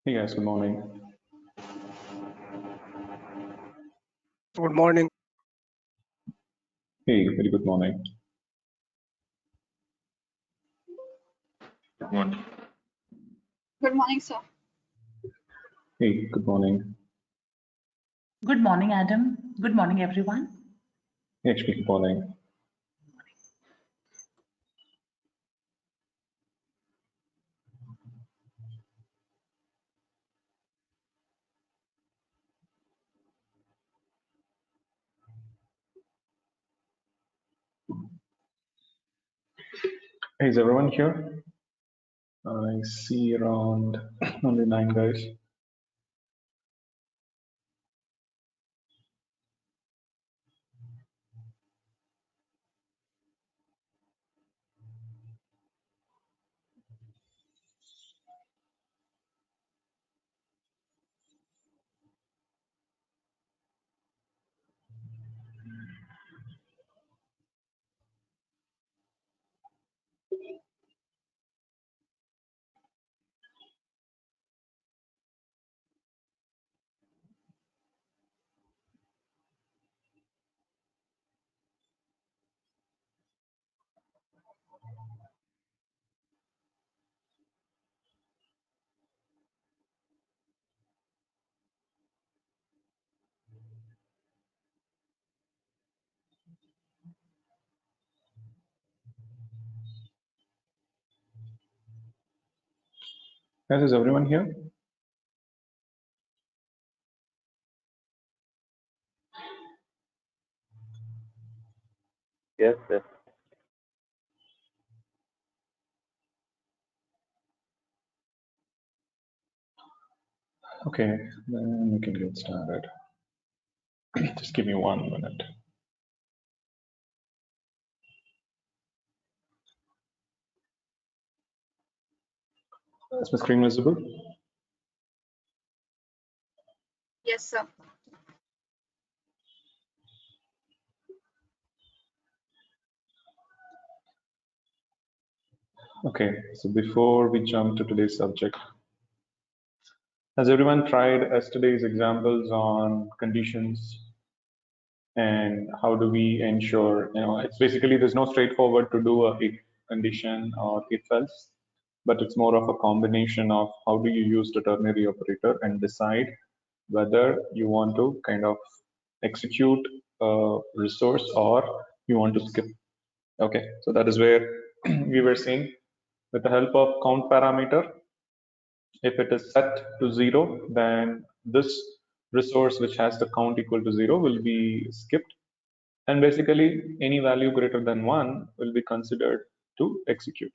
Hey guys, good morning. Good morning. Hey, very good morning. Good morning. Good morning, sir. Hey, good morning. Good morning, Adam. Good morning, everyone. Hey, HP, good morning. Hey, is everyone here? I see around only 9 guys. Guys, is everyone here? Yes, sir. Okay, then we can get started. Just give me 1 minute. Is my screen visible? Yes, sir. Okay, so before we jump to today's subject, has everyone tried yesterday's examples on conditions and how do we ensure, it's basically there's no straightforward to do a if condition or if else, but it's more of a combination of how do you use the ternary operator and decide whether you want to kind of execute a resource or you want to skip. Okay, so that is where we were saying with the help of count parameter, if it is set to 0, then this resource which has the count equal to 0 will be skipped. And basically, any value greater than 1 will be considered to execute.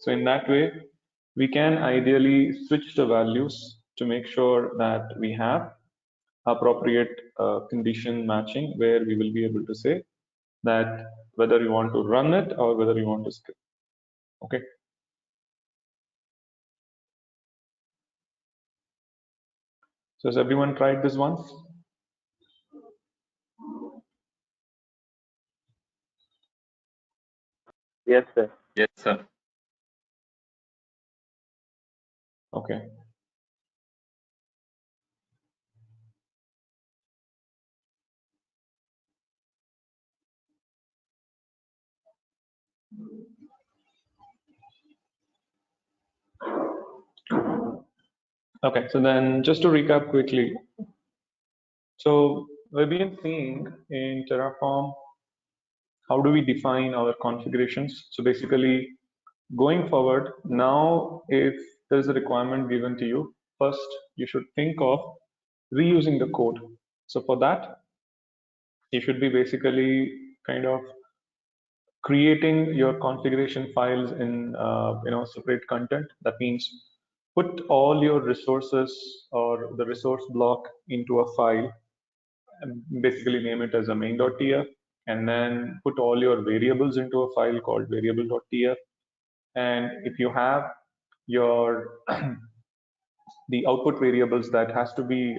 So in that way, we can ideally switch the values to make sure that we have appropriate condition matching where we will be able to say that whether you want to run it or whether you want to skip. Okay. So has everyone tried this once? Yes, sir. Yes, sir. Okay. Okay, so then just to recap quickly. So we've been seeing in Terraform, how do we define our configurations? So basically, going forward, now if there's a requirement given to you, first you should think of reusing the code. So for that, you should be basically kind of creating your configuration files in separate content. That means put all your resources or the resource block into a file and basically name it as a main.tf, and then put all your variables into a file called variable.tf. And if you have your the output variables that has to be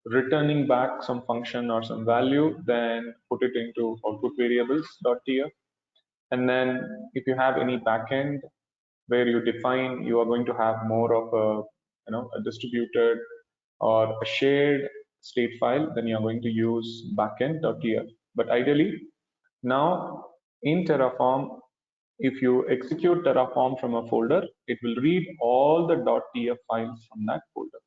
returning back some function or some value, then put it into output variables.tf. And then if you have any backend where you define, you are going to have more of a distributed or a shared state file, then you're going to use backend.tf. But ideally, now in Terraform, if you execute Terraform from a folder, it will read all the .tf files from that folder.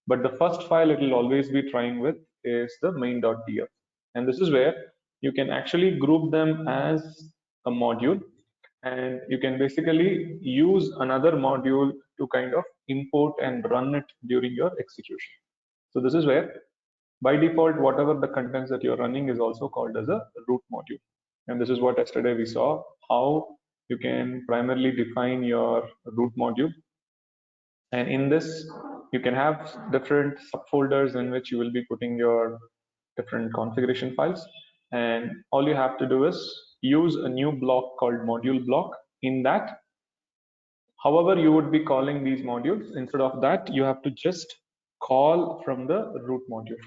But the first file it will always be trying with is the main.tf. And this is where you can actually group them as a module, and you can basically use another module to kind of import and run it during your execution. So this is where by default, whatever the contents that you're running is also called as a root module. And this is what yesterday we saw, how you can primarily define your root module. And in this, you can have different subfolders in which you will be putting your different configuration files. And all you have to do is use a new block called module block. In that, however you would be calling these modules, instead of that, you have to just call from the root module.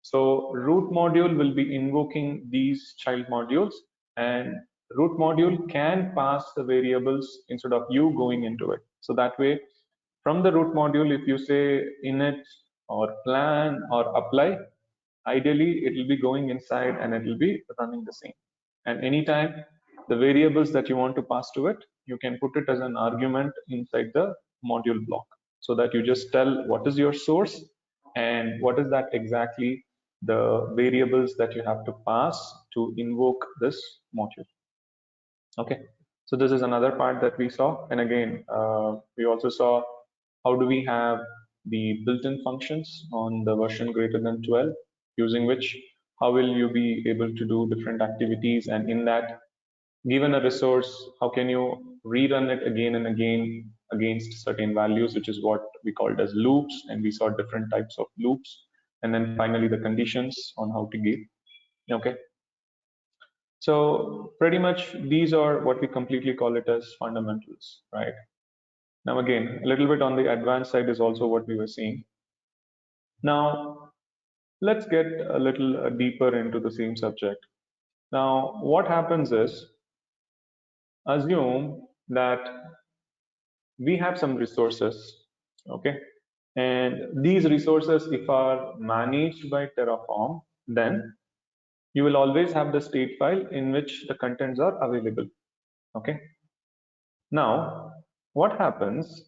So root module will be invoking these child modules, and root module can pass the variables instead of you going into it. So that way, from the root module, if you say init or plan or apply, ideally it will be going inside and it will be running the same. And anytime the variables that you want to pass to it, you can put it as an argument inside the module block, so that you just tell what is your source and what is that exactly the variables that you have to pass to invoke this module. Okay, so this is another part that we saw. And again, we also saw how do we have the built-in functions on the version greater than 12, using which how will you be able to do different activities, and in that, given a resource, how can you rerun it again and again against certain values, which is what we called as loops, and we saw different types of loops. And then finally the conditions on how to give. Okay, so pretty much these are what we completely call it as fundamentals, right? Now again, a little bit on the advanced side is also what we were seeing. Now let's get a little deeper into the same subject. Now what happens is, assume that we have some resources, okay? And these resources, if are managed by Terraform, then you will always have the state file in which the contents are available, okay? Now, what happens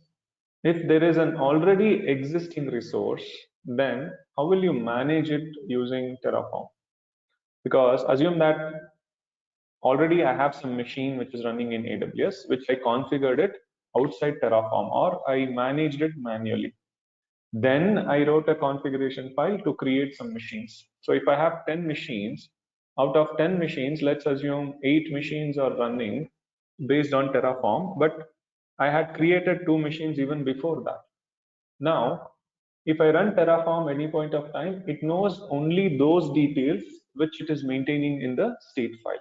if there is an already existing resource, then how will you manage it using Terraform? Because assume that already I have some machine which is running in AWS, which I configured it outside Terraform, or I managed it manually. Then I wrote a configuration file to create some machines. So if I have 10 machines, out of 10 machines, let's assume 8 machines are running based on Terraform, but I had created 2 machines even before that. Now, if I run Terraform any point of time, it knows only those details which it is maintaining in the state file,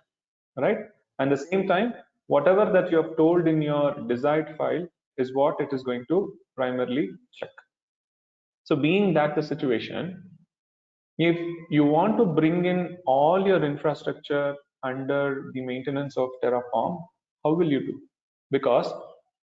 right? And at the same time, whatever that you have told in your desired file is what it is going to primarily check. So being that the situation, if you want to bring in all your infrastructure under the maintenance of Terraform, how will you do? Because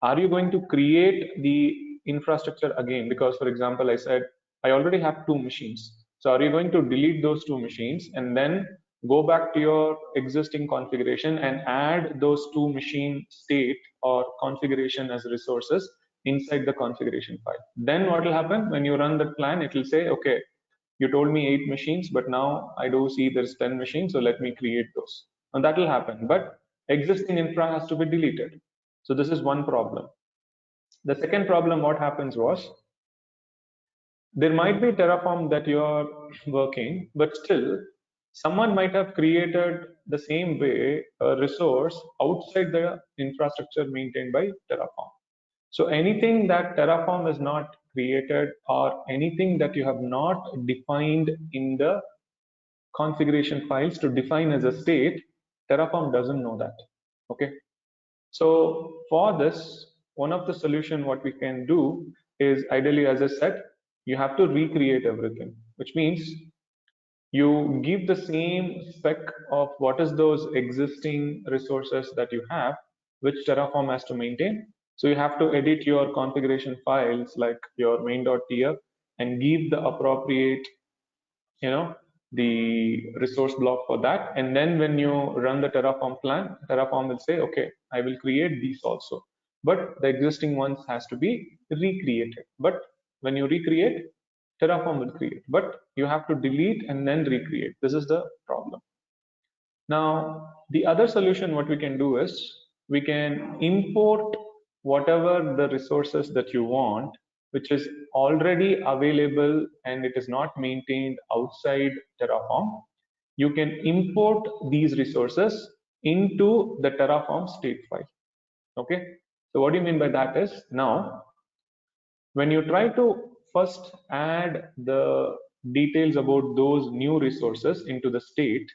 are you going to create the infrastructure again? Because for example, I said, I already have 2 machines. So are you going to delete those 2 machines and then go back to your existing configuration and add those 2 machine state or configuration as resources inside the configuration file? Then what will happen when you run that plan? It will say, okay, you told me 8 machines, but now I do see there's 10 machines, so let me create those. And that will happen, but existing infra has to be deleted. So this is one problem. The second problem, what happens was, there might be Terraform that you're working, but still someone might have created the same way a resource outside the infrastructure maintained by Terraform. So anything that Terraform is not created, or anything that you have not defined in the configuration files to define as a state, Terraform doesn't know that, okay? So for this, one of the solution what we can do is, ideally, as I said, you have to recreate everything, which means you give the same spec of what is those existing resources that you have, which Terraform has to maintain. So you have to edit your configuration files like your main.tf and give the appropriate, the resource block for that. And then when you run the Terraform plan, Terraform will say, okay, I will create these also, but the existing ones has to be recreated. But when you recreate, Terraform will create, but you have to delete and then recreate. This is the problem. Now, the other solution, what we can do is we can import whatever the resources that you want, which is already available and it is not maintained outside Terraform. You can import these resources into the Terraform state file. Okay. So what do you mean by that is, now, when you try to first add the details about those new resources into the state,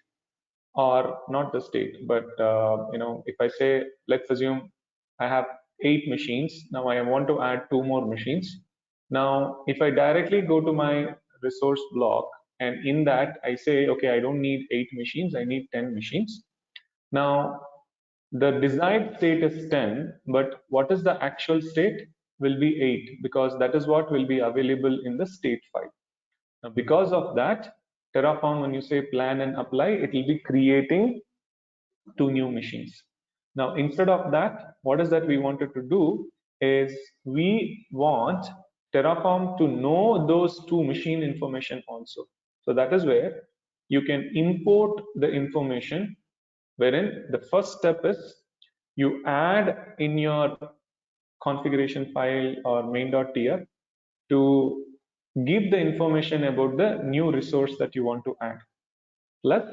or not the state, but if I say, let's assume I have 8 machines. Now I want to add 2 more machines. Now, if I directly go to my resource block and in that I say, okay, I don't need 8 machines, I need 10 machines. Now, the desired state is 10, but what is the actual state will be 8, because that is what will be available in the state file. Now, because of that, Terraform, when you say plan and apply, it will be creating 2 new machines. Now, instead of that, what is that we wanted to do is we want Terraform to know those 2 machine information also. So that is where you can import the information, wherein the first step is you add in your configuration file or main.tf to give the information about the new resource that you want to add. Plus,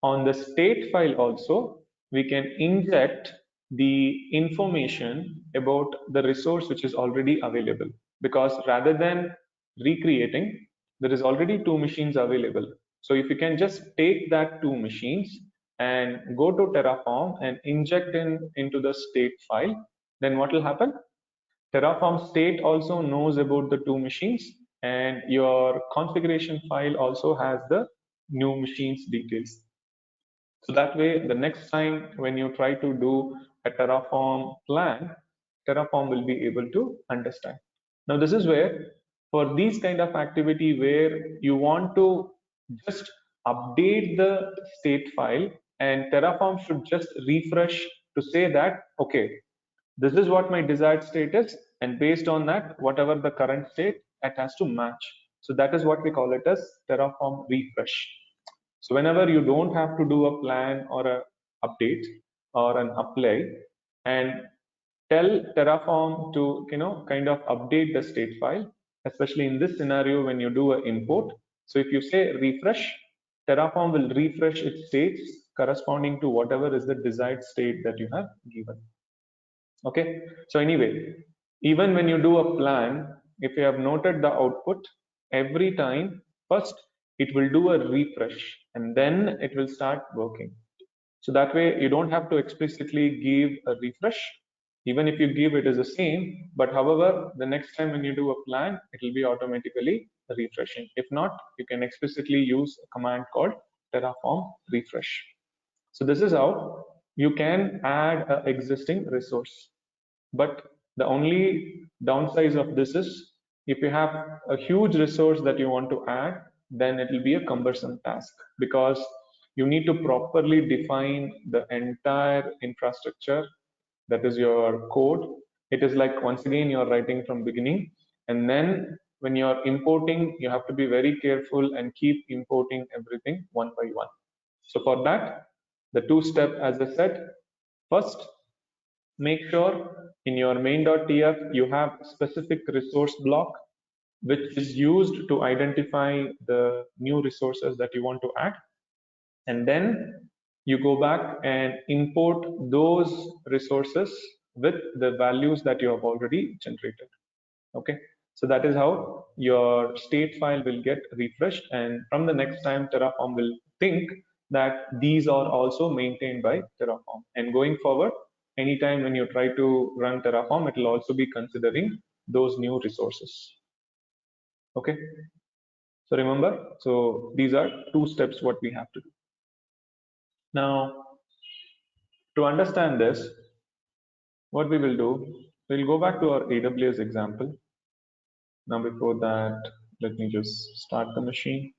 on the state file also, we can inject the information about the resource which is already available. Because rather than recreating, there is already 2 machines available. So if you can just take that 2 machines and go to Terraform and inject into the state file, then what will happen? Terraform state also knows about the 2 machines, and your configuration file also has the new machines details. So that way, the next time when you try to do a Terraform plan, Terraform will be able to understand. Now, this is where for these kind of activity where you want to just update the state file and Terraform should just refresh to say that, okay, this is what my desired state is, and based on that, whatever the current state, it has to match. So that is what we call it as Terraform refresh. So whenever you don't have to do a plan or a update or an apply, and tell Terraform to kind of update the state file, especially in this scenario when you do an import. So if you say refresh, Terraform will refresh its states corresponding to whatever is the desired state that you have given. Okay, so anyway, even when you do a plan, if you have noted the output, every time first it will do a refresh and then it will start working. So that way you don't have to explicitly give a refresh. Even if you give, it is the same, but however, the next time when you do a plan, it will be automatically refreshing. If not, you can explicitly use a command called Terraform refresh. So this is how you can add an existing resource. But the only downside of this is if you have a huge resource that you want to add, then it will be a cumbersome task because you need to properly define the entire infrastructure, that is your code. It is like, once again, you're writing from beginning, and then when you're importing, you have to be very careful and keep importing everything one by one. So for that, the 2-step, as I said, first, make sure in your main.tf you have specific resource block which is used to identify the new resources that you want to add, and then you go back and import those resources with the values that you have already generated. Okay, so that is how your state file will get refreshed, and from the next time Terraform will think that these are also maintained by Terraform, and going forward, anytime when you try to run Terraform, it will also be considering those new resources. Okay, So remember, so these are two steps what we have to do. Now, to understand this, what we will do, we'll go back to our AWS example. Now, before that, let me just start the machine.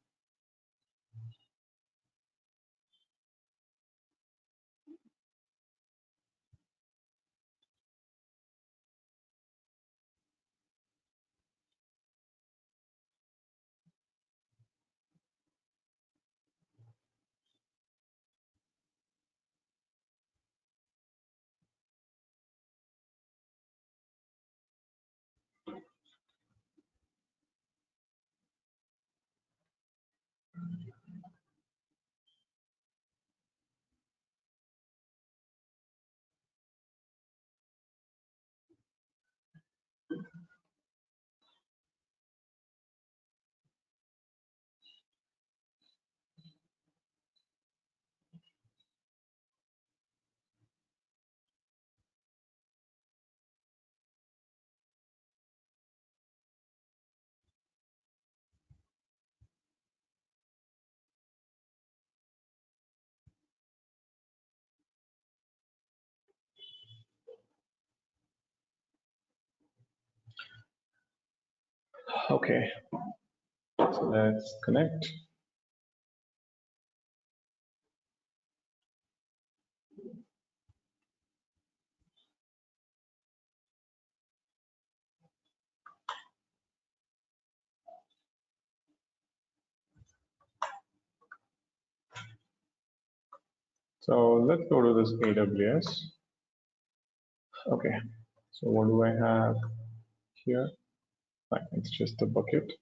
Okay, so let's connect. So let's go to this AWS. Okay, so what do I have here? Fine, it's just a bucket.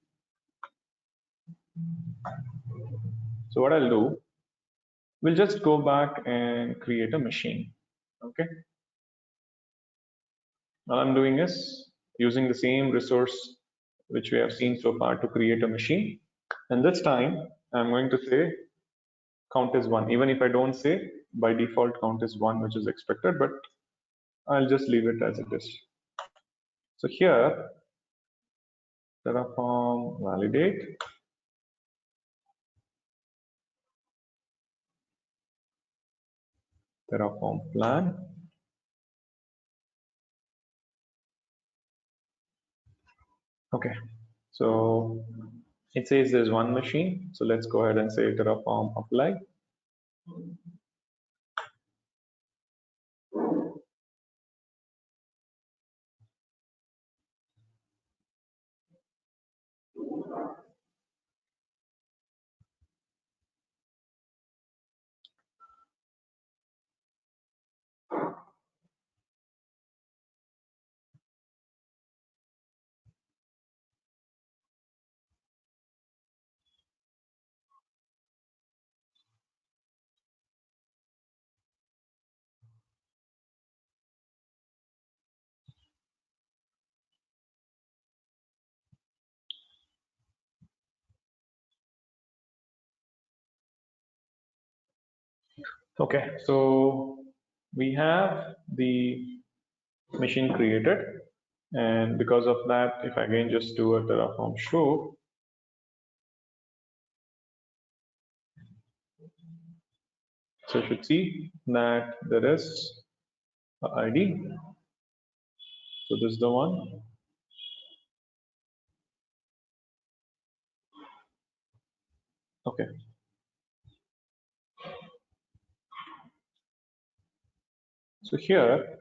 So what I'll do, we'll just go back and create a machine. Okay. All I'm doing is using the same resource which we have seen so far to create a machine. And this time I'm going to say count is 1. Even if I don't say, by default count is 1, which is expected, but I'll just leave it as it is. So here, Terraform validate. Terraform plan. Okay, so it says there's one machine. So let's go ahead and say Terraform apply. Okay, so we have the machine created, and because of that, if I again just do a Terraform show, so you should see that there is an ID. So this is the one. Okay. So here,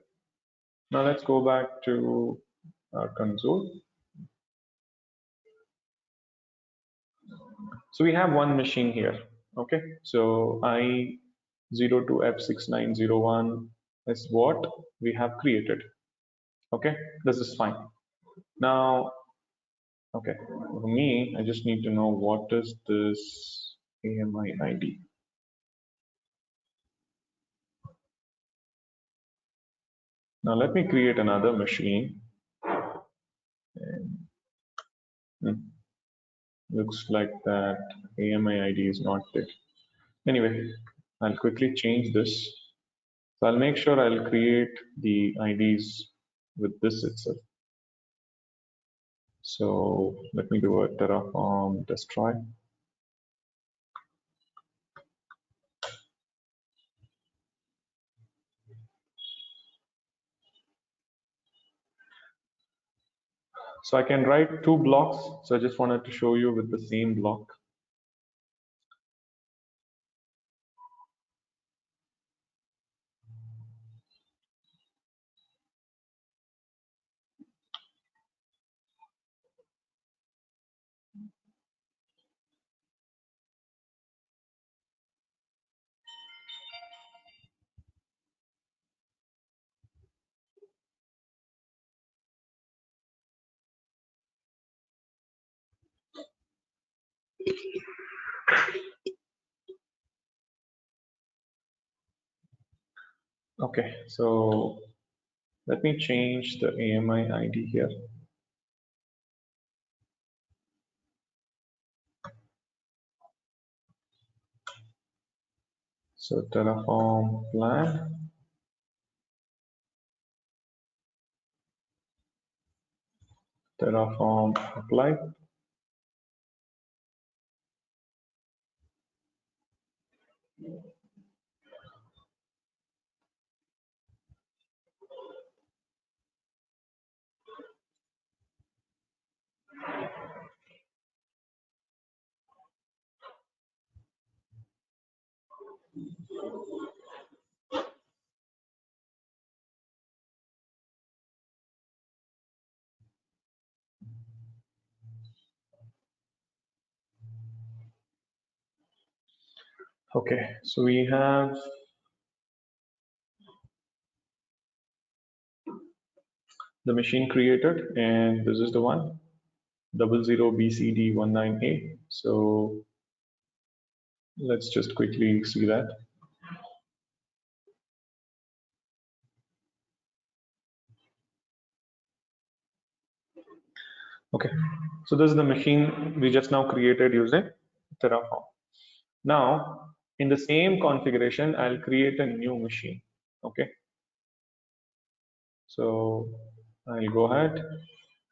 now let's go back to our console. So we have one machine here. Okay. So I02F6901 is what we have created. Okay. This is fine. Now, okay, for me, I just need to know what is this AMI ID. Now let me create another machine. And, looks like that AMI ID is not there. Anyway, I'll quickly change this. So I'll make sure I'll create the IDs with this itself. So let me do a Terraform test try. So I can write two blocks. So I just wanted to show you with the same block. Okay, so let me change the AMI ID here. So Terraform plan, Terraform apply. Okay, so we have the machine created, and this is the one, 00BCD19A. So let's just quickly see that. Okay, so this is the machine we just now created using Terraform. Now, in the same configuration, I'll create a new machine. Okay, so I'll go ahead,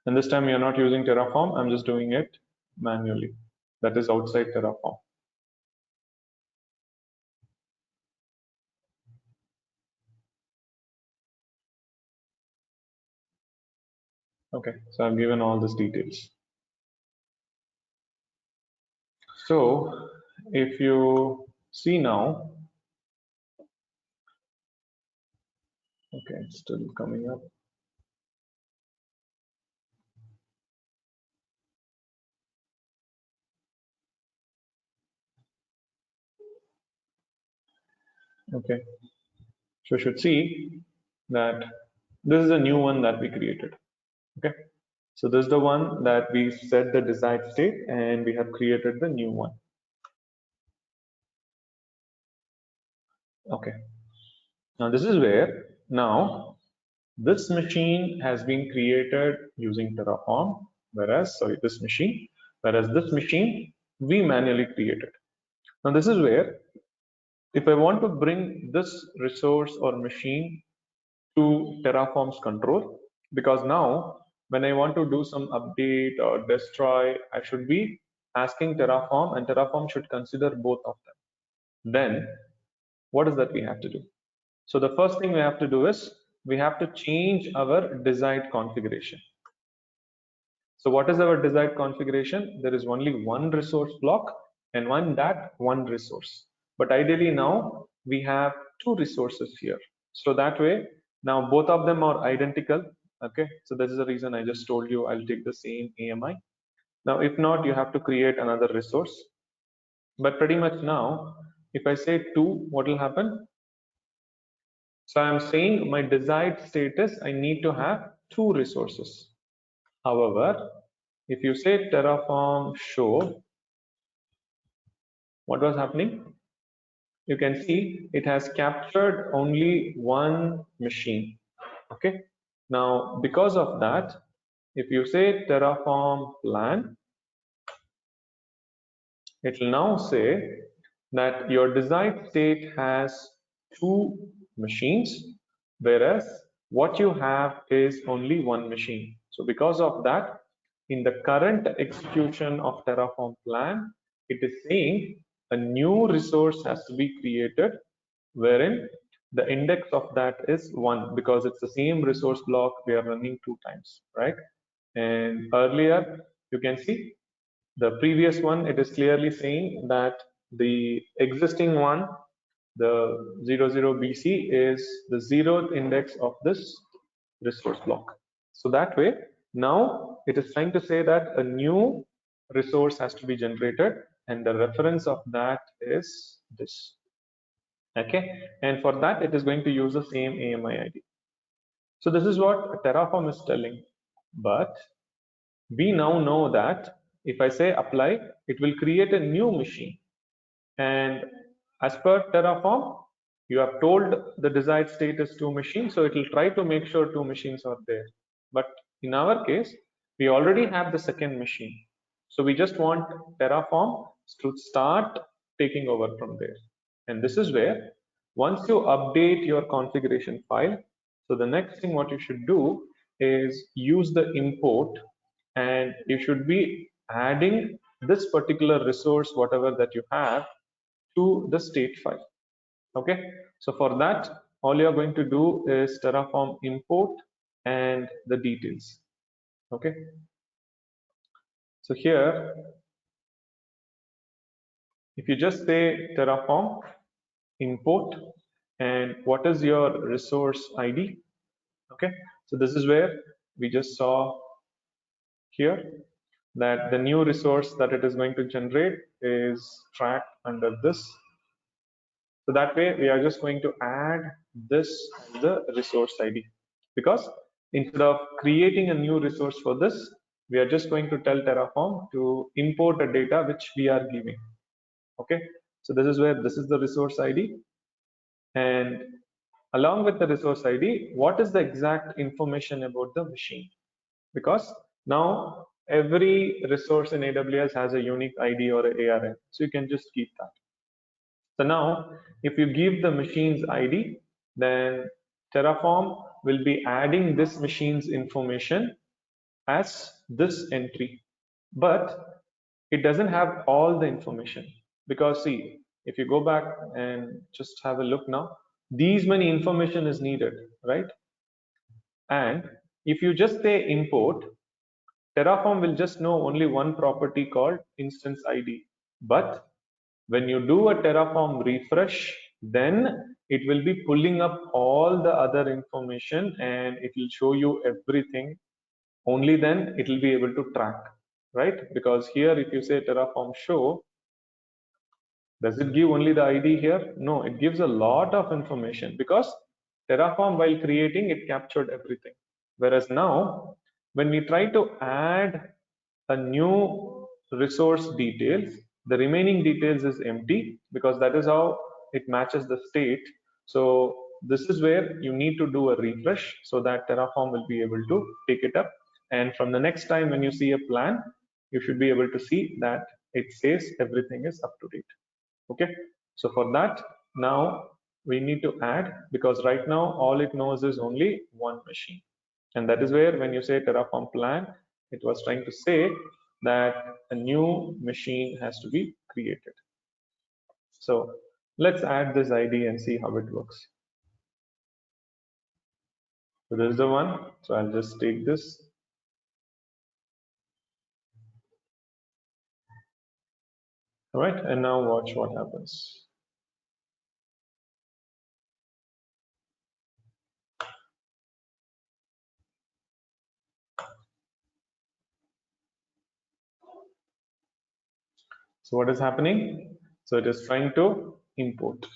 and this time we are not using Terraform. I'm just doing it manually. That is outside Terraform. Okay, so I've given all these details. So if you see now, okay, it's still coming up. Okay, so you should see that this is a new one that we created. Okay, so this is the one that we set the desired state, and we have created the new one. Okay, now this is where now this machine has been created using Terraform, whereas this machine we manually created. Now this is where, if I want to bring this resource or machine to Terraform's control, because now when I want to do some update or destroy, I should be asking Terraform, and Terraform should consider both of them. Then what is that we have to do? So the first thing we have to do is we have to change our desired configuration. So what is our desired configuration? There is only one resource block and one resource. But ideally now we have two resources here. So that way now both of them are identical. Okay, so this is the reason I just told you I'll take the same AMI. Now if not, you have to create another resource. But pretty much now, if I say 2, what will happen? So I'm saying my desired status, I need to have 2 resources. However, if you say Terraform show, what was happening? You can see it has captured only one machine. Okay. Now, because of that, if you say Terraform plan, it will now say that your desired state has 2 machines, whereas what you have is only one machine. So because of that, in the current execution of Terraform plan, it is saying a new resource has to be created, wherein the index of that is 1, because it's the same resource block we are running 2 times, right? And earlier, you can see the previous one, it is clearly saying that the existing one, the 00 BC, is the 0th index of this resource block. So that way, now it is trying to say that a new resource has to be generated, and the reference of that is this. Okay, and for that, it is going to use the same AMI ID. So this is what Terraform is telling, but we now know that if I say apply, it will create a new machine. And as per Terraform, you have told the desired state is 2 machines, so it will try to make sure 2 machines are there. But in our case, we already have the second machine. So we just want Terraform to start taking over from there. And this is where, once you update your configuration file, so the next thing what you should do is use the import, and you should be adding this particular resource, whatever that you have, to the state file. Okay, so for that, all you're going to do is Terraform import and the details. Okay, so here, if you just say Terraform import and what is your resource ID. Okay, so this is where we just saw here that the new resource that it is going to generate is tracked under this. So that way we are just going to add this as the resource ID, because instead of creating a new resource for this, we are just going to tell Terraform to import a data which we are giving. Okay, so this is where this is the resource ID, and along with the resource ID, what is the exact information about the machine? Because now every resource in AWS has a unique ID or a ARN, so you can just keep that. So now, if you give the machine's ID, then Terraform will be adding this machine's information as this entry. But it doesn't have all the information, because see, if you go back and just have a look now, these many information is needed, right? And if you just say import, Terraform will just know only one property called instance ID. But when you do a Terraform refresh, then it will be pulling up all the other information and it will show you everything. Only then it will be able to track, right? Because here, if you say Terraform show, does it give only the ID here? No, it gives a lot of information, because Terraform, while creating, it captured everything. Whereas now, when we try to add a new resource details, the remaining details is empty, because that is how it matches the state. So this is where you need to do a refresh so that Terraform will be able to pick it up. And from the next time when you see a plan, you should be able to see that it says everything is up to date. Okay, so for that, now we need to add, because right now all it knows is only one machine. And that is where, when you say Terraform plan, it was trying to say that a new machine has to be created. So let's add this ID and see how it works. So this is the one. So I'll just take this. All right, and now watch what happens. So what is happening? So it is trying to import.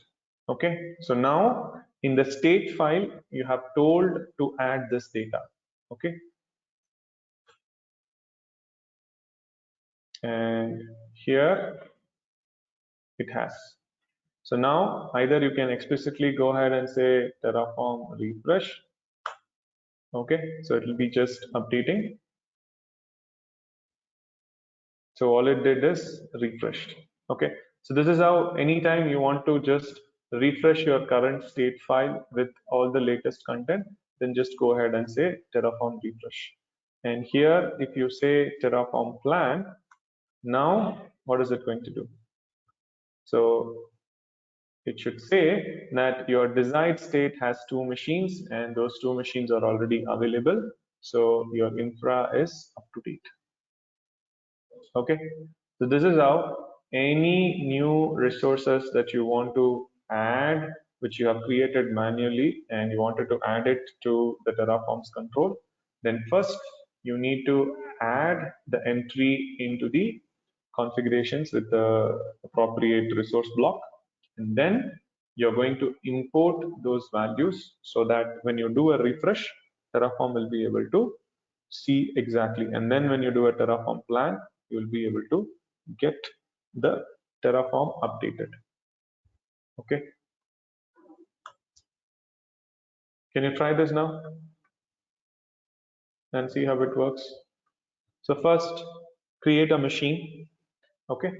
Okay, so now in the state file, you have told to add this data. Okay, and here it has. So now either you can explicitly go ahead and say Terraform refresh. Okay, so it will be just updating. So all it did is refreshed. Okay, so this is how anytime you want to just refresh your current state file with all the latest content, then just go ahead and say Terraform refresh. And here, if you say Terraform plan, now what is it going to do? So it should say that your desired state has 2 machines and those 2 machines are already available. So your infra is up to date. Okay, so this is how any new resources that you want to add, which you have created manually and you wanted to add it to the Terraform's control, then first you need to add the entry into the configurations with the appropriate resource block, and then you're going to import those values so that when you do a refresh, Terraform will be able to see exactly. And then when you do a Terraform plan, you will be able to get the Terraform updated. Okay. Can you try this now and see how it works? So first, create a machine. Okay.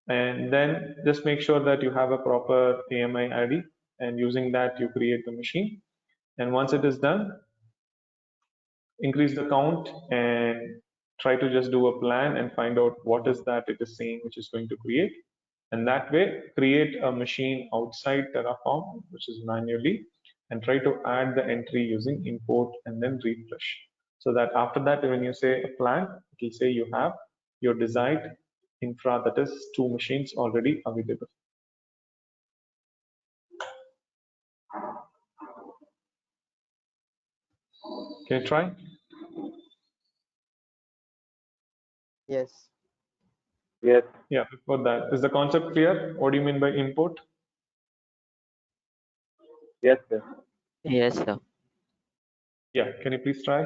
And then just make sure that you have a proper AMI ID, and using that you create the machine. And once it is done, increase the count and try to just do a plan and find out what is that it is saying which is going to create. And that way, create a machine outside Terraform, which is manually, and try to add the entry using import and then refresh. So that after that, when you say a plan, it will say you have your desired infra, that is 2 machines already available. Can you try? Yes. Yes. Yeah, before that, is the concept clear? What do you mean by import? Yes, sir. Yes, sir. Yeah, can you please try?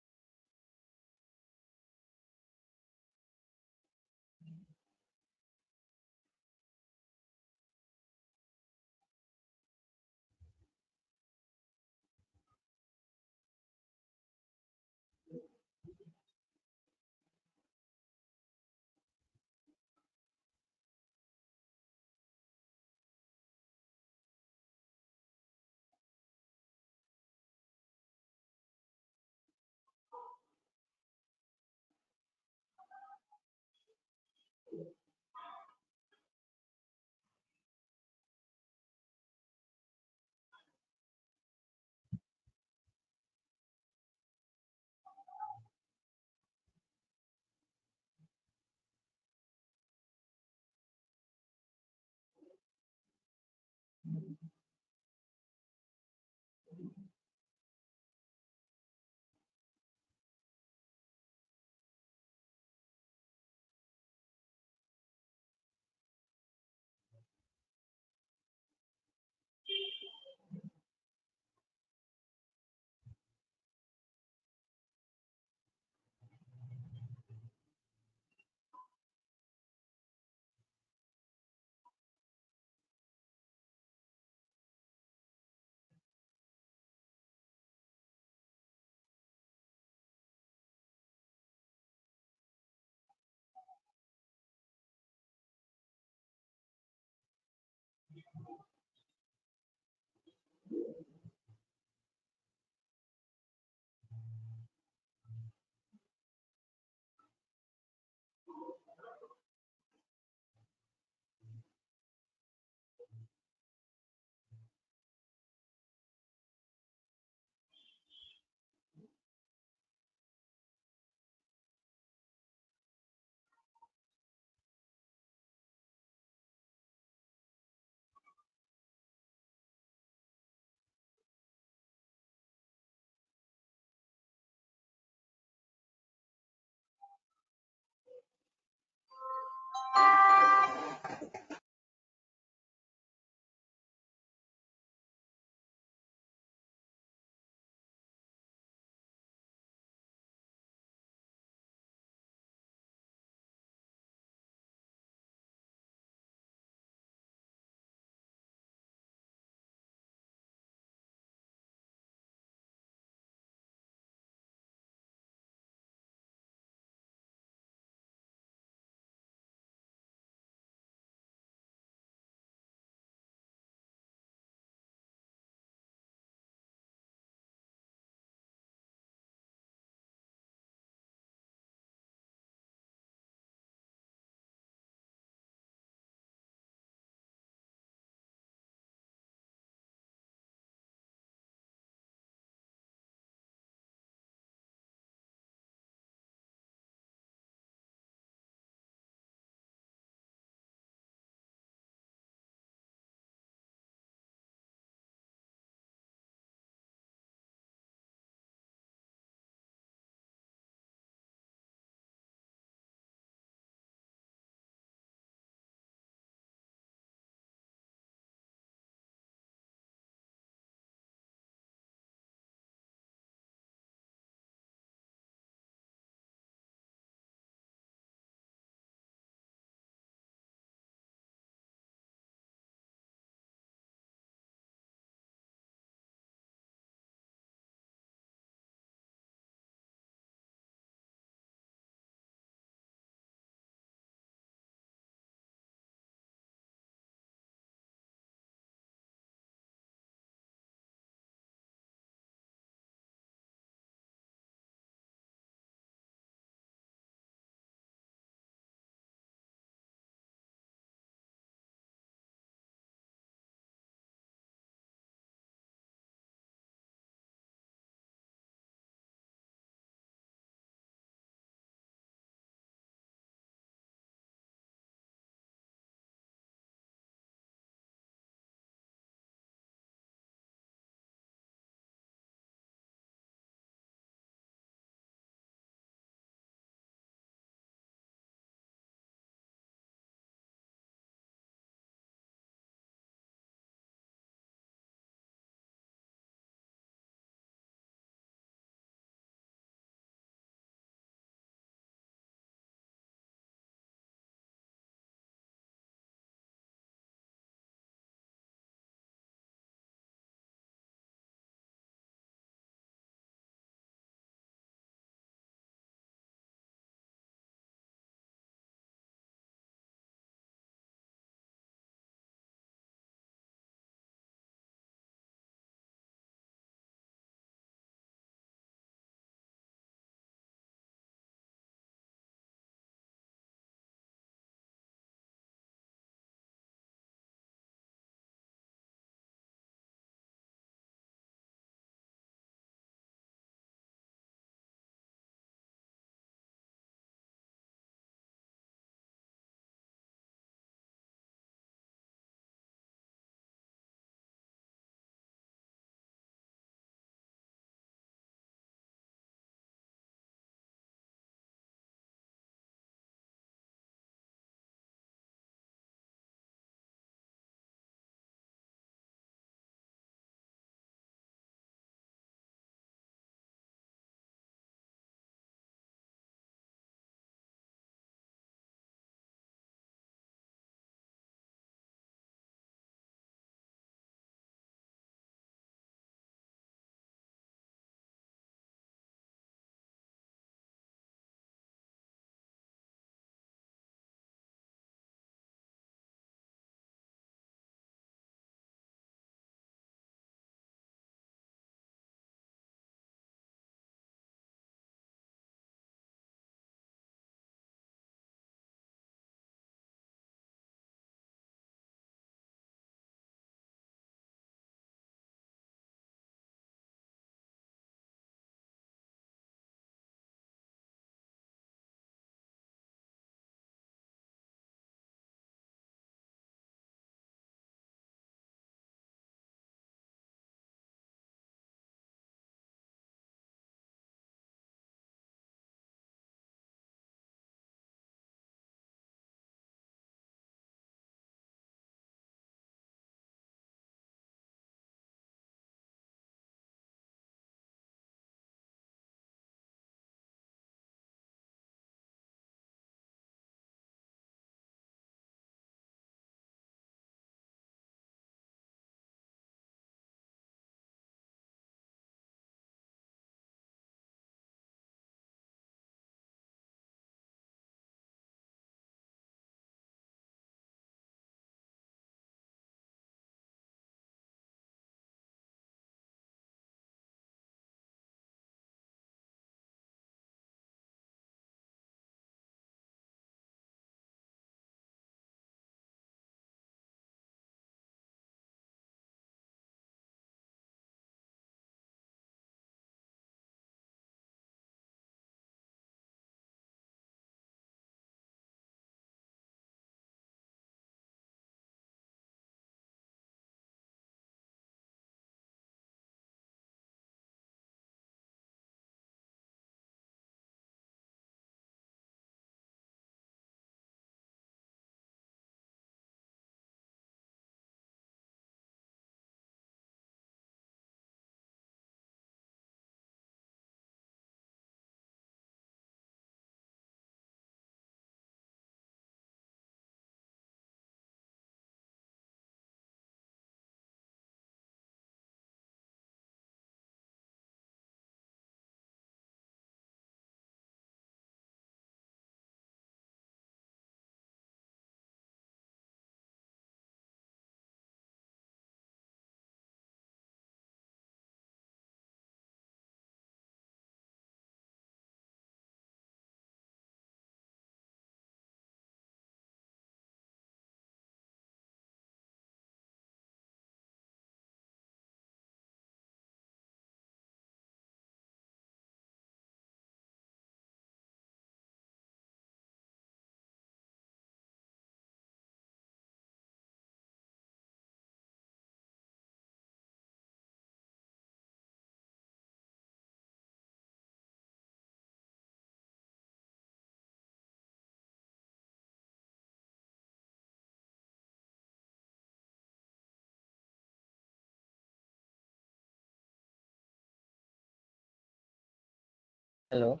Hello.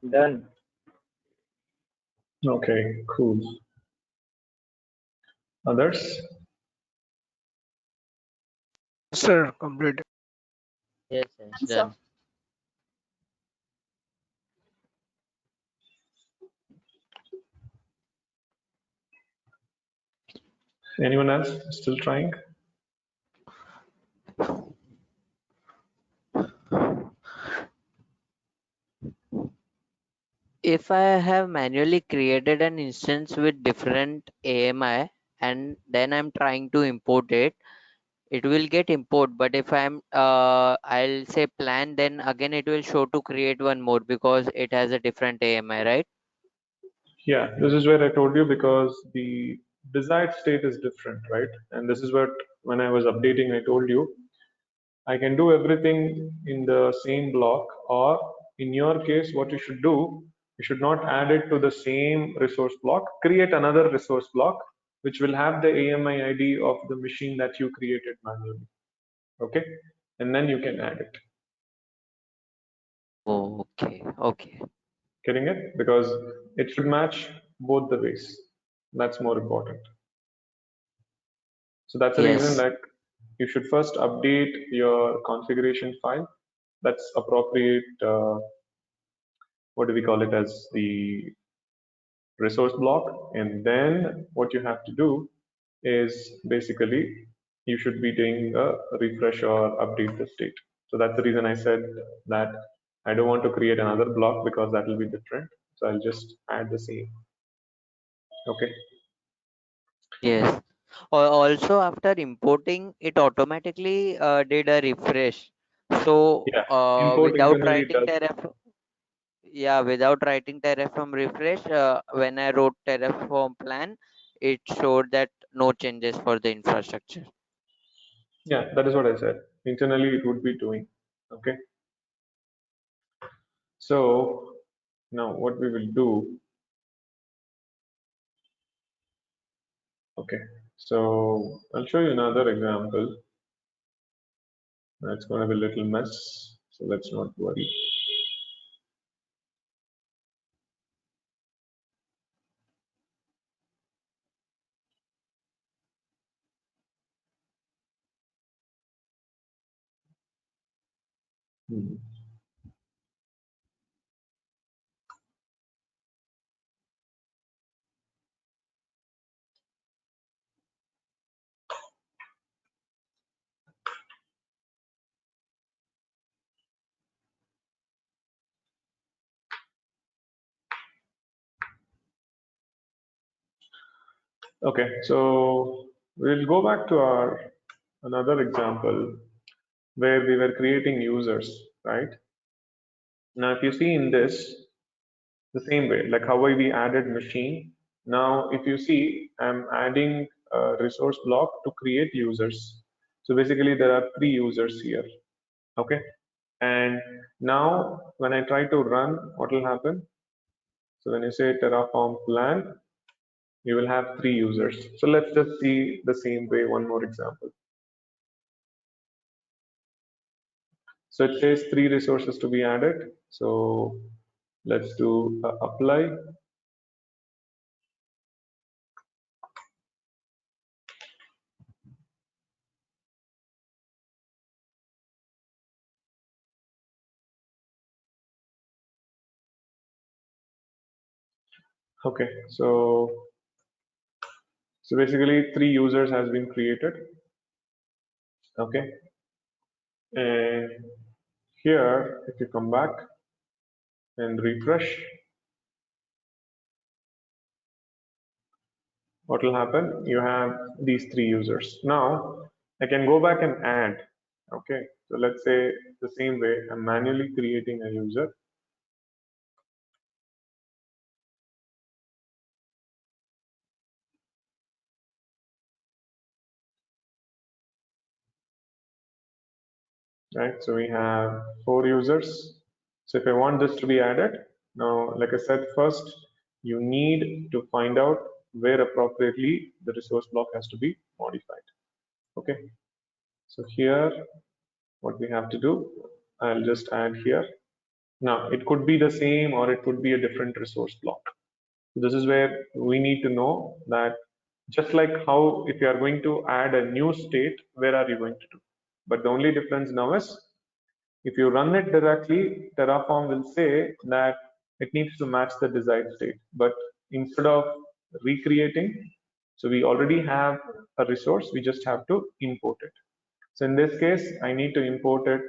Done. Okay, cool. Others? Sir, complete. Yes, sir. Done, sir. Done. Anyone else still trying? If I have manually created an instance with different AMI and then I'm trying to import it, it will get import. But if I'll say plan, then again it will show to create one more because it has a different AMI, right? Yeah, this is where I told you because the desired state is different, right? And this is what, when I was updating, I told you, I can do everything in the same block, or in your case, what you should do, you should not add it to the same resource block, create another resource block, which will have the AMI ID of the machine that you created manually, okay? And then you can add it. Oh, okay. Okay. Getting it? Because it should match both the ways. That's more important. So that's the reason, Yes. like, you should first update your configuration file. That's appropriate. What do we call it as the resource block? And then what you have to do is basically you should be doing a refresh or update the state. So that's the reason I said that I don't want to create another block because that will be different. So I'll just add the same. Okay. Yes. Also, after importing, it automatically did a refresh. So, Yeah. Import internally does. without writing Terraform refresh, when I wrote Terraform plan, it showed that no changes for the infrastructure. Yeah, that is what I said. Internally, it would be doing. Okay. So now what we will do. Okay. So I'll show you another example. It's going to be a little mess. So let's not worry. Hmm. Okay, so we'll go back to our another example where we were creating users, right? Now, if you see in this, the same way, like how we added machine. Now, if you see, I'm adding a resource block to create users. So basically, there are 3 users here. Okay, and now when I try to run, what will happen? So when you say Terraform plan, you will have 3 users. So let's just see the same way, one more example. So it says 3 resources to be added. So let's do apply. Okay, so basically 3 users has been created. Okay, and here if you come back and refresh, what will happen? You have these 3 users. Now I can go back and add. Okay, so let's say the same way I'm manually creating a user. Right, so we have 4 users. So if I want this to be added, now like I said, first you need to find out where appropriately the resource block has to be modified. Okay, so here what we have to do, I'll just add here Now, it could be the same or it could be a different resource block. This is where we need to know that just like how if you are going to add a new state, where are you going to do? But the only difference now is if you run it directly, Terraform will say that it needs to match the desired state. But instead of recreating, so we already have a resource, we just have to import it. So in this case, I need to import it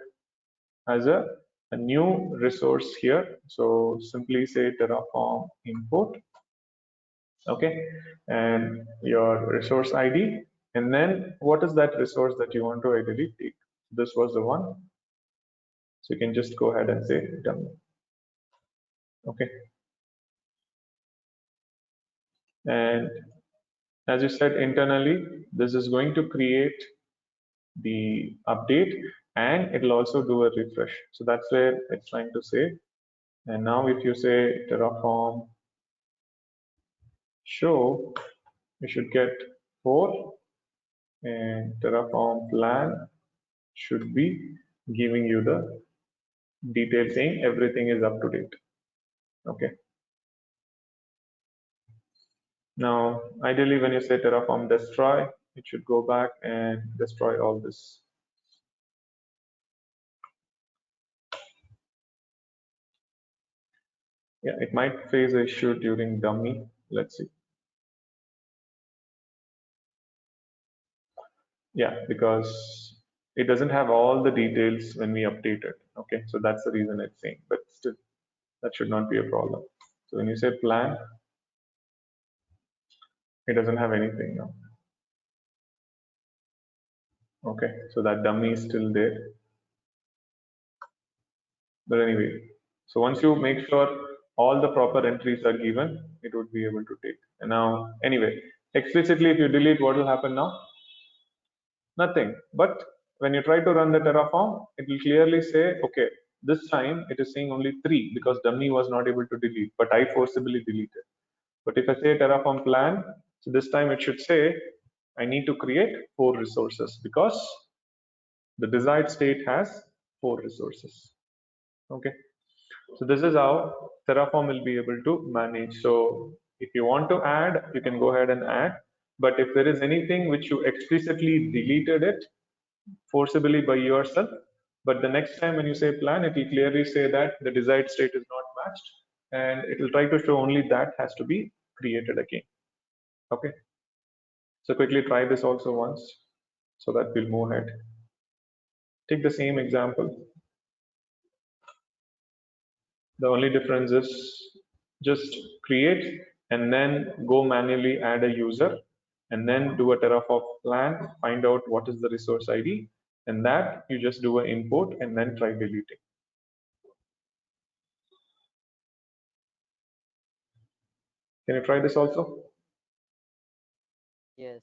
as a new resource here. So simply say Terraform import, okay, and your resource ID, and then what is that resource that you want to ideally take? This was the one. So you can just go ahead and say done. Okay. And as you said internally, this is going to create the update and it'll also do a refresh. So that's where it's trying to say. And now if you say Terraform show, you should get 4, and Terraform plan should be giving you the detail saying everything is up to date. Okay. Now, ideally, when you say Terraform destroy, it should go back and destroy all this. Yeah, it might face an issue during dummy. Let's see. Yeah, because it doesn't have all the details when we update it. Okay, so that's the reason it's saying, but still, that should not be a problem. So when you say plan, it doesn't have anything now. Okay, so that dummy is still there. But anyway, so once you make sure all the proper entries are given, it would be able to take. And now, anyway, explicitly, if you delete, what will happen now? Nothing. But when you try to run the Terraform, it will clearly say, okay, this time it is saying only 3 because dummy was not able to delete, but I forcibly deleted. But if I say Terraform plan, so this time it should say, I need to create 4 resources because the desired state has 4 resources. Okay. So this is how Terraform will be able to manage. So if you want to add, you can go ahead and add. But if there is anything which you explicitly deleted it forcibly by yourself, but the next time when you say plan, it will clearly say that the desired state is not matched, and it will try to show only that has to be created again. Okay. So quickly try this also once so that we'll move ahead. Take the same example. The only difference is just create and then go manually add a user and then do a Terraform plan, find out what is the resource ID, and that you just do an import and then try deleting. Can you try this also? Yes.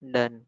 Done.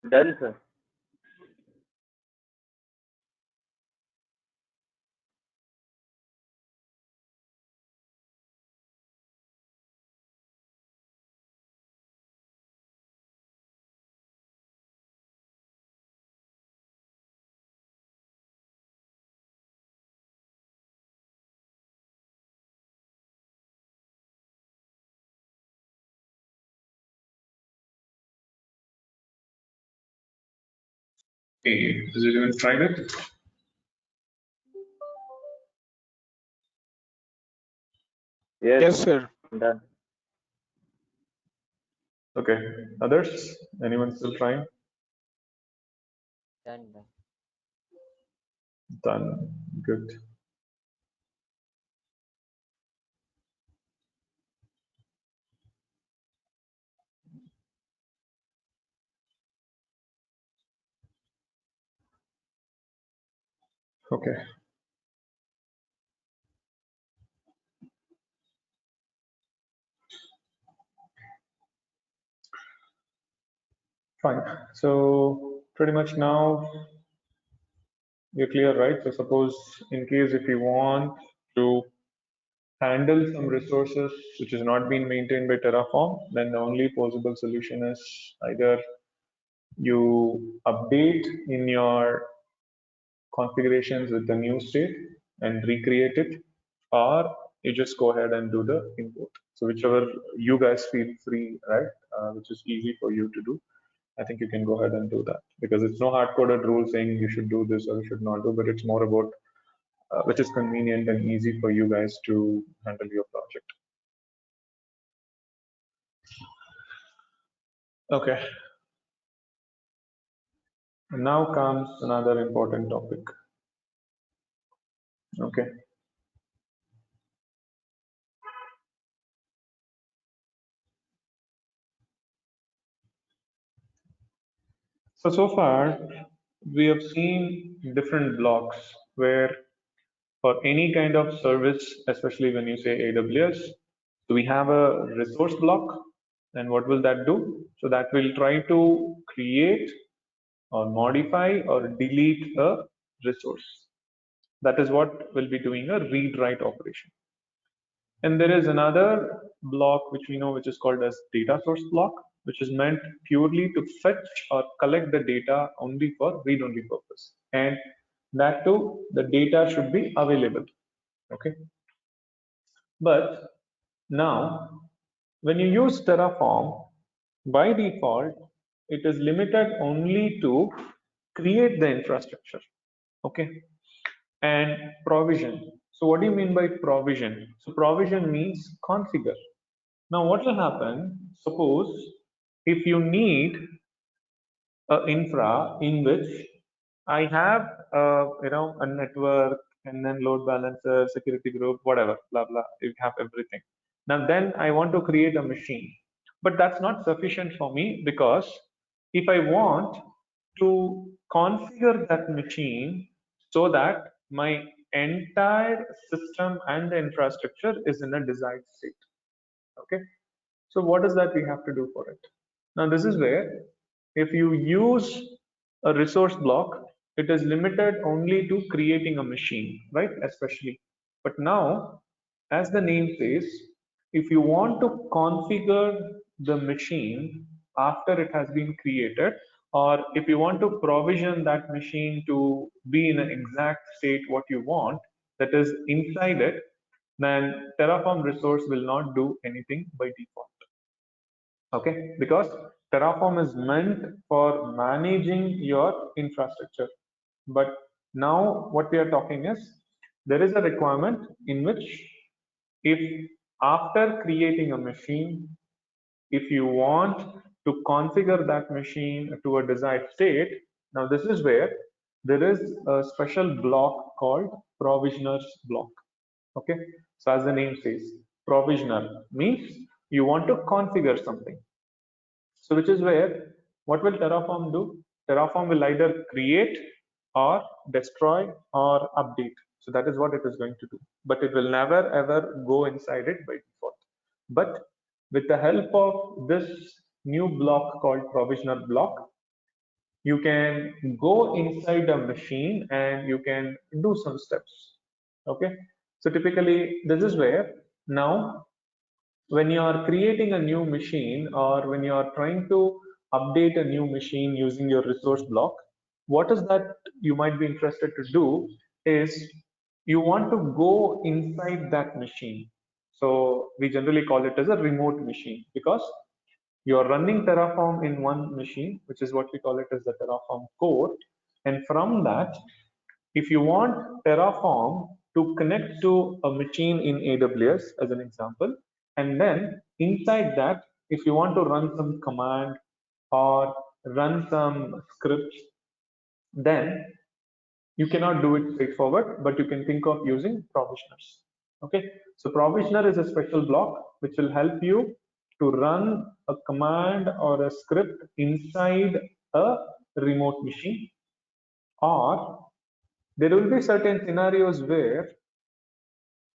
Done, sir. Okay, has everyone tried it? Yes, Yes, sir. done. Okay, others? Anyone still trying? Done. Done. Done. Good. Okay. Fine. So pretty much now we're clear, right? So suppose in case if you want to handle some resources which is not being maintained by Terraform, then the only possible solution is either you update in your configurations with the new state and recreate it, or you just go ahead and do the import. So whichever you guys feel free, right, which is easy for you to do, I think you can go ahead and do that, because it's no hard-coded rule saying you should do this or you should not do, but it's more about which is convenient and easy for you guys to handle your project. Okay. And now comes another important topic. Okay. So far, we have seen different blocks where for any kind of service, especially when you say AWS, we have a resource block. And what will that do? So that will try to create or modify or delete a resource. That is what will be doing a read-write operation. And there is another block which we know, which is called as data source block, which is meant purely to fetch or collect the data only for read-only purpose. And that too, the data should be available. Okay. But now, when you use Terraform, by default, it is limited only to create the infrastructure. Okay. And provision. So what do you mean by provision? So provision means configure. Now what will happen, suppose if you need an infra in which I have a network and then load balancer, security group, whatever, blah blah, you have everything. Now then I want to create a machine, but that's not sufficient for me, because if I want to configure that machine so that my entire system and the infrastructure is in a desired state. Okay, so what is that we have to do for it? Now this is where, if you use a resource block, it is limited only to creating a machine, right? Especially. But now, as the name says, if you want to configure the machine after it has been created, or if you want to provision that machine to be in an exact state what you want, that is inside it, then Terraform resource will not do anything by default. Okay, because Terraform is meant for managing your infrastructure. But now what we are talking is, there is a requirement in which, if after creating a machine, if you want to configure that machine to a desired state, now this is where there is a special block called provisioners block. Okay, so as the name says, provisioner means you want to configure something. So which is where, what will Terraform do? Terraform will either create or destroy or update. So that is what it is going to do. But it will never ever go inside it by default. But with the help of this new block called provisioner block, you can go inside a machine and you can do some steps. Okay. So typically this is where, now when you are creating a new machine, or when you are trying to update a new machine using your resource block, what is that you might be interested to do is, you want to go inside that machine. So we generally call it as a remote machine, because you are running Terraform in one machine, which is what we call it as the Terraform core. And from that, if you want Terraform to connect to a machine in AWS, as an example, and then inside that, if you want to run some command or run some scripts, then you cannot do it straightforward, but you can think of using provisioners. Okay, so provisioner is a special block which will help you to run a command or a script inside a remote machine, or there will be certain scenarios where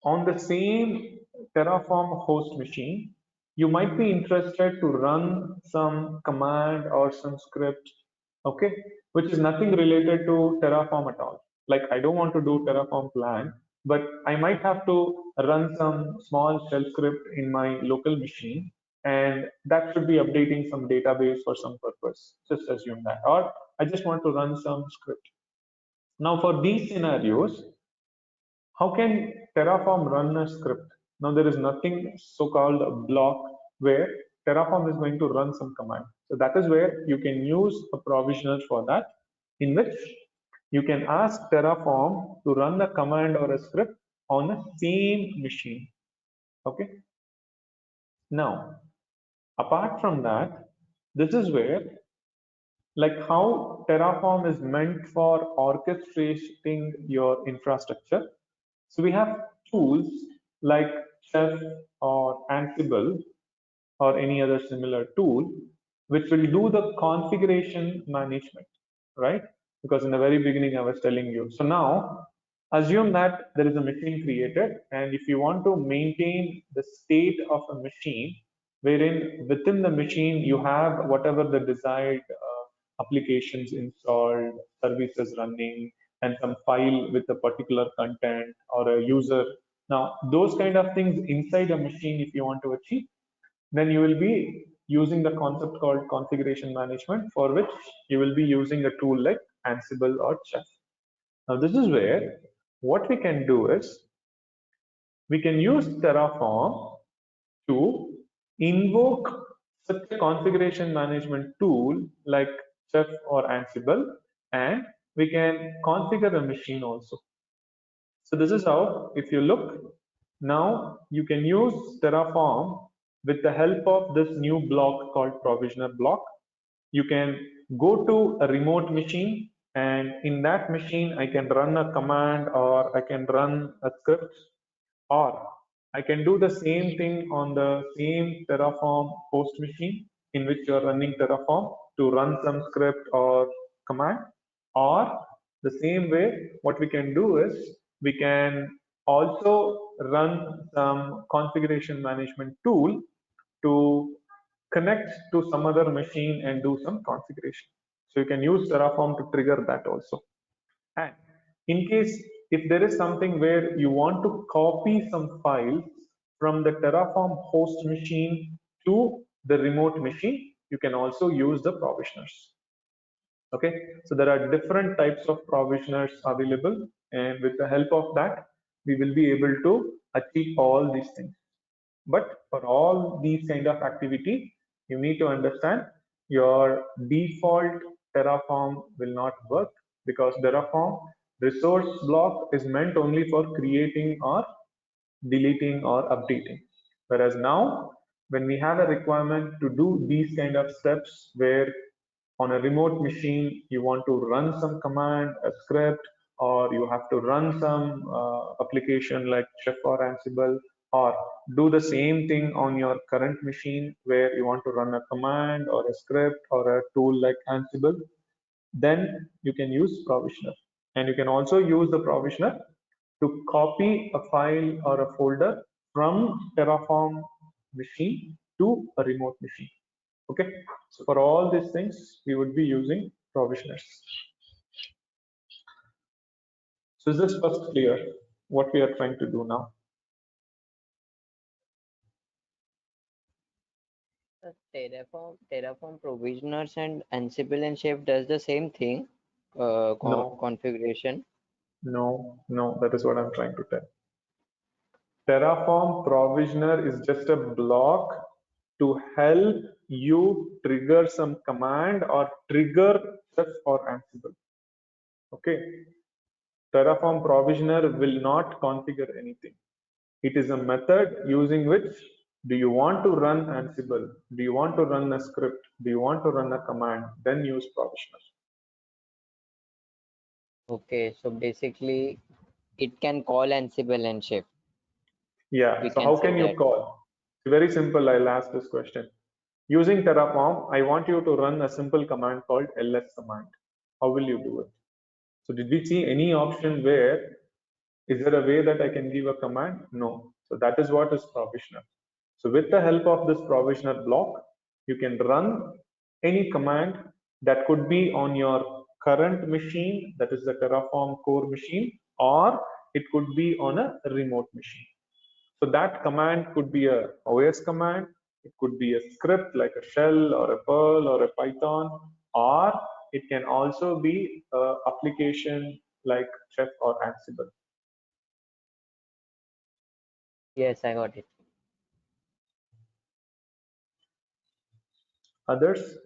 on the same Terraform host machine, you might be interested to run some command or some script, okay, which is nothing related to Terraform at all. Like I don't want to do Terraform plan, but I might have to run some small shell script in my local machine, and that should be updating some database for some purpose. Just assume that. Or I just want to run some script. Now for these scenarios, how can Terraform run a script? Now there is nothing so-called a block where Terraform is going to run some command. So that is where you can use a provisioner for that, in which you can ask Terraform to run a command or a script on the same machine. Okay. Now, apart from that, this is where, like how Terraform is meant for orchestrating your infrastructure. So we have tools like Chef or Ansible or any other similar tool, which will do the configuration management, right? Because in the very beginning, I was telling you. So now, assume that there is a machine created, and if you want to maintain the state of a machine, wherein within the machine you have whatever the desired applications installed, services running, and some file with a particular content or a user. Now, those kind of things inside a machine, if you want to achieve, then you will be using the concept called configuration management, for which you will be using a tool like Ansible or Chef. Now, this is where what we can do is we can use Terraform to invoke such a configuration management tool like Chef or Ansible, and we can configure the machine also. So this is how, if you look, now you can use Terraform with the help of this new block called provisioner block. You can go to a remote machine, and in that machine, I can run a command or I can run a script, or I can do the same thing on the same Terraform host machine in which you're running Terraform to run some script or command. Or the same way, what we can do is we can also run some configuration management tool to connect to some other machine and do some configuration. So you can use Terraform to trigger that also. And in case if there is something where you want to copy some files from the Terraform host machine to the remote machine, you can also use the provisioners. Okay, so there are different types of provisioners available, and with the help of that, we will be able to achieve all these things. But for all these kind of activity, you need to understand your default Terraform will not work, because Terraform resource block is meant only for creating or deleting or updating. Whereas now, when we have a requirement to do these kind of steps where on a remote machine, you want to run some command, a script, or you have to run some application like Chef or Ansible, or do the same thing on your current machine where you want to run a command or a script or a tool like Ansible, then you can use provisioner. And you can also use the provisioner to copy a file or a folder from Terraform machine to a remote machine. Okay, so for all these things, we would be using provisioners. So is this first clear what we are trying to do now? Terraform provisioners and Ansible and Chef does the same thing, No. configuration. No, that is what I'm trying to tell. Terraform provisioner is just a block to help you trigger some command or trigger Chef or Ansible. Okay, Terraform provisioner will not configure anything. It is a method using which, do you want to run Ansible? Do you want to run a script? Do you want to run a command? Then use provisioner. Okay, so basically it can call Ansible and Chef. Yeah, We so can how say can you that. call? Very simple, I'll ask this question. Using Terraform, I want you to run a simple command called ls command. How will you do it? So did we see any option where, is there a way that I can give a command? No. So that is what is provisioner. So with the help of this provisioner block, you can run any command that could be on your current machine, that is the Terraform core machine, or it could be on a remote machine. So that command could be a OS command, it could be a script like a shell or a Perl or a Python, or it can also be an application like Chef or Ansible. Yes, I got it. Others?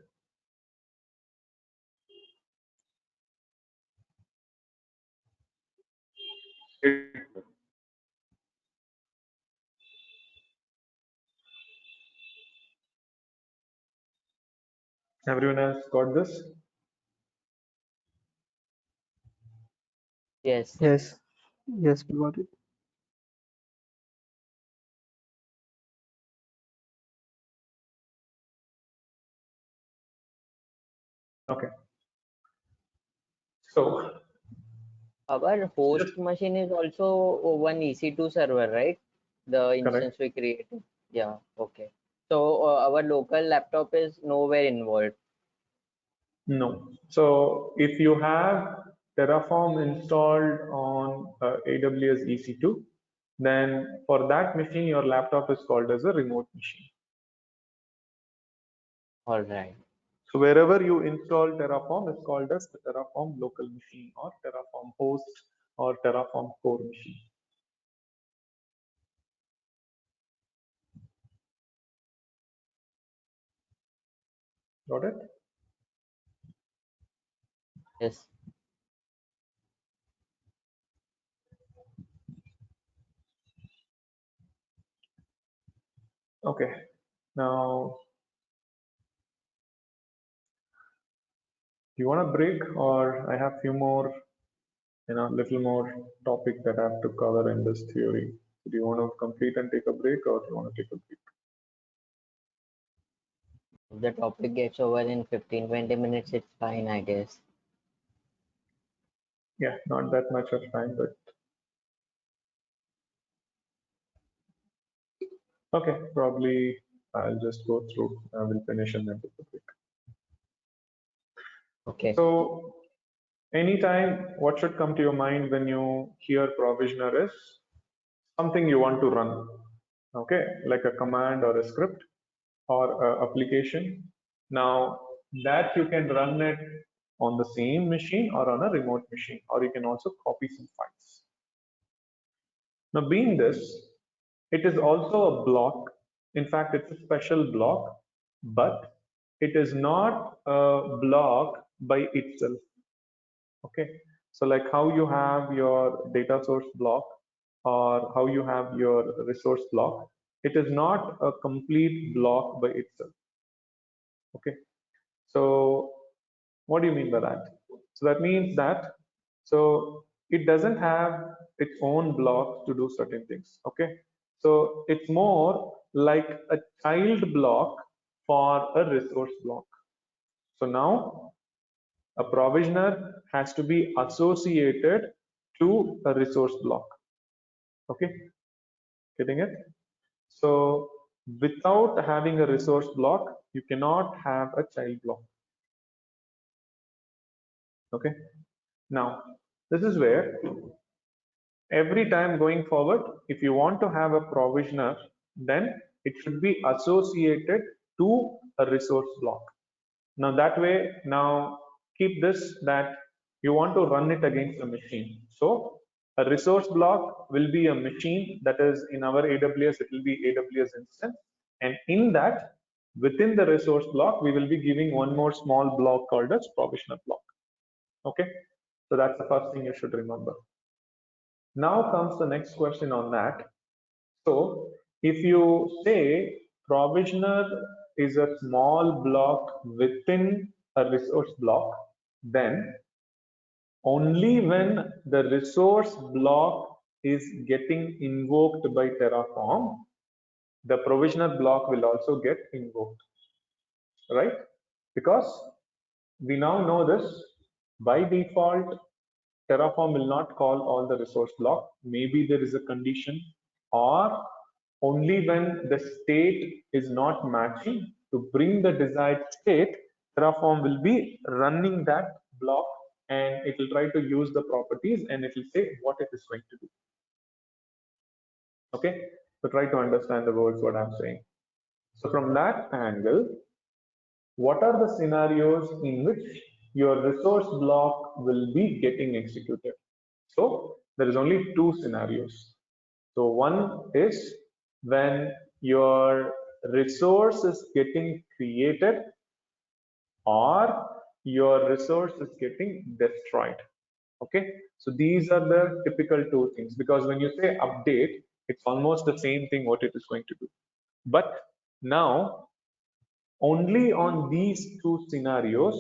Everyone else got this? Yes. Yes. Yes, we got it. Okay. So Our host machine is also one EC2 server, right? The instance we created. Yeah, okay. So our local laptop is nowhere involved. no. So if you have Terraform installed on AWS EC2, then for that machine, your laptop is called as a remote machine. All right. So wherever you install Terraform is called as the Terraform local machine or Terraform host or Terraform core machine. Got it? Yes. Okay. Now, do you want a break, or I have few more, little more topic that I have to cover in this theory? Do you want to complete and take a break, or do you want to take a break? If the topic gets over in 15-20 minutes, it's fine, I guess. Yeah, not that much of time, but okay, probably I'll just go through. I will finish and then take a break. Okay. So anytime, what should come to your mind when you hear provisioner is something you want to run, okay, like a command or a script or a application. Now that you can run it on the same machine or on a remote machine, or you can also copy some files. Now being this, it is also a block. In fact, it's a special block, but it is not a block by itself. Okay, so like how you have your data source block or how you have your resource block, it is not a complete block by itself. Okay, so what do you mean by that? So that means that, so it doesn't have its own blocks to do certain things. Okay, so it's more like a child block for a resource block. So now a provisioner has to be associated to a resource block. Okay, getting it? So without having a resource block, you cannot have a child block. Okay, now this is where every time going forward, if you want to have a provisioner, then it should be associated to a resource block. Now that way, now keep this that you want to run it against a machine. So a resource block will be a machine, that is in our AWS, it will be AWS instance. And in that, within the resource block, we will be giving one more small block called as provisioner block. Okay, so that's the first thing you should remember. Now comes the next question on that. So if you say provisioner is a small block within a resource block, then only when the resource block is getting invoked by Terraform, the provisioner block will also get invoked, right? Because we now know this by default, Terraform will not call all the resource block. Maybe there is a condition, or only when the state is not matching to bring the desired state, Terraform will be running that block and it will try to use the properties and it will say what it is going to do. Okay, so try to understand the words what I'm saying. So from that angle, what are the scenarios in which your resource block will be getting executed? So there is only two scenarios. So one is when your resource is getting created or your resource is getting destroyed. Okay, so these are the typical two things, because when you say update, it's almost the same thing what it is going to do. But now only on these two scenarios,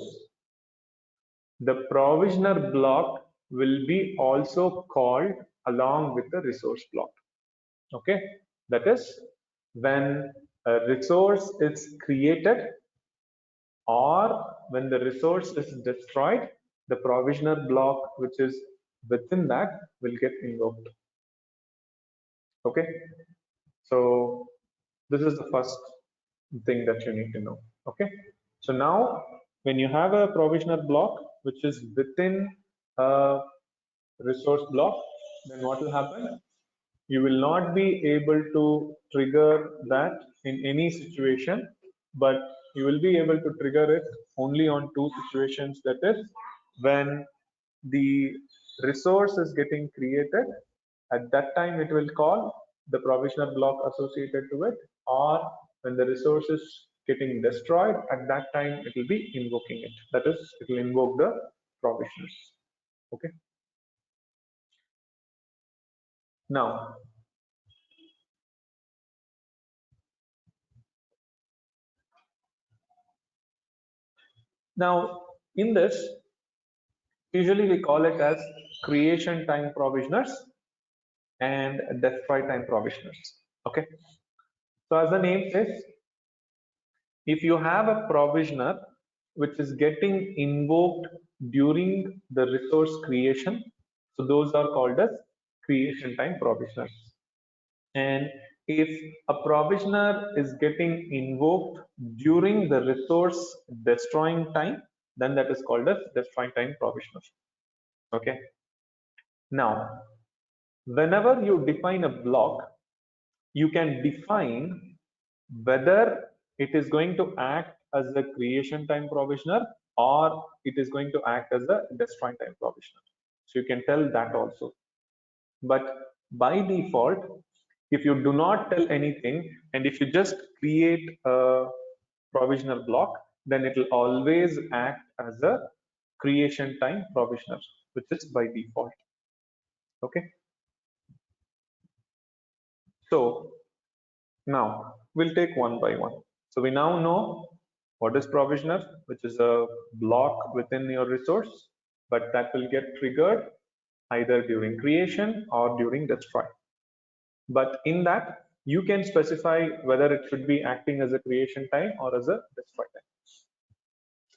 the provisioner block will be also called along with the resource block. Okay, that is when a resource is created or when the resource is destroyed, the provisioner block which is within that will get invoked. Okay, so this is the first thing that you need to know. Okay, so now when you have a provisioner block which is within a resource block, then what will happen? You will not be able to trigger that in any situation, but you will be able to trigger it only on two situations. That is when the resource is getting created, at that time it will call the provisioner block associated to it, or when the resource is getting destroyed, at that time it will be invoking it. That is, it will invoke the provisioners. Okay. Now, in this, usually we call it as creation time provisioners and destroy time provisioners. Okay, so as the name says, if you have a provisioner which is getting invoked during the resource creation, so those are called as creation time provisioners. And if a provisioner is getting invoked during the resource destroying time, then that is called as destroy time provisioner. Okay, now whenever you define a block, you can define whether it is going to act as a creation time provisioner or it is going to act as a destroy time provisioner. So you can tell that also. But by default, if you do not tell anything and if you just create a provisioner block, then it will always act as a creation time provisioner, which is by default. Okay. So now we'll take one by one. So we now know what is provisioner, which is a block within your resource, but that will get triggered either during creation or during destroy. But in that, you can specify whether it should be acting as a creation time or as a destroy time.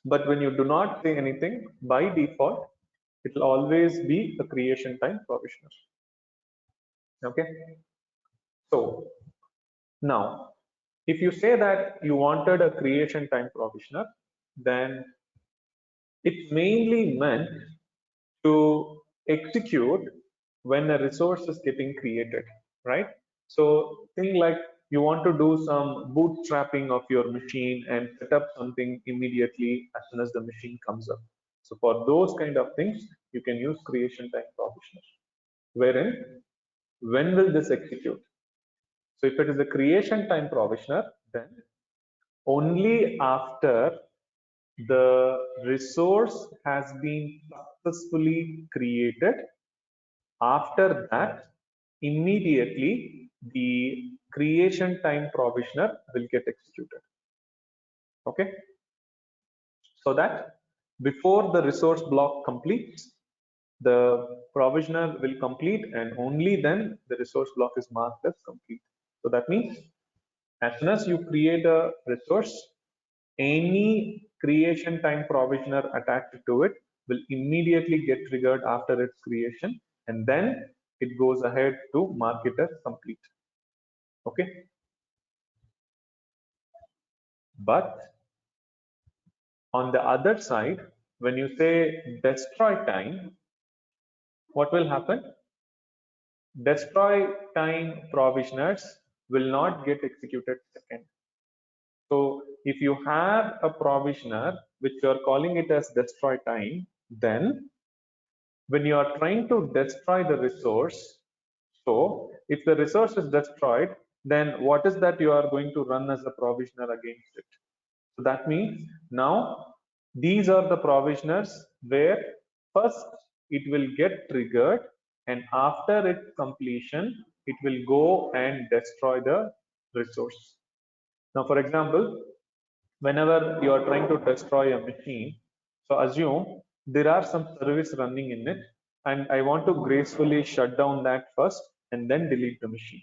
But when you do not say anything, by default, it will always be a creation time provisioner. Okay. So now, if you say that you wanted a creation time provisioner, then it's mainly meant to execute when a resource is getting created, right? So think like you want to do some bootstrapping of your machine and set up something immediately as soon as the machine comes up. So for those kind of things, you can use creation time provisioner. Wherein, when will this execute? So if it is a creation time provisioner, then only after the resource has been successfully created, after that, immediately the creation time provisioner will get executed. Okay, so that before the resource block completes, the provisioner will complete, and only then the resource block is marked as complete. So that means as soon as you create a resource, any creation time provisioner attached to it will immediately get triggered after its creation, and then it goes ahead to mark it as complete. Okay. But on the other side, when you say destroy time, what will happen? Destroy time provisioners will not get executed second. So if you have a provisioner which you are calling it as destroy time, then when you are trying to destroy the resource, so if the resource is destroyed, then what is that you are going to run as a provisioner against it? So that means now these are the provisioners where first it will get triggered, and after its completion, it will go and destroy the resource. Now, for example, whenever you are trying to destroy a machine, so assume there are some service running in it, and I want to gracefully shut down that first and then delete the machine.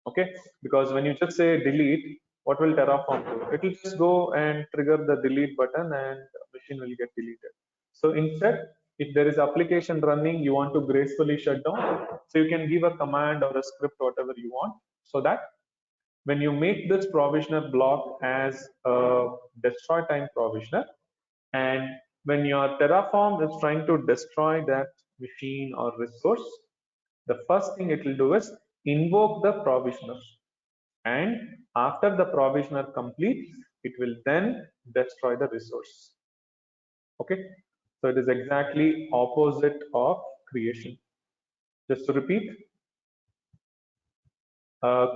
Okay, because when you just say delete, what will Terraform do? It will just go and trigger the delete button and machine will get deleted. So instead, if there is application running, you want to gracefully shut down, so you can give a command or a script, whatever you want, so that when you make this provisioner block as a destroy time provisioner, and when your Terraform is trying to destroy that machine or resource, the first thing it will do is invoke the provisioner, and after the provisioner completes, it will then destroy the resource. Okay, so it is exactly opposite of creation. Just to repeat,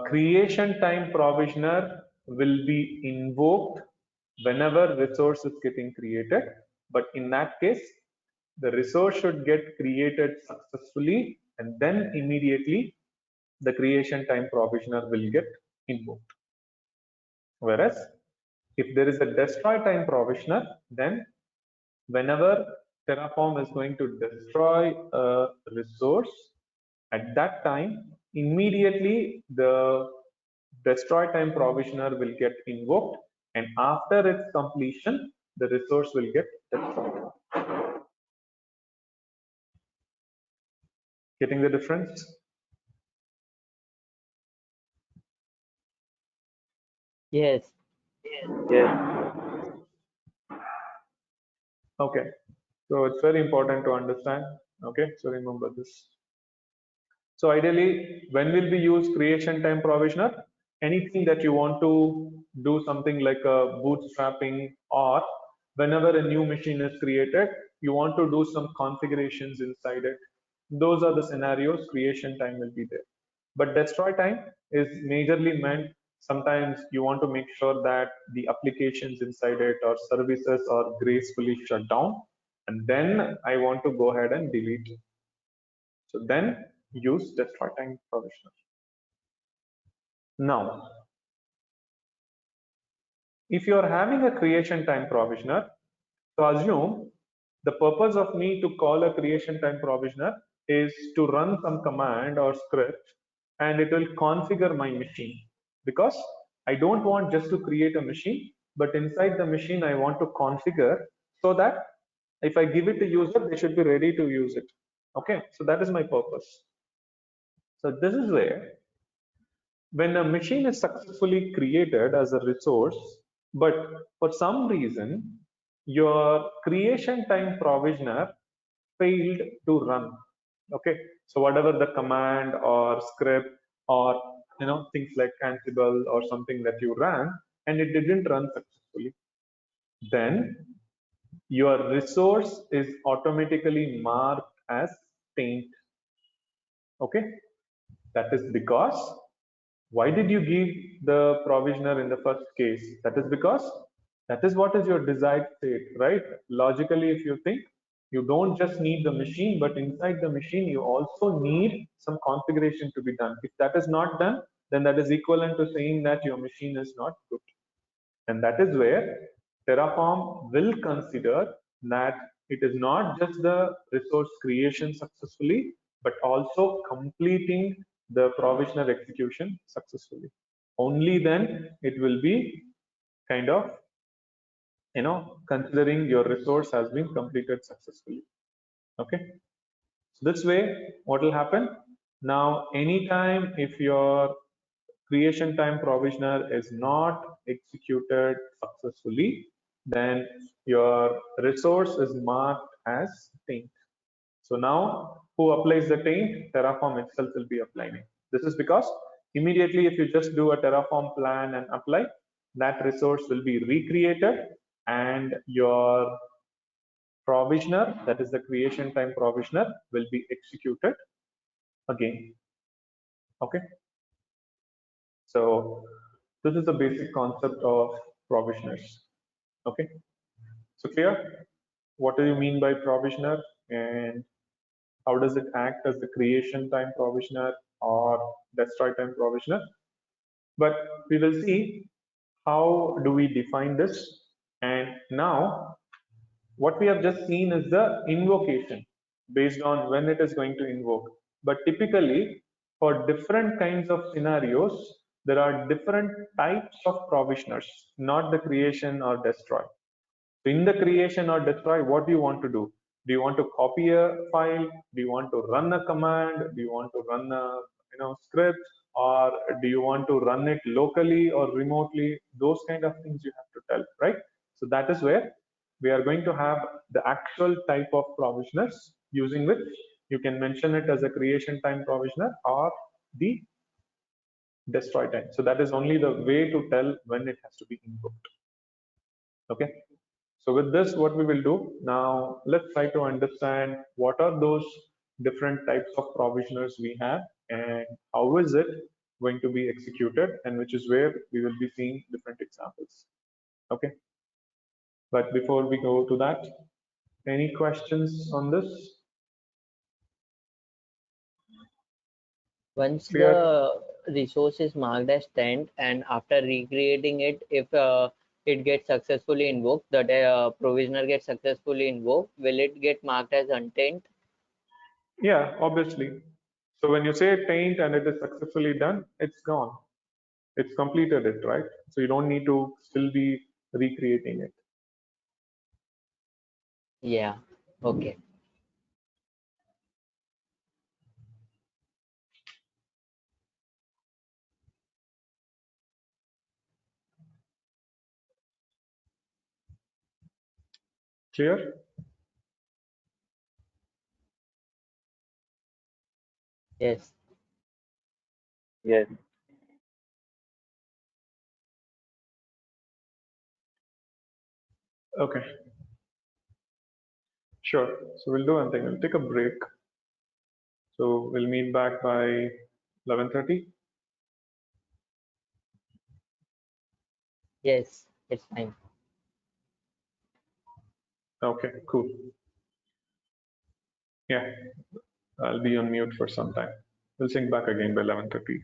creation time provisioner will be invoked whenever resource is getting created, but in that case the resource should get created successfully, and then immediately the creation time provisioner will get invoked. Whereas if there is a destroy time provisioner, then whenever Terraform is going to destroy a resource, at that time immediately the destroy time provisioner will get invoked, and after its completion the resource will get destroyed. Getting the difference? Yes. Yes. Okay, so it's very important to understand. Okay, so remember this. So ideally, when will we use creation time provisioner? Anything that you want to do something like a bootstrapping, or whenever a new machine is created, you want to do some configurations inside it. Those are the scenarios creation time will be there. But destroy time is majorly meant sometimes you want to make sure that the applications inside it or services are gracefully shut down, and then I want to go ahead and delete it. So then use destroy time provisioner. Now, if you are having a creation time provisioner, so assume the purpose of me to call a creation time provisioner is to run some command or script, and it will configure my machine, because I don't want just to create a machine, but inside the machine I want to configure so that if I give it to user, they should be ready to use it. Okay, so that is my purpose. So this is where when a machine is successfully created as a resource, but for some reason your creation time provisioner failed to run. Okay, so whatever the command or script or things like Ansible or something that you ran and it didn't run successfully, then your resource is automatically marked as taint. Okay, that is because why did you give the provisioner in the first case? That is because that is what is your desired state, right? Logically, if you think, you don't just need the machine, but inside the machine you also need some configuration to be done. If that is not done, then that is equivalent to saying that your machine is not good. And that is where Terraform will consider that it is not just the resource creation successfully, but also completing the provisioner execution successfully. Only then it will be kind of considering your resource has been completed successfully. Okay, so this way what will happen now, anytime if your creation time provisioner is not executed successfully, then your resource is marked as taint. So now who applies the taint? Terraform itself will be applying it. This is because immediately if you just do a Terraform plan and apply, that resource will be recreated and your provisioner, that is the creation time provisioner, will be executed again. Okay, so this is the basic concept of provisioners. Okay, so clear? What do you mean by provisioner and how does it act as the creation time provisioner or destroy time provisioner? But we will see how do we define this. And now what we have just seen is the invocation based on when it is going to invoke. But typically for different kinds of scenarios, there are different types of provisioners, not the creation or destroy. So in the creation or destroy, what do you want to do? Do you want to copy a file? Do you want to run a command? Do you want to run a script? Or do you want to run it locally or remotely? Those kind of things you have to tell, right? So that is where we are going to have the actual type of provisioners using which you can mention it as a creation time provisioner or the destroy time. So that is only the way to tell when it has to be invoked. Okay. So with this, what we will do now, let's try to understand what are those different types of provisioners we have and how is it going to be executed, and which is where we will be seeing different examples. Okay. But before we go to that, any questions on this? Once Clear? the resource is marked as taint and after recreating it, if it gets successfully invoked, the provisioner gets successfully invoked, will it get marked as untaint? Yeah, obviously. So when you say taint and it is successfully done, it's gone. It's completed it, right? So you don't need to still be recreating it. Yeah, okay. Clear? Yes. Yes. Okay, sure. So we'll do one thing. We'll take a break. So we'll meet back by 11:30. Yes, it's fine. Okay, cool. Yeah, I'll be on mute for some time. We'll sync back again by 11:30.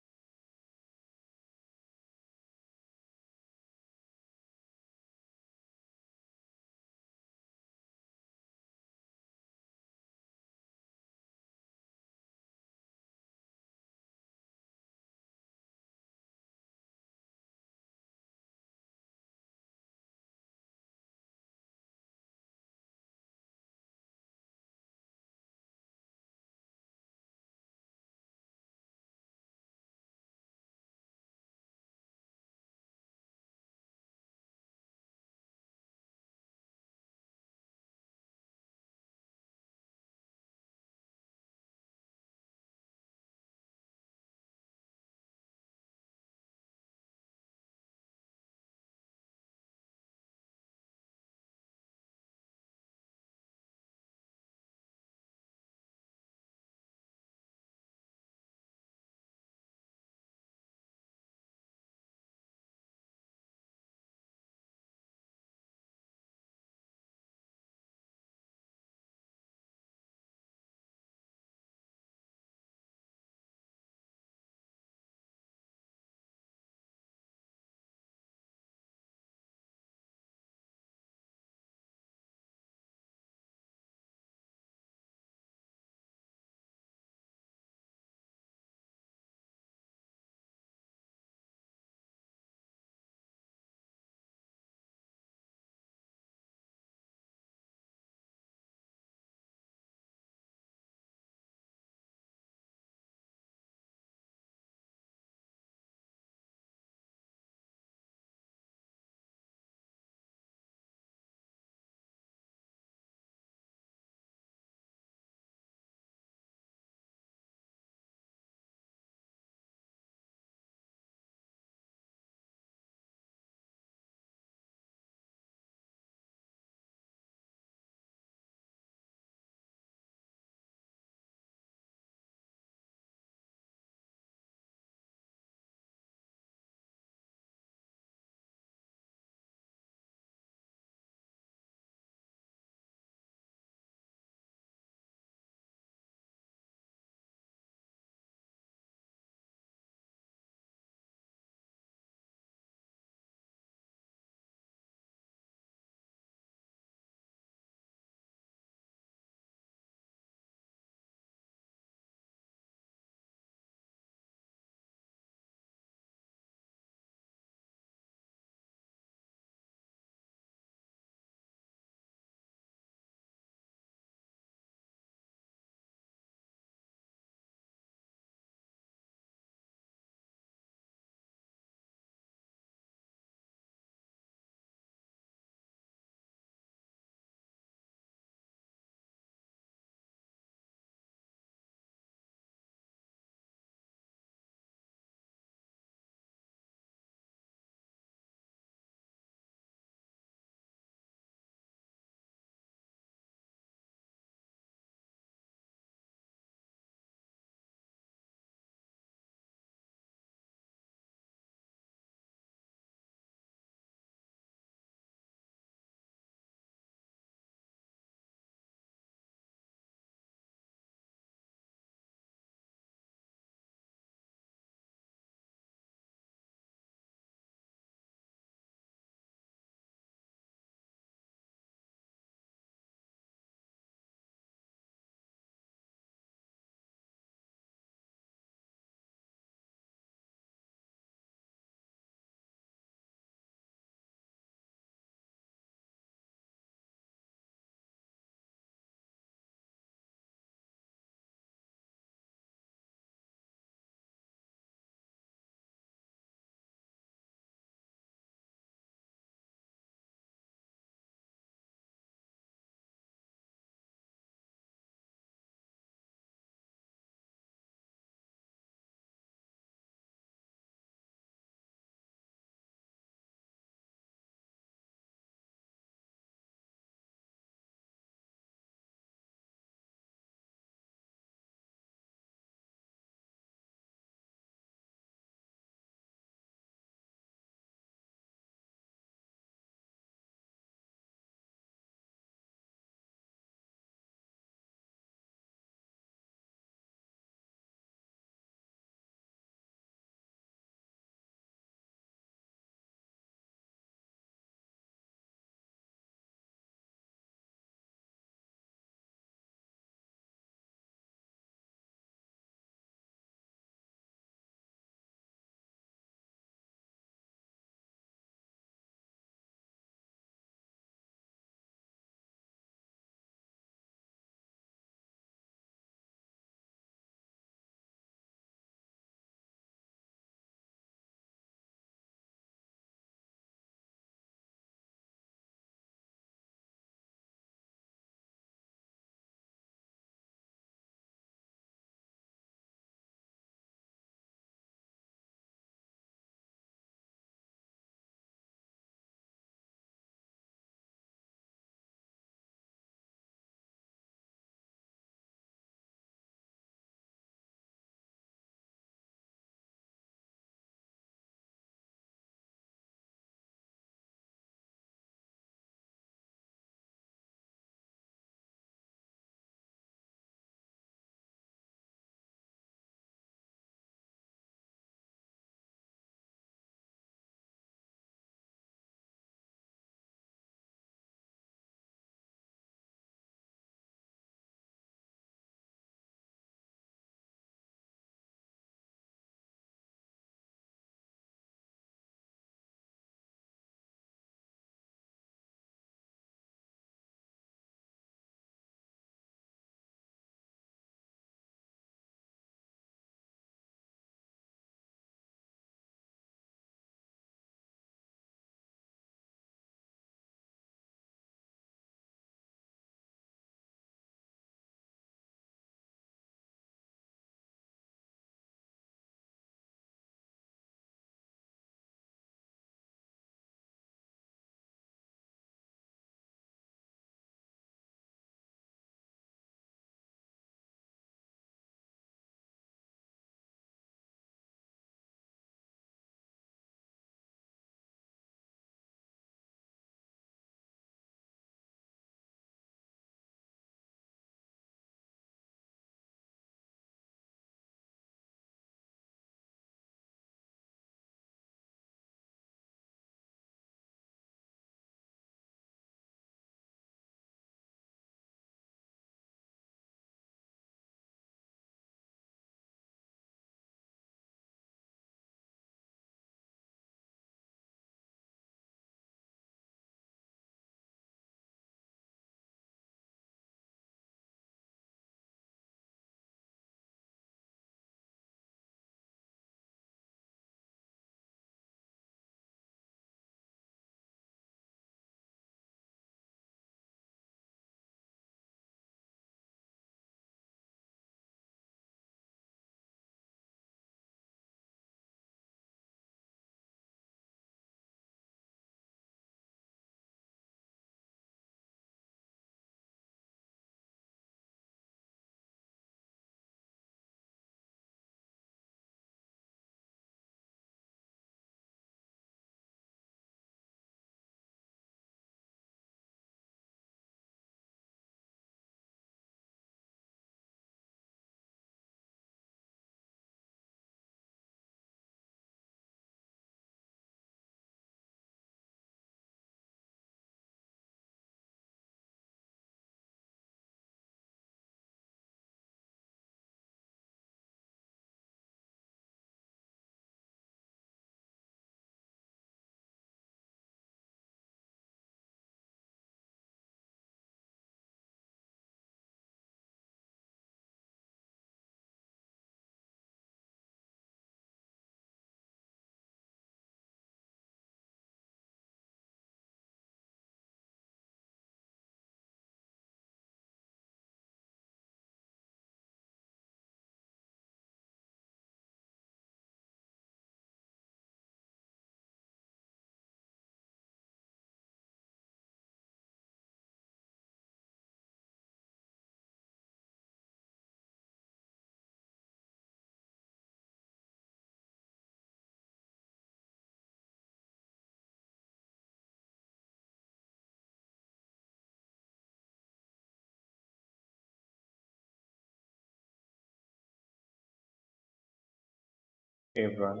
Hey everyone,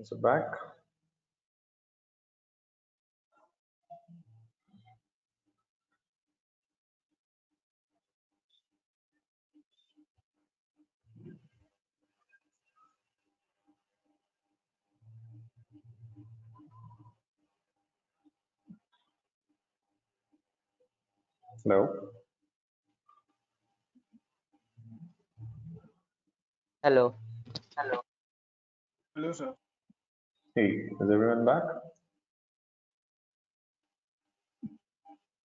so back. Hello. Hello. Hello, sir. Hey, is everyone back?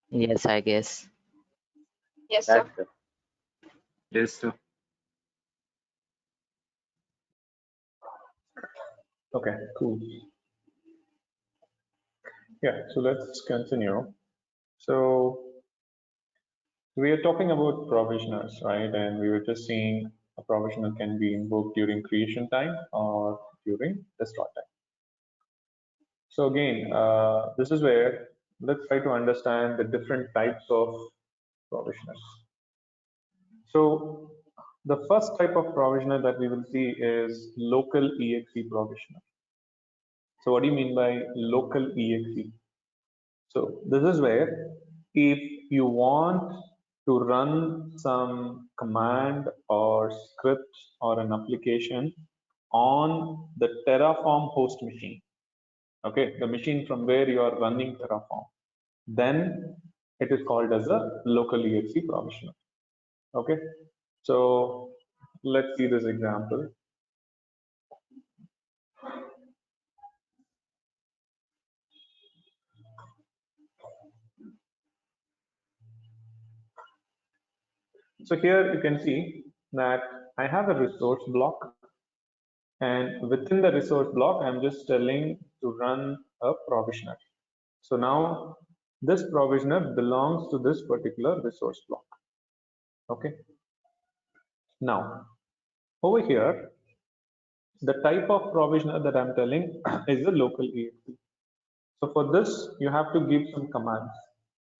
Yes, I guess. Yes, sir. That's Yes, sir. Okay, cool. Yeah, so let's continue. So we are talking about provisioners, right? And we were just seeing a provisioner can be invoked during creation time or during destroy time. So again, this is where let's try to understand the different types of provisioners. So the first type of provisioner that we will see is local exe provisioner. So what do you mean by local exe? So this is where if you want to run some command or script or an application on the Terraform host machine, okay, the machine from where you are running Terraform, then it is called as a local exe provisioner. Okay, so let's see this example. So here you can see that I have a resource block, and within the resource block, I'm just telling to run a provisioner. So now this provisioner belongs to this particular resource block. Okay. Now over here, the type of provisioner that I'm telling is a local exe. So for this, you have to give some commands.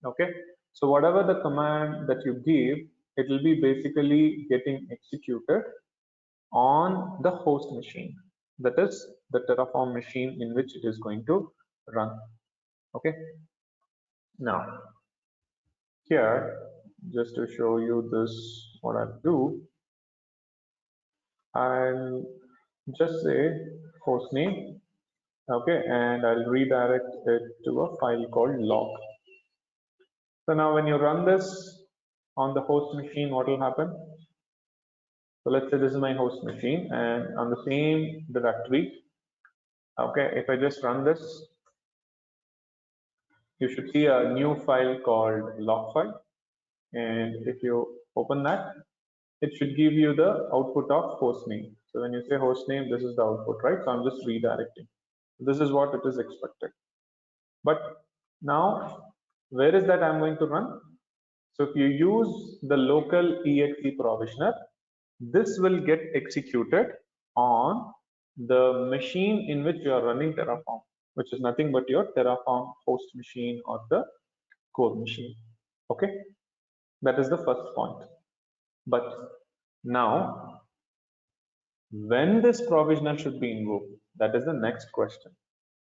Okay. So whatever the command that you give, it will be basically getting executed on the host machine, that is the Terraform machine in which it is going to run. Okay. Now here, just to show you this, what I'll do, I'll just say host name, okay, and I'll redirect it to a file called log. So now when you run this on the host machine, what will happen? So let's say this is my host machine, and on the same directory, okay, if I just run this, you should see a new file called log file. And if you open that, it should give you the output of host name. So when you say host name, this is the output, right? So I'm just redirecting. This is what it is expected. But now, where is that I'm going to run? So if you use the local exe provisioner, this will get executed on the machine in which you are running Terraform, which is nothing but your Terraform host machine or the core machine. Okay, that is the first point. But now, when this provisioner should be invoked, that is the next question.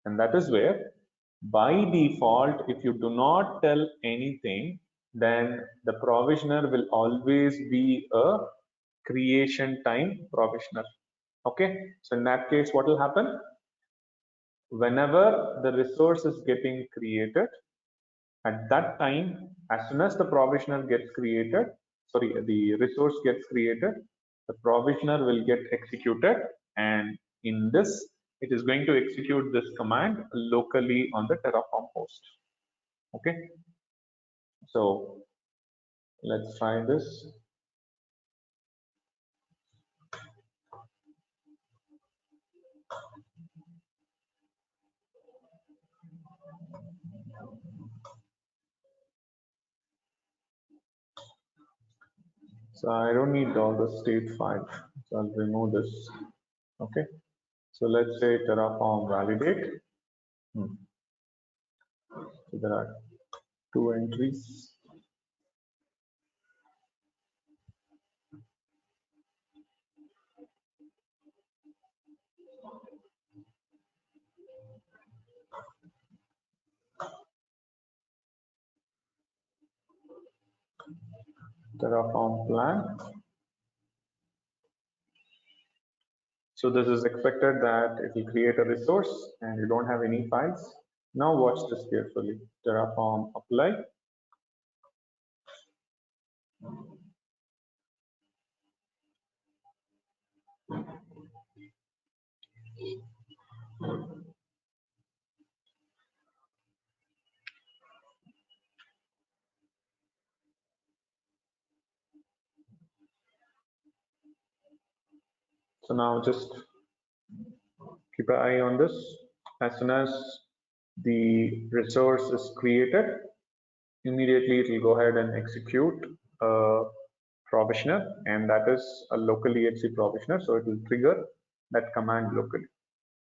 And that is where, by default, if you do not tell anything, then the provisioner will always be a creation time provisioner. Okay, so in that case, what will happen? Whenever the resource is getting created, at that time, as soon as the provisioner gets created, sorry, the resource gets created, the provisioner will get executed, and in this, it is going to execute this command locally on the Terraform host. Okay, so let's try this. So I don't need all the state file, so I'll remove this. Okay, so let's say Terraform validate. So there are two entries. Terraform plan. So this is expected that it will create a resource and you don't have any files. Now watch this carefully. Terraform apply. So now just keep an eye on this. As soon as the resource is created, immediately it will go ahead and execute a provisioner, and that is a local exe provisioner. So it will trigger that command locally.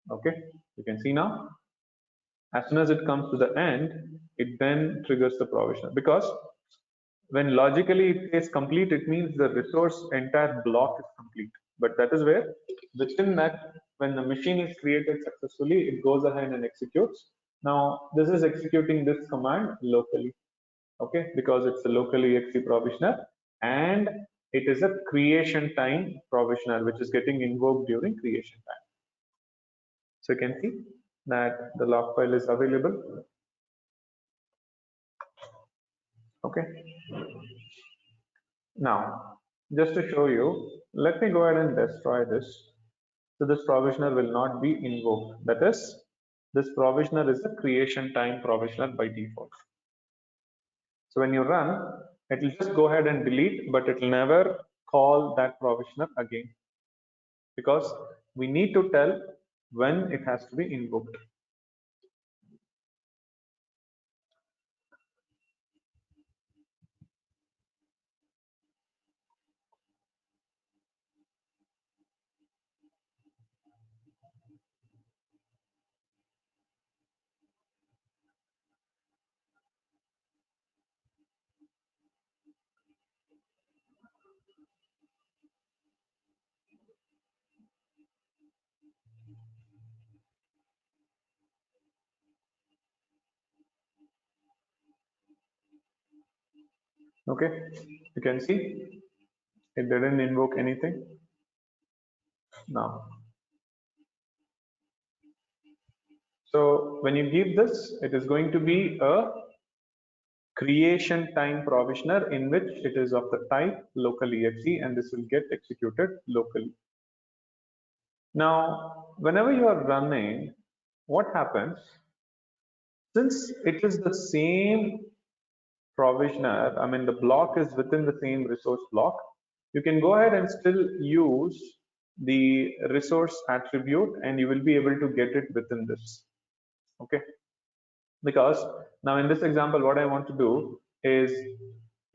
Okay, you can see now. As soon as it comes to the end, it then triggers the provisioner, because when logically it says complete, it means the resource entire block is complete. But that is where within that, when the machine is created successfully, it goes ahead and executes. Now this is executing this command locally, okay, because it's a locally exe provisioner, and it is a creation time provisioner which is getting invoked during creation time. So you can see that the log file is available. Okay. Now, just to show you, let me go ahead and destroy this. So this provisioner will not be invoked. That is, this provisioner is a creation time provisioner by default. So when you run, it will just go ahead and delete, but it will never call that provisioner again, because we need to tell when it has to be invoked. Okay, you can see it didn't invoke anything. Now, so when you give this, it is going to be a creation time provisioner in which it is of the type local exe, and this will get executed locally. Now, whenever you are running, what happens? Since it is the same provisioner, I mean the block is within the same resource block, you can go ahead and still use the resource attribute and you will be able to get it within this. Okay, because now in this example what I want to do is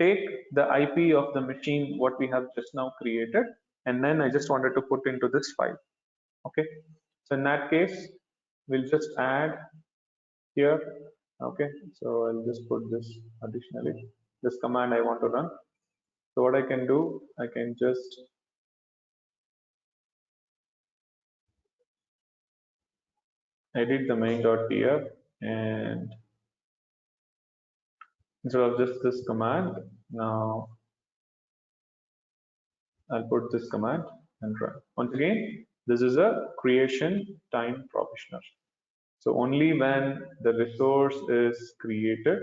take the IP of the machine what we have just now created, and then I just wanted to put into this file. Okay, so in that case we'll just add here. Okay, so I'll just put this additionally, this command I want to run. So what I can do, I can just edit the main.tf, and instead of just this command, now I'll put this command and run. Once again, this is a creation time provisioner. So only when the resource is created,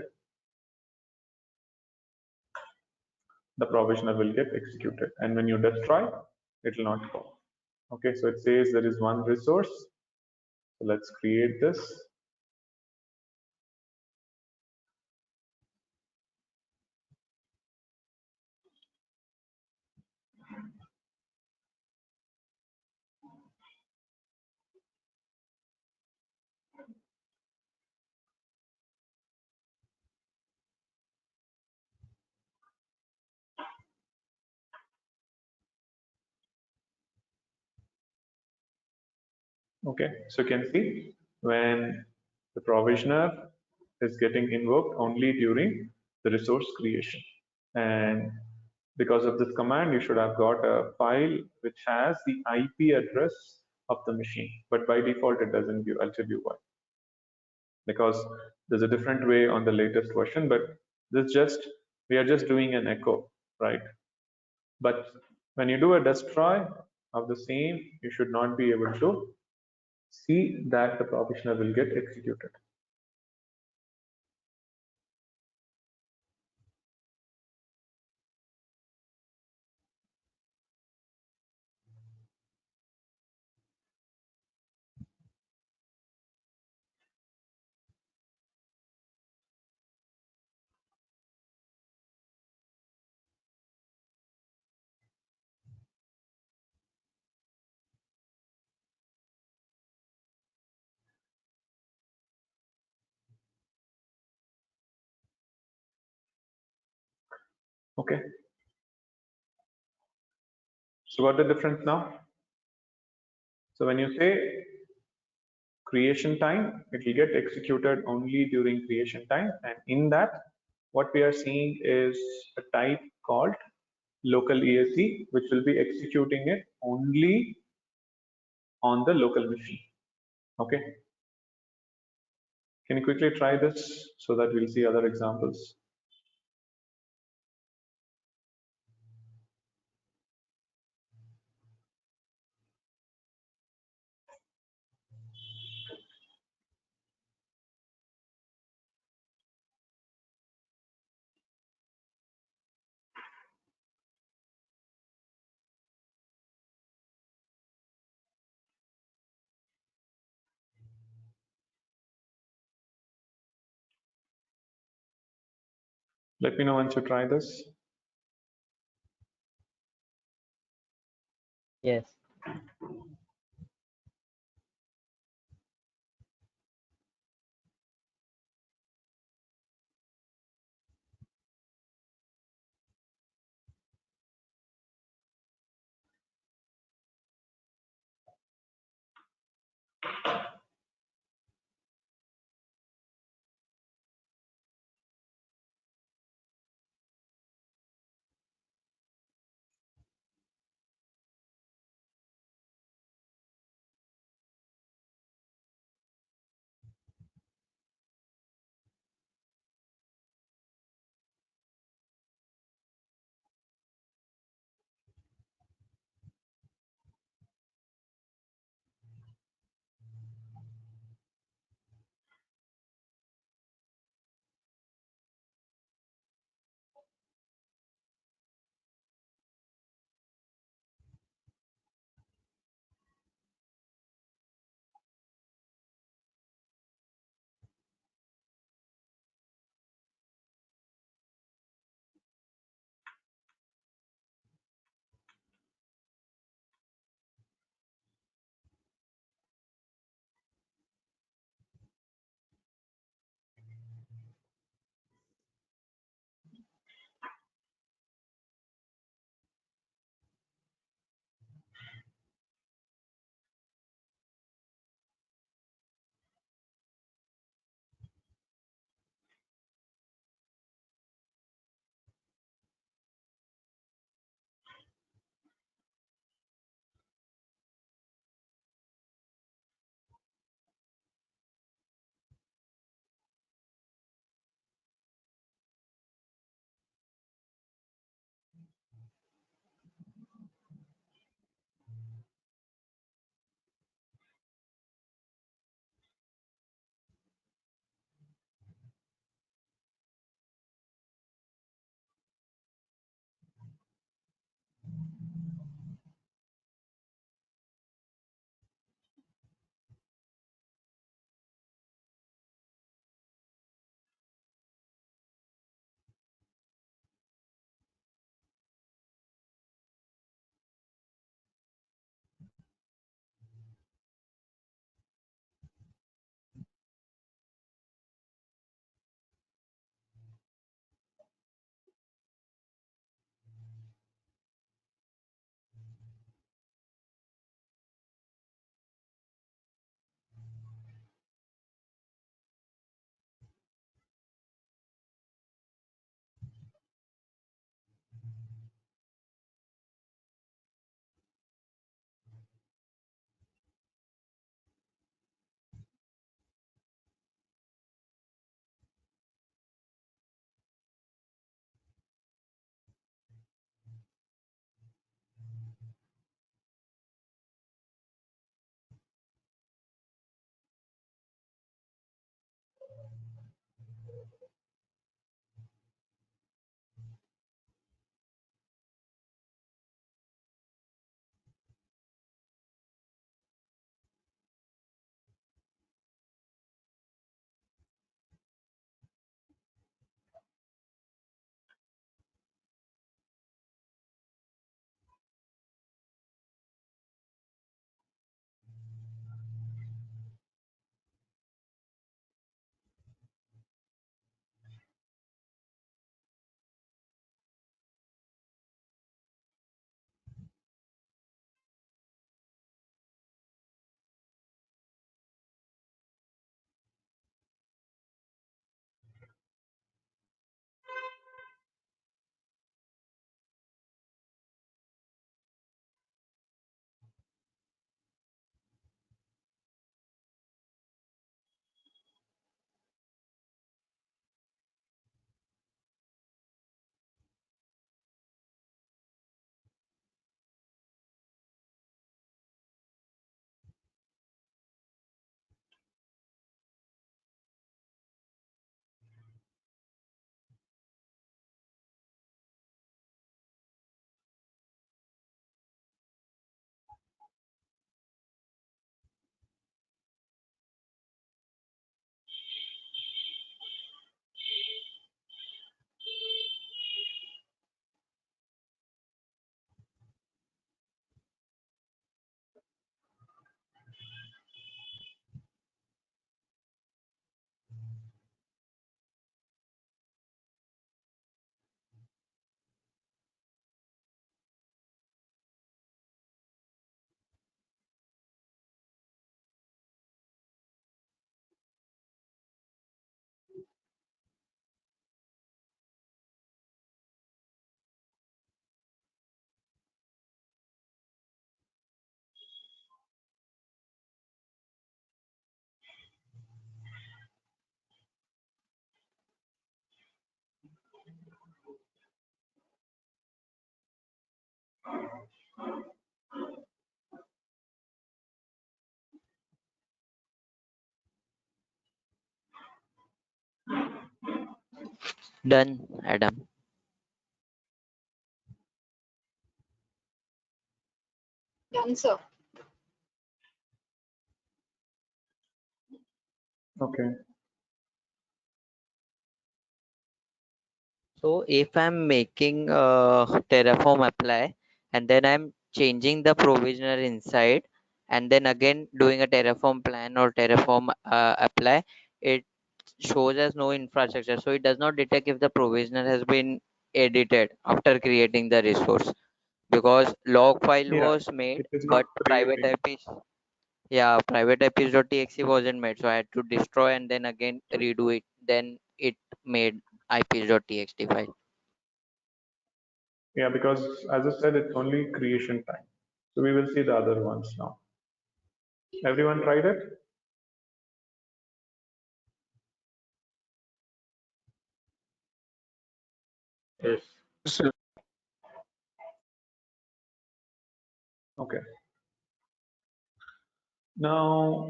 the provisioner will get executed, and when you destroy, it will not call. Okay, so it says there is one resource. So let's create this. Okay, so you can see when the provisioner is getting invoked only during the resource creation. And because of this command, you should have got a file which has the IP address of the machine, but by default it doesn't give. I'll tell you why. Because there's a different way on the latest version, but this just, we are just doing an echo. right? But when you do a destroy of the same, you should not be able to see that the provisioner will get executed. Okay. So what the difference now? So when you say creation time, it will get executed only during creation time. And in that, what we are seeing is a type called local ESC, which will be executing it only on the local machine. Okay. Can you quickly try this so that we'll see other examples? Let me know once you try this. Yes. Done, Adam. Done, sir. Okay. So if I'm making Terraform apply and then I'm changing the provisioner inside and then again doing a Terraform plan or Terraform apply, it shows as no infrastructure. So it does not detect if the provisioner has been edited after creating the resource, because log file Yeah, was made it is not but private creating. IPs, yeah, private IPs.txt wasn't made, so I had to destroy and then again redo it. Then it made IPs.txt file. Yeah, because as I said, it's only creation time. So we will see the other ones now. Everyone tried it? Yes. So, Okay. Now,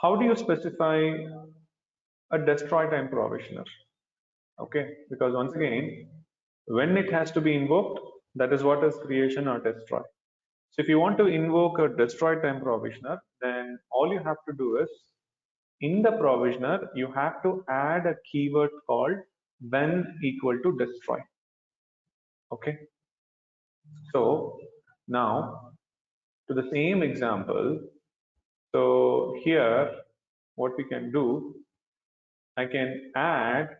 how do you specify a destroy time provisioner? Okay, because once again, when it has to be invoked, that is what is creation or destroy. So if you want to invoke a destroy time provisioner, then all you have to do is in the provisioner, you have to add a keyword called when equal to destroy. Okay, so now to the same example, so here what we can do, I can add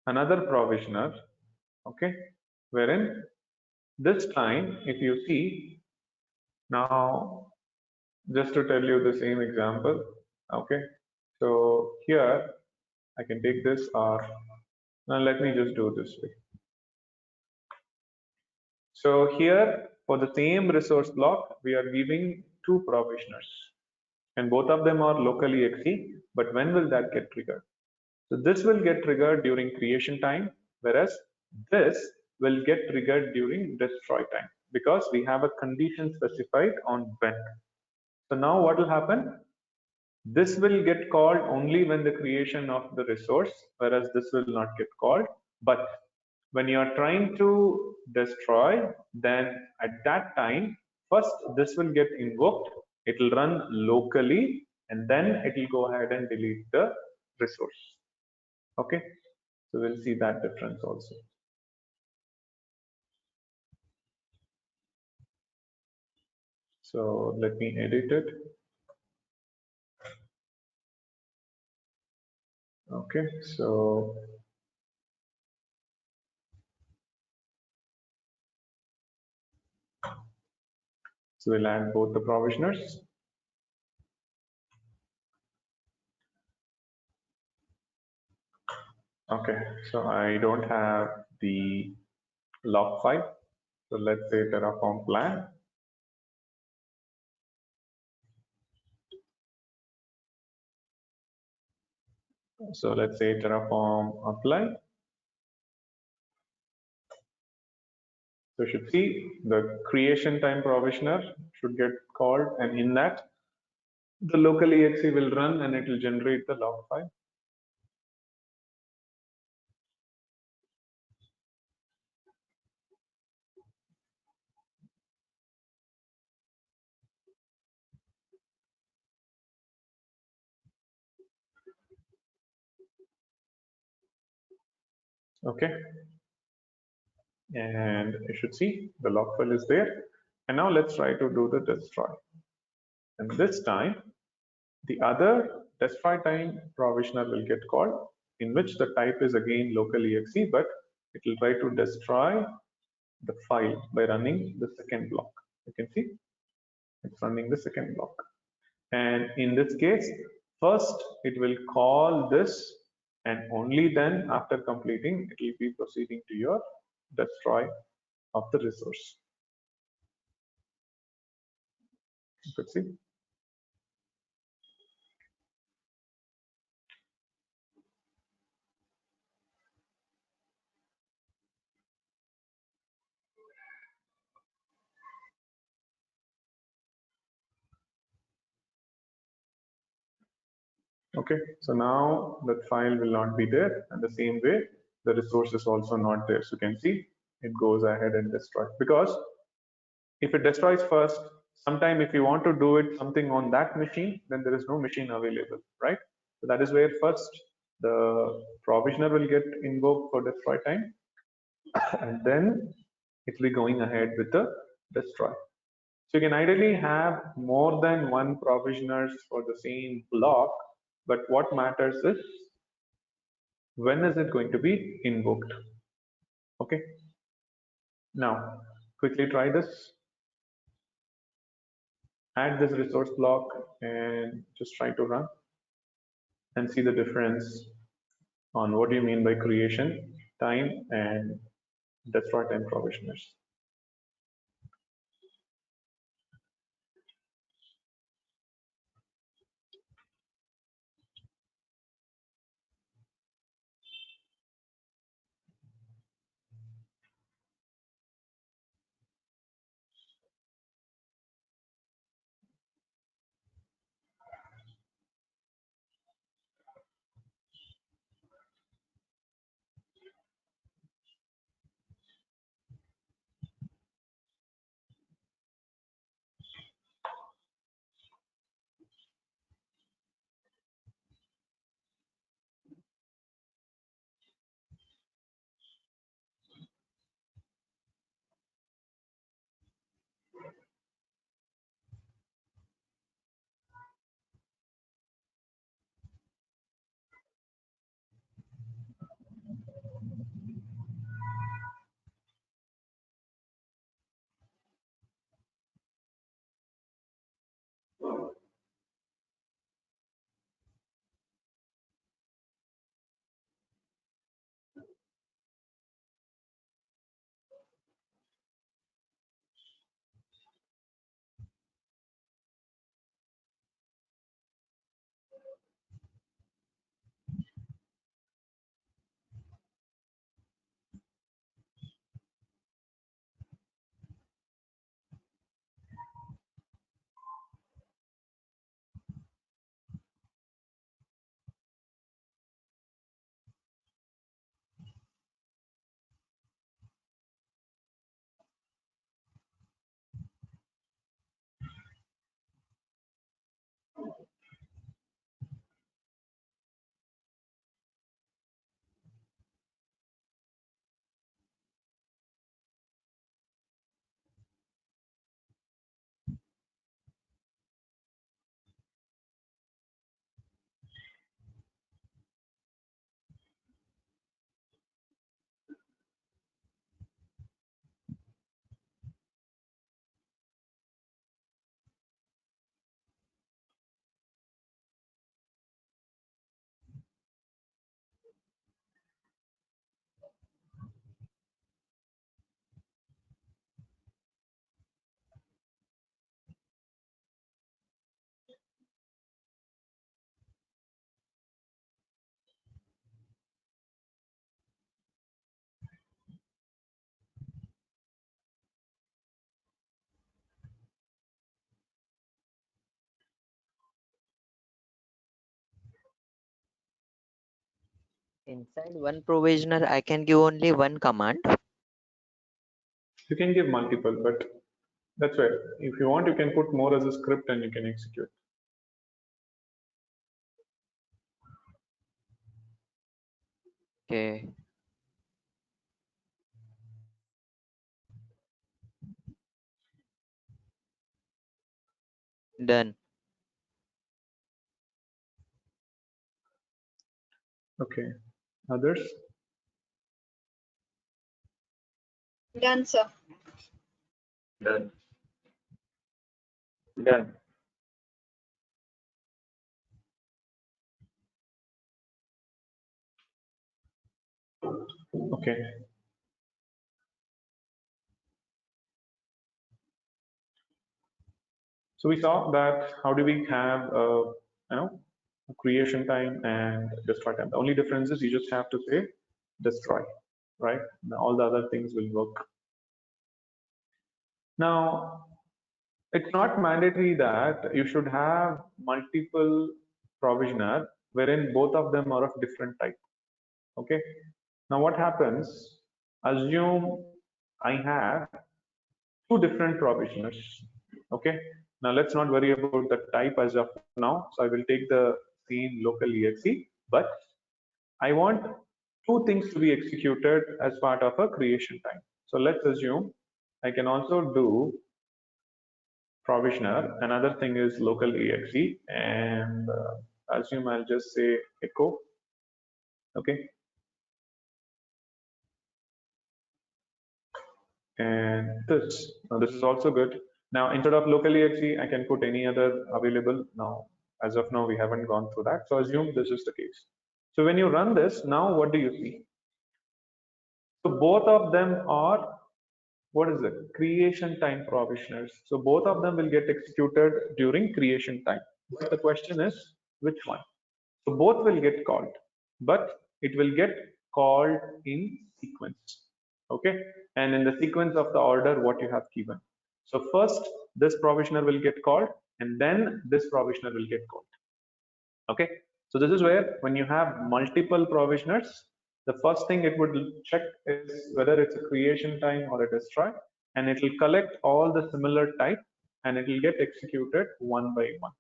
another provisioner, okay, wherein this time, if you see, now just to tell you the same example, okay, so here I can take this or now let me just do this way. So here for the same resource block, we are giving two provisioners and both of them are locally exe, but when will that get triggered? So this will get triggered during creation time, whereas this will get triggered during destroy time because we have a condition specified on when. So now what will happen? This will get called only when the creation of the resource, whereas this will not get called. But when you are trying to destroy, then at that time, first this will get invoked, it will run locally, and then it will go ahead and delete the resource. Okay, so we'll see that difference also. So let me edit it. Okay, so we'll add both the provisioners. Okay, so I don't have the log file. So let's say Terraform plan. So let's say Terraform apply. So you should see the creation time provisioner should get called, and in that the local exe will run and it will generate the log file. Okay, and you should see the log file is there. And now let's try to do the destroy. And this time, the other destroy time provisioner will get called, in which the type is again local exe, but it will try to destroy the file by running the second block. You can see it's running the second block. And in this case, first it will call this, and only then after completing, it will be proceeding to your destroy of the resource. You could see. Okay, so now that file will not be there, and the same way the resource is also not there. So you can see it goes ahead and destroys, because if it destroys first, sometime if you want to do it something on that machine, then there is no machine available, right? So that is where first the provisioner will get invoked for destroy time, and then it will be going ahead with the destroy. So you can ideally have more than one provisioners for the same block, but what matters is when is it going to be invoked? Okay. Now, quickly try this. Add this resource block and just try to run and see the difference on what do you mean by creation time and destroy time provisioners. Inside one provisioner, I can give only one command. You can give multiple, but that's where if you want, you can put more as a script and you can execute. Okay. Done. Okay. Others? Done, sir. Done. Done. Okay. So we saw that how do we have a creation time and destroy time. The only difference is you just have to say destroy, right? Now, all the other things will work. Now, it's not mandatory that you should have multiple provisioner wherein both of them are of different type. Okay. Now what happens? Assume I have two different provisioners. Okay. Now let's not worry about the type as of now. So I will take the same local exe, but I want two things to be executed as part of a creation time. So let's assume I can also do provisioner. Another thing is local exe, and assume I'll just say echo. Okay. And this. Now this is also good. Now instead of local exe, I can put any other available. Now, as of now, we haven't gone through that. So assume this is the case. So when you run this, now what do you see? So both of them are, what is it? Creation time provisioners. So both of them will get executed during creation time. But the question is, which one? So both will get called, but it will get called in sequence. Okay, and in the sequence of the order what you have given. So first this provisioner will get called, and then this provisioner will get called. Okay, so this is where when you have multiple provisioners, the first thing it would check is whether it's a creation time or a destroy, and it will collect all the similar type and it will get executed one by one.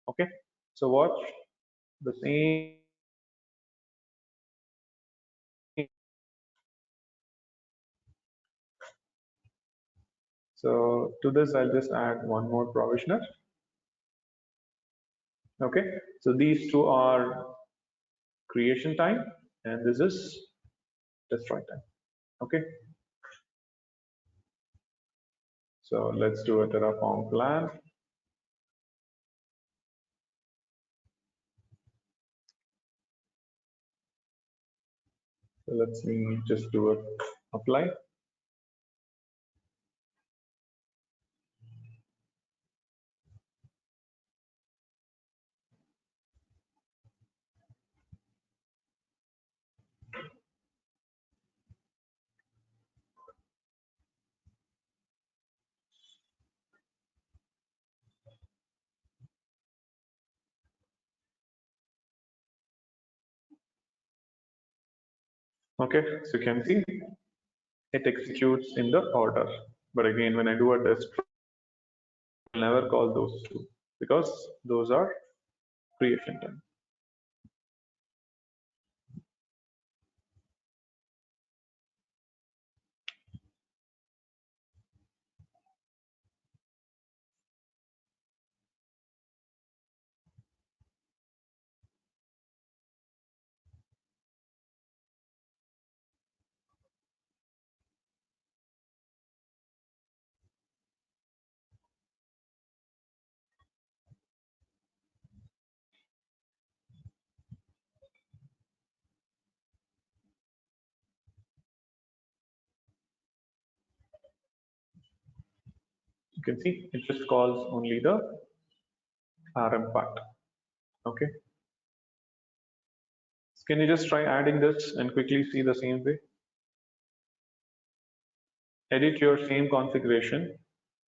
Okay, so watch the same. So to this, I'll just add one more provisioner. Okay, so these two are creation time, and this is destroy time. Okay, so let's do a Terraform plan. So let's me just do a apply. Okay, so you can see it executes in the order. But again, when I do a destroy, I'll never call those two because those are creation time. You can see it just calls only the RM part. Okay. Can you just try adding this and quickly see the same way? Edit your same configuration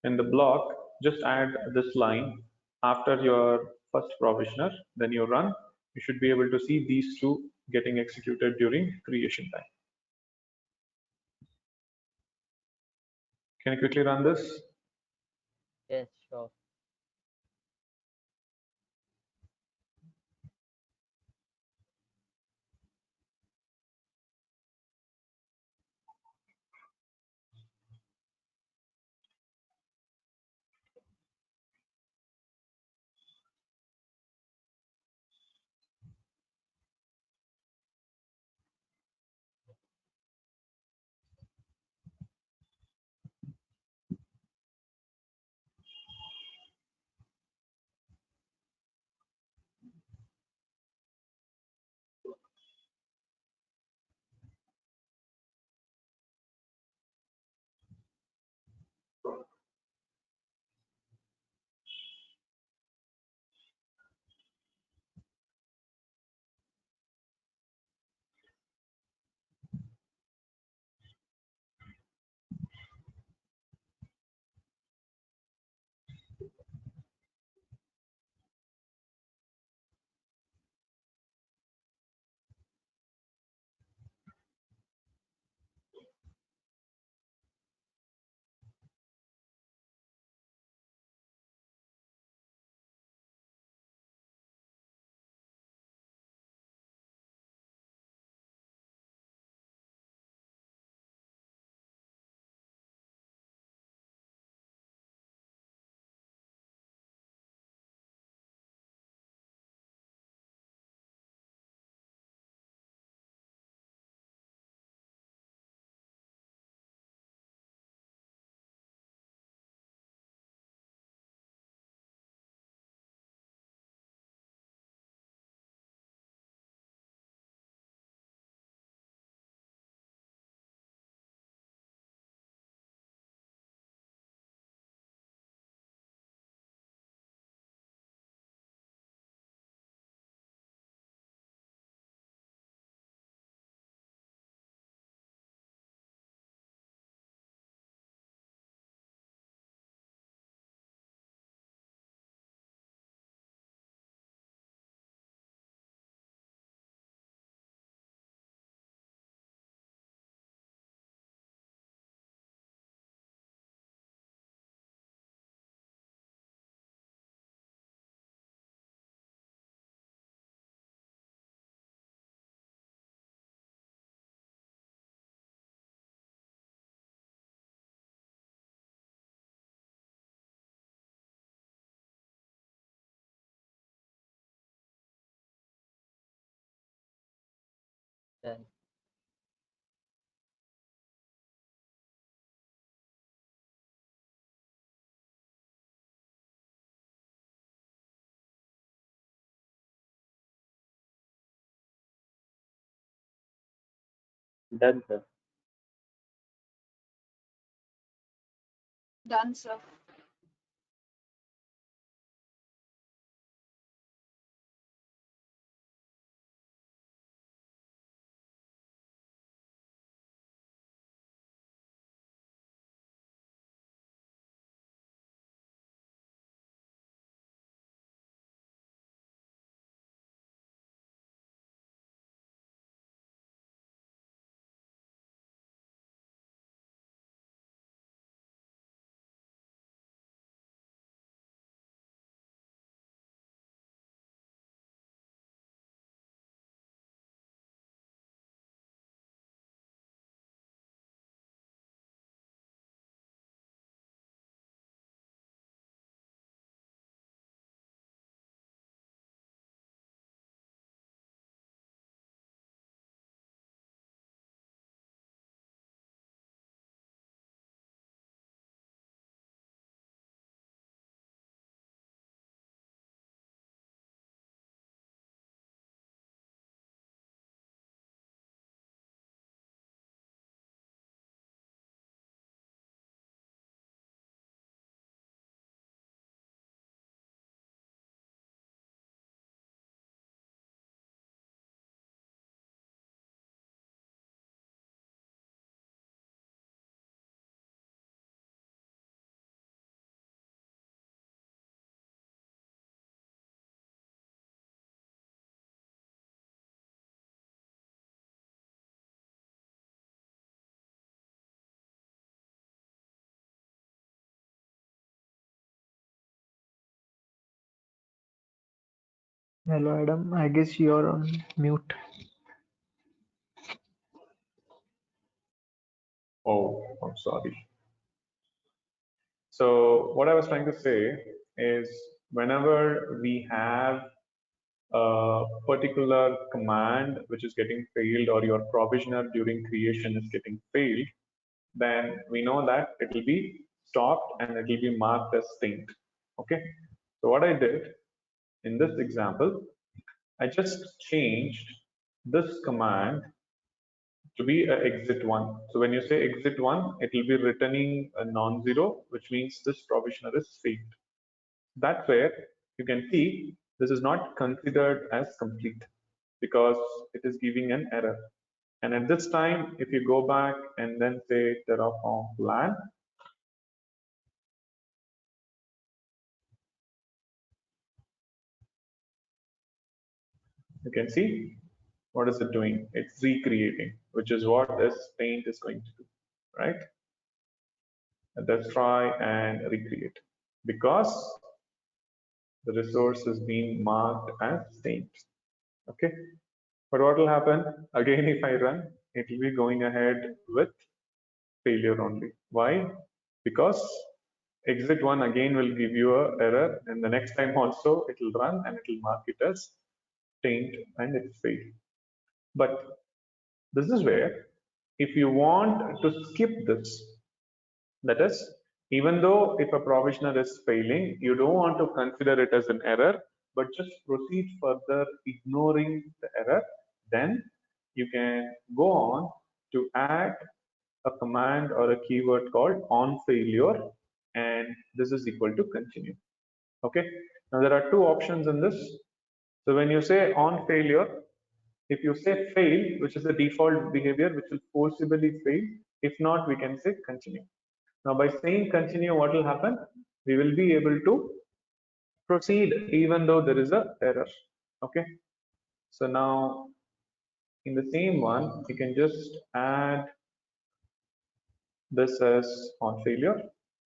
in the block, just add this line after your first provisioner, then you run, you should be able to see these two getting executed during creation time. Can you quickly run this? Yes, sure. Done. Done, sir. Done, sir. Hello, Adam. I guess you're on mute. Oh, I'm sorry. So what I was trying to say is whenever we have a particular command which is getting failed or your provisioner during creation is getting failed, then we know that it will be stopped and it will be marked as taint. Okay. So what I did in this example, I just changed this command to be a exit one. So when you say exit one, it will be returning a non-zero, which means this provisioner is failed. That's where you can see this is not considered as complete because it is giving an error. And at this time, if you go back and then say Terraform plan, you can see what is it doing? It's recreating, which is what this paint is going to do, right? And let's try and recreate because the resource is being marked as taint. Okay, but what will happen again if I run? It will be going ahead with failure only. Why? Because exit one again will give you a error, and the next time also it will run and it will mark it as taint and it's failed. But this is where if you want to skip this, that is, even though if a provisioner is failing, you don't want to consider it as an error, but just proceed further ignoring the error, then you can go on to add a command or a keyword called on failure, and this is equal to continue. Okay, now there are two options in this. So when you say on failure, if you say fail, which is the default behavior which will forcibly fail, if not, we can say continue. Now by saying continue, what will happen? We will be able to proceed even though there is a error. Okay, so now in the same one, we can just add this as on failure.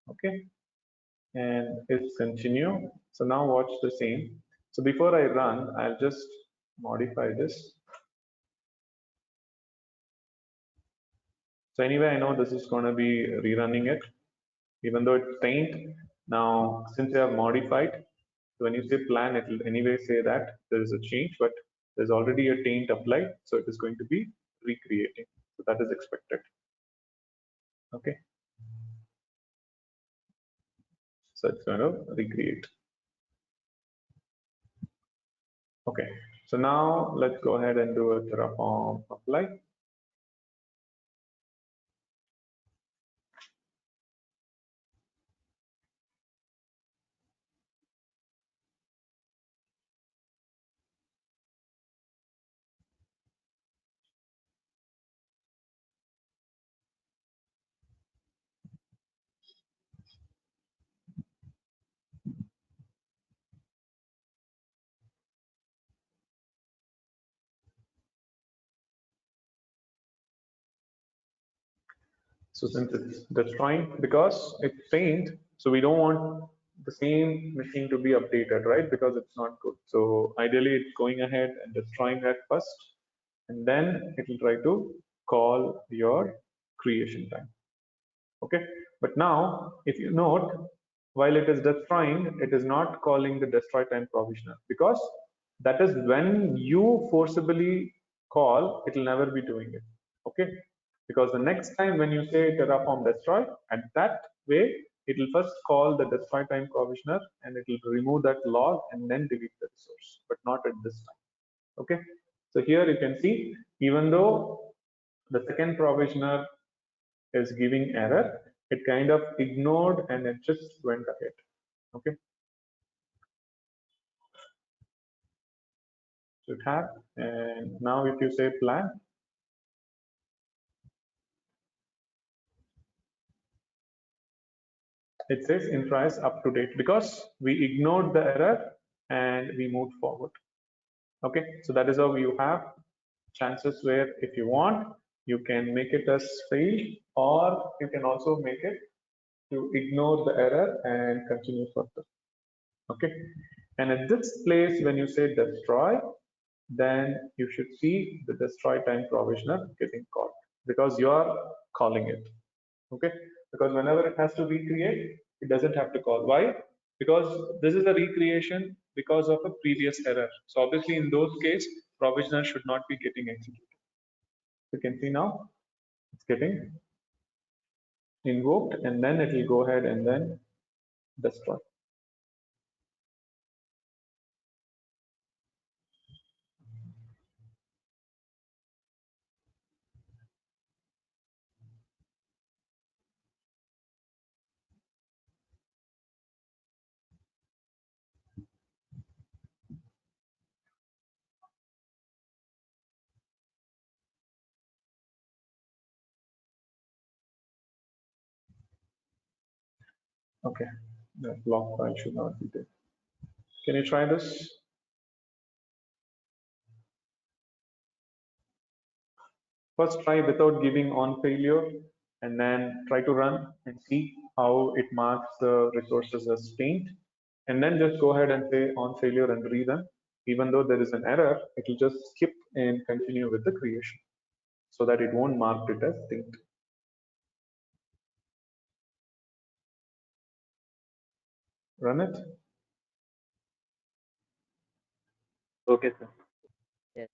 Okay, and it's continue. So now watch the same. So before I run, I'll just modify this. So anyway, I know this is going to be rerunning it, even though it's taint. Now, since you have modified, so when you say plan, it will anyway say that there is a change, but there's already a taint applied, so it is going to be recreating. So that is expected. Okay. So it's going to recreate. Okay. So now let's go ahead and do a Terraform apply. So since it's destroying, because it's faint, so we don't want the same machine to be updated, right? Because it's not good. So ideally it's going ahead and destroying that first, and then it will try to call your creation time. Okay. But now, if you note, while it is destroying, it is not calling the destroy time provisioner, because that is when you forcibly call, it will never be doing it. Okay. Because the next time when you say Terraform destroy, at that way, it will first call the destroy time provisioner and it will remove that log and then delete the resource, but not at this time. Okay. So here you can see, even though the second provisioner is giving error, it kind of ignored and it just went ahead. Okay. So it had, and now if you say plan, it says infra is up to date because we ignored the error and we moved forward. Okay, so that is how you have chances where if you want, you can make it as failed, or you can also make it to ignore the error and continue further. Okay, and at this place, when you say destroy, then you should see the destroy time provisioner getting called because you are calling it. Okay, because whenever it has to recreate, it doesn't have to call. Why? Because this is a recreation because of a previous error. So obviously in those cases, provisioner should not be getting executed. You can see now it's getting invoked and then it will go ahead and then destroy. Okay, that log file should not be there. Can you try this? First try without giving on failure and then try to run and see how it marks the resources as faint. And then just go ahead and say on failure and rerun. Even though there is an error, it will just skip and continue with the creation so that it won't mark it as faint. Run it. Okay, sir. Yes.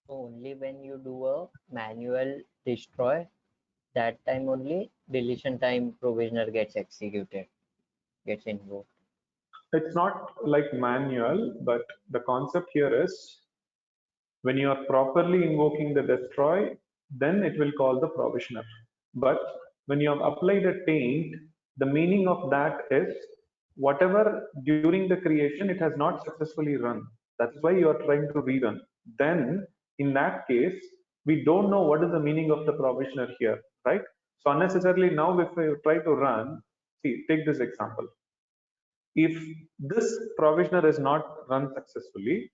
Only when you do a manual destroy, that time only deletion time provisioner gets executed, gets invoked. It's not like manual, but the concept here is when you are properly invoking the destroy, then it will call the provisioner. But when you have applied a taint, the meaning of that is whatever during the creation it has not successfully run. That's why you are trying to rerun. Then in that case, we don't know what is the meaning of the provisioner here, right? So unnecessarily now if we try to run, see, take this example. If this provisioner is not run successfully,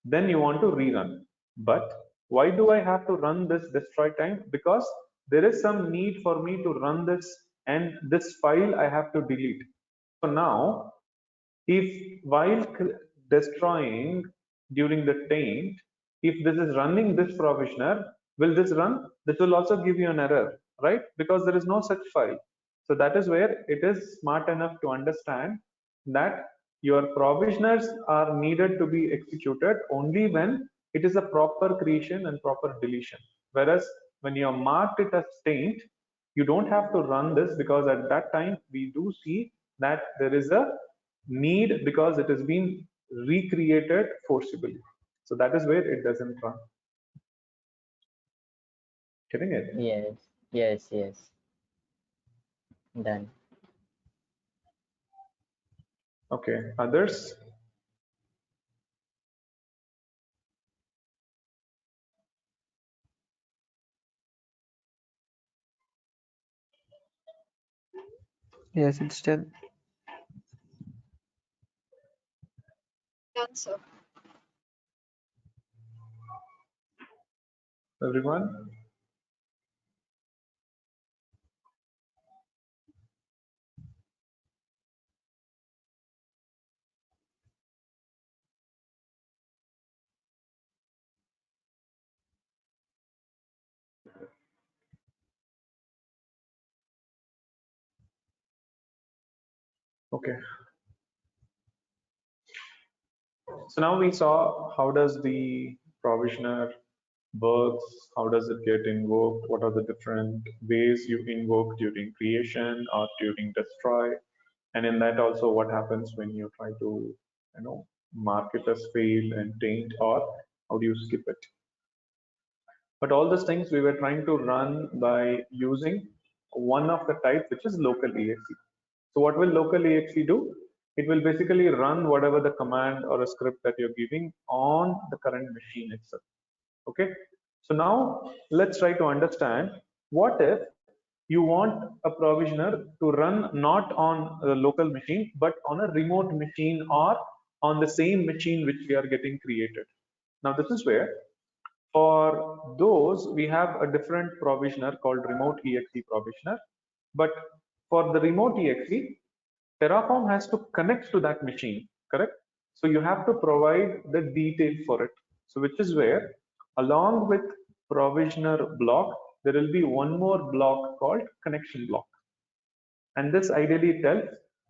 then you want to rerun. But why do I have to run this destroy time? Because there is some need for me to run this, and this file I have to delete. So now, if while destroying during the taint, if this is running this provisioner, will this run? This will also give you an error, right? Because there is no such file. So that is where it is smart enough to understand that your provisioners are needed to be executed only when it is a proper creation and proper deletion. Whereas when you have marked it as taint, you don't have to run this, because at that time we do see that there is a need because it has been recreated forcibly. So that is where it doesn't run. Getting it? Yes, yes, yes. Done. Okay, others? Yes, it's done. Done, sir. Everyone? Okay. So now we saw how does the provisioner works, how does it get invoked, what are the different ways you invoke during creation or during destroy, and in that also what happens when you try to mark it as fail and taint, or how do you skip it. But all these things we were trying to run by using one of the type, which is local exe. So what will local exe do? It will basically run whatever the command or a script that you're giving on the current machine itself. Okay. So now let's try to understand, what if you want a provisioner to run not on a local machine, but on a remote machine or on the same machine which we are getting created. Now this is where, for those, we have a different provisioner called remote exe provisioner. But for the remote exe, Terraform has to connect to that machine, correct? So you have to provide the detail for it. So which is where, along with provisioner block, there will be one more block called connection block. And this ideally tells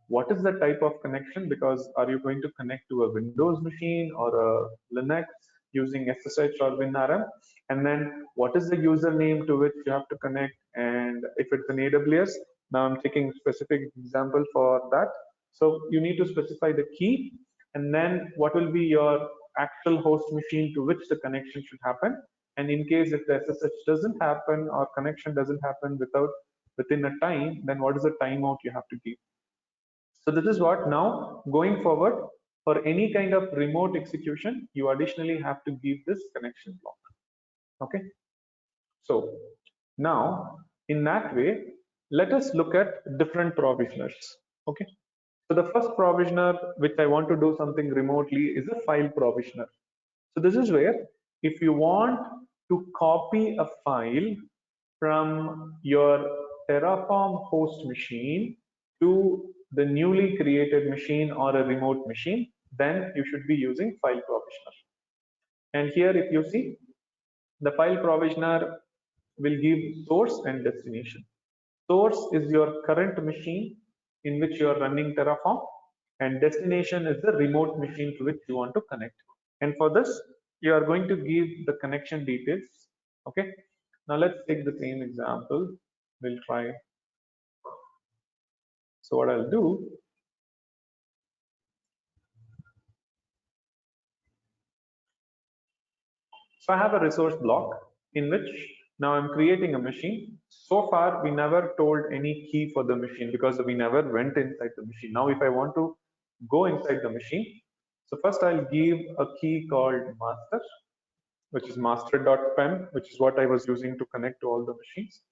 what is the type of connection, because are you going to connect to a Windows machine or a Linux using SSH or WinRM? And then what is the username to which you have to connect? And if it's an AWS, now I'm taking specific example for that. So you need to specify the key, and then what will be your actual host machine to which the connection should happen. And in case if the SSH doesn't happen or connection doesn't happen within a time, then what is the timeout you have to give? So this is what, now going forward, for any kind of remote execution, you additionally have to give this connection block. Okay. So now in that way, let us look at different provisioners. Okay. So the first provisioner which I want to do something remotely is a file provisioner. So this is where, if you want to copy a file from your Terraform host machine to the newly created machine or a remote machine, then you should be using file provisioner. And here, if you see, the file provisioner will give source and destination. Source is your current machine in which you are running Terraform, and destination is the remote machine to which you want to connect. And for this, you are going to give the connection details. Okay. Now let's take the same example. We'll try. So what I'll do, so I have a resource block in which now I'm creating a machine. So far, we never told any key for the machine because we never went inside the machine. Now, if I want to go inside the machine, so first I'll give a key called master, which is master.pem, which is what I was using to connect to all the machines.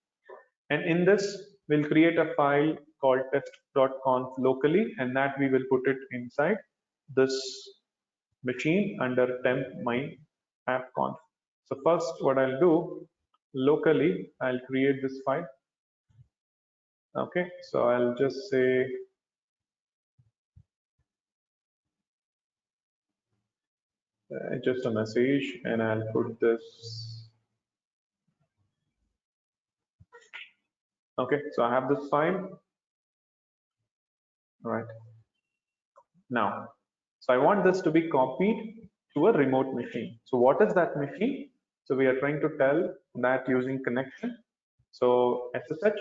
And in this, we'll create a file called test.conf locally, and that we will put it inside this machine under temp my app.conf. So first, what I'll do, locally, I'll create this file. Okay, so I'll just say just a message, and I'll put this. Okay, so I have this file. All right. Now, so I want this to be copied to a remote machine. So what is that machine? So we are trying to tell that using connection. So SSH,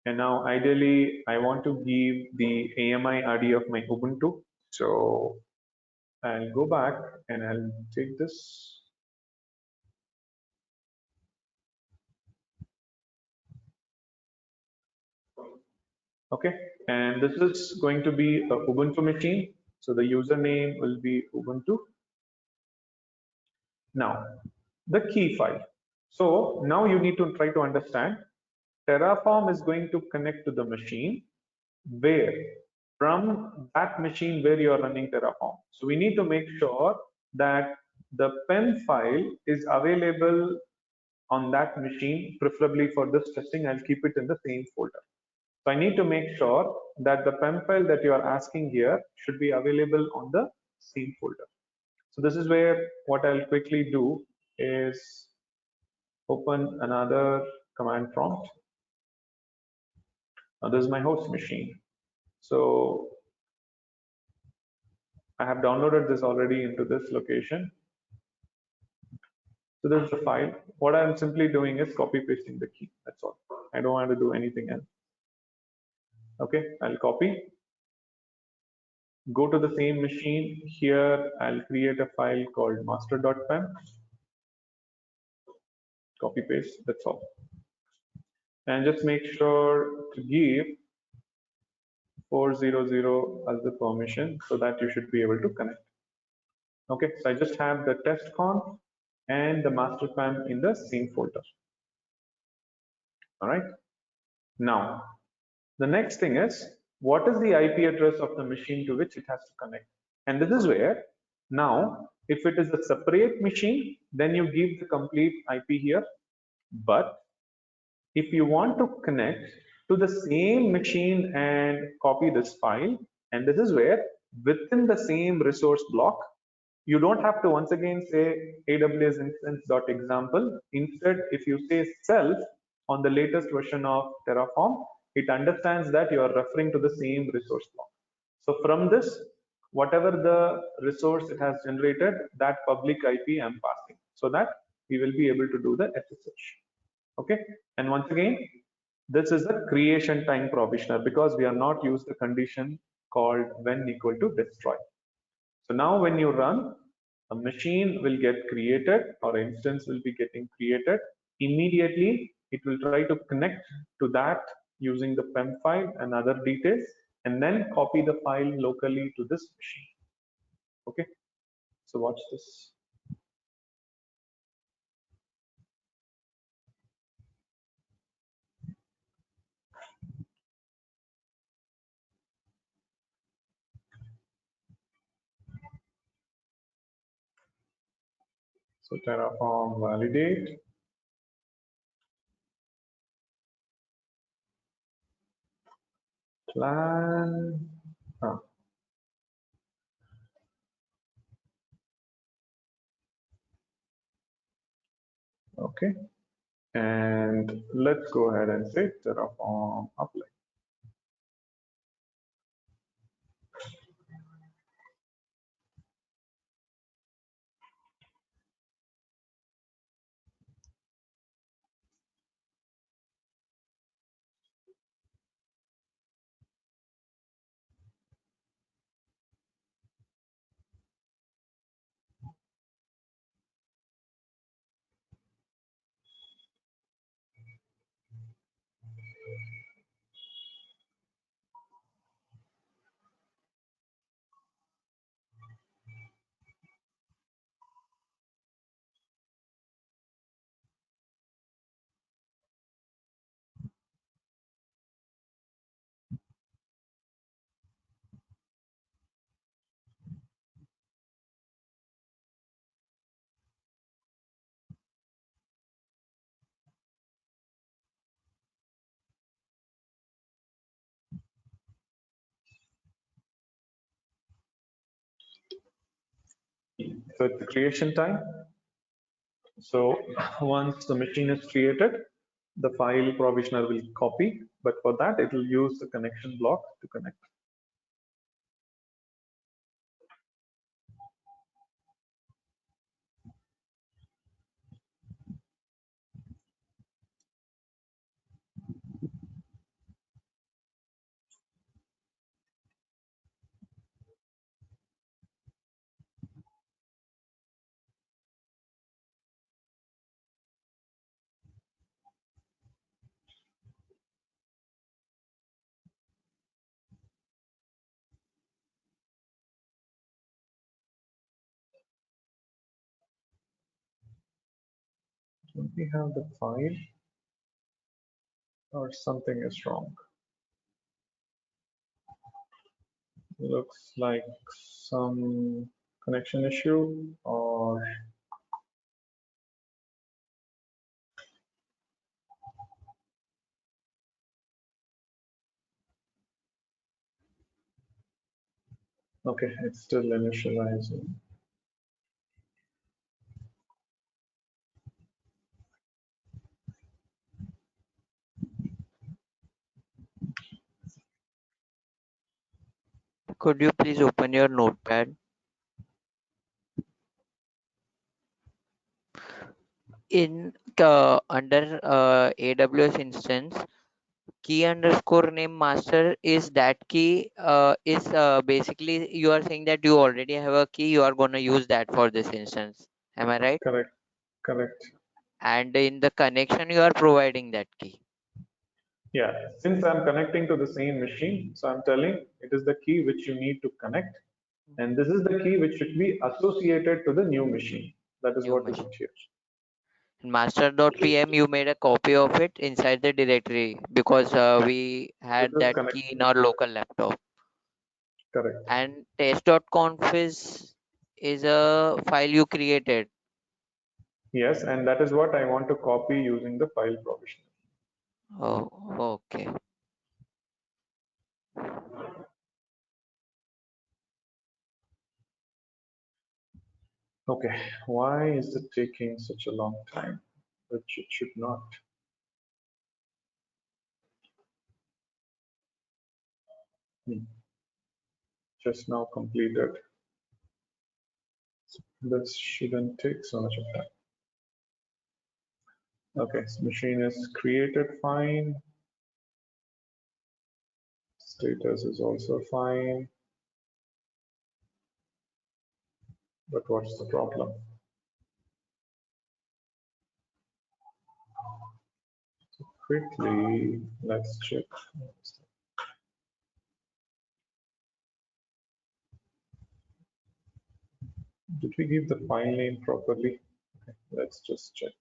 and now ideally I want to give the AMI ID of my Ubuntu. So I'll go back and I'll take this. Okay, and this is going to be a Ubuntu machine. So the username will be Ubuntu. Now, the key file. So now you need to try to understand, Terraform is going to connect to the machine where, from that machine where you are running Terraform. So we need to make sure that the PEM file is available on that machine, preferably for this testing. I'll keep it in the same folder. So I need to make sure that the PEM file that you are asking here should be available on the same folder. So this is where what I'll quickly do is open another command prompt. Now this is my host machine. So I have downloaded this already into this location. So this is the file. What I'm simply doing is copy pasting the key. That's all. I don't want to do anything else. Okay, I'll copy. Go to the same machine. Here, I'll create a file called master.pem. Copy paste, that's all. And just make sure to give 400 as the permission so that you should be able to connect. Okay, so I just have the test conf and the master plan in the same folder. All right. Now, the next thing is, what is the IP address of the machine to which it has to connect? And this is where now, if it is a separate machine, then you give the complete IP here. But if you want to connect to the same machine and copy this file, and this is where within the same resource block, you don't have to once again say AWS instance.example. Instead, if you say self on the latest version of Terraform, it understands that you are referring to the same resource block. So from this, whatever the resource it has generated, that public IP I'm passing, so that we will be able to do the SSH. Okay, and once again, this is a creation time provisioner because we are not used the condition called when equal to destroy. So now when you run, a machine will get created or instance will be getting created. Immediately, it will try to connect to that using the PEM file and other details, and then copy the file locally to this machine. Okay, so watch this. So Terraform validate. Plan. Okay, and let's go ahead and say Terraform apply. So it's the creation time. So once the machine is created, the file provisioner will copy, but for that it will use the connection block to connect. Do we have the file or something is wrong? Looks like some connection issue or okay, it's still initializing. Could you please open your notepad? In under AWS instance, key underscore name master is that key is basically you are saying that you already have a key, you are going to use that for this instance. Am I right? Correct, correct. and in the connection you are providing that key. Yeah, since I'm connecting to the same machine, so I'm telling it is the key which you need to connect, and this is the key which should be associated to the new machine. That is New what we machine. want here. In master.pm you made a copy of it inside the directory because we This had is that connect. key in our local laptop. Correct. And test.conf is a file you created. Yes, and that is what I want to copy using the file provisioner. Oh, okay. Okay, why is it taking such a long time? Which it should not. Just now completed. This shouldn't take so much of time. Okay, so machine is created fine. Status is also fine. But what's the problem? So quickly, let's check. Did we give the file name properly? Okay, let's just check.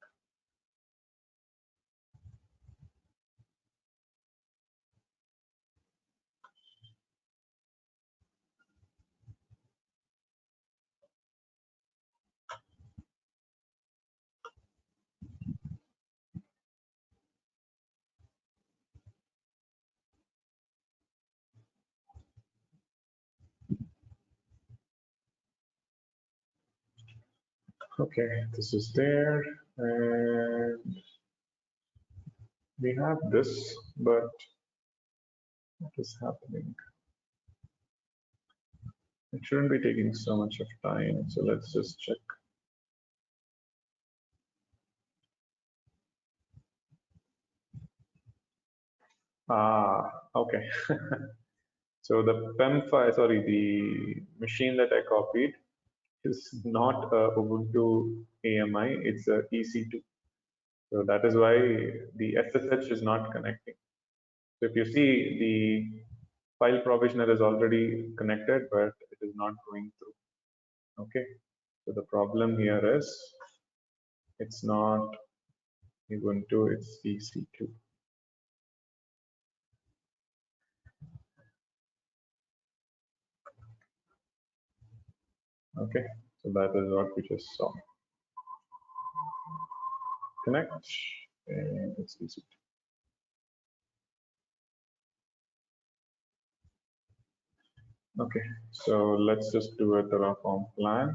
Okay, this is there, and we have this, but what is happening? It shouldn't be taking so much of time, so let's just check. Ah, okay. So the PEM file, sorry, the machine that I copied is not a Ubuntu AMI, it's a EC2. So that is why the SSH is not connecting. So if you see, the file provisioner is already connected, but it is not going through. Okay. So the problem here is it's not Ubuntu, it's EC2. Okay. So that is what we just saw. Connect, and it's EC2. Okay, so let's just do a Terraform plan.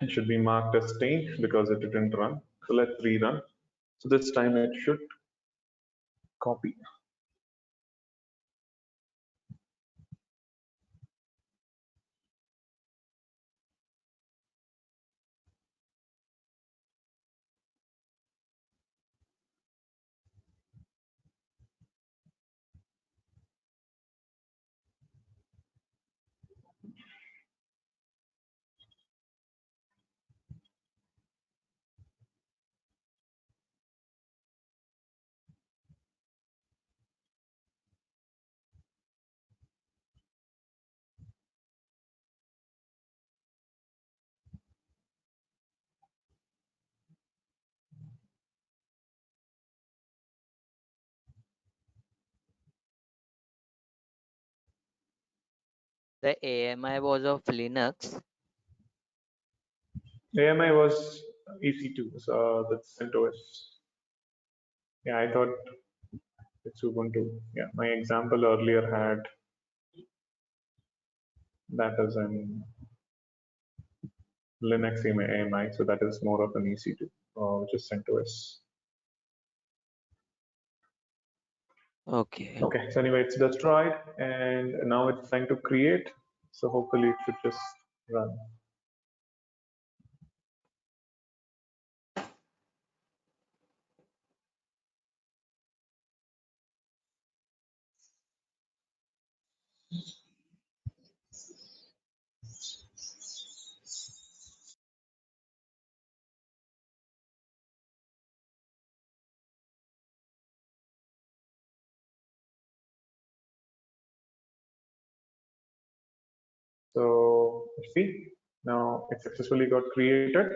It should be marked as staying because it didn't run. So let's rerun. So this time it should copy. The AMI was of Linux. AMI was EC2, so that's CentOS. Yeah, I thought it's Ubuntu. Yeah, my example earlier had that as an Linux AMI, so that is more of an EC2, which is CentOS. Okay. Okay, so anyway, it's destroyed, and now it's trying to create. So hopefully it should just run. So see, now it successfully got created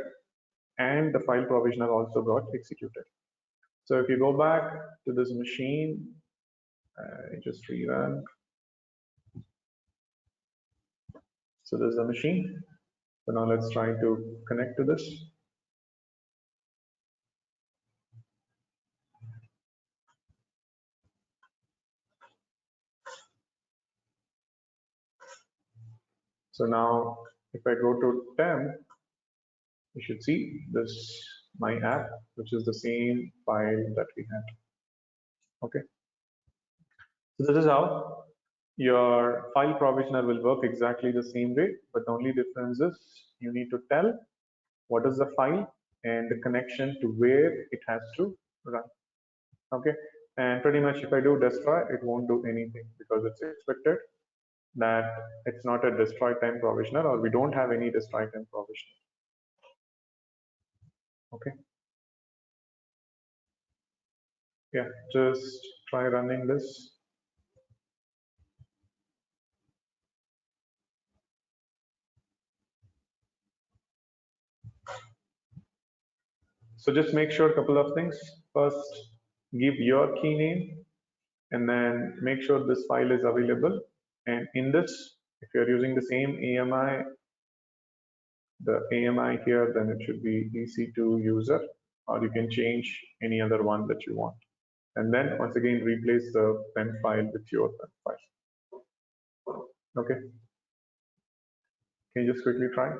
and the file provisioner also got executed. So if you go back to this machine, just rerun. So this is the machine. So now let's try to connect to this. So now if I go to temp, you should see this my app, which is the same file that we had. Okay. So this is how your file provisioner will work exactly the same way, but the only difference is you need to tell what is the file and the connection to where it has to run. Okay. And pretty much if I do destroy, it won't do anything because it's expected that it's not a destroy time provisioner, or we don't have any destroy time provisioner. Okay. Yeah, just try running this. So just make sure a couple of things. First, give your key name and then make sure this file is available. And in this, if you're using the same AMI, the AMI here, then it should be EC2 user, or you can change any other one that you want. And then once again, replace the pen file with your pen file. Okay. Can you just quickly try?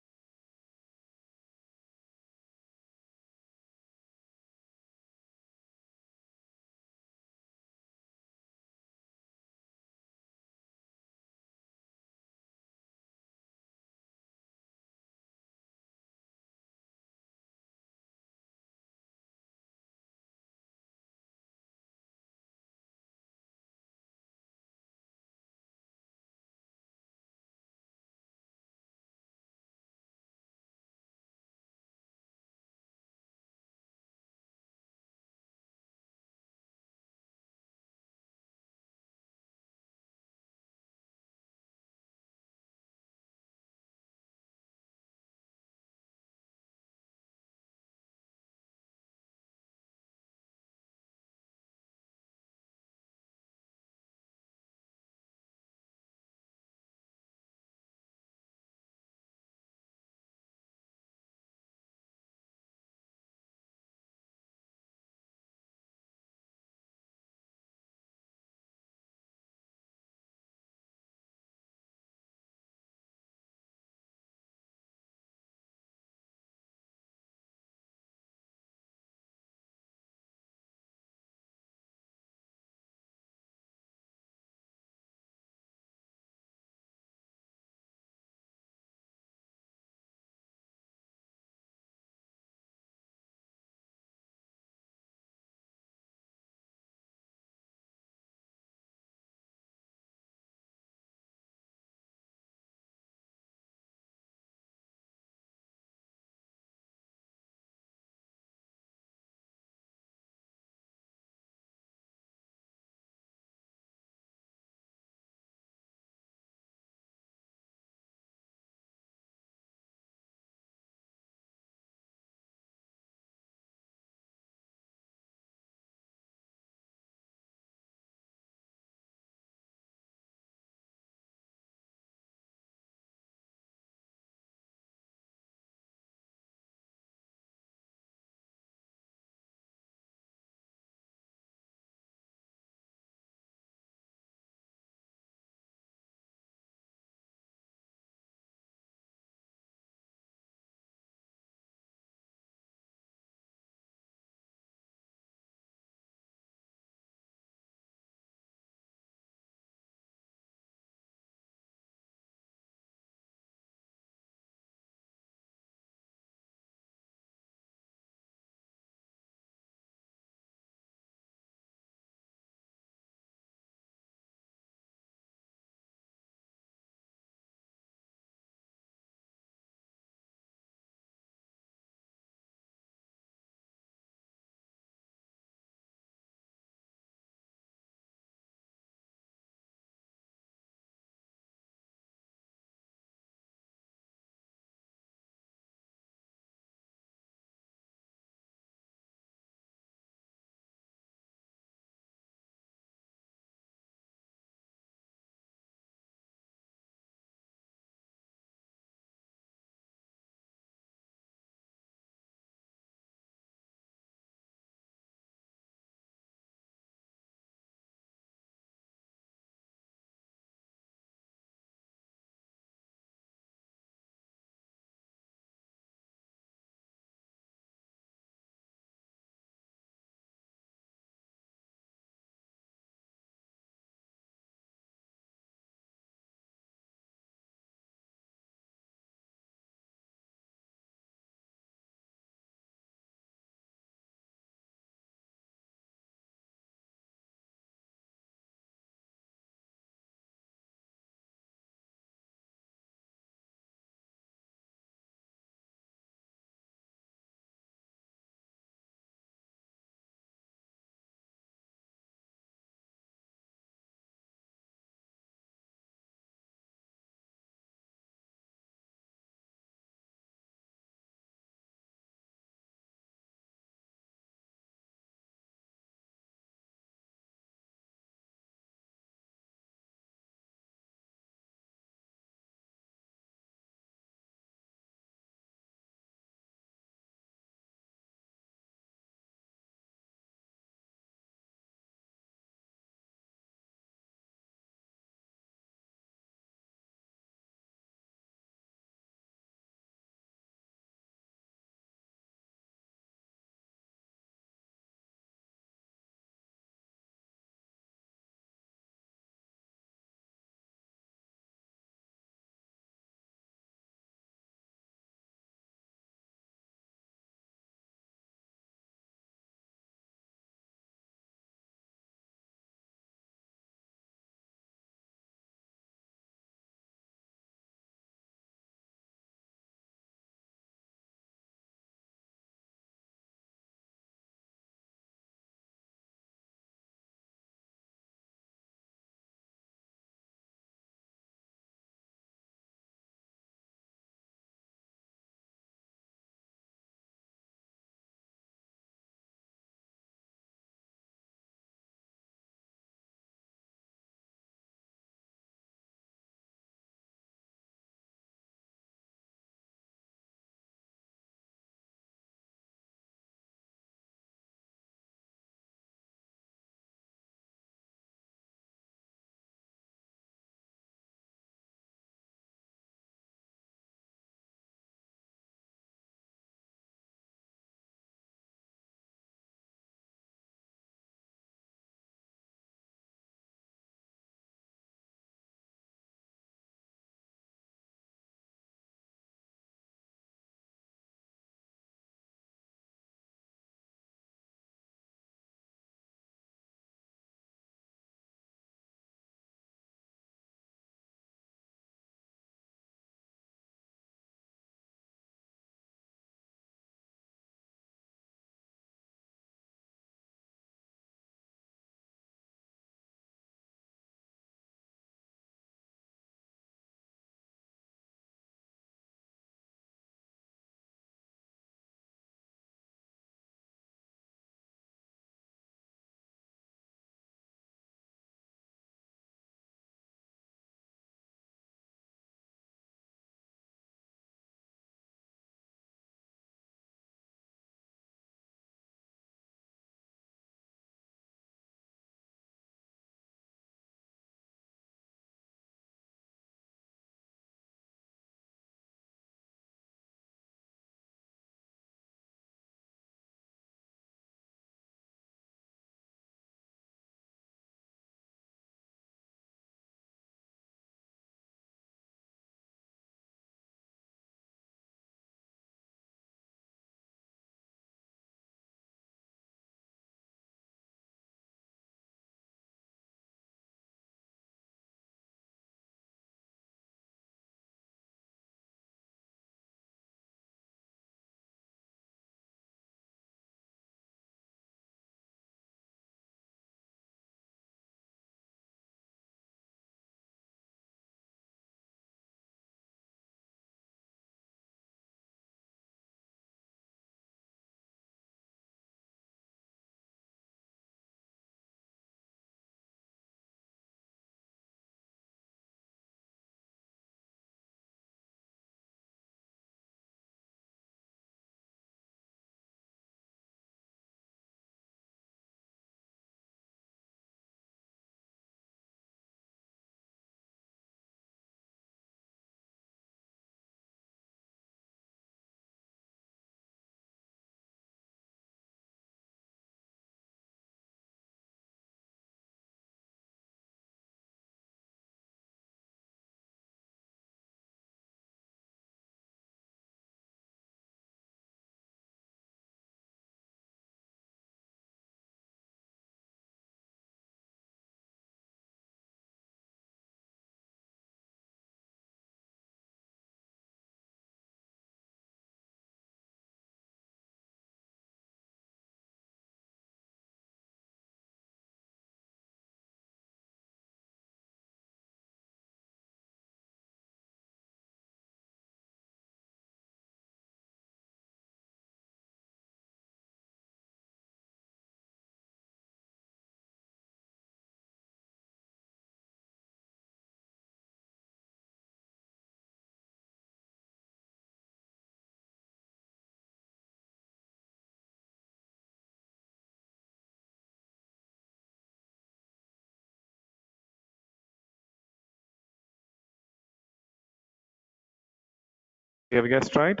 Have you guys tried?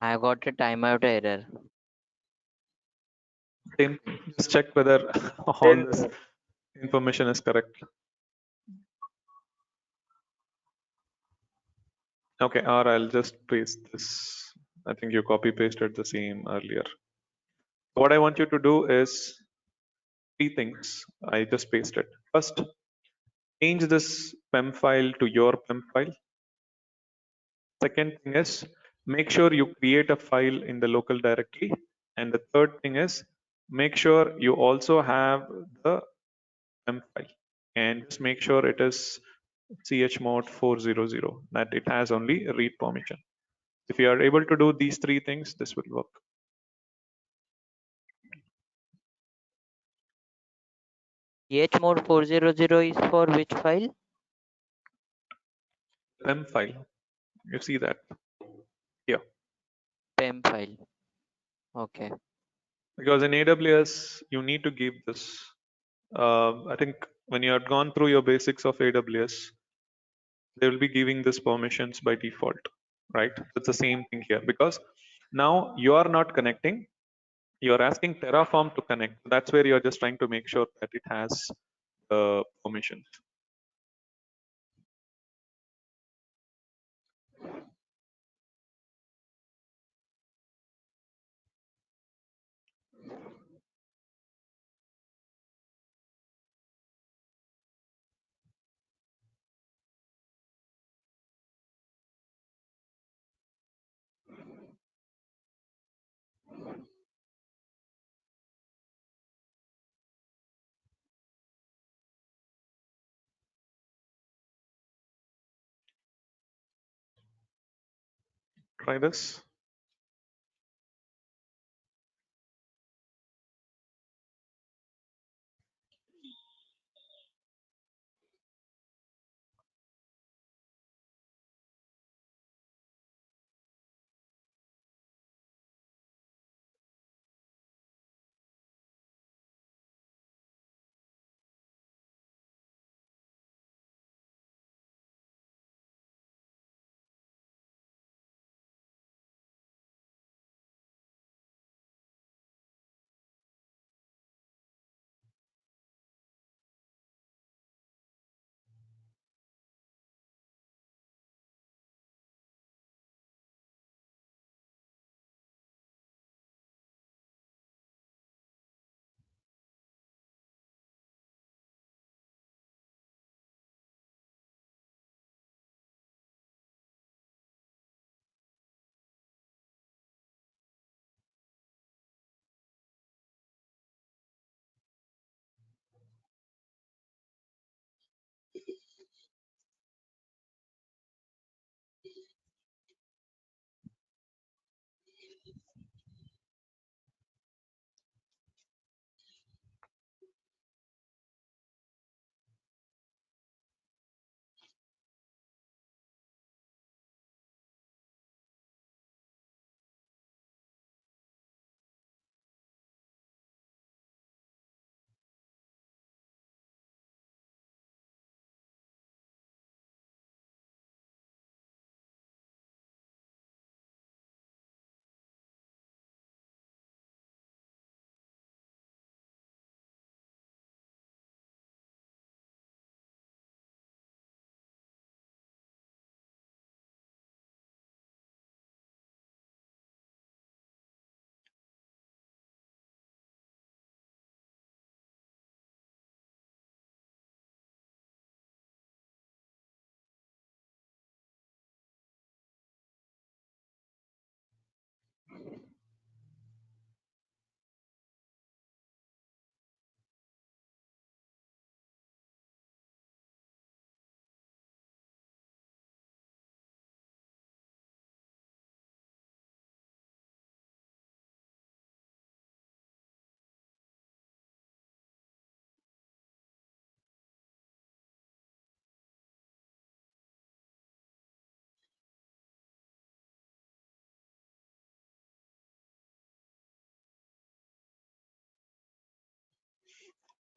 I got a timeout error. Same. Just check whether all Same, this sir. information is correct. Okay, or I'll just paste this. I think you copy pasted the same earlier. What I want you to do is three things. I just pasted. First, change this PEM file to your PEM file. Second thing is, make sure you create a file in the local directory. And the third thing is, make sure you also have the PEM file. And just make sure it is chmod 400, that it has only read permission. If you are able to do these three things, this will work. chmod 400 is for which file? PEM file. You see that here. PEM file. Okay. Because in AWS, you need to give this. I think when you have gone through your basics of AWS, they will be giving this permissions by default, right? It's the same thing here because now you are not connecting. You're asking Terraform to connect. That's where you're just trying to make sure that it has permissions. Try this.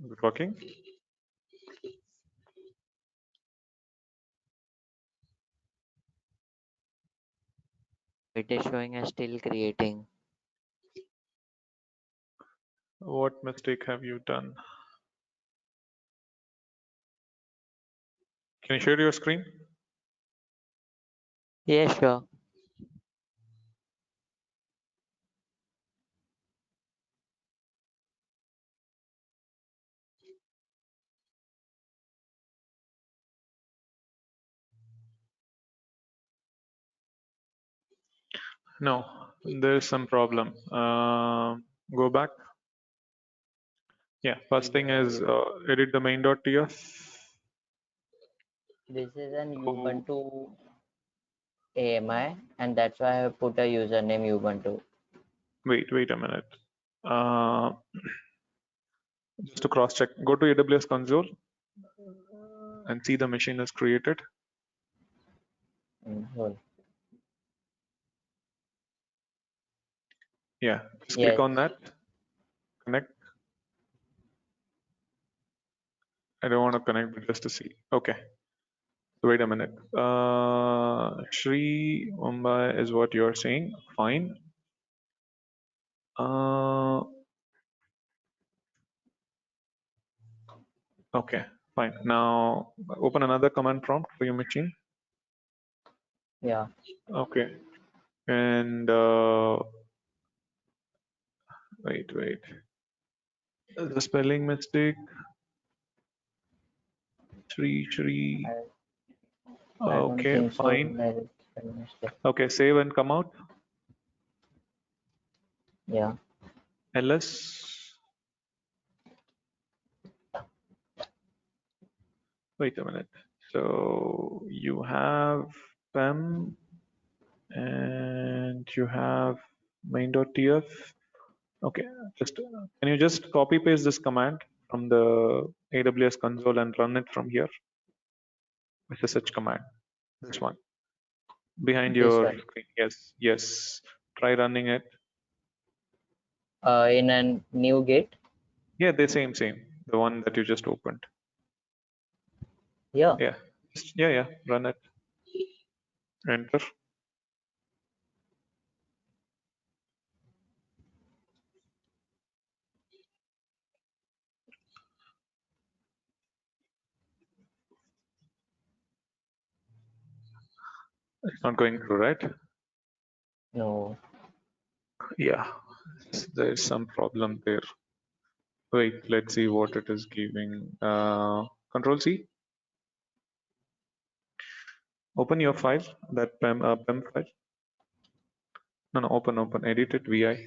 Is it working? It is showing as still creating. What mistake have you done? Can you share your screen? Yeah, sure. No, there's some problem. Go back. Yeah, first thing is edit the main.ts. This is an Go, Ubuntu AMI, and that's why I have put a username Ubuntu. wait a minute. Just to cross check, go to AWS console and see the machine is created. Hold. Yeah, just Yes. click on that, connect. I don't want to connect, but just to see. Okay, wait a minute. Sri Mumbai is what you're saying. Fine. Okay, fine. Now open another command prompt for your machine. Yeah. Okay, and wait. The spelling mistake. Shri. I don't Okay, think so. fine. There is a mistake. Okay, save and come out. Yeah. ls. Wait a minute. So you have pem and you have main.tf. Okay, just can you just copy paste this command from the AWS console and run it from here? SSH command. This one behind This your one. screen. Yes. Try running it. In a new gate. Yeah, the same. The one that you just opened. Yeah. Yeah. Run it. Enter. It's not going through, right? No. Yeah, there's some problem there. Wait, let's see what it is giving. Control C. Open your file, that PEM file. No, open. Edit it, VI.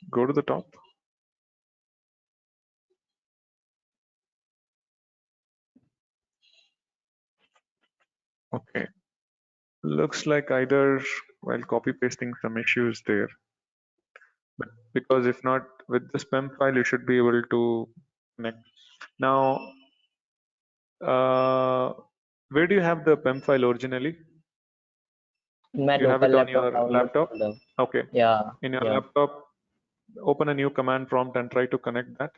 Go to the top. Okay. Looks like either while copy pasting some issues there. But because if not with this PEM file, you should be able to connect. Now, where do you have the PEM file originally? In my You have local it on laptop your download laptop? folder. Okay. Yeah. In your Yeah. laptop, open a new command prompt and try to connect that.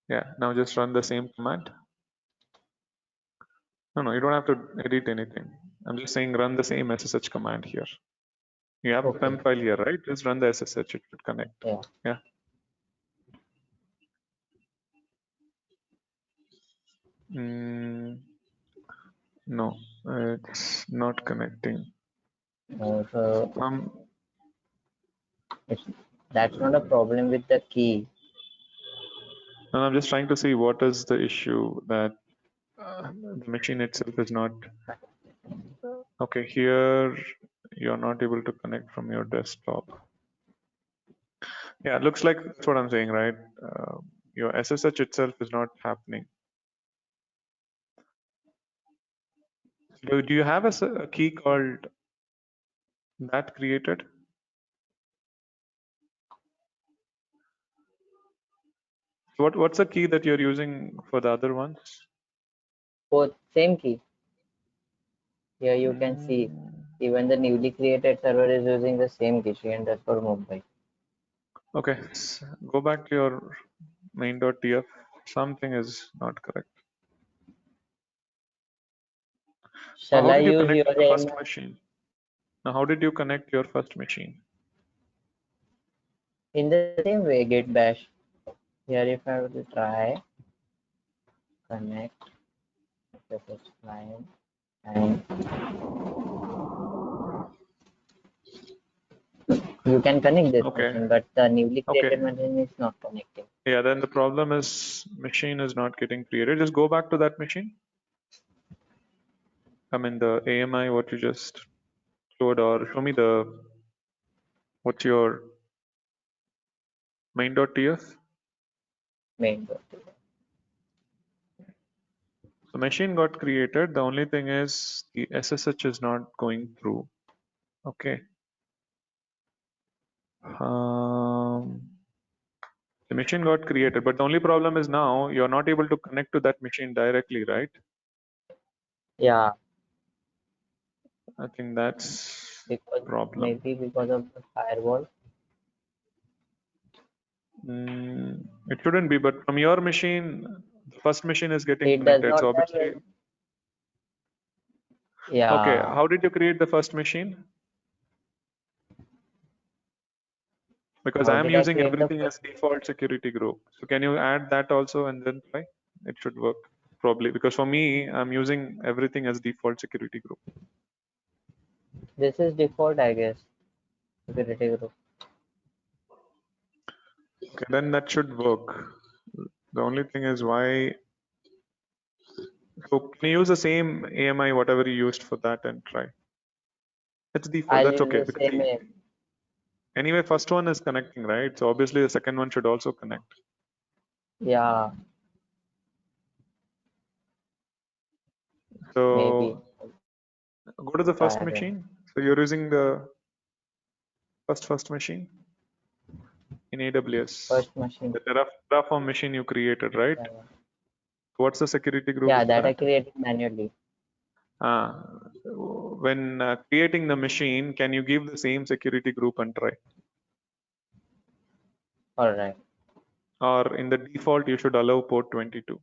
Yeah, now just run the same command. No, you don't have to edit anything. I'm just saying run the same SSH command here. You have the Okay. PEM file here, right? Just run the SSH, it should connect. Yeah. No, it's not connecting. So that's not a problem with the key. And I'm just trying to see what is the issue that the machine itself is not. Okay, here you're not able to connect from your desktop. Yeah, it looks like that's what I'm saying, right? Your SSH itself is not happening. Do you have a key called that created? What's the key that you're using for the other ones? Both same key. Here you can see even the newly created server is using the same key, Mumbai. Okay, go back to your main.tf. Something is not correct. Now, Shall how I did you use connect your to the first AMI? machine? Now, how did you connect your first machine? In the same way, git bash. Here if I will try connect the first client and you can connect this Okay. machine, but the newly Okay. created machine is not connecting. Yeah, then the problem is machine is not getting created. Just go back to that machine. I mean the AMI what you just showed, or show me what's your main.tf. Main. The machine got created. The only thing is the SSH is not going through. Okay. The machine got created, but the only problem is now you're not able to connect to that machine directly, right? Yeah, I think that's because problem. maybe because of the firewall. It shouldn't be, but from your machine, the first machine is getting It does connected. not So have obviously, yeah. okay. How did you create the first machine? Because How I'm did I using create the everything as first? default security group. So can you add that also and then try? It should work probably, because for me, I'm using everything as default security group. This is default, I guess. Security group. Okay, then that should work. The only thing is why. So can you use the same AMI, whatever you used for that, and try? It's default. I'll That's use okay. the Because same name. anyway, first one is connecting, right? So obviously the second one should also connect. Yeah, maybe. So go to the first Try again. machine. So you're using the first machine in AWS. First machine. The Terraform machine you created, right? Yeah, What's the security group yeah, of that I that? created manually. When creating the machine, can you give the same security group and try? All right. Or in the default, you should allow port 22.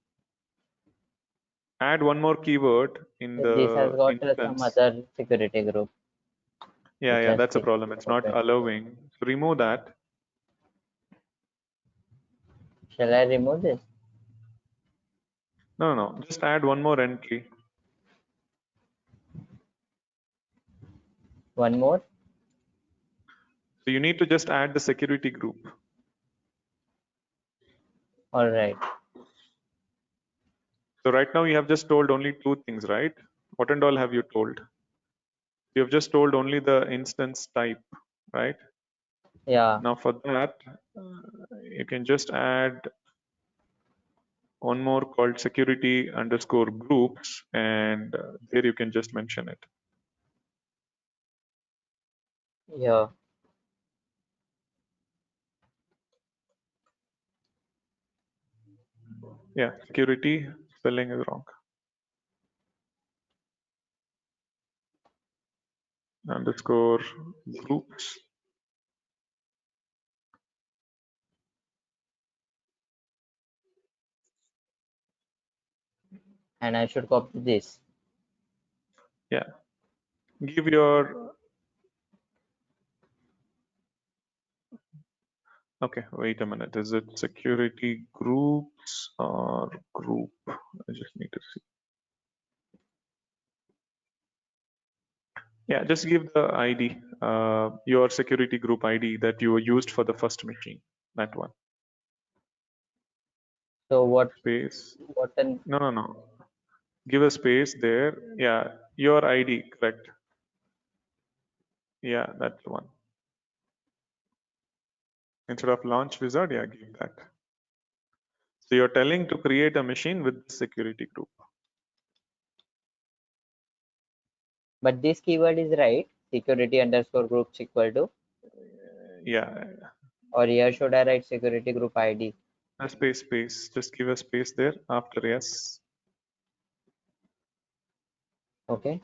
Add one more keyword in This has the got some instance. other security group. Yeah, Which yeah, has that's a been problem. It's not opened. allowing. So remove that. Shall I remove this? No, no, no. Just add one more entry. One more? So you need to just add the security group. All right. So right now you have just told only two things, right? What and all have you told? You have just told only the instance type, right? Yeah. Now for that, you can just add one more called security underscore groups, and there you can just mention it. Yeah. Yeah, security spelling is wrong. Underscore groups. And I should copy this. Yeah. Give your. Okay, wait a minute. Is it security groups or group? I just need to see. Yeah, just give the ID, your security group ID that you used for the first machine, that one. So what an No, no, no. Give a space there. Yeah, your ID, correct. Yeah, that's the one. Instead of launch wizard, yeah, give that. So you're telling to create a machine with the security group. but this keyword is right. Security underscore groups equal to, Yeah, or here should I write security group ID? a space. Just give a space there after yes. Okay.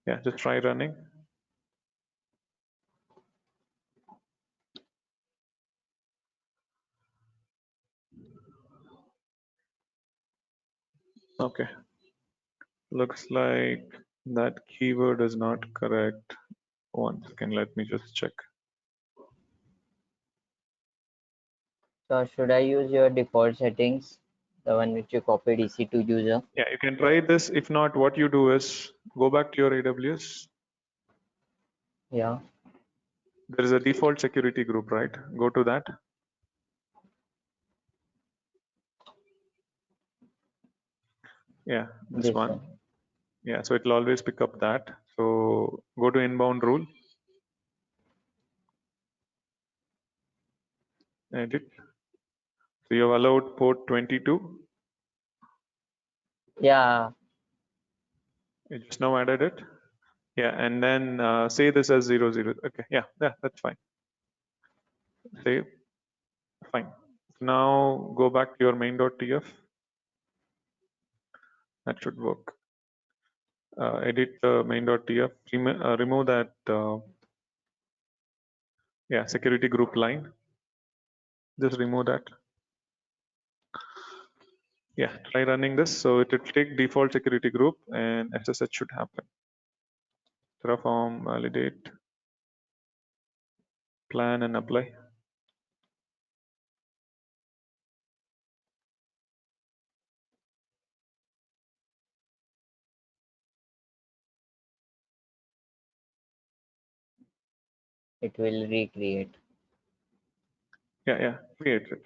Yeah, just try running. Okay, looks like that keyword is not correct. One second, let me just check. So should I use your default settings, the one which you copied EC2 user? Yeah, you can try this. If not, what you do is go back to your AWS. Yeah. There is a default security group, right? Go to that. Yeah, this This one. one. Yeah, so it'll always pick up that. So go to inbound rule, edit. So you have allowed port 22. Yeah. You just now added it. Yeah, and then say this as 00. Okay, yeah, that's fine. Save, fine. Now go back to your main.tf. That should work. Edit the main.tf. Remove that. Yeah, security group line. Just remove that. Yeah, try running this. So it will take default security group and SSH should happen. Terraform, validate, plan and apply. It will recreate. Yeah, create it.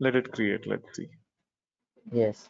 Let it create, let's see. Yes.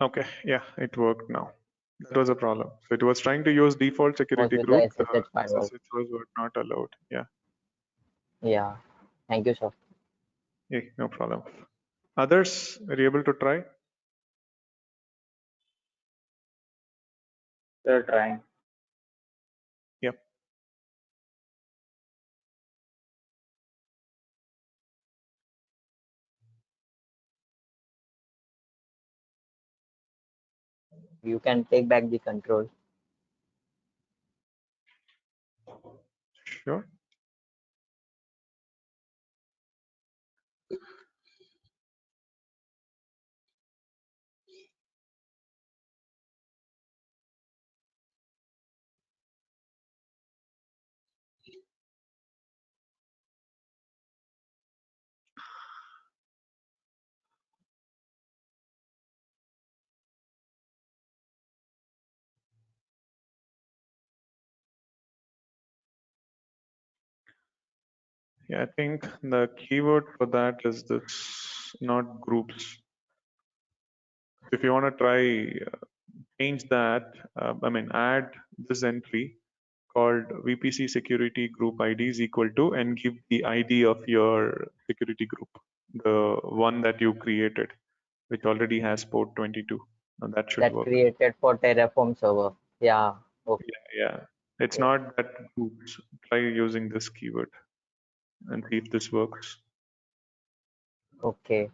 Okay, yeah, it worked now. That was a problem. So it was trying to use default Was security with the group. SSH firewall. SSH was not allowed. Yeah, Yeah. Thank you, sir. yeah, no problem. Others, are you able to try? They're trying. Yep. You can take back the control. Sure. Yeah, I think the keyword for that is this, not groups. If you want to try, change that, add this entry called VPC security group ID is equal to and give the ID of your security group, the one that you created, which already has port 22. Now that should That work. created for Terraform server. Yeah. Okay. Yeah, it's Yeah. not that groups. Try using this keyword. and see if this works. Okay.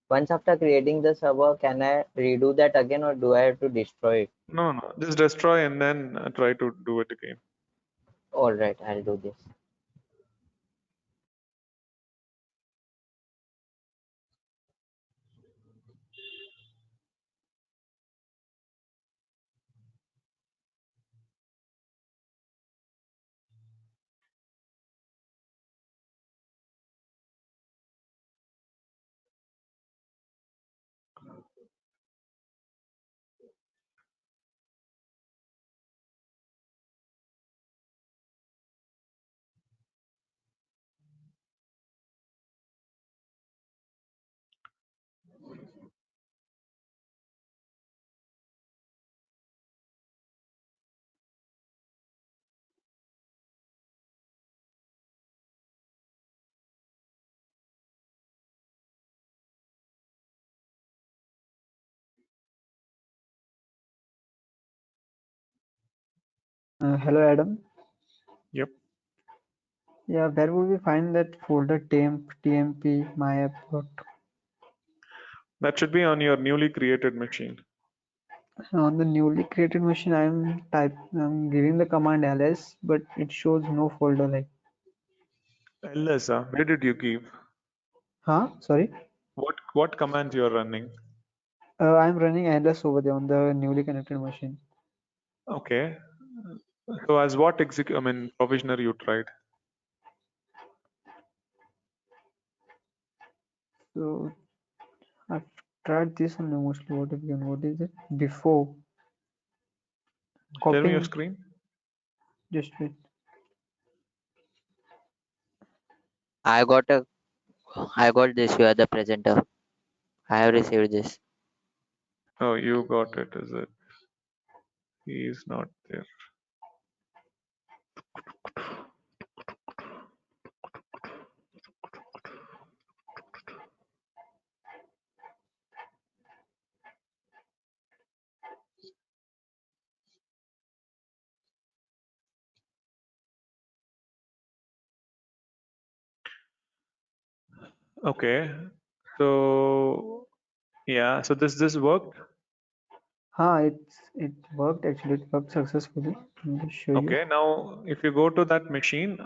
Once after creating the server, can I redo that again or do I have to destroy it? No, just destroy and then try to do it again. All right, I'll do this. Hello, Adam. Yep. Yeah, where would we find that folder temp, tmp, myapp. That should be on your newly created machine. On the newly created machine, I'm giving the command ls, but it shows no folder like. ls, where did you give? Huh? Sorry? What command you are running? I'm running ls over there on the newly connected machine. Okay. So as what provisioner you tried? So I've tried this one mostly. What is it? Before Share me your copying, screen. just wait. I got this. You are the presenter. I have received this. Oh, you got it, is it? He is not there. Okay. So yeah, so this worked. It worked actually. It worked successfully. Let me show you. Okay. Now, if you go to that machine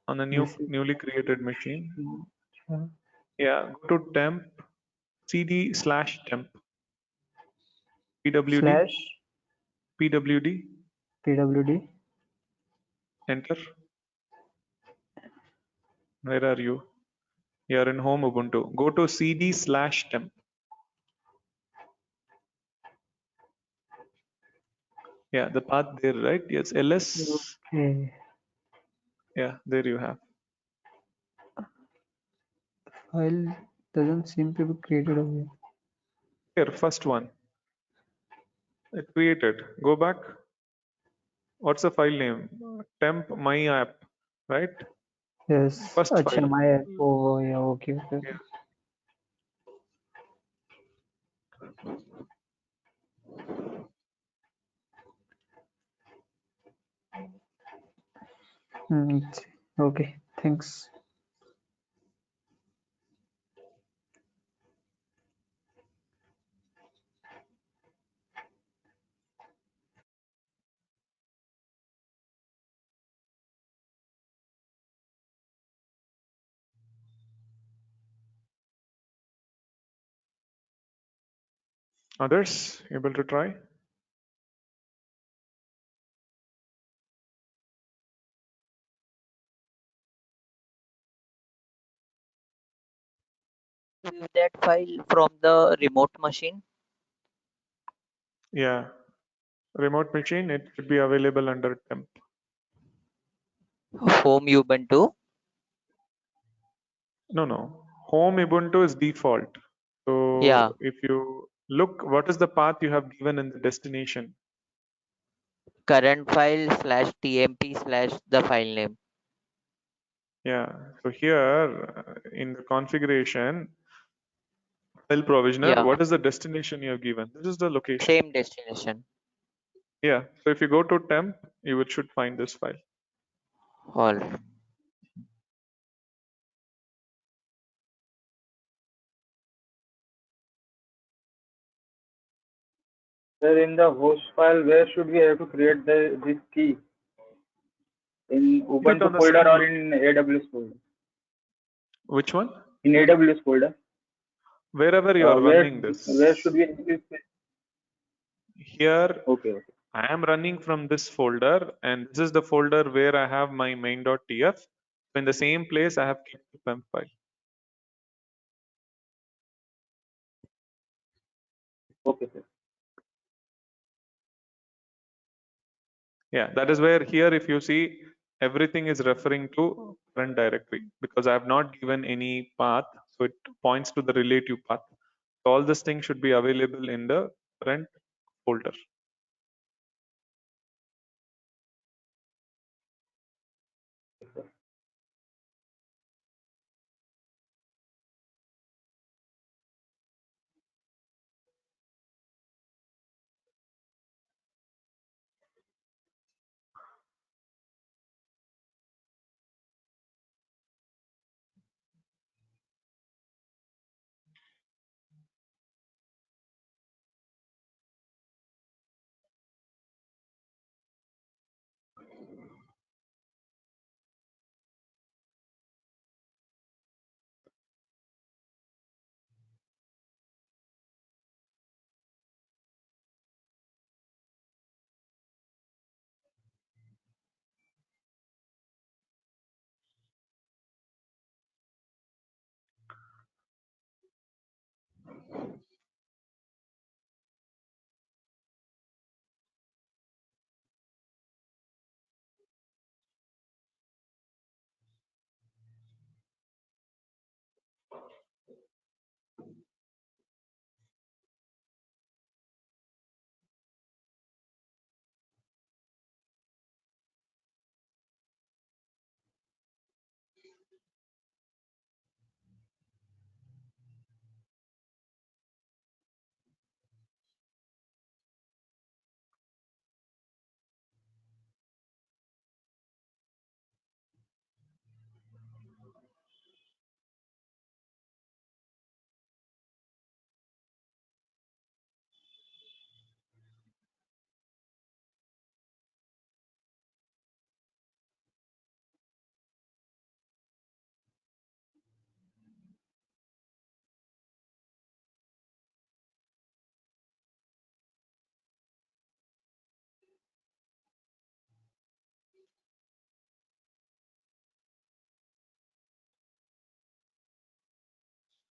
on the This is newly created machine, uh, yeah, go to temp cd/temp pwd slash pwd. pwd. Enter. Where are you? You are in home Ubuntu. Go to cd/temp. Yeah, the path there, right? Yes, ls. Okay. Yeah, there you have. File doesn't seem to be created over here. Here, first one. It created. Go back. What's the file name? Temp my app, right? Yes. First Acha, file. my app. Oh, yeah. Okay. Yeah. Okay. Thanks. Others able to try? View that file from the remote machine. Yeah. Remote machine, it should be available under temp. Home Ubuntu. No. Home Ubuntu is default. Yeah. So if you look, what is the path you have given in the destination? Current file slash tmp slash the file name. Yeah. So here in the configuration, file provisioner, Yeah. what is the destination you have given? This is the location. Same destination. Yeah. So if you go to temp, you should find this file. All. Sir, in the host file, where should we have to create this key? In Keep it on Ubuntu the folder same. or in AWS folder? Which one? In AWS folder. Wherever you are running this. Where should we increase it? Here, Okay. I am running from this folder, and this is the folder where I have my main.tf. So in the same place, I have kept the PEM file. Okay, sir. Yeah, that is where here, if you see, everything is referring to current directory because I have not given any path. So it points to the relative path. So all this thing should be available in the current folder.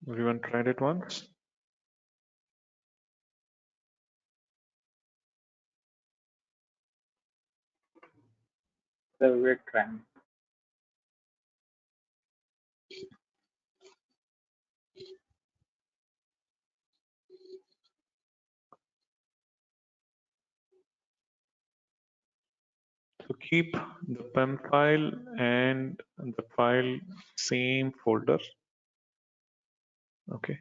Everyone tried it once? Sir, we're trying. So keep the PEM file and the file same folder. Okay.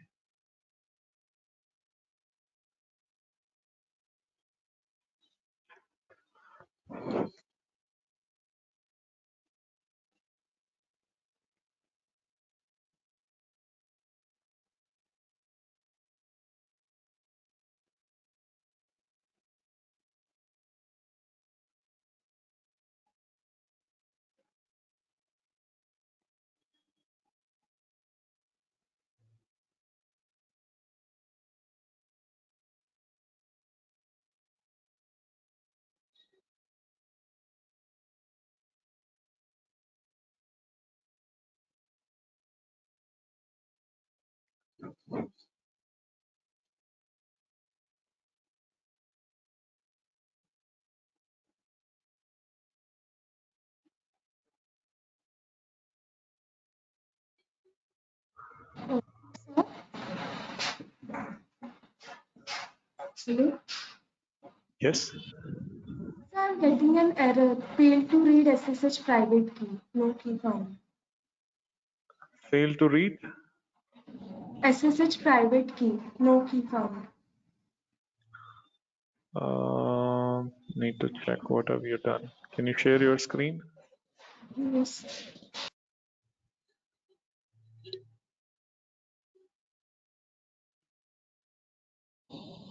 Hello? Yes. So I'm getting an error. Failed to read SSH private key. No key found. Fail to read. SSH private key. No key found. Need to check what have you done. Can you share your screen? Yes.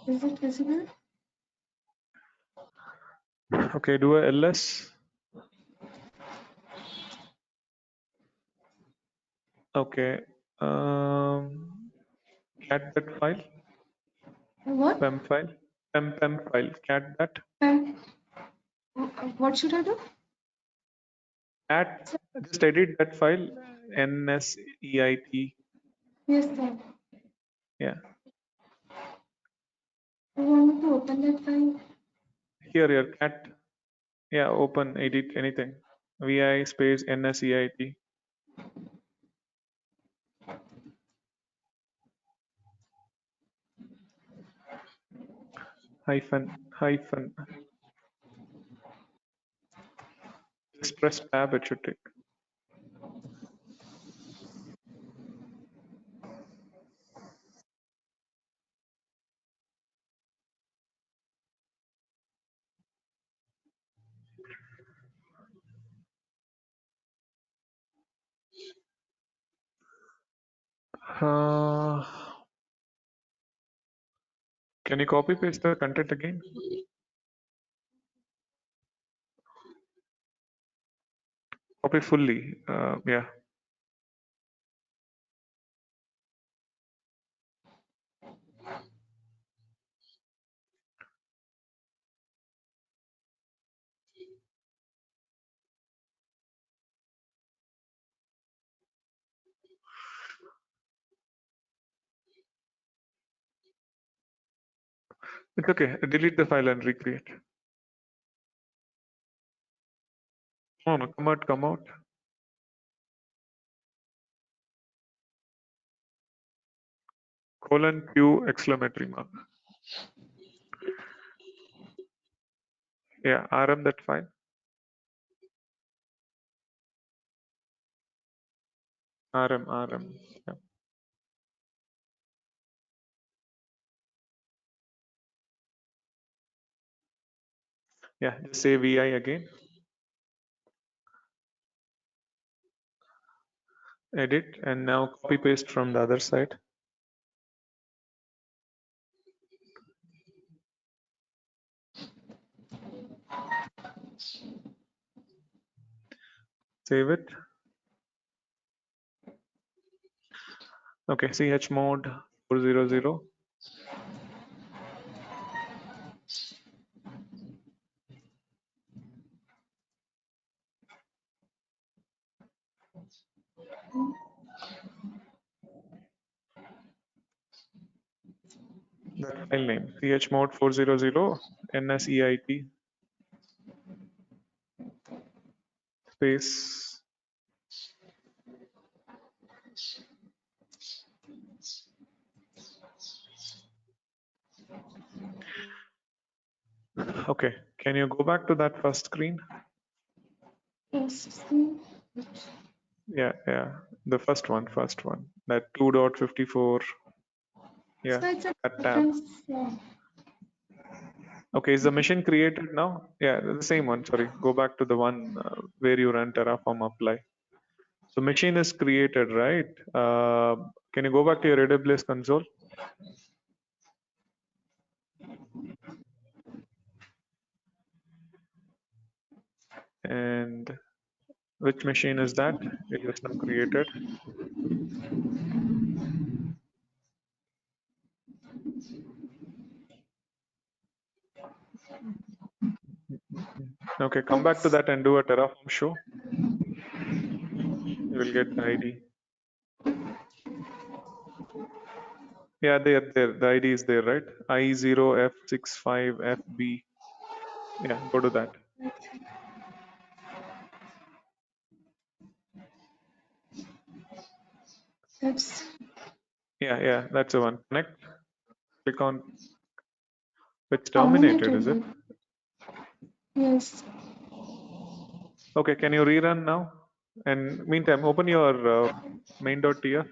Is it visible? Okay, do a ls. Okay. Cat that file, What? pem file, pem file, cat that. And what should I do? Cat, just edit that file, nseit. Yes, sir. Yeah, I want to open that file. here, cat. Yeah, open, edit, anything. vi space nseit. Hyphen. Just press tab, it should take. Can you copy paste the content again? Copy fully. Yeah. It's okay. Delete the file and recreate. No, come out. :Q exclamatory mark. Yeah, rm that file. rm. Yeah. Yeah, just say vi again. Edit and now copy paste from the other side. Save it. Okay, chmod 400. That file name chmod 400 nseit space. Okay, can you go back to that first screen? Yes. Yeah, the first one. That 2.54. Yeah, So it's a that tab. different form. Okay, is the machine created now? Yeah, the same one. Sorry, go back to the one where you run Terraform apply. So machine is created, right? Can you go back to your AWS console? And which machine is that? It is now created. Okay, come back to that and do a Terraform show. You will get the ID. Yeah, there. The ID is there, right? I0F65FB. Yeah, go to that. That's Yeah, that's the one. Connect. Click on. It's terminated, terminated. is it? Yes. Okay, can you rerun now? And meantime, open your main.tf.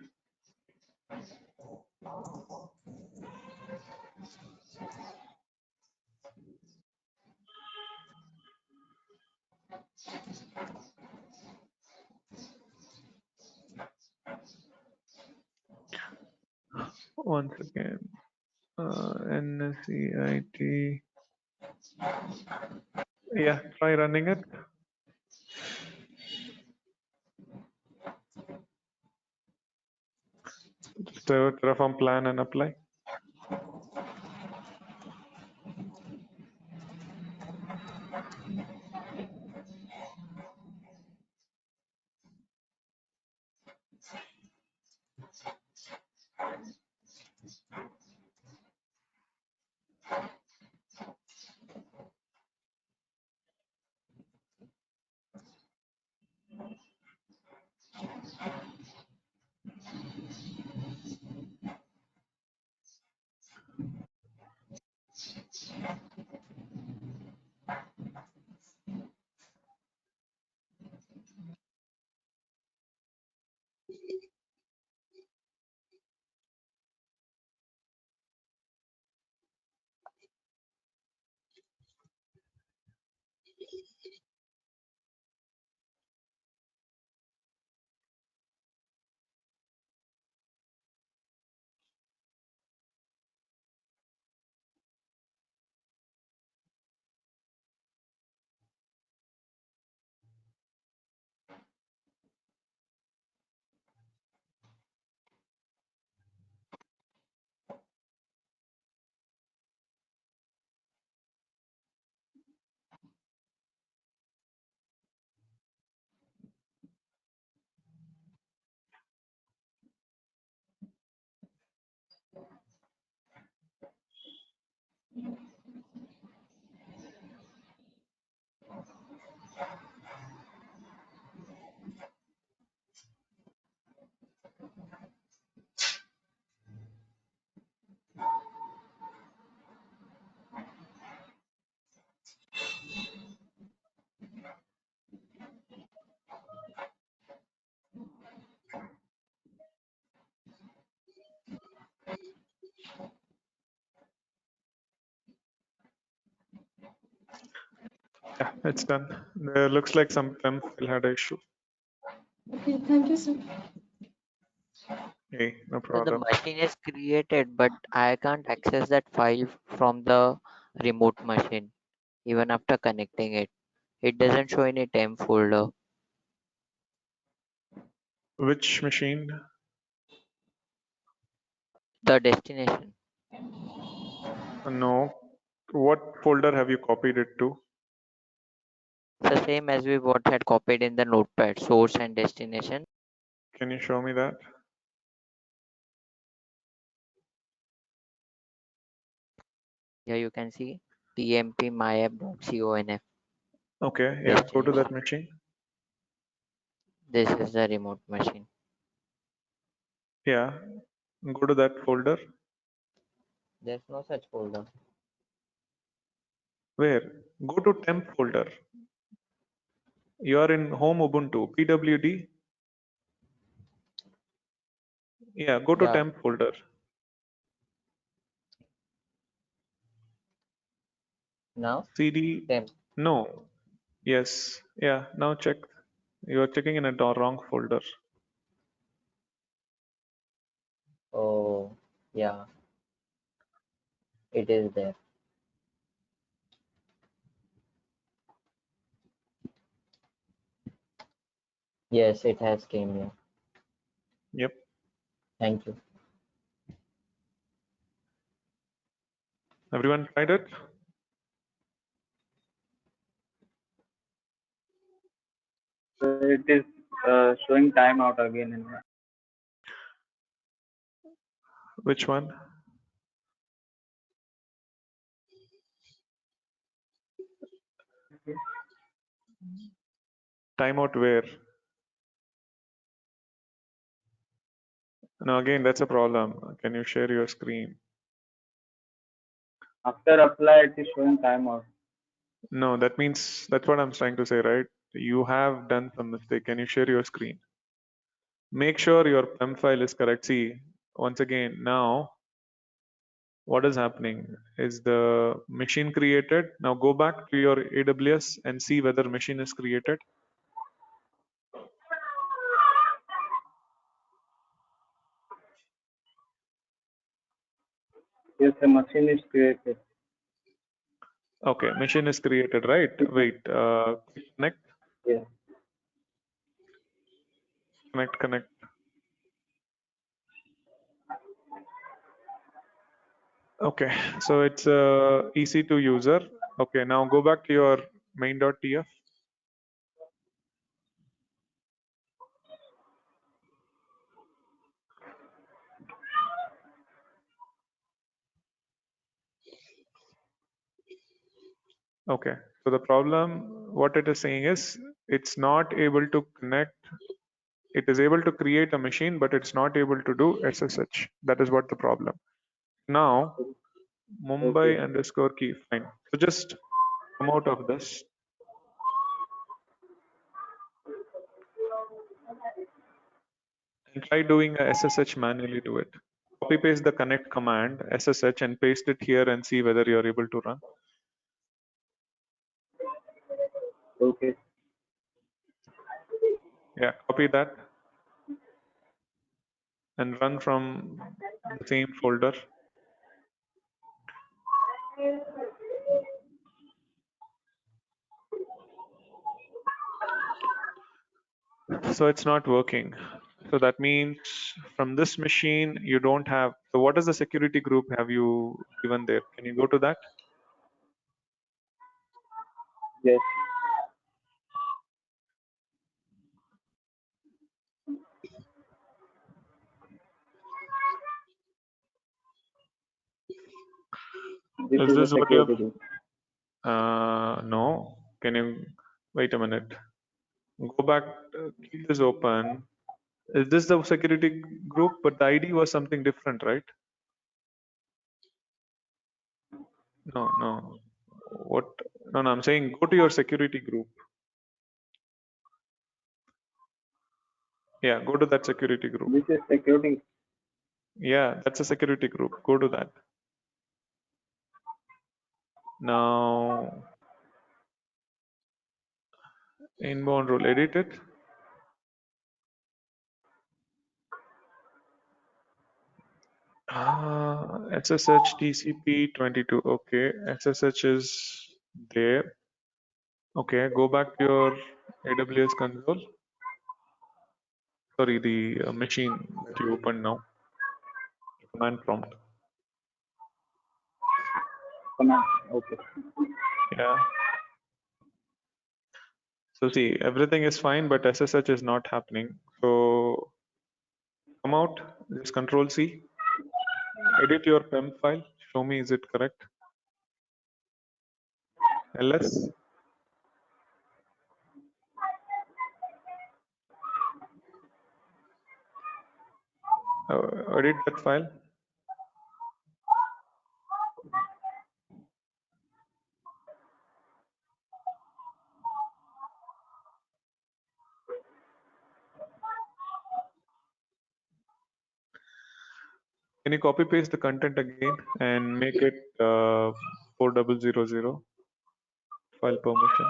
Once again, NCIT. Yeah, try running it. So Terraform plan and apply. Yeah, it's done. There looks like some temp will had an issue. Okay, thank you, sir. Hey, no So the problem. machine is created, but I can't access that file from the remote machine, even after connecting it. It doesn't show any temp folder. Which machine? The destination. No. What folder have you copied it to? It's the same as we what had copied in the notepad, source and destination. Can you show me that? Here you can see tmp.myapp.conf Okay, yeah, go to that destination. machine. This is the remote machine. Yeah, go to that folder. There's no such folder. Where? Go to temp folder. You are in home Ubuntu, pwd. Yeah, go to Yeah, temp folder. now cd. temp. No. Yes. Yeah, now check. You are checking in a wrong folder. Oh, yeah, it is there. Yes, it has came here. Yep. Thank you. Everyone tried it? So it is showing timeout again. Which one? Timeout where? Now again, that's a problem. Can you share your screen? After apply, it is showing timeout. No, that means that's what I'm trying to say, right? You have done some mistake. Can you share your screen? Make sure your PEM file is correct. See, once again, now what is happening is the machine created. Now go back to your AWS and see whether machine is created. Yes, a machine is created. Okay, machine is created, right? Wait, connect, Yes. connect. Okay, so it's EC2 user. Okay, now go back to your main.tf. Okay, so the problem, what it is saying is, it's not able to connect. It is able to create a machine, but it's not able to do SSH. That is what the problem. Now, Mumbai underscore key, fine. So just come out of this. And try doing a SSH manually to it. Copy paste the connect command, SSH, and paste it here and see whether you're able to run. Okay. Yeah, copy that and run from the same folder. So it's not working. So that means from this machine, you don't have, so what is the security group have you given there? Can you go to that? Yes. This Is is a this what you security have? group. No. Can you wait a minute? Go back, keep this open. Is this the security group? But the ID was something different, right? No. What? No, I'm saying go to your security group. Yeah, go to that security group. This is security. Yeah, that's a security group. Go to that. Now, inbound rule, edit it. SSH TCP 22. Okay, SSH is there. Okay, go back to your AWS console. Sorry, the machine that you opened now. Command prompt. Command. Okay. Yeah. So see, everything is fine, but SSH is not happening. So come out, just Control C, edit your PEM file. Show me, is it correct? LS. Edit that file. Can you copy paste the content again and make it 4000 file permission?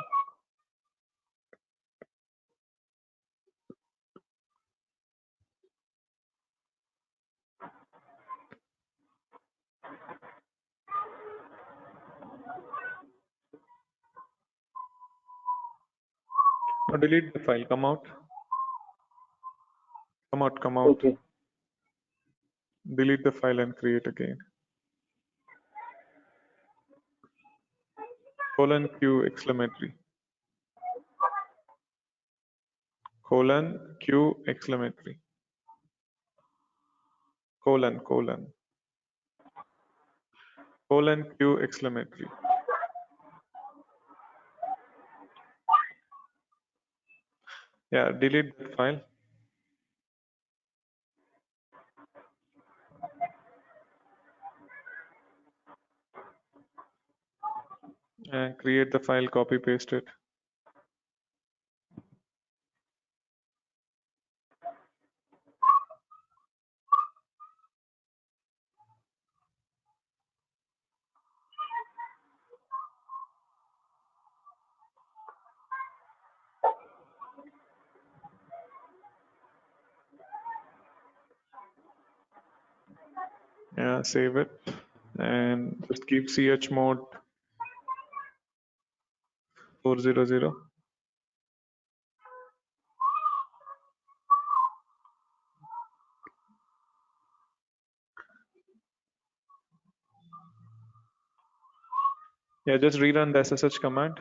Now delete the file. Come out. Come out. Okay. Delete the file and create again. :Q exclamatory. :Q exclamatory. :Q exclamatory. Yeah, delete that file. And create the file, copy paste it. Yeah, save it and just keep chmod 400. Yeah, just rerun the SSH command.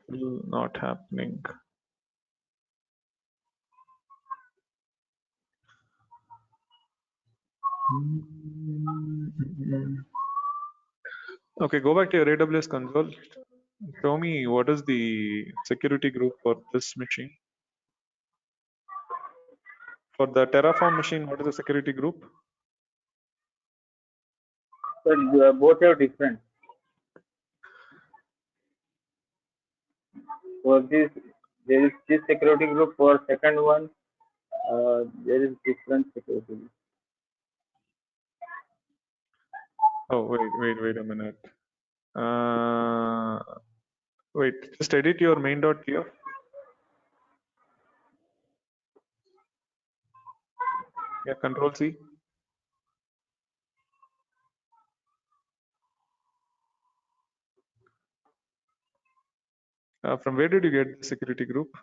Still not happening. Okay, go back to your AWS console. Show me what is the security group for this machine. For the Terraform machine, what is the security group? But both are different. For this, there is this security group. For second one, there is different security group. Oh, wait a minute. Wait, just edit your main.tf. Yeah, Control C. From where did you get the security group?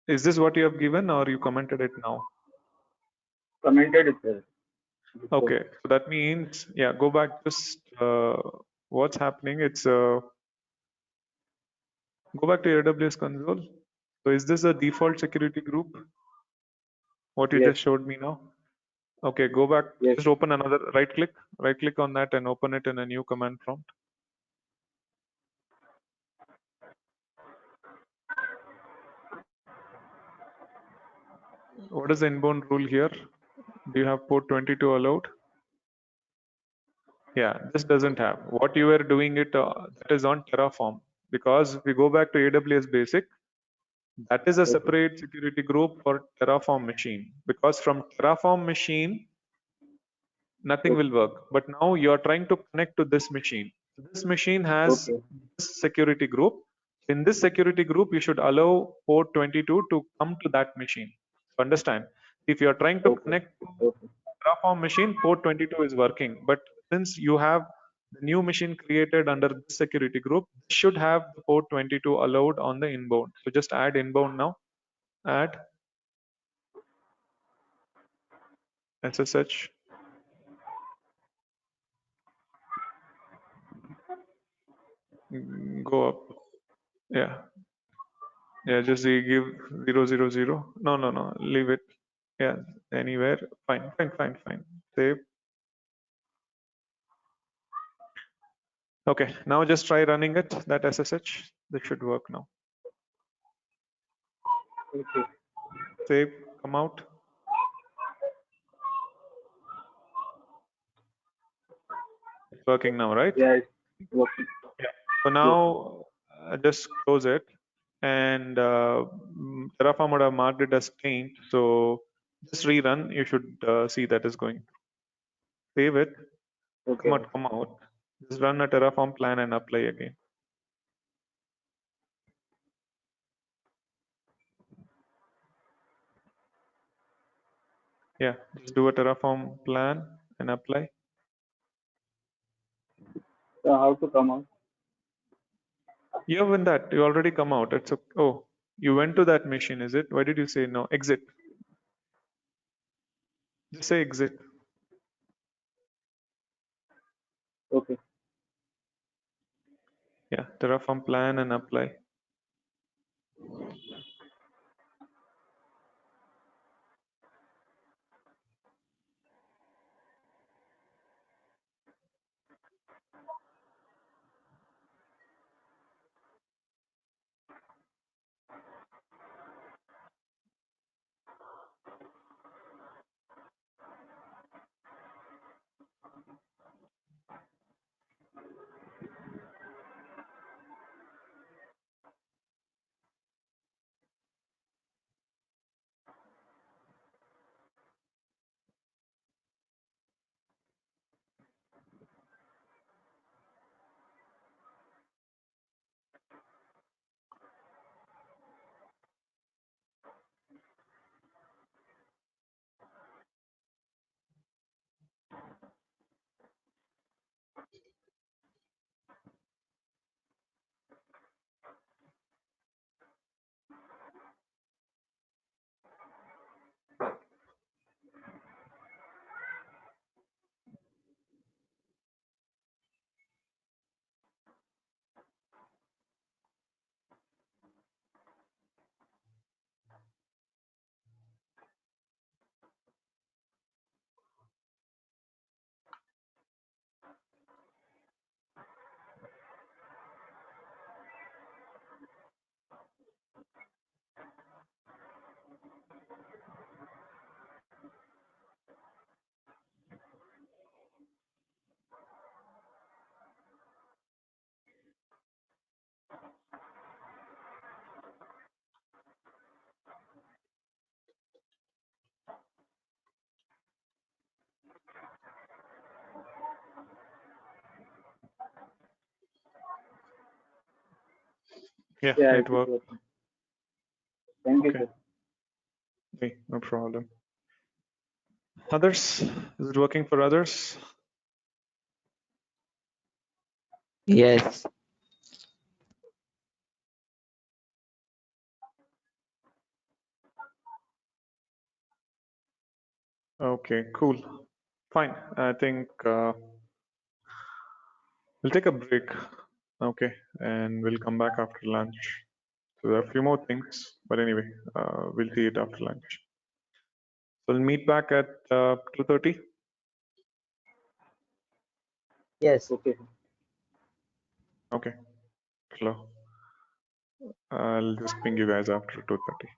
Is this what you have given or you commented it now? Commented itself. Okay, so that means, yeah, go back, just what's happening, it's go back to your AWS console. So is this a default security group? What you Yes. just showed me now? Okay, go back, Yes. just open another, right click on that and open it in a new command prompt. What is the inbound rule here? Do you have port 22 allowed? Yeah, this doesn't have. What you were doing it, that is on Terraform. Because we go back to AWS basic, that is a separate security group for Terraform machine. Because from Terraform machine, nothing will work. But now you are trying to connect to this machine. This machine has this security group. In this security group, you should allow port 22 to come to that machine. So understand, if you are trying to connect to Terraform machine, port 22 is working. But since you have the new machine created under this security group, it should have the port 22 allowed on the inbound. So just add inbound now. Add SSH. Go up. Yeah. Yeah, just give 000. No. Leave it. Yeah, anywhere. Fine. Save. Okay, now just try running it, that SSH. That should work now. Okay. Save, come out. It's working now, right? Yeah, it's working. Yeah. So now just close it, and Terraform would have marked it as clean. So just rerun. You should see that is going. Save it. Okay. Come out. Just run a Terraform plan and apply again. Yeah, just do a Terraform plan and apply. So how to come out? You have in that. You already come out. It's okay. Oh, you went to that machine, is it? Why did you say no? Exit. Just say exit. Okay. Yeah, Terraform plan and apply. Yeah, Yeah, it it is worked. working. Thank you, Okay. sir. Hey, no problem. Others? Is it working for others? Yes. Okay, cool. Fine. I think we'll take a break. Okay, and we'll come back after lunch. So there are a few more things, but anyway, we'll see it after lunch. So we'll meet back at 2:30. Yes. Okay. Okay, hello. I'll just ping you guys after 2:30.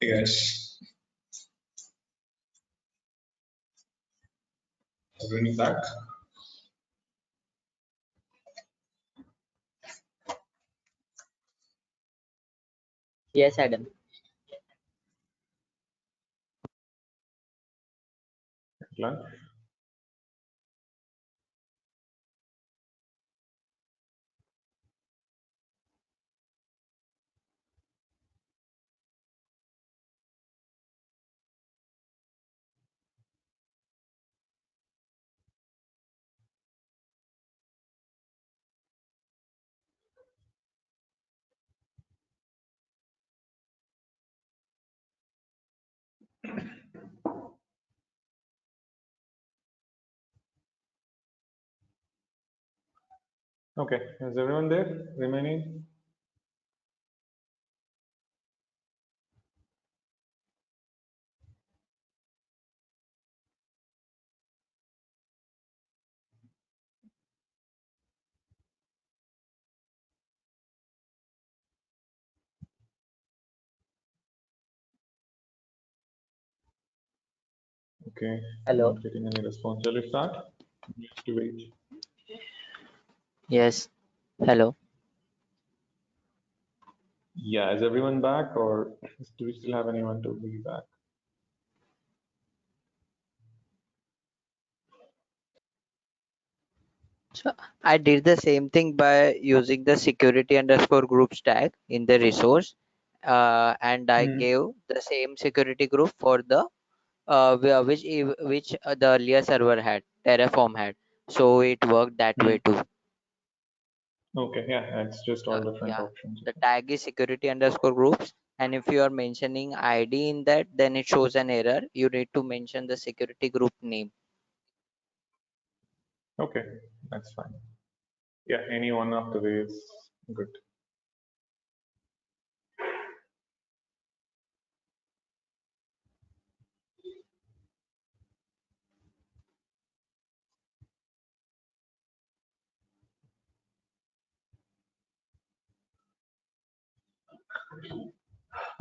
Yes. Everyone back? Yes, Adam. Lunch? Okay, is everyone there remaining? Okay, Hello. not getting any response. Shall we start? We have to wait. Yes. Hello. Yeah, is everyone back, or do we still have anyone to be back? So I did the same thing by using the security underscore groups tag in the resource, and I gave the same security group for the which the earlier server had, Terraform had. So it worked that way too. Okay, yeah, it's just all different Yeah, options. the tag is security underscore groups, and if you are mentioning ID in that, then it shows an error. You need to mention the security group name. Okay, that's fine. Yeah, any one of the ways, good.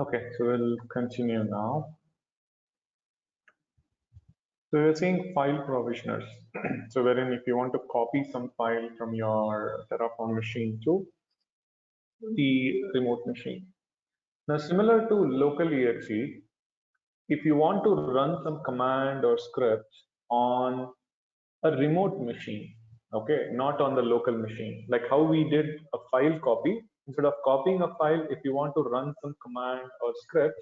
Okay, so we'll continue now. So we're seeing file provisioners. So wherein if you want to copy some file from your Terraform machine to the remote machine. Now, similar to local exe, if you want to run some command or scripts on a remote machine, okay, not on the local machine, like how we did a file copy, instead of copying a file, if you want to run some command or script,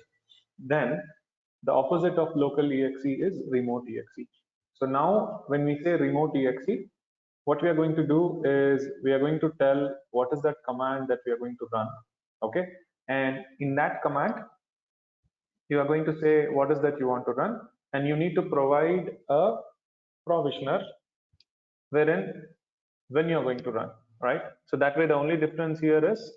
then the opposite of local exe is remote exe. So now when we say remote exe, what we are going to do is we are going to tell what is that command that we are going to run, okay? And in that command, you are going to say what is that you want to run, and you need to provide a provisioner wherein when you're going to run, right? So that way the only difference here is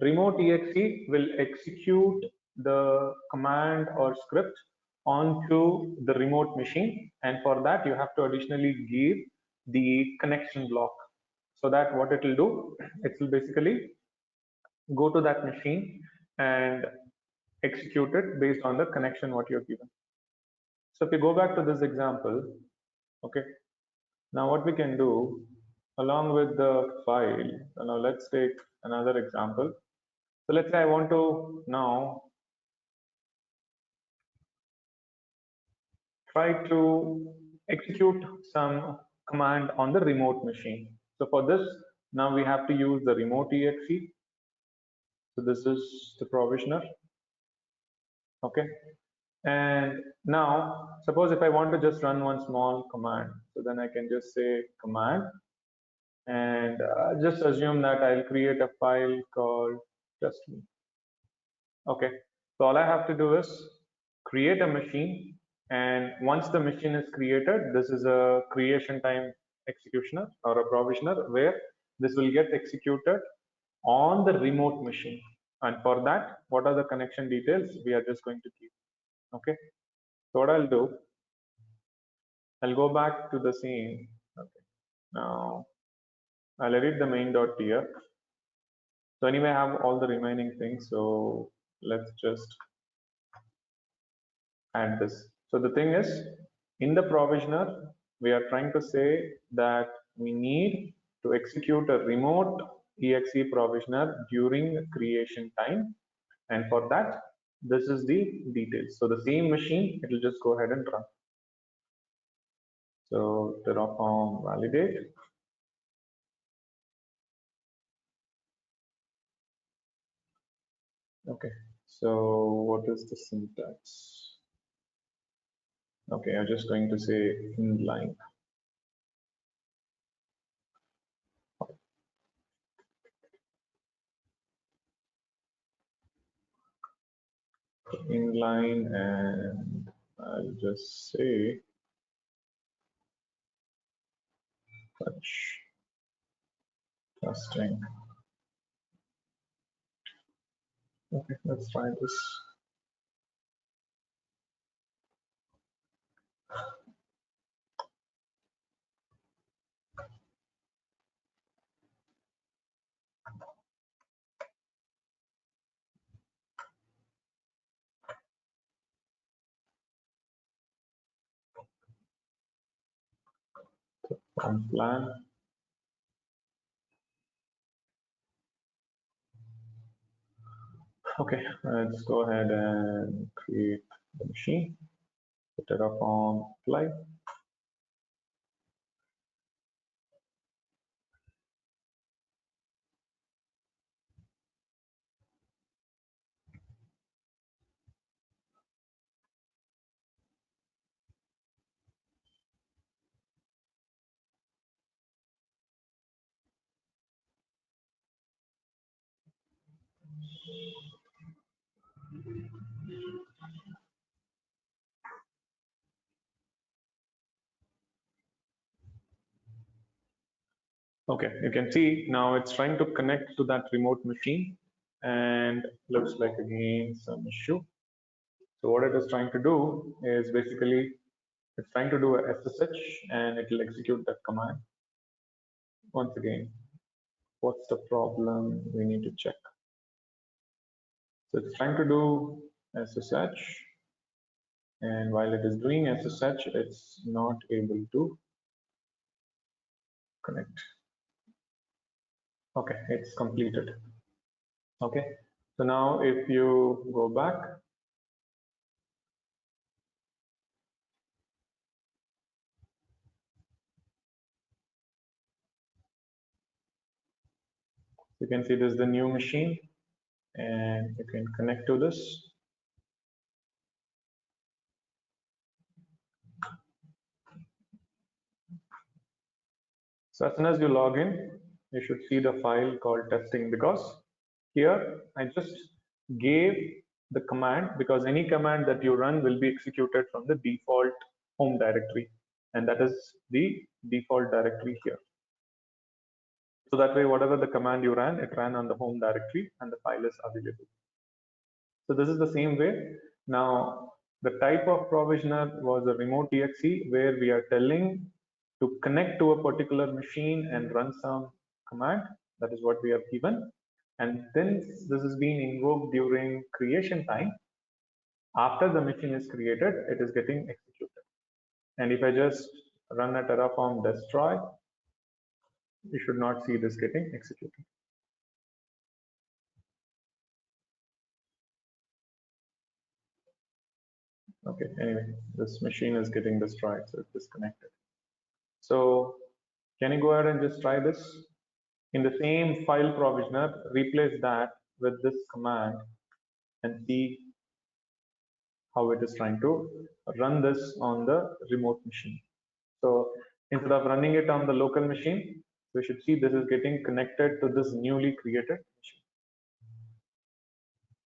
remote exe will execute the command or script onto the remote machine, and for that you have to additionally give the connection block, so that what it will do, it will basically go to that machine and execute it based on the connection what you're given. So if you go back to this example, okay, now what we can do along with the file, now let's take another example. So let's say I want to now try to execute some command on the remote machine. So for this, now we have to use the remote exe. So this is the provisioner, okay? And now suppose if I want to just run one small command, so then I can just say command, and just assume that I'll create a file called just me. Okay, so all I have to do is create a machine, and once the machine is created, this is a creation time executioner or a provisioner where this will get executed on the remote machine. And for that, what are the connection details? We are just going to keep. Okay, so what I'll do, I'll go back to the scene. Okay, now I'll edit the main.tf. So anyway, I have all the remaining things. So let's just add this. So the thing is, in the provisioner, we are trying to say that we need to execute a remote exe provisioner during creation time. And for that, this is the details. So the same machine, it will just go ahead and run. So Terraform validate. Okay, so what is the syntax? Okay, I'm just going to say inline. Inline, and I'll just say touch testing. Okay, let's try this. On plan. Okay, let's go ahead and create the machine. Terraform apply. Okay, you can see now it's trying to connect to that remote machine, and looks like again some issue. So what it is trying to do is basically it's trying to do a SSH, and it will execute that command. Once again, what's the problem? We need to check. So it's trying to do SSH, and while it is doing SSH, it's not able to connect. Okay, it's completed. Okay, so now if you go back, you can see this is the new machine, and you can connect to this. So as soon as you log in, you should see the file called testing, because here I just gave the command, because any command that you run will be executed from the default home directory, and that is the default directory here. So that way, whatever the command you ran, it ran on the home directory and the file is available. So this is the same way. Now, the type of provisioner was a remote exe, where we are telling to connect to a particular machine and run some command. That is what we have given. And then this is being invoked during creation time. After the machine is created, it is getting executed. And if I just run a Terraform destroy, you should not see this getting executed. Okay, anyway, this machine is getting destroyed, so it's disconnected. So can you go ahead and just try this? In the same file provisioner, replace that with this command and see how it is trying to run this on the remote machine. So instead of running it on the local machine, we should see this is getting connected to this newly created machine.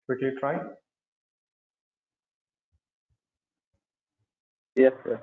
Quickly try. Yes, sir.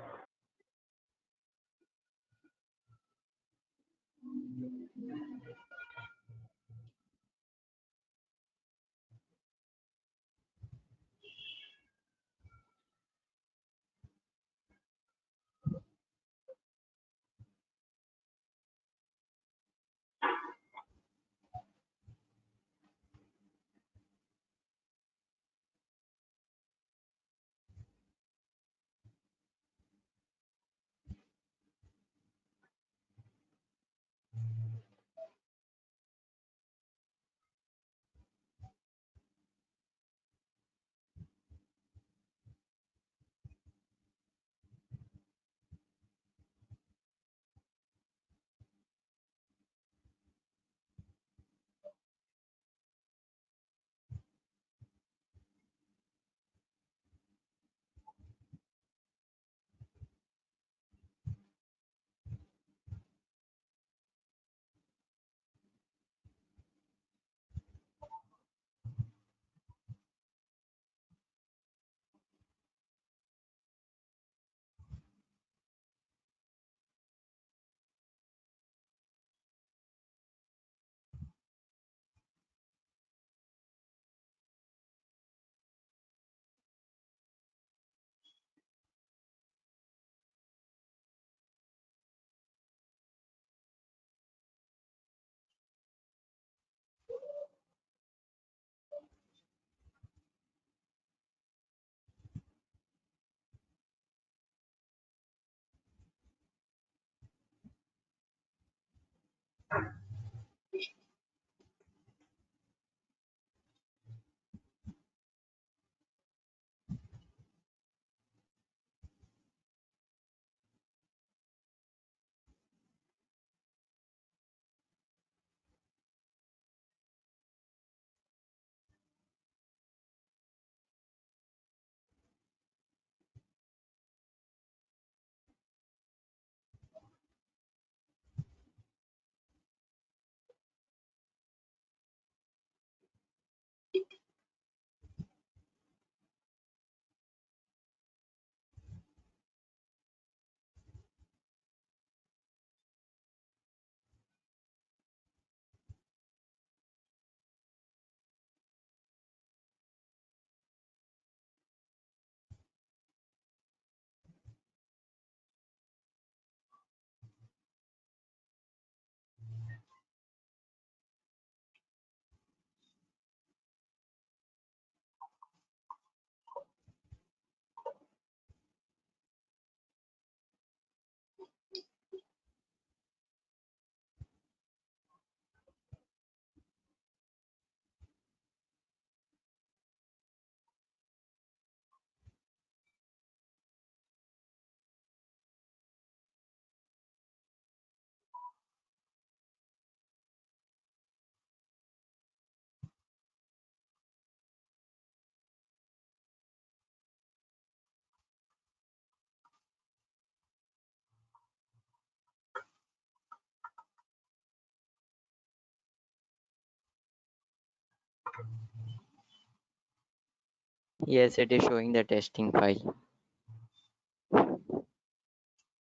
Yes, it is showing the testing file.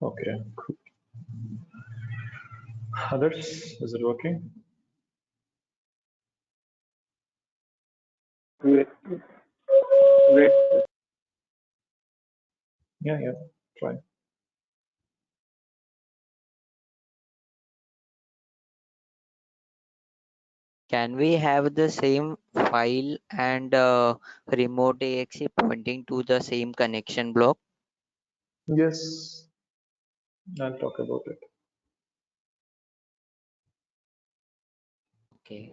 Okay, cool. Others, is it working? Wait, wait. Yeah, try. Can we have the same file and remote exe pointing to the same connection block? Yes, I'll talk about it. Okay.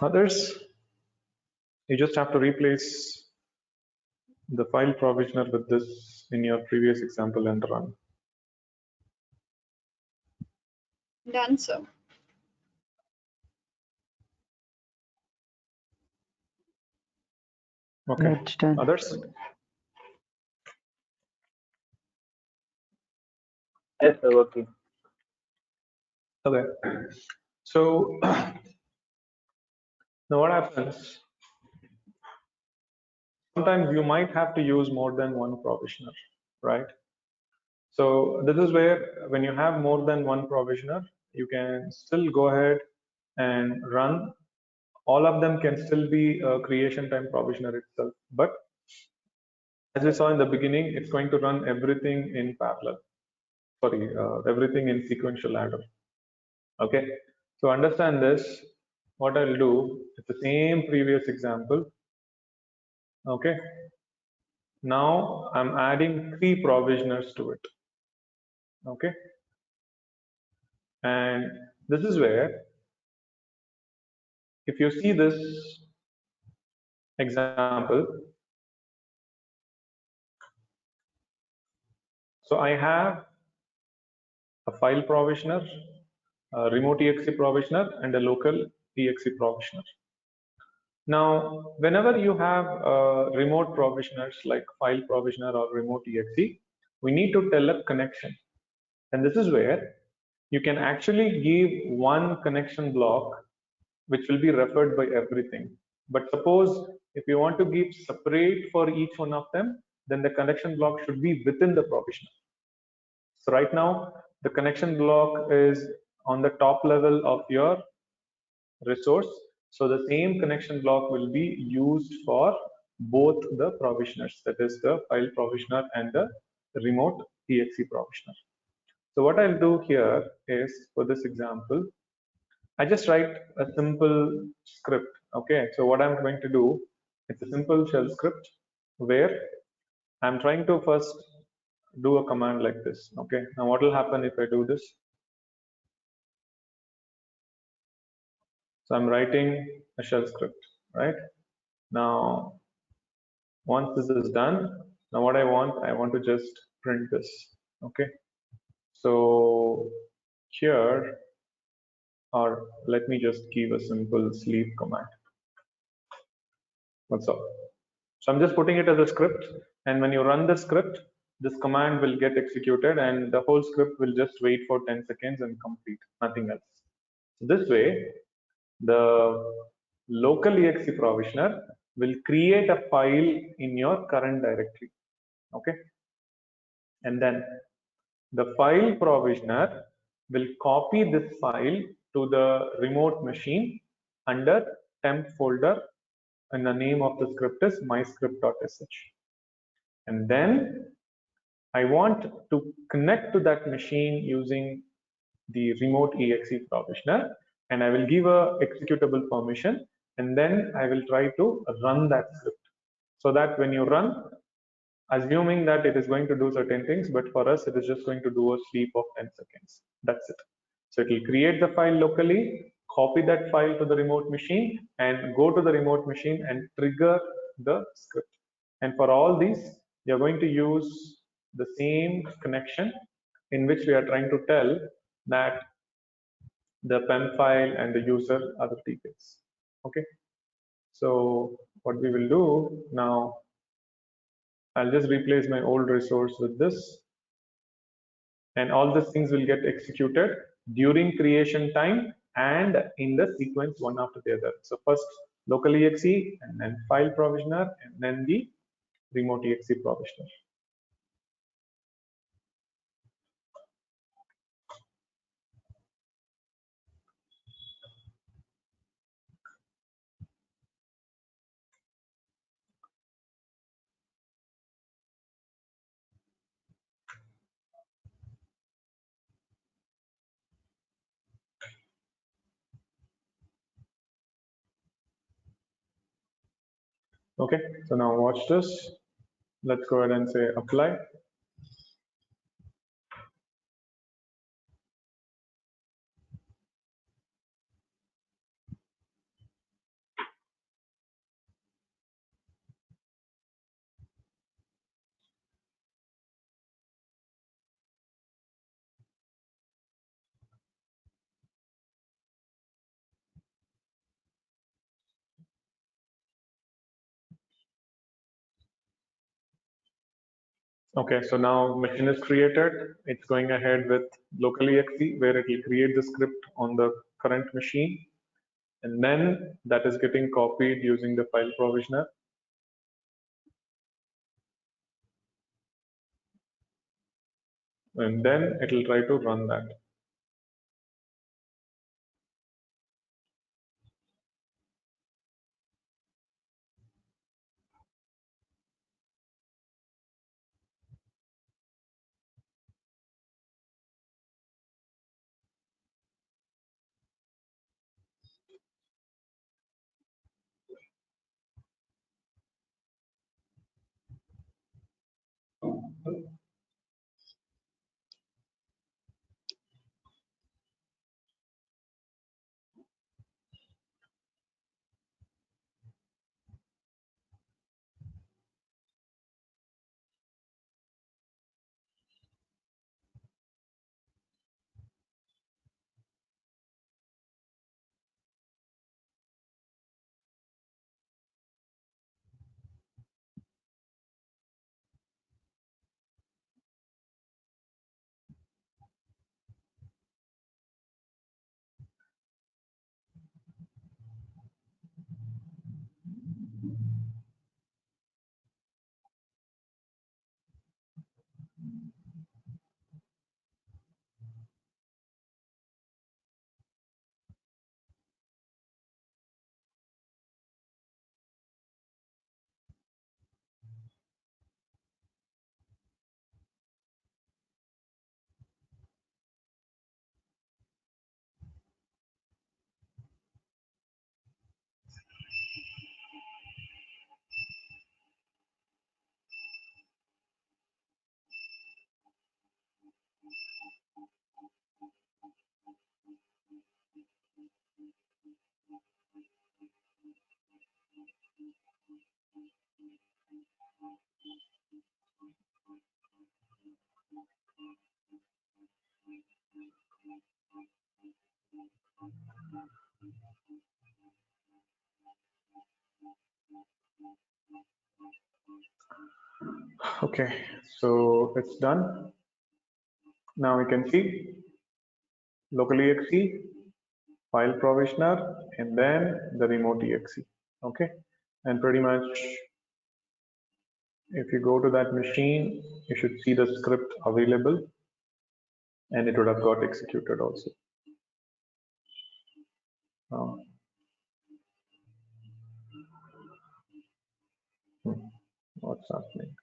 Others, you just have to replace the file provisioner with this in your previous example and run. Done, sir. Okay. Yeah, it's done. Others? Yes, sir, working. Okay. So now what happens? Sometimes you might have to use more than one provisioner, right? So this is where when you have more than one provisioner, you can still go ahead and run. All of them can still be a creation time provisioner itself. But as we saw in the beginning, it's going to run everything in parallel. Sorry, everything in sequential ladder. Okay. So understand this. What I'll do, it's the same previous example. Okay. Now I'm adding 3 provisioners to it. Okay. And this is where, if you see this example, so I have a file provisioner, a remote exe provisioner, and a local exe provisioner. Now, whenever you have remote provisioners like file provisioner or remote exe, we need to tell a connection. And this is where you can actually give one connection block which will be referred by everything. But suppose if you want to give separate for each one of them, then the connection block should be within the provisioner. So right now, the connection block is on the top level of your resource. So the same connection block will be used for both the provisioners, that is the file provisioner and the remote exe provisioner. So what I'll do here is, for this example, I just write a simple script. Okay, so what I'm going to do, it's a simple shell script where I'm trying to first do a command like this. Okay, now what will happen if I do this? So I'm writing a shell script, right? Now, once this is done, now what I want to just print this. Okay, so here, or let me just give a simple sleep command. That's all. So I'm just putting it as a script, and when you run the script, this command will get executed and the whole script will just wait for 10 seconds and complete, nothing else. So this way, the local exe provisioner will create a file in your current directory. Okay. And then the file provisioner will copy this file to the remote machine under temp folder, and the name of the script is myscript.sh. And then I want to connect to that machine using the remote exe provisioner, and I will give a executable permission, and then I will try to run that script, so that when you run, assuming that it is going to do certain things, but for us it is just going to do a sleep of 10 seconds. That's it. So it will create the file locally, copy that file to the remote machine, and go to the remote machine and trigger the script. And for all these, you're going to use the same connection in which we are trying to tell that the PEM file and the user are the tickets. Okay. So what we will do now, I'll just replace my old resource with this, and all these things will get executed during creation time and in the sequence one after the other. So first local exe, and then file provisioner, and then the remote exe provisioner. Okay, so now watch this. Let's go ahead and say apply. Okay, so now machine is created. It's going ahead with locally exe, where it will create the script on the current machine. And then that is getting copied using the file provisioner. And then it will try to run that. Okay, so it's done. Now we can see locally exe, file provisioner, and then the remote exe. Okay, and pretty much if you go to that machine, you should see the script available, and it would have got executed also. Um, what's happening?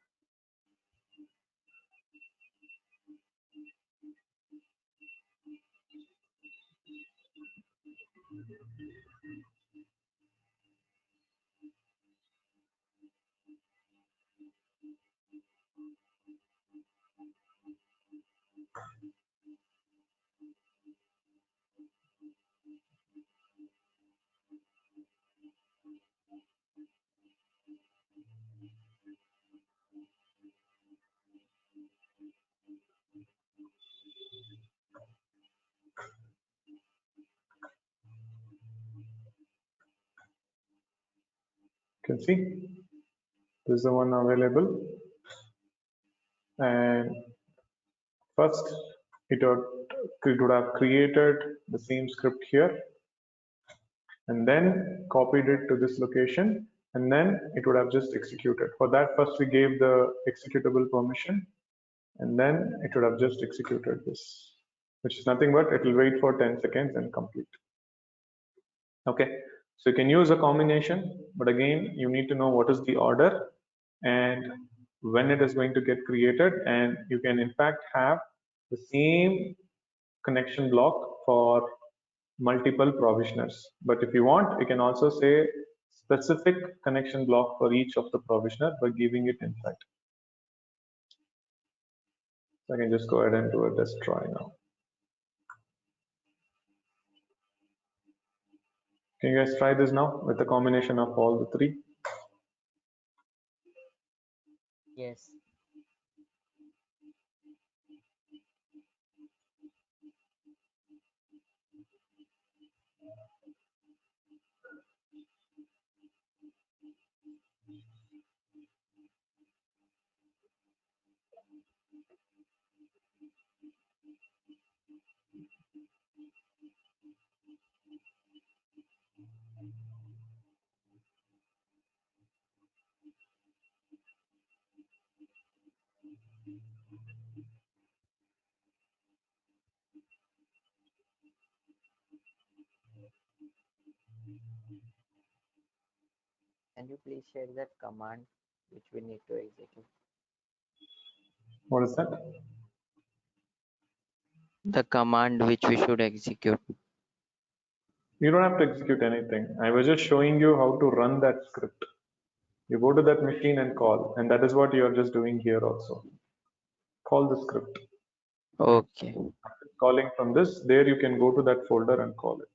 You can see this is the one available, and first it would have created the same script here, and then copied it to this location, and then it would have just executed. For that, first we gave the executable permission, and then it would have just executed this, which is nothing but it will wait for 10 seconds and complete. Okay, so you can use a combination, but again, you need to know what is the order and when it is going to get created, and you can in fact have the same connection block for multiple provisioners. But if you want, you can also say specific connection block for each of the provisioner by giving it insight. So I can just go ahead and do a test try now. Can you guys try this now with the combination of all the three? Yes. Can you please share that command which we need to execute? What is that? The command which we should execute. You don't have to execute anything. I was just showing you how to run that script. You go to that machine and call, and that is what you're just doing here also. Call the script. Okay. After calling from this, there you can go to that folder and call it.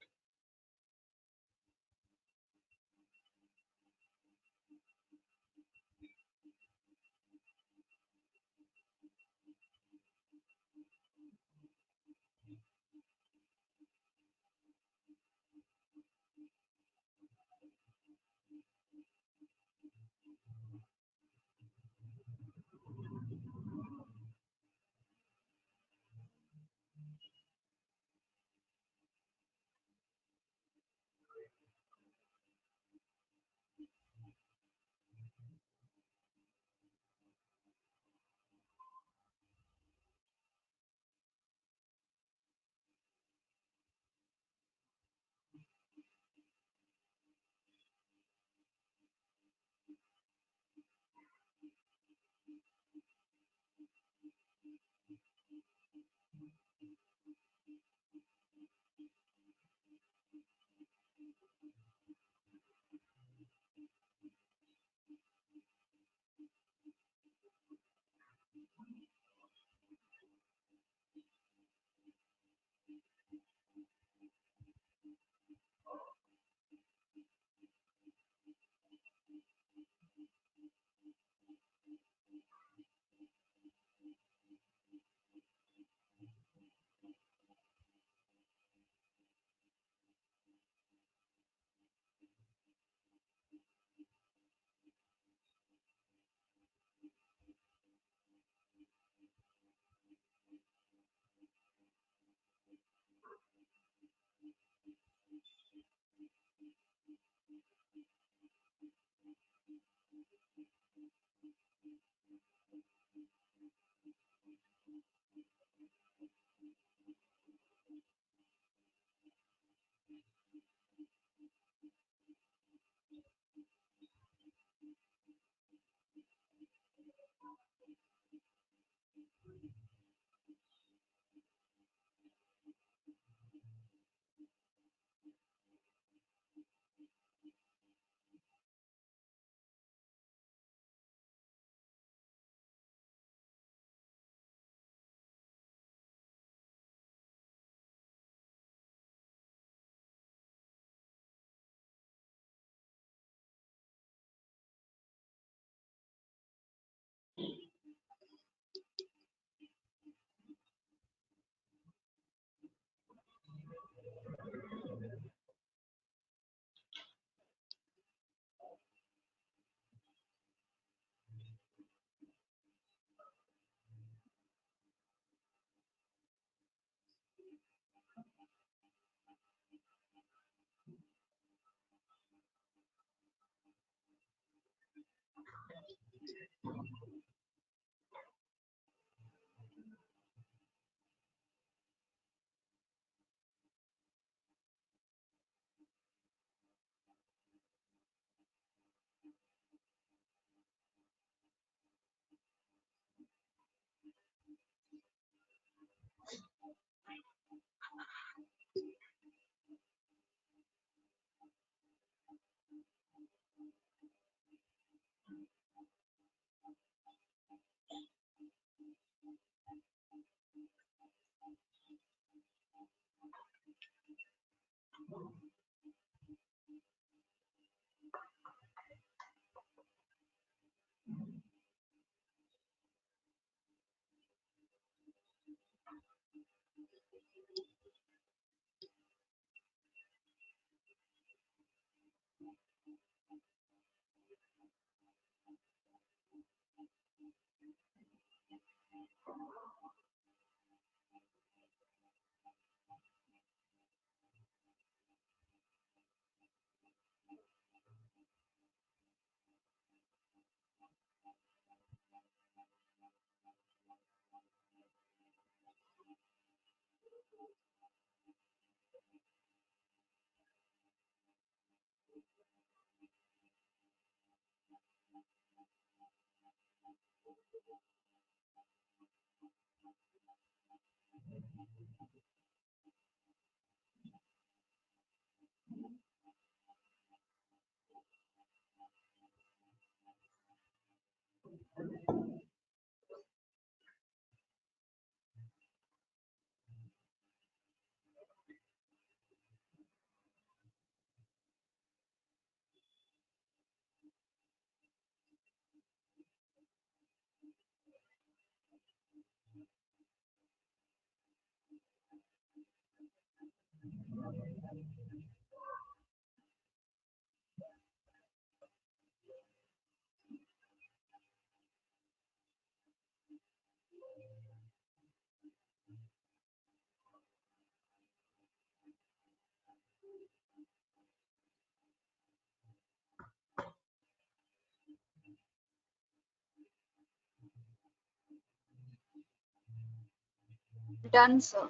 Done, sir.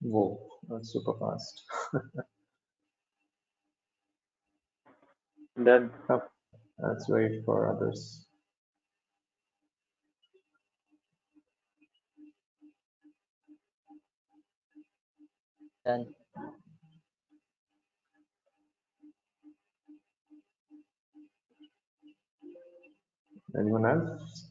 Whoa, that's super fast. Done. Oh, let's wait for others. Done. Anyone else?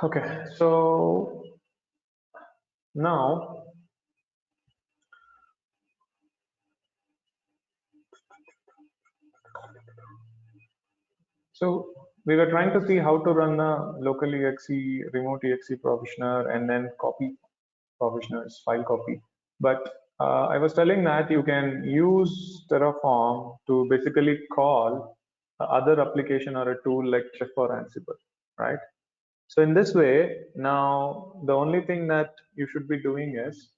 Okay, so now we were trying to see how to run a local exe, remote exe provisioner, and then copy provisioners, file copy. But I was telling that you can use Terraform to basically call other application or a tool like Chef or Ansible, right? So in this way, now the only thing that you should be doing is,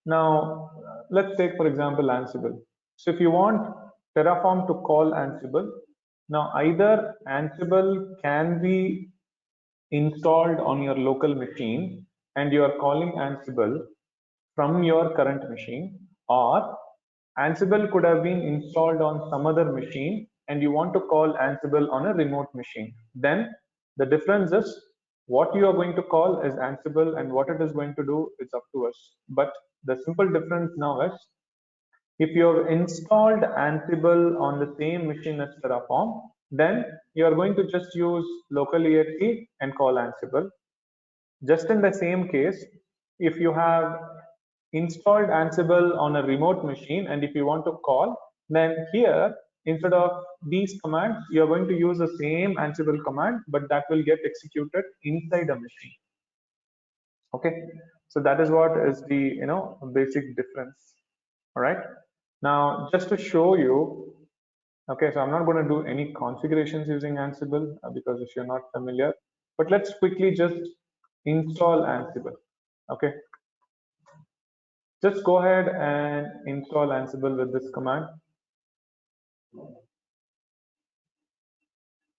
now let's take for example Ansible. So if you want Terraform to call Ansible, now either Ansible can be installed on your local machine and you are calling Ansible from your current machine, or Ansible could have been installed on some other machine and you want to call Ansible on a remote machine. Then the difference is what you are going to call is Ansible and what it is going to do is up to us. But the simple difference now is if you have installed Ansible on the same machine as Terraform, then you are going to just use local exe and call Ansible. Just in the same case, if you have installed Ansible on a remote machine and if you want to call, then here instead of these commands, you're going to use the same Ansible command, but that will get executed inside a machine. Okay, so that is what is the basic difference. All right, now just to show you, okay, so I'm not going to do any configurations using Ansible because if you're not familiar, but let's quickly just install Ansible. Okay, just go ahead and install Ansible with this command.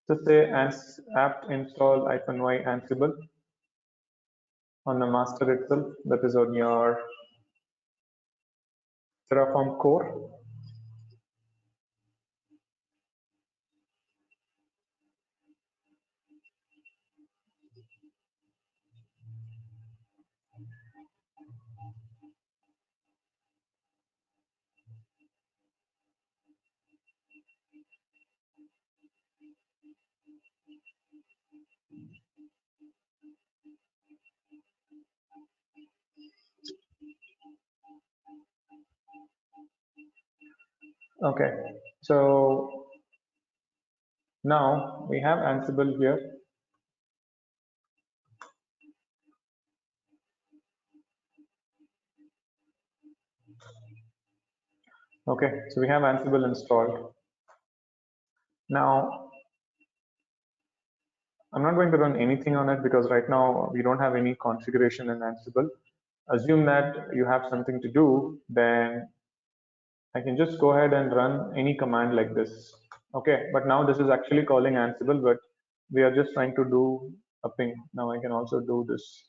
Just say apt install -y Ansible on the master itself, that is on your Terraform core. Okay, so now we have Ansible here. Okay, so we have Ansible installed. Now, I'm not going to run anything on it because right now we don't have any configuration in Ansible. Assume that you have something to do, then I can just go ahead and run any command like this. Okay, but now this is actually calling Ansible, but we are just trying to do a ping. Now I can also do this.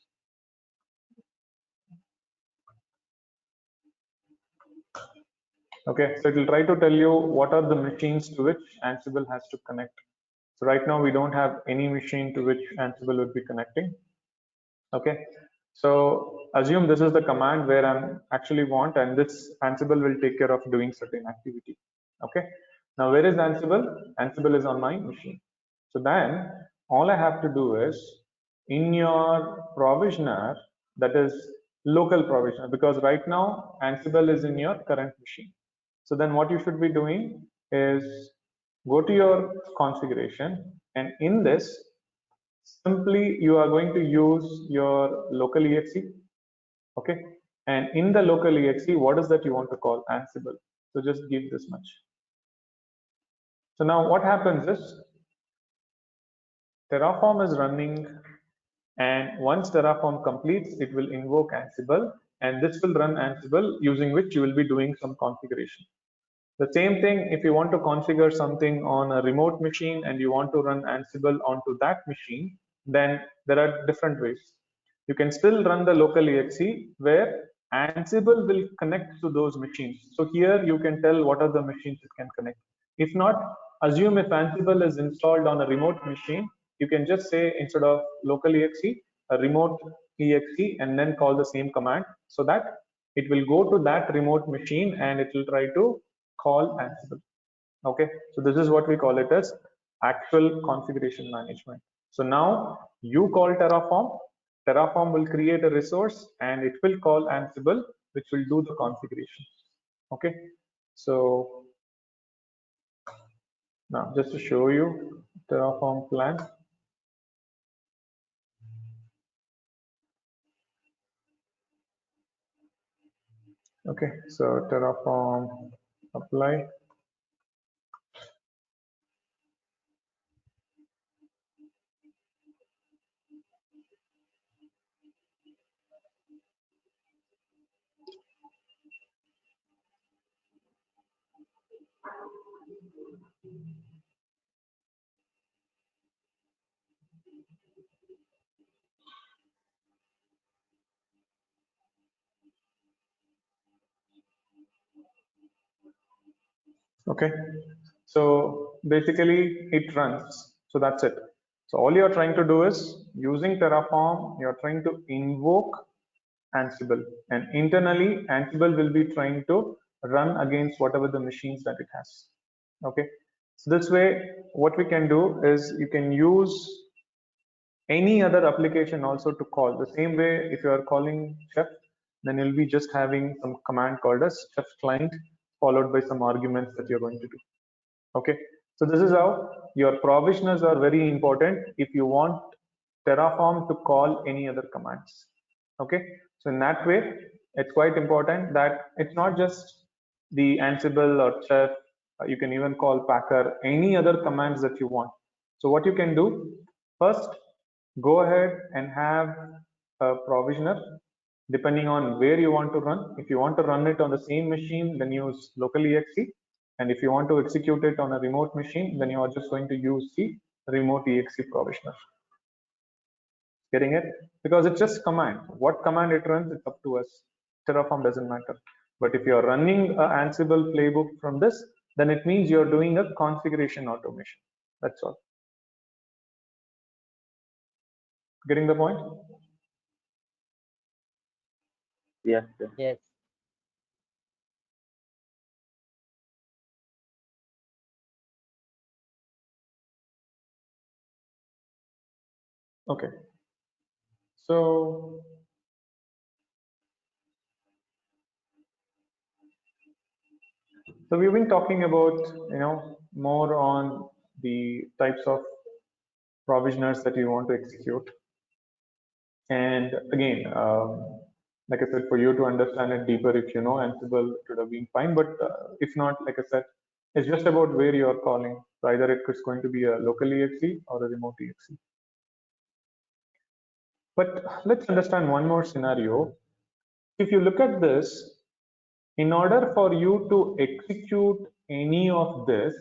Okay, so it will try to tell you what are the machines to which Ansible has to connect. So right now we don't have any machine to which Ansible would be connecting. Okay, so assume this is the command where I'm actually want, and this Ansible will take care of doing certain activity. Okay, now where is Ansible? Ansible is on my machine. So then all I have to do is in your provisioner, that is local provisioner, because right now Ansible is in your current machine. So then what you should be doing is go to your configuration, and in this simply you are going to use your local exe. Okay, and in the local exe, what is that you want to call? Ansible. So just give this much. So now what happens is Terraform is running, and once Terraform completes, it will invoke Ansible, and this will run Ansible, using which you will be doing some configuration. The same thing, if you want to configure something on a remote machine and you want to run Ansible onto that machine, then there are different ways. You can still run the local exe where Ansible will connect to those machines. So here you can tell what are the machines it can connect. If not, assume if Ansible is installed on a remote machine, you can just say instead of local exe, a remote exe, and then call the same command so that it will go to that remote machine and it will try to call Ansible. Okay, so this is what we call it as actual configuration management. So now you call Terraform, Terraform will create a resource and it will call Ansible, which will do the configuration. Okay, so now just to show you Terraform plan. Okay, so Terraform apply. Okay, so basically it runs. So that's it. So all you're trying to do is using Terraform, you're trying to invoke Ansible, and internally Ansible will be trying to run against whatever the machines that it has. Okay, so this way what we can do is you can use any other application also to call. The same way if you are calling chef, then you'll be just having some command called as chef client followed by some arguments that you're going to do. Okay, so this is how your provisioners are very important if you want Terraform to call any other commands. Okay, so in that way, it's quite important that it's not just the Ansible or Chef, you can even call Packer, any other commands that you want. So what you can do, first, go ahead and have a provisioner depending on where you want to run. If you want to run it on the same machine, then use local exe. And if you want to execute it on a remote machine, then you are just going to use the remote exe provisioner. Getting it? Because it's just command. What command it runs, it's up to us. Terraform doesn't matter. But if you're running an Ansible playbook from this, then it means you're doing a configuration automation. That's all. Getting the point? Yes, sir. Yes. Okay. So So we've been talking about, more on the types of provisioners that you want to execute. And again, like I said, for you to understand it deeper, if you know Ansible, it would have been fine. But if not, like I said, it's just about where you are calling. So either it is going to be a local exe or a remote exe. But let's understand one more scenario. If you look at this, in order for you to execute any of this,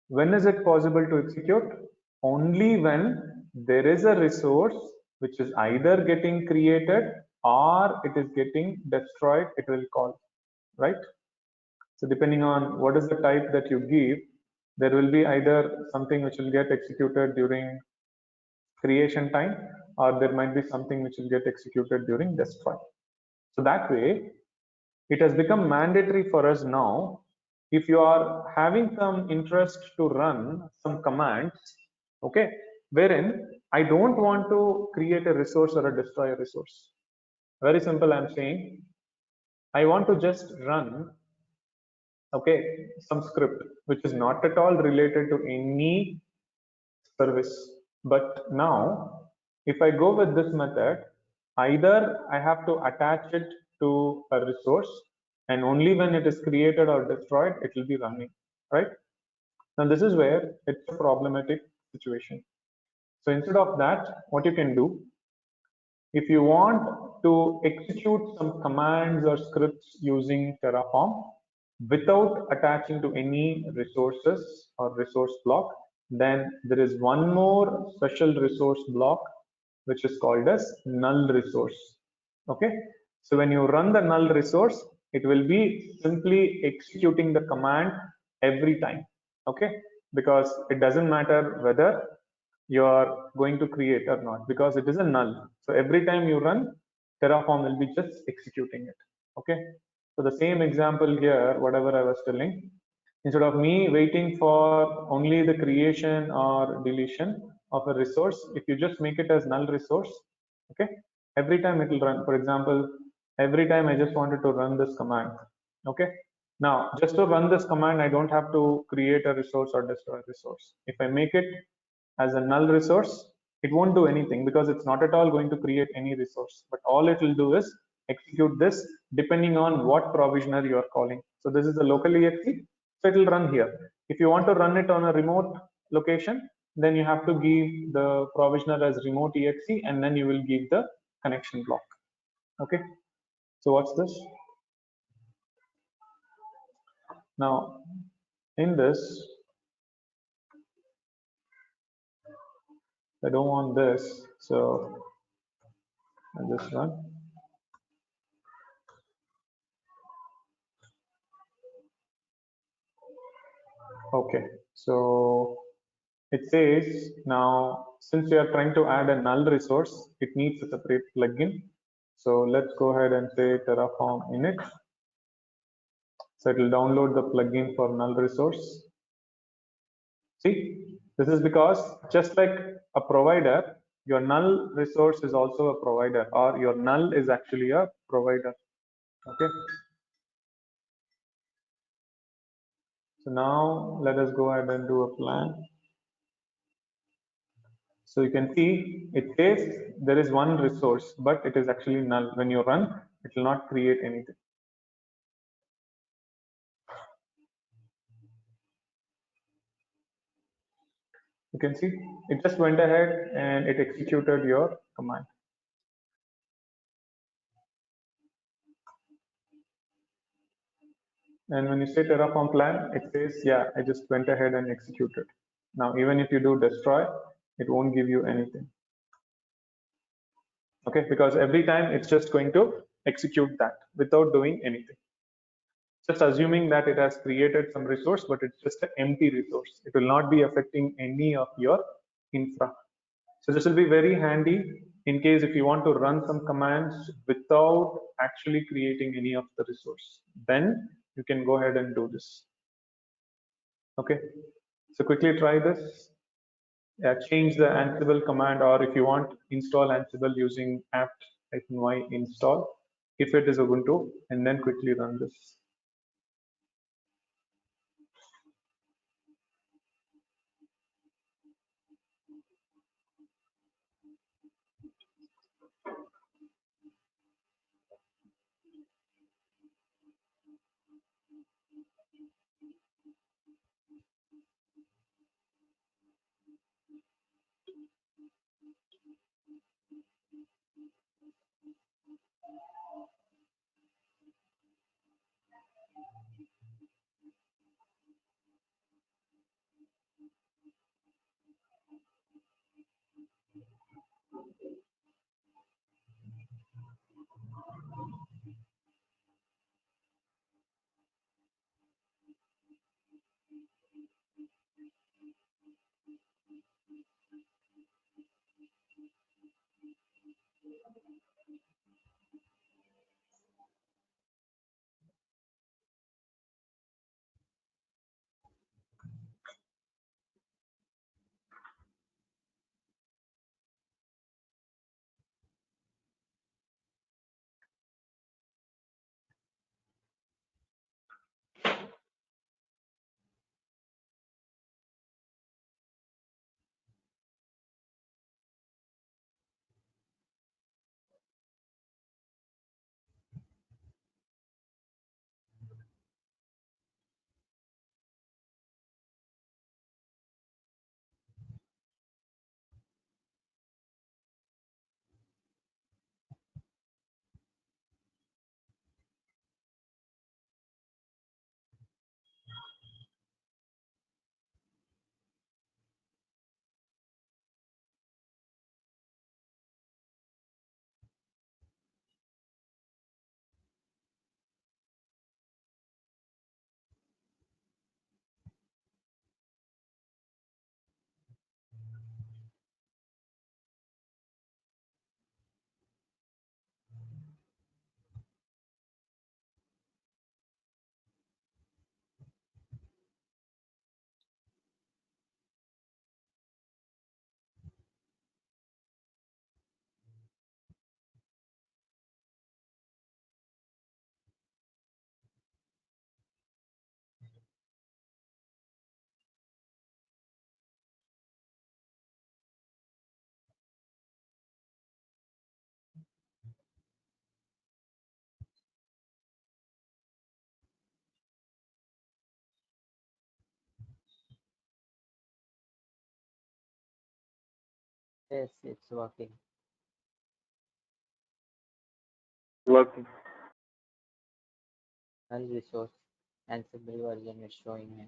when is it possible to execute? Only when there is a resource which is either getting created or it is getting destroyed, it will call, right? So depending on what is the type that you give, there will be either something which will get executed during creation time, or there might be something which will get executed during destroy. So that way, it has become mandatory for us now. If you are having some interest to run some commands, okay, wherein I don't want to create a resource or a destroy a resource. Very simple, I'm saying, I want to just run, okay, some script which is not at all related to any service. But now, if I go with this method, either I have to attach it to a resource, and only when it is created or destroyed, it will be running, right? Now, this is where it's a problematic situation. So instead of that, what you can do, if you want to execute some commands or scripts using Terraform without attaching to any resources or resource block, then there is one more special resource block which is called as null resource. Okay, so when you run the null resource, it will be simply executing the command every time. Okay, because it doesn't matter whether you are going to create or not, because it is a null. So every time you run, Terraform will be just executing it. Okay, so the same example here, whatever I was telling, instead of me waiting for only the creation or deletion of a resource, if you just make it as null resource, okay, every time it will run. For example, every time I just wanted to run this command, okay, now just to run this command, I don't have to create a resource or destroy a resource. If I make it as a null resource, it won't do anything because it's not at all going to create any resource, but all it will do is execute this depending on what provisioner you are calling. So this is a local exe, so it will run here. If you want to run it on a remote location, then you have to give the provisioner as remote exe, and then you will give the connection block. Okay, so what's this? Now in this, I don't want this, so I'll just run. Okay, so it says now, since we are trying to add a null resource, it needs a separate plugin. So let's go ahead and say Terraform init. So it will download the plugin for null resource. See, this is because just like a provider, your null resource is also a provider, or your null is actually a provider. Okay. So now let us go ahead and do a plan. So you can see it says there is one resource, but it is actually null. When you run, it will not create anything. You can see it just went ahead and it executed your command. And when you say Terraform plan, it says, yeah, I just went ahead and executed. Now, even if you do destroy, it won't give you anything. Okay, because every time it's just going to execute that without doing anything. Just assuming that it has created some resource, but it's just an empty resource. It will not be affecting any of your infra. So this will be very handy in case if you want to run some commands without actually creating any of the resource, then you can go ahead and do this. Okay, so quickly try this. Change the Ansible command, or if you want, install Ansible using apt-y install if it is Ubuntu, and then quickly run this. Yes, it's working. Working. Null Resource Ansible version is showing me.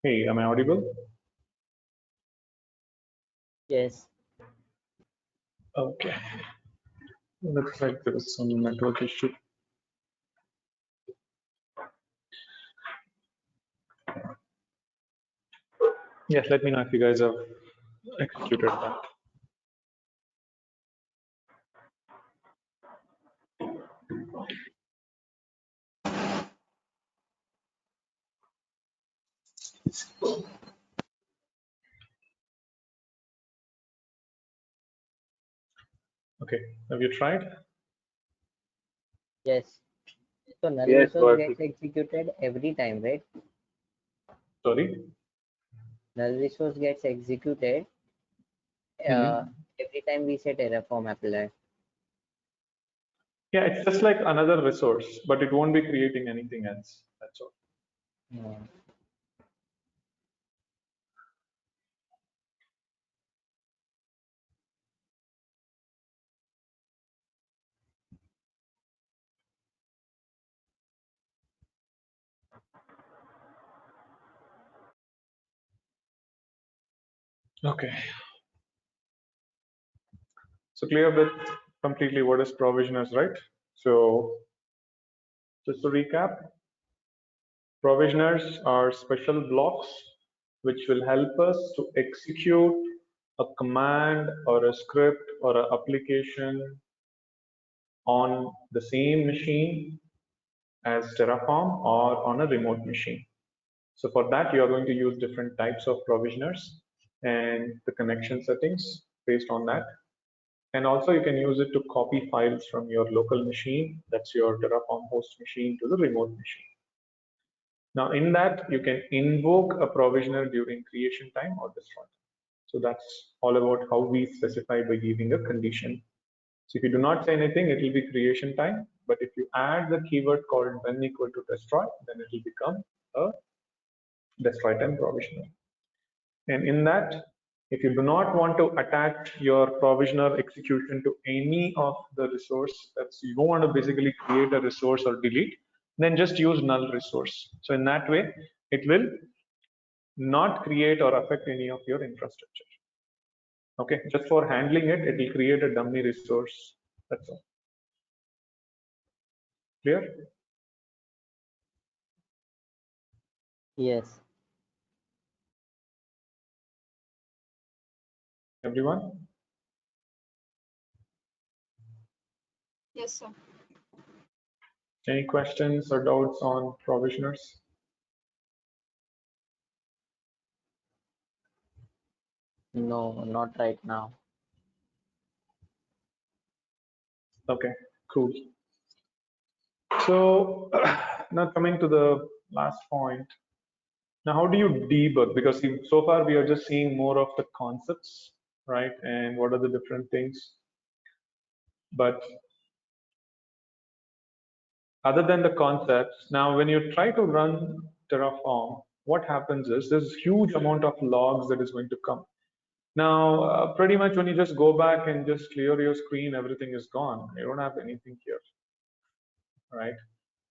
Hey, am I audible? Yes. Okay. Looks like there is some network issue. Yes, let me know if you guys have executed that. Okay, have you tried? Yes. So Null Yes, Resource working. gets executed every time, right? Sorry? Null Resource gets executed Mhm. every time we say Terraform apply. Yeah, it's just like another resource, but it won't be creating anything else. That's all. Yeah. Okay. So clear with completely what is provisioners, right? So just to recap, provisioners are special blocks which will help us to execute a command or a script or an application on the same machine as Terraform or on a remote machine. So for that, you are going to use different types of provisioners and the connection settings based on that. And also you can use it to copy files from your local machine, that's your Terraform host machine, to the remote machine. Now in that, you can invoke a provisioner during creation time or destroy time. So that's all about how we specify by giving a condition. So if you do not say anything, it will be creation time. But if you add the keyword called when equal to destroy, then it will become a destroy time provisioner. And in that, if you do not want to attach your provisioner execution to any of the resource, that's you don't want to basically create a resource or delete, then just use null resource. So in that way, it will not create or affect any of your infrastructure. Okay, just for handling it, it will create a dummy resource. That's all. Clear? Yes. Everyone? Yes, sir. Any questions or doubts on provisioners? No, not right now. Okay, cool. So now coming to the last point. Now, how do you debug? Because so far we are just seeing more of the concepts, right? And what are the different things? But other than the concepts, now when you try to run Terraform, what happens is there's huge amount of logs that is going to come. Now, pretty much when you just go back and just clear your screen, everything is gone. You don't have anything here, right?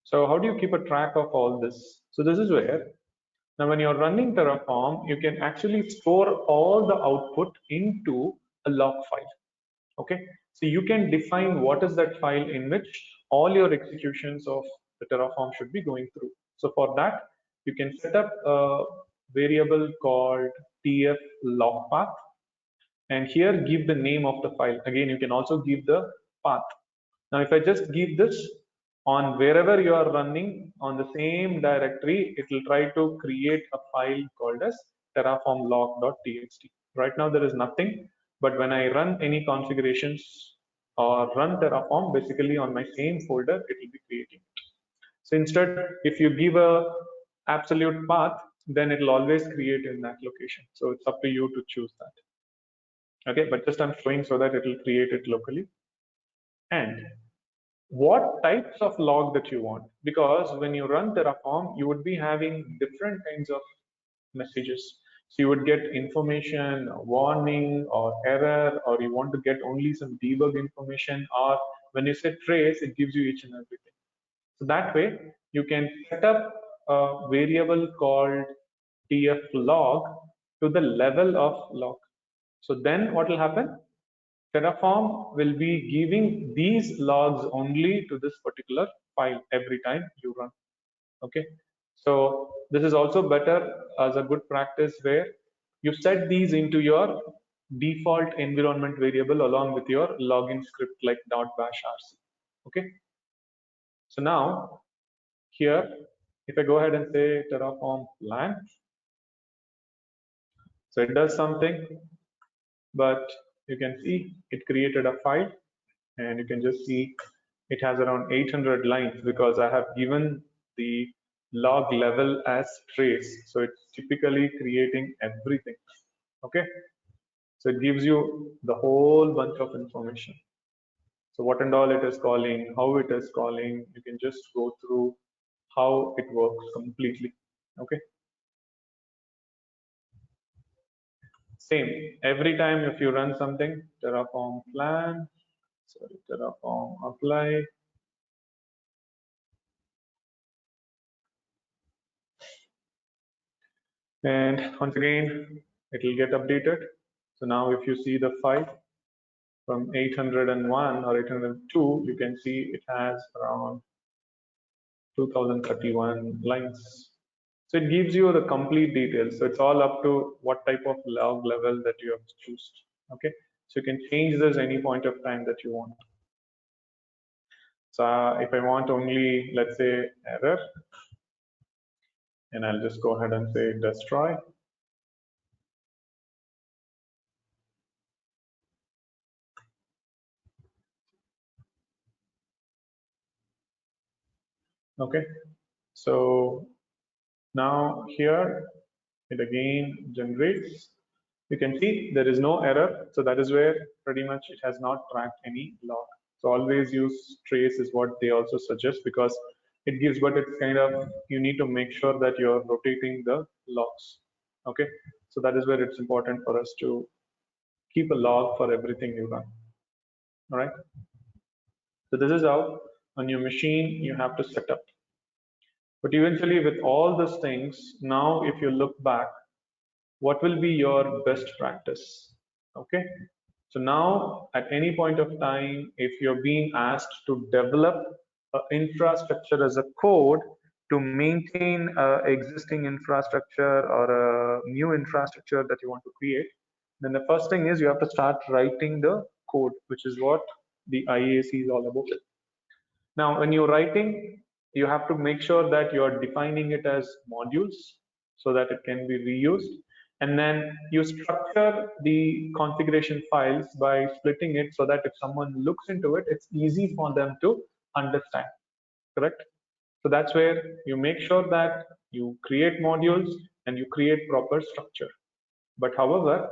So how do you keep a track of all this? So this is where, now when you're running Terraform, you can actually store all the output into a log file, okay? So you can define what is that file in which all your executions of the Terraform should be going through. So for that, you can set up a variable called tf log path, and here give the name of the file. Again, you can also give the path. Now, if I just give this on wherever you are running on the same directory, it will try to create a file called as terraform log.txt. Right now, there is nothing, but when I run any configurations or run Terraform, basically on my same folder, it will be creating it. So instead, if you give a absolute path, then it will always create in that location. So it's up to you to choose that. Okay, but just I'm showing so that it will create it locally. And what types of log that you want, because when you run Terraform, you would be having different kinds of messages. So you would get information, warning or error, or you want to get only some debug information, or when you say trace, it gives you each and everything. So that way you can set up a variable called tf log to the level of log. So then what will happen? Terraform will be giving these logs only to this particular file every time you run. Okay, so this is also better as a good practice where you set these into your default environment variable along with your login script like .bash rc. Okay, so now here, if I go ahead and say Terraform plan, so it does something, but you can see it created a file, and you can just see it has around 800 lines because I have given the log level as trace. So it's typically creating everything. Okay, so it gives you the whole bunch of information. So what and all it is calling, how it is calling, you can just go through how it works completely. Okay, same every time if you run something, Terraform plan, sorry, Terraform apply, and once again it will get updated. So now if you see the file from 801 or 802, you can see it has around 2031 lines. So it gives you the complete details. So it's all up to what type of log level that you have to choose. Okay, so you can change this any point of time that you want. So if I want only, let's say, error, and I'll just go ahead and say destroy. Okay, so now here it again generates. You can see there is no error, so that is where pretty much it has not tracked any log. So always use trace is what they also suggest, because it gives, but it's kind of, you need to make sure that you're rotating the logs. Okay, so that is where it's important for us to keep a log for everything you run. All right, so this is how on your machine you have to set up. But eventually with all these things, now if you look back, what will be your best practice? Okay, so now at any point of time, if you're being asked to develop an infrastructure as a code to maintain existing infrastructure or a new infrastructure that you want to create, then the first thing is you have to start writing the code, which is what the IAC is all about. Now, when you're writing, you have to make sure that you're defining it as modules so that it can be reused. And then you structure the configuration files by splitting it so that if someone looks into it, it's easy for them to understand, correct? So that's where you make sure that you create modules and you create proper structure. But however,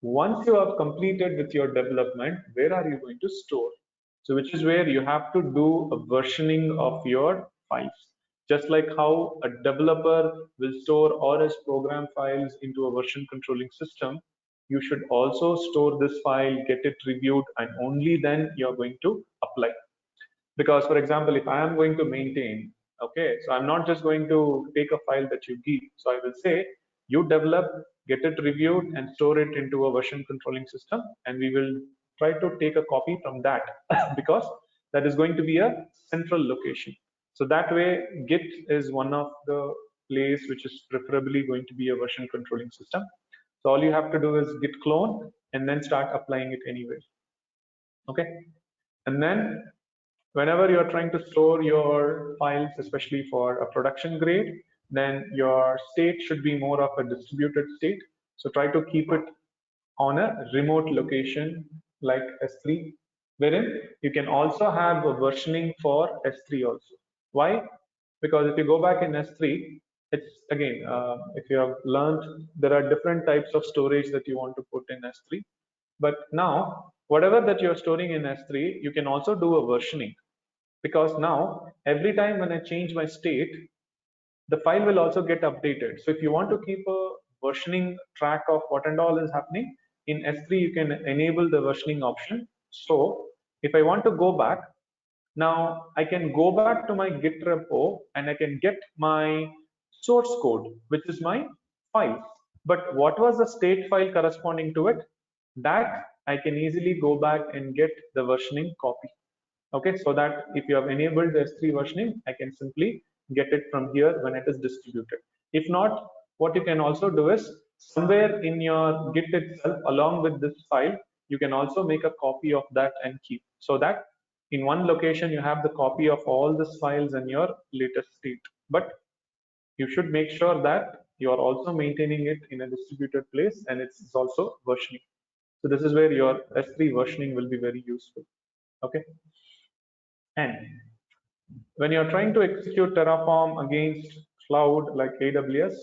once you have completed with your development, where are you going to store? So which is where you have to do a versioning of your files. Just like how a developer will store all his program files into a version controlling system, you should also store this file, get it reviewed, and only then you're going to apply. Because for example, if I am going to maintain, okay, so I'm not just going to take a file that you give. So I will say, you develop, get it reviewed, and store it into a version controlling system, and we will try to take a copy from that because that is going to be a central location. So that way, Git is one of the place which is preferably going to be a version controlling system. So all you have to do is git clone and then start applying it anywhere. Okay, and then whenever you're trying to store your files, especially for a production grade, then your state should be more of a distributed state. So try to keep it on a remote location like S3, wherein you can also have a versioning for S3 also. Why? Because if you go back in S3, it's again, if you have learned, there are different types of storage that you want to put in S3. But now, whatever that you're storing in S3, you can also do a versioning, because now every time when I change my state, the file will also get updated. So if you want to keep a versioning track of what and all is happening in S3, you can enable the versioning option. So if I want to go back, now I can go back to my Git repo and I can get my source code, which is my file. But what was the state file corresponding to it? That I can easily go back and get the versioning copy. Okay, so that if you have enabled the S3 versioning, I can simply get it from here when it is distributed. If not, what you can also do is somewhere in your Git itself, along with this file, you can also make a copy of that and keep, so that in one location you have the copy of all these files and your latest state. But you should make sure that you are also maintaining it in a distributed place and it's also versioning. So this is where your S3 versioning will be very useful. Okay. And when you're trying to execute Terraform against cloud like AWS,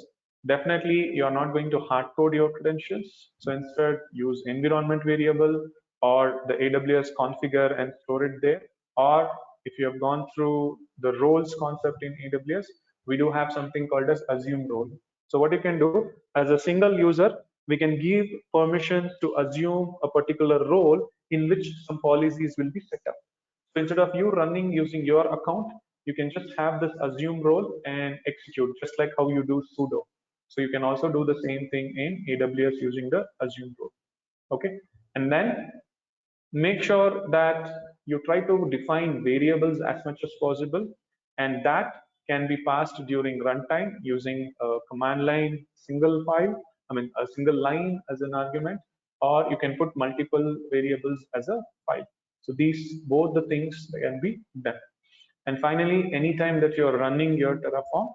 definitely you're not going to hard code your credentials. So instead, use environment variable or the AWS configure and store it there. Or if you have gone through the roles concept in AWS, we do have something called as assume role. So what you can do as a single user, we can give permission to assume a particular role in which some policies will be set up. So instead of you running using your account, you can just have this assume role and execute, just like how you do sudo. So you can also do the same thing in AWS using the assume role. Okay, and then make sure that you try to define variables as much as possible, and that can be passed during runtime using a command line single file, a single line as an argument, or you can put multiple variables as a file. So these both the things can be done. And finally, anytime that you're running your Terraform,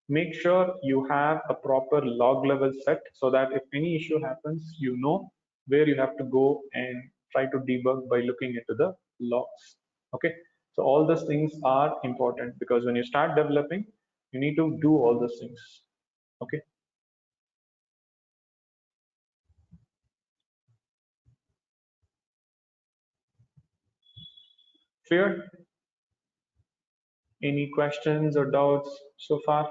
make sure you have a proper log level set so that if any issue happens, you know where you have to go and try to debug by looking into the logs. Okay, So all those things are important because when you start developing, you need to do all those things. Okay. Clear? Any questions or doubts so far?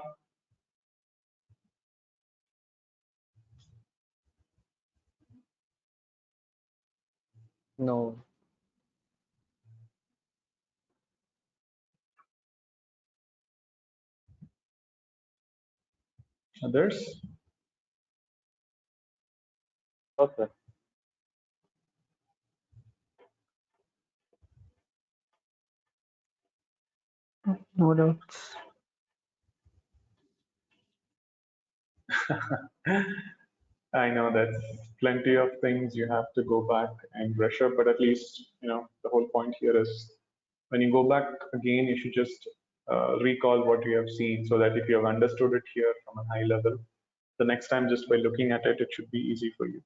No. Others? Okay. No doubts. I know that's plenty of things you have to go back and brush up, but at least, the whole point here is when you go back again, you should just recall what you have seen so that if you have understood it here from a high level, the next time just by looking at it, it should be easy for you.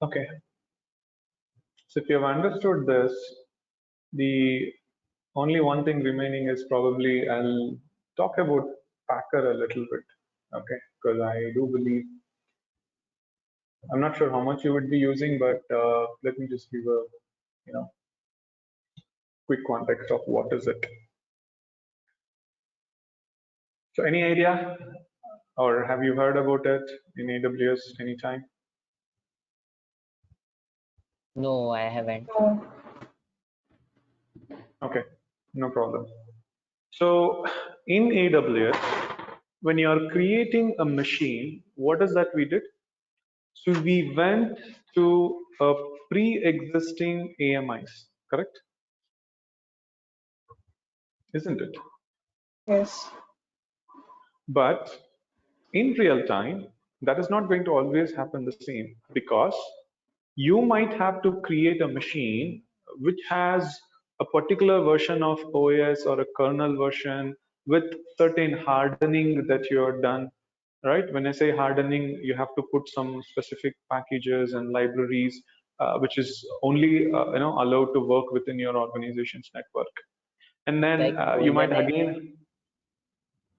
Okay. So if you have understood this, the only one thing remaining is probably I'll talk about Packer a little bit, okay? Because I do believe, I'm not sure how much you would be using, but let me just give a, quick context of what is it. So any idea, or have you heard about it in AWS anytime? No, I haven't. No. Okay, no problem. So in AWS, when you are creating a machine, what is that we did? So we went to a pre-existing AMIs, correct? Isn't it? Yes. But in real time, that is not going to always happen the same because you might have to create a machine which has a particular version of OS or a kernel version with certain hardening that you have done, right? When I say hardening, you have to put some specific packages and libraries, which is only allowed to work within your organization's network. And then Like you might golden again,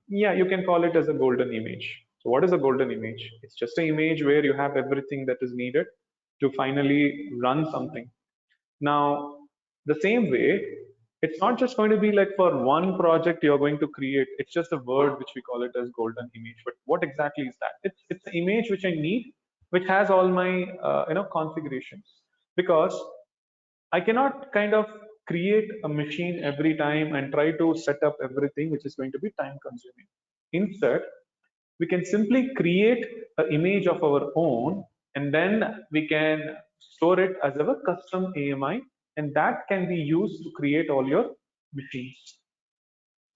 yeah, you can call it as a golden image. So what is a golden image? It's just an image where you have everything that is needed to finally run something. Now, the same way, it's not just going to be like for one project you're going to create. It's just a word which we call it as golden image. But what exactly is that? It's an image which I need, which has all my configurations. Because I cannot kind of create a machine every time and try to set up everything, which is going to be time consuming. Instead, we can simply create an image of our own, and then we can store it as a custom AMI, and that can be used to create all your machines.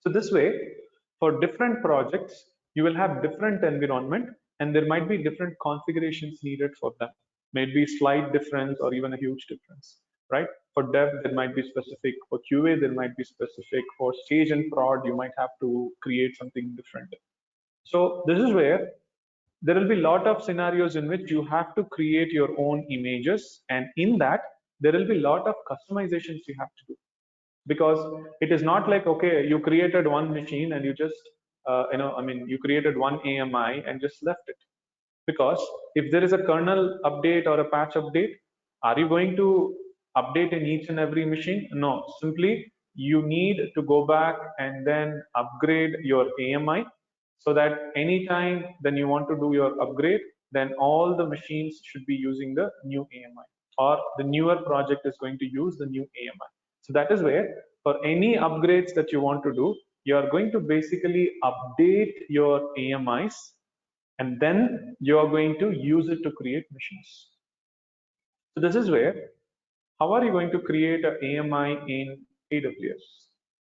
So this way, for different projects, you will have different environment, and there might be different configurations needed for them. Maybe slight difference or even a huge difference, right? For dev, there might be specific. For QA, there might be specific. For stage and prod, you might have to create something different. So this is where there will be a lot of scenarios in which you have to create your own images, and in that there will be a lot of customizations you have to do, because it is not like, okay, you created one machine and you just you created one AMI and just left it. Because if there is a kernel update or a patch update, are you going to update in each and every machine? No, simply you need to go back and then upgrade your AMI, so that anytime then you want to do your upgrade, then all the machines should be using the new AMI, or the newer project is going to use the new AMI. So that is where for any upgrades that you want to do, you are going to basically update your AMIs, and then you are going to use it to create machines. So this is where, how are you going to create an AMI in AWS?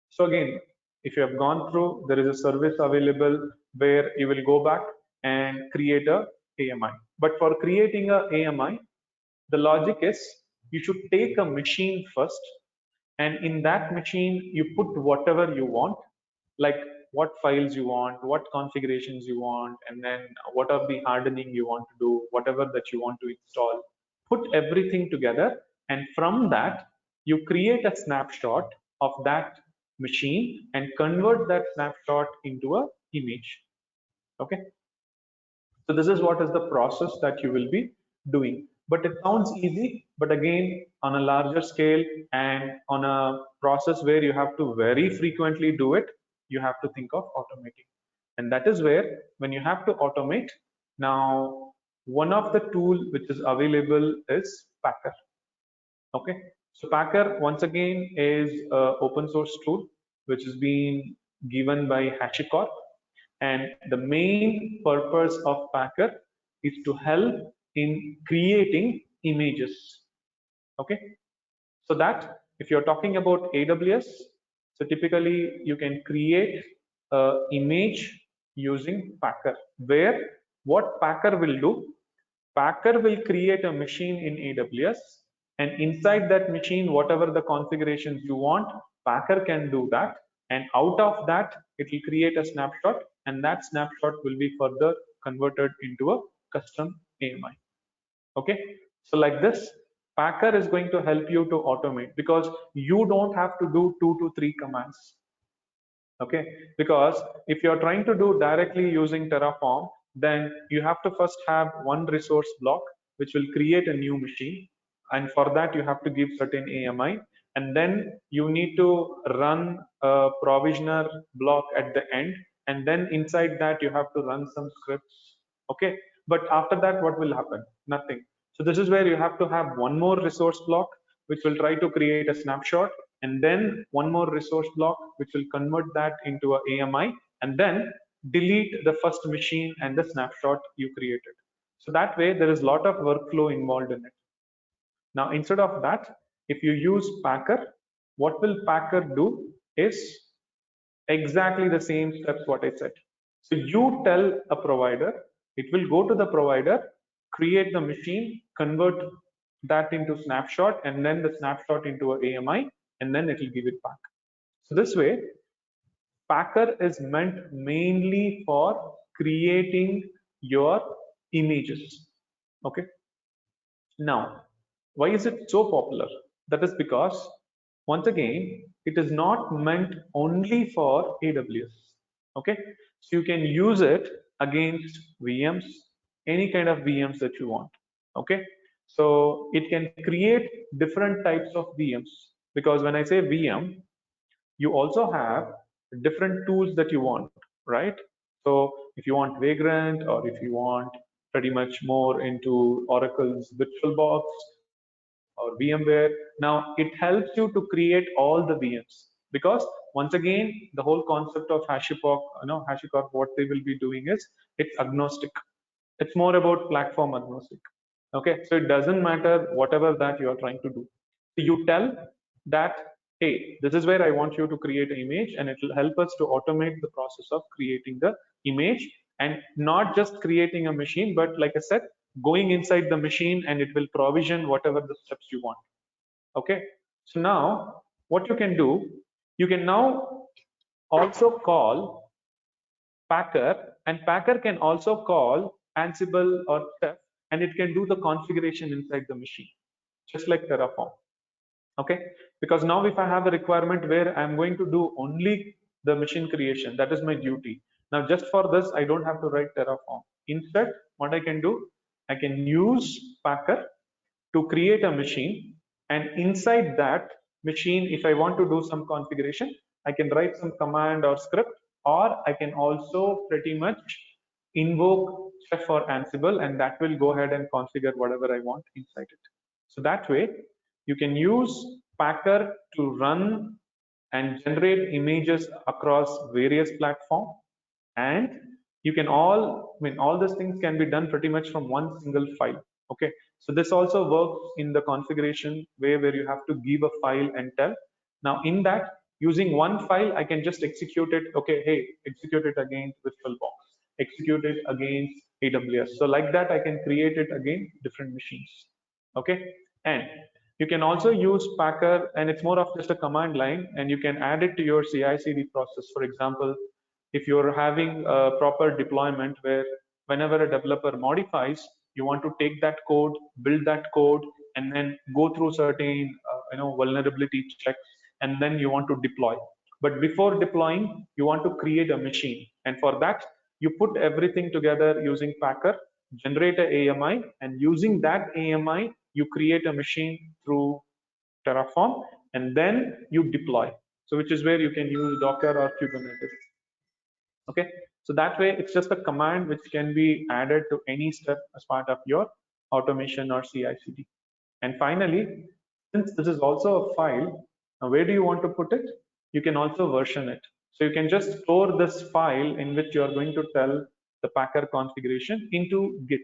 So again, if you have gone through, there is a service available where you will go back and create a AMI. But for creating a AMI, the logic is you should take a machine first, and in that machine you put whatever you want, like what files you want, what configurations you want, and then what are the hardening you want to do, whatever that you want to install. Put everything together, and from that you create a snapshot of that machine and convert that snapshot into a image. Okay, so this is what is the process that you will be doing. But it sounds easy, but again, on a larger scale and on a process where you have to very frequently do it, you have to think of automating. And that is where, when you have to automate, now one of the tool which is available is Packer. Okay, so Packer once again is an open source tool which is being given by HashiCorp, and the main purpose of Packer is to help in creating images. Okay, so that if you're talking about AWS, so typically you can create an image using Packer, where what Packer will do, Packer will create a machine in AWS, and inside that machine, whatever the configurations you want, Packer can do that, and out of that, it will create a snapshot, and that snapshot will be further converted into a custom AMI. Okay, so like this, Packer is going to help you to automate, because you don't have to do 2 to 3 commands. Okay, because if you're trying to do directly using Terraform, then you have to first have one resource block which will create a new machine, and for that you have to give certain AMI, and then you need to run a provisioner block at the end, and then inside that you have to run some scripts. Okay, but after that what will happen? Nothing. So this is where you have to have one more resource block which will try to create a snapshot, and then one more resource block which will convert that into a AMI, and then delete the first machine and the snapshot you created. So that way there is a lot of workflow involved in it. Now instead of that, if you use Packer, what will Packer do is exactly the same steps what I said. So you tell a provider, it will go to the provider, create the machine, convert that into snapshot, and then the snapshot into a AMI, and then it will give it back. So this way, Packer is meant mainly for creating your images. Okay. Now, why is it so popular? That is because, once again, it is not meant only for AWS. Okay, so you can use it against VMs, any kind of VMs that you want. Okay, so it can create different types of VMs, because when I say VM, you also have different tools that you want, right? So if you want Vagrant, or if you want pretty much more into Oracle's VirtualBox or VMware, now it helps you to create all the VMs, because once again, the whole concept of HashiCorp, what they will be doing is it's agnostic. It's more about platform agnostic. Okay, so it doesn't matter whatever that you are trying to do. So you tell that, hey, this is where I want you to create an image, and it will help us to automate the process of creating the image, and not just creating a machine, but like I said, going inside the machine, and it will provision whatever the steps you want. Okay, so now what you can do, you can now also call Packer, and Packer can also call Ansible or Chef, and it can do the configuration inside the machine, just like Terraform. Okay, because now if I have a requirement where I'm going to do only the machine creation, that is my duty. Now just for this, I don't have to write Terraform. Instead, what I can do, I can use Packer to create a machine, and inside that machine, if I want to do some configuration, I can write some command or script, or I can also pretty much invoke Chef or Ansible, and that will go ahead and configure whatever I want inside it. So that way you can use Packer to run and generate images across various platforms, and you can all these things can be done pretty much from one single file. Okay, so this also works in the configuration way where you have to give a file and tell. Now in that, using one file, I can just execute it. Okay, hey, execute it against VirtualBox, execute it against AWS. So like that, I can create it against different machines. Okay, and you can also use Packer, and it's more of just a command line, and you can add it to your CI/CD process. For example, if you're having a proper deployment where whenever a developer modifies, you want to take that code, build that code, and then go through certain vulnerability checks, and then you want to deploy. But before deploying, you want to create a machine, and for that, you put everything together using Packer, generate a AMI, and using that AMI, you create a machine through Terraform, and then you deploy. So which is where you can use Docker or Kubernetes. Okay, so that way it's just a command which can be added to any step as part of your automation or CI/CD. And finally, since this is also a file, now where do you want to put it? You can also version it. So you can just store this file in which you are going to tell the Packer configuration into Git,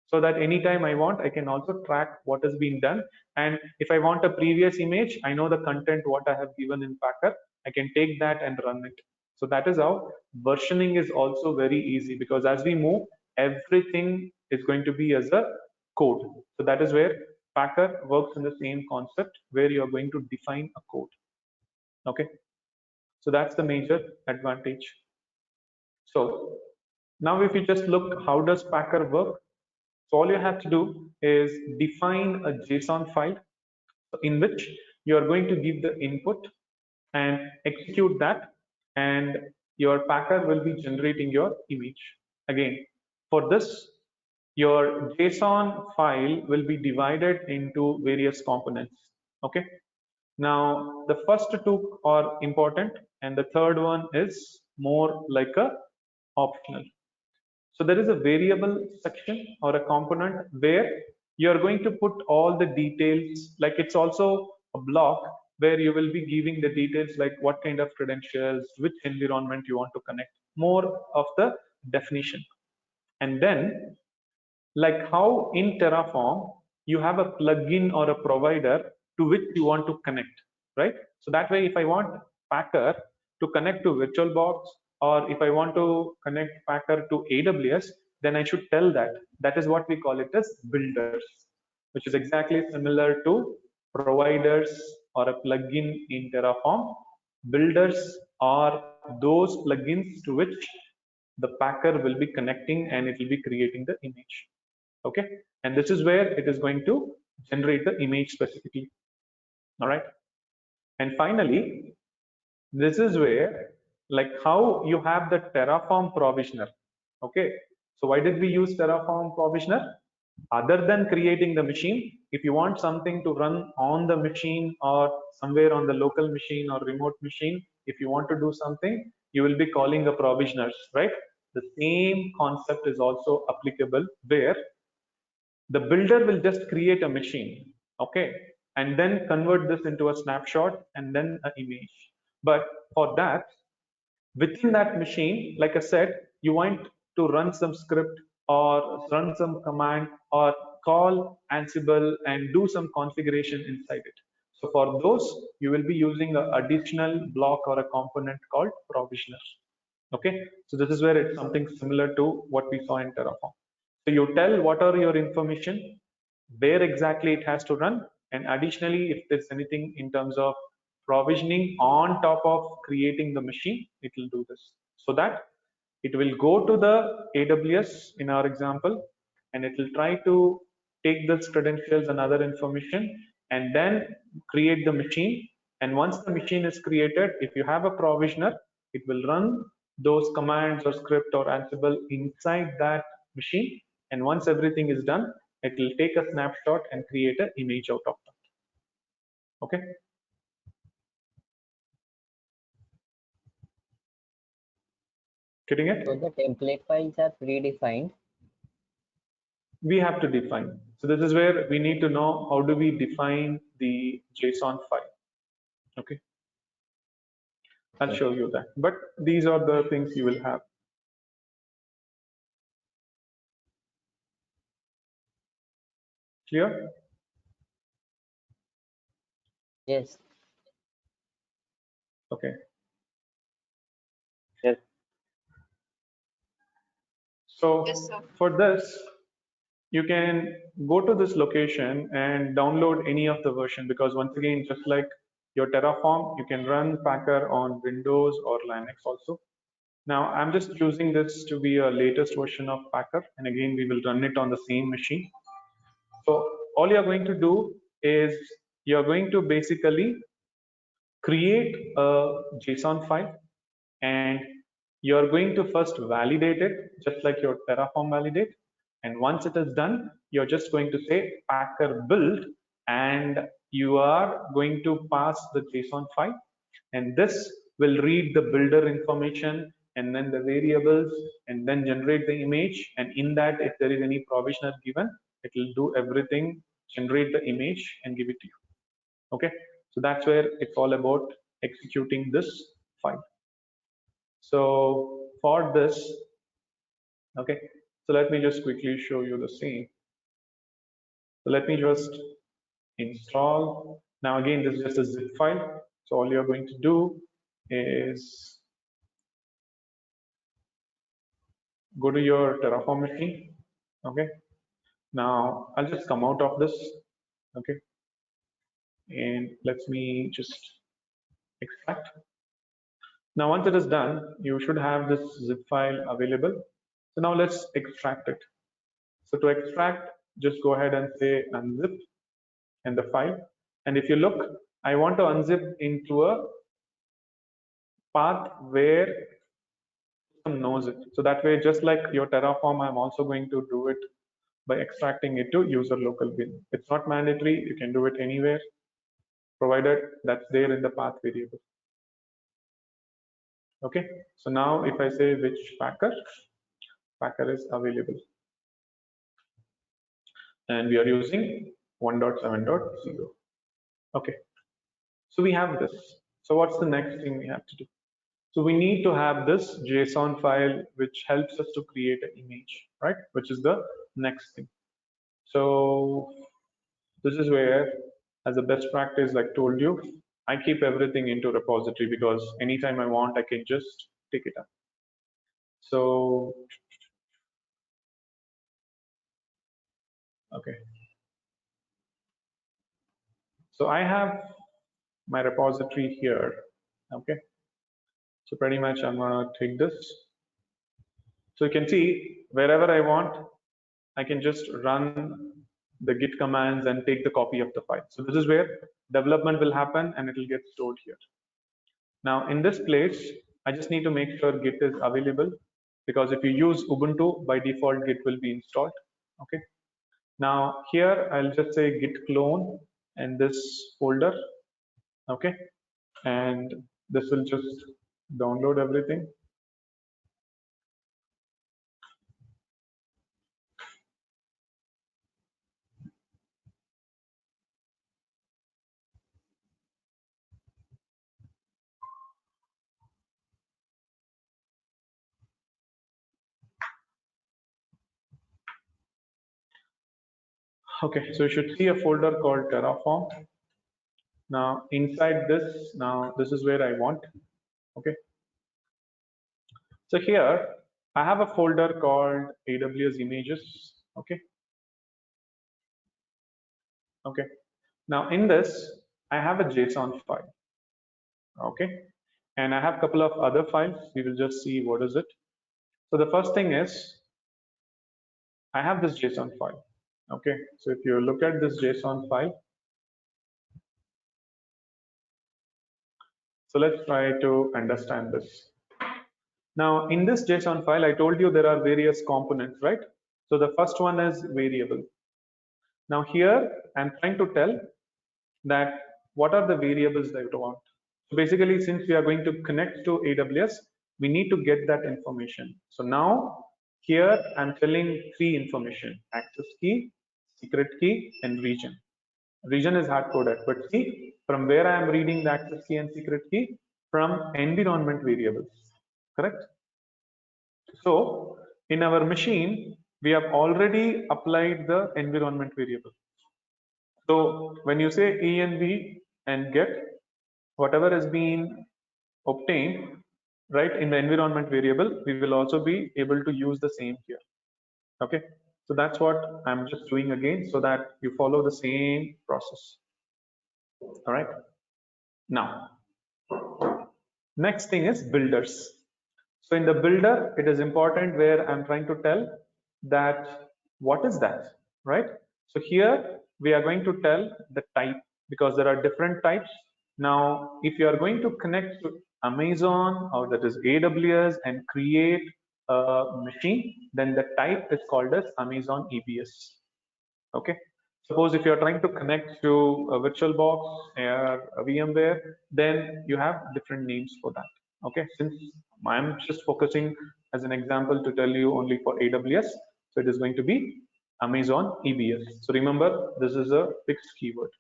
so that anytime I want, I can also track what has been done. And if I want a previous image, I know the content what I have given in Packer, I can take that and run it. So that is how versioning is also very easy, because as we move, everything is going to be as a code. So that is where Packer works in the same concept where you are going to define a code. Okay, so that's the major advantage. So now if you just look, how does Packer work? So all you have to do is define a JSON file in which you are going to give the input and execute that, and your Packer will be generating your image. Again, for this, your JSON file will be divided into various components. Okay. Now, the first two are important, and the third one is more like a optional. So there is a variable section or a component where you're going to put all the details, like it's also a block where you will be giving the details like what kind of credentials, which environment you want to connect, more of the definition. And then like how in Terraform, you have a plugin or a provider to which you want to connect, right? So that way, if I want Packer to connect to VirtualBox, or if I want to connect Packer to AWS, then I should tell that. That is what we call it as builders, which is exactly similar to providers or a plugin in Terraform. Builders are those plugins to which the Packer will be connecting, and it will be creating the image. Okay, and this is where it is going to generate the image specifically. All right, and finally, this is where like how you have the Terraform provisioner. Okay, so why did we use Terraform provisioner? Other than creating the machine, if you want something to run on the machine or somewhere on the local machine or remote machine, if you want to do something, you will be calling the provisioners, right? The same concept is also applicable where the builder will just create a machine, okay, and then convert this into a snapshot and then an image. But for that, within that machine, like I said, you want to run some script or run some command or call Ansible and do some configuration inside it. So for those, you will be using an additional block or a component called provisioner. Okay, so this is where it's something similar to what we saw in Terraform. So you tell what are your information, where exactly it has to run, and additionally, if there's anything in terms of provisioning on top of creating the machine, it will do this. So that it will go to the AWS in our example, and it will try to take those credentials and other information and then create the machine. And once the machine is created, if you have a provisioner, it will run those commands or script or Ansible inside that machine. And once everything is done, it will take a snapshot and create an image out of that. Okay. Getting it? So the template files are predefined. We have to define. So this is where we need to know how do we define the JSON file. Okay. I'll show you that. But these are the things you will have. Clear? Yes. Okay. Yes. So Yes, sir. for this, you can go to this location and download any of the version, because once again, just like your Terraform, you can run Packer on Windows or Linux also. Now I'm just using this to be a latest version of Packer, and again we will run it on the same machine. So all you're going to do is you're going to basically create a JSON file, and you're going to first validate it just like your Terraform validate. And once it is done, you're just going to say Packer build, and you are going to pass the JSON file, and this will read the builder information and then the variables and then generate the image. And in that, if there is any provisioner given, it will do everything, generate the image and give it to you. Okay, so that's where it's all about executing this file. So for this, okay, so let me just quickly show you the same. So let me just install. Now again, this is just a zip file. So all you're going to do is go to your Terraform machine. Okay, now I'll just come out of this. Okay, and let me just extract. Now once it is done, you should have this zip file available. So now let's extract it. So to extract, just go ahead and say unzip and the file. And if you look, I want to unzip into a path where someone knows it. So that way, just like your Terraform, I'm also going to do it by extracting it to user local bin. It's not mandatory, you can do it anywhere, provided that's there in the path variable. Okay, so now if I say which Packer is available, and we are using 1.7.0. Okay, so we have this. So what's the next thing we have to do? So we need to have this JSON file which helps us to create an image, right? Which is the next thing. So this is where, as a best practice, like told you, I keep everything into repository, because anytime I want, I can just take it up. So, okay. So I have my repository here, okay? So pretty much I'm gonna take this. So you can see wherever I want, I can just run the git commands and take the copy of the file. So this is where development will happen and it will get stored here. Now in this place, I just need to make sure git is available, because if you use Ubuntu, by default git will be installed. Okay. Now here I'll just say git clone and this folder. Okay. And this will just download everything. Okay, so you should see a folder called Terraform. Now inside this, now this is where I want. Okay. So here I have a folder called AWS images. Okay. Okay. Now in this, I have a JSON file. Okay. And I have a couple of other files. We will just see what is it. So the first thing is I have this JSON file. Okay. So if you look at this JSON file, so let's try to understand this. Now in this JSON file, I told you there are various components, right? So the first one is variable. Now here I'm trying to tell that what are the variables that you want. So basically, since we are going to connect to AWS, we need to get that information. So now here I'm telling three information: access key, secret key, and region. Region is hard coded, but see from where I am reading the access key and secret key, from environment variables, correct? So in our machine, we have already applied the environment variable. So when you say env and get, whatever has been obtained, right, in the environment variable, we will also be able to use the same here. Okay, so that's what I'm just doing again so that you follow the same process. All right. Now, next thing is builders. So in the builder, it is important where I'm trying to tell that what is that, right? So here we are going to tell the type because there are different types. Now, if you are going to connect to Amazon or that is AWS and create a machine, then the type is called as Amazon EBS. Okay. Suppose if you're trying to connect to a VirtualBox or a VMware, then you have different names for that. Okay, since I'm just focusing as an example to tell you only for AWS, so it is going to be Amazon EBS. So remember, this is a fixed keyword.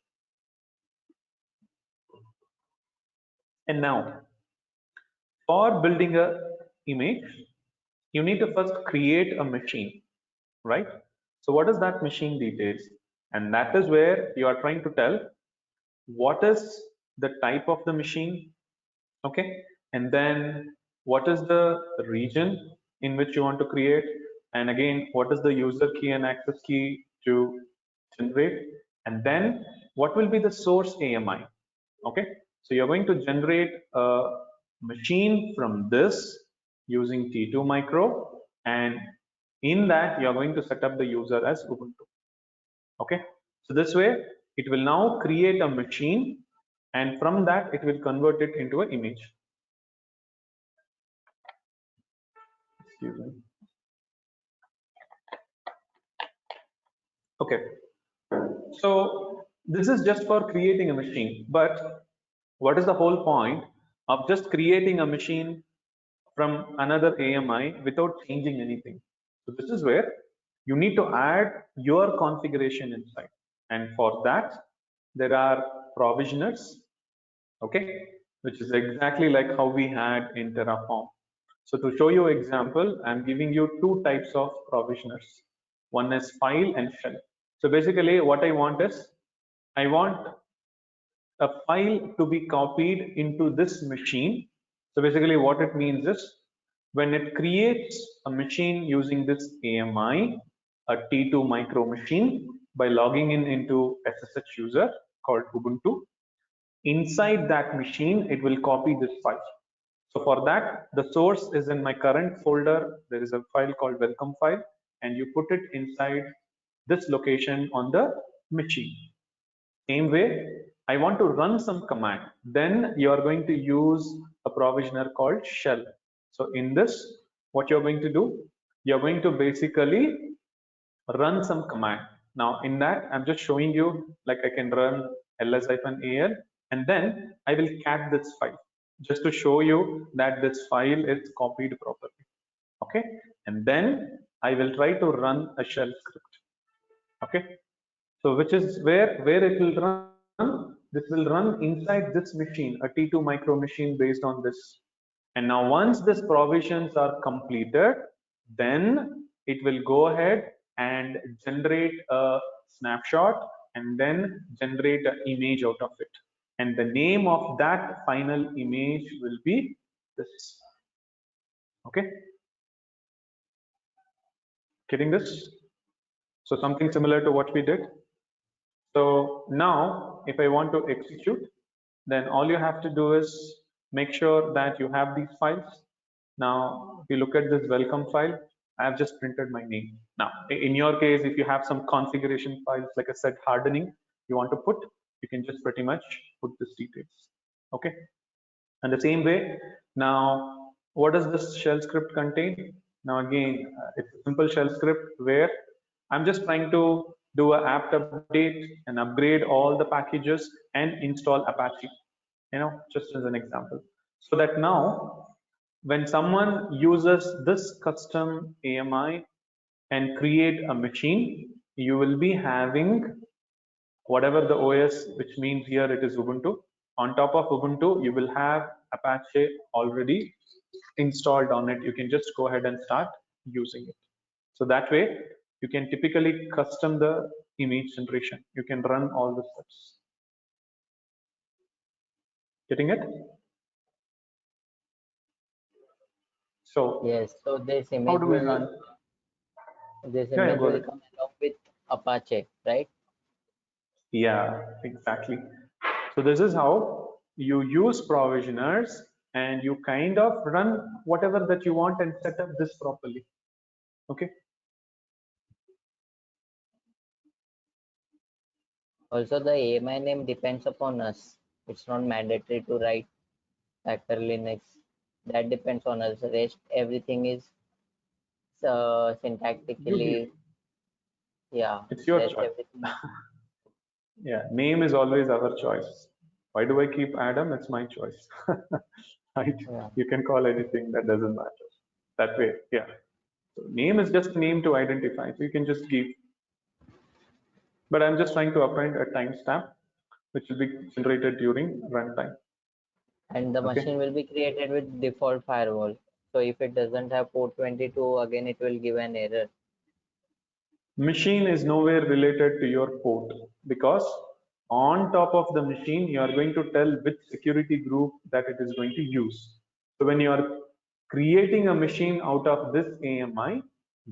And now, for building a image, you need to first create a machine, right? So what is that machine details? And that is where you are trying to tell what is the type of the machine, okay, and then what is the region in which you want to create, and again what is the user key and access key to generate, and then what will be the source AMI. Okay, so you're going to generate a machine from this using T2 micro, and in that you're going to set up the user as Ubuntu. Okay, so this way it will now create a machine, and from that it will convert it into an image. Excuse me. Okay, so this is just for creating a machine, but what is the whole point of just creating a machine from another AMI without changing anything? So this is where you need to add your configuration inside, and for that there are provisioners, okay, which is exactly like how we had in Terraform. So to show you example, I'm giving you two types of provisioners. One is file and shell. So basically what I want is, I want a file to be copied into this machine. So basically what it means is, when it creates a machine using this AMI, a T2 micro machine, by logging in into SSH user called Ubuntu, inside that machine, it will copy this file. So for that, the source is in my current folder. There is a file called welcome file, and you put it inside this location on the machine. Same way, I want to run some command. Then you are going to use a provisioner called shell. So in this, what you're going to do, you're going to basically run some command. Now in that, I'm just showing you, like I can run ls-al, and then I will cat this file just to show you that this file is copied properly. Okay, and then I will try to run a shell script. Okay, so which is where it will run. This will run inside this machine, a T2 micro machine based on this. And now once these provisions are completed, then it will go ahead and generate a snapshot and then generate an image out of it. And the name of that final image will be this. Okay, getting this? So something similar to what we did. So now if I want to execute, then all you have to do is make sure that you have these files. Now, if you look at this welcome file, I have just printed my name. Now, in your case, if you have some configuration files, like I said, hardening, you want to put, you can just pretty much put this details. Okay. And the same way, now, what does this shell script contain? Now, again, it's a simple shell script where I'm just trying to do an apt update and upgrade all the packages and install Apache, just as an example. So that now, when someone uses this custom AMI and create a machine, you will be having whatever the OS, which means here it is Ubuntu. On top of Ubuntu, you will have Apache already installed on it. You can just go ahead and start using it. So that way, you can typically custom the image generation. You can run all the steps. Getting it? So Yes, so this how image do we will run? this Yeah, image go will ahead. come along with Apache, right? Yeah, exactly. So this is how you use provisioners and you kind of run whatever that you want and set up this properly. Okay. Also, the AMI name depends upon us. It's not mandatory to write Packer Linux. That depends on us. Rest everything is syntactically, yeah. It's your Rest choice. everything. Yeah, name is always our choice. Why do I keep Adam? It's my choice. Right? Yeah. You can call anything, that doesn't matter. That way, yeah. So name is just a name to identify. So you can just give. But I'm just trying to append a timestamp which will be generated during runtime. And the Okay. machine will be created with default firewall. So if it doesn't have port 22, again it will give an error. Machine is nowhere related to your port because on top of the machine, you are going to tell which security group that it is going to use. So when you are creating a machine out of this AMI,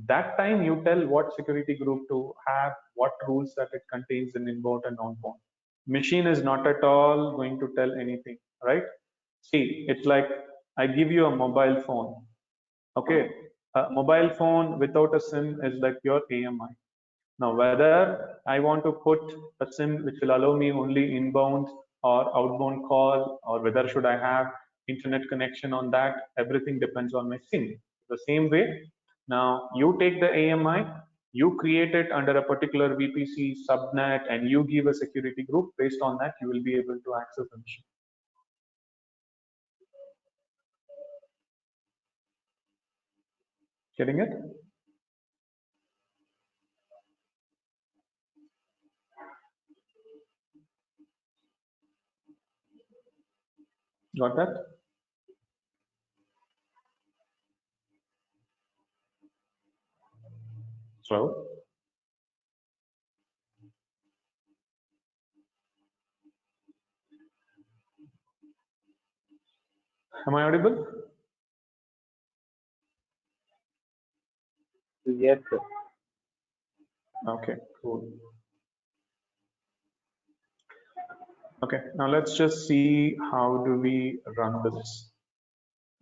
that time you tell what security group to have, what rules that it contains in inbound and outbound. Machine is not at all going to tell anything, right? See, it's like I give you a mobile phone. Okay, a mobile phone without a SIM is like your AMI. Now, whether I want to put a SIM which will allow me only inbound or outbound call, or whether should I have internet connection on that, everything depends on my SIM. The same way, now you take the AMI, you create it under a particular VPC subnet, and you give a security group. Based on that, you will be able to access the machine. Getting it? Got that? So, am I audible? Yes, sir. Okay, cool. Okay, now let's just see how do we run this.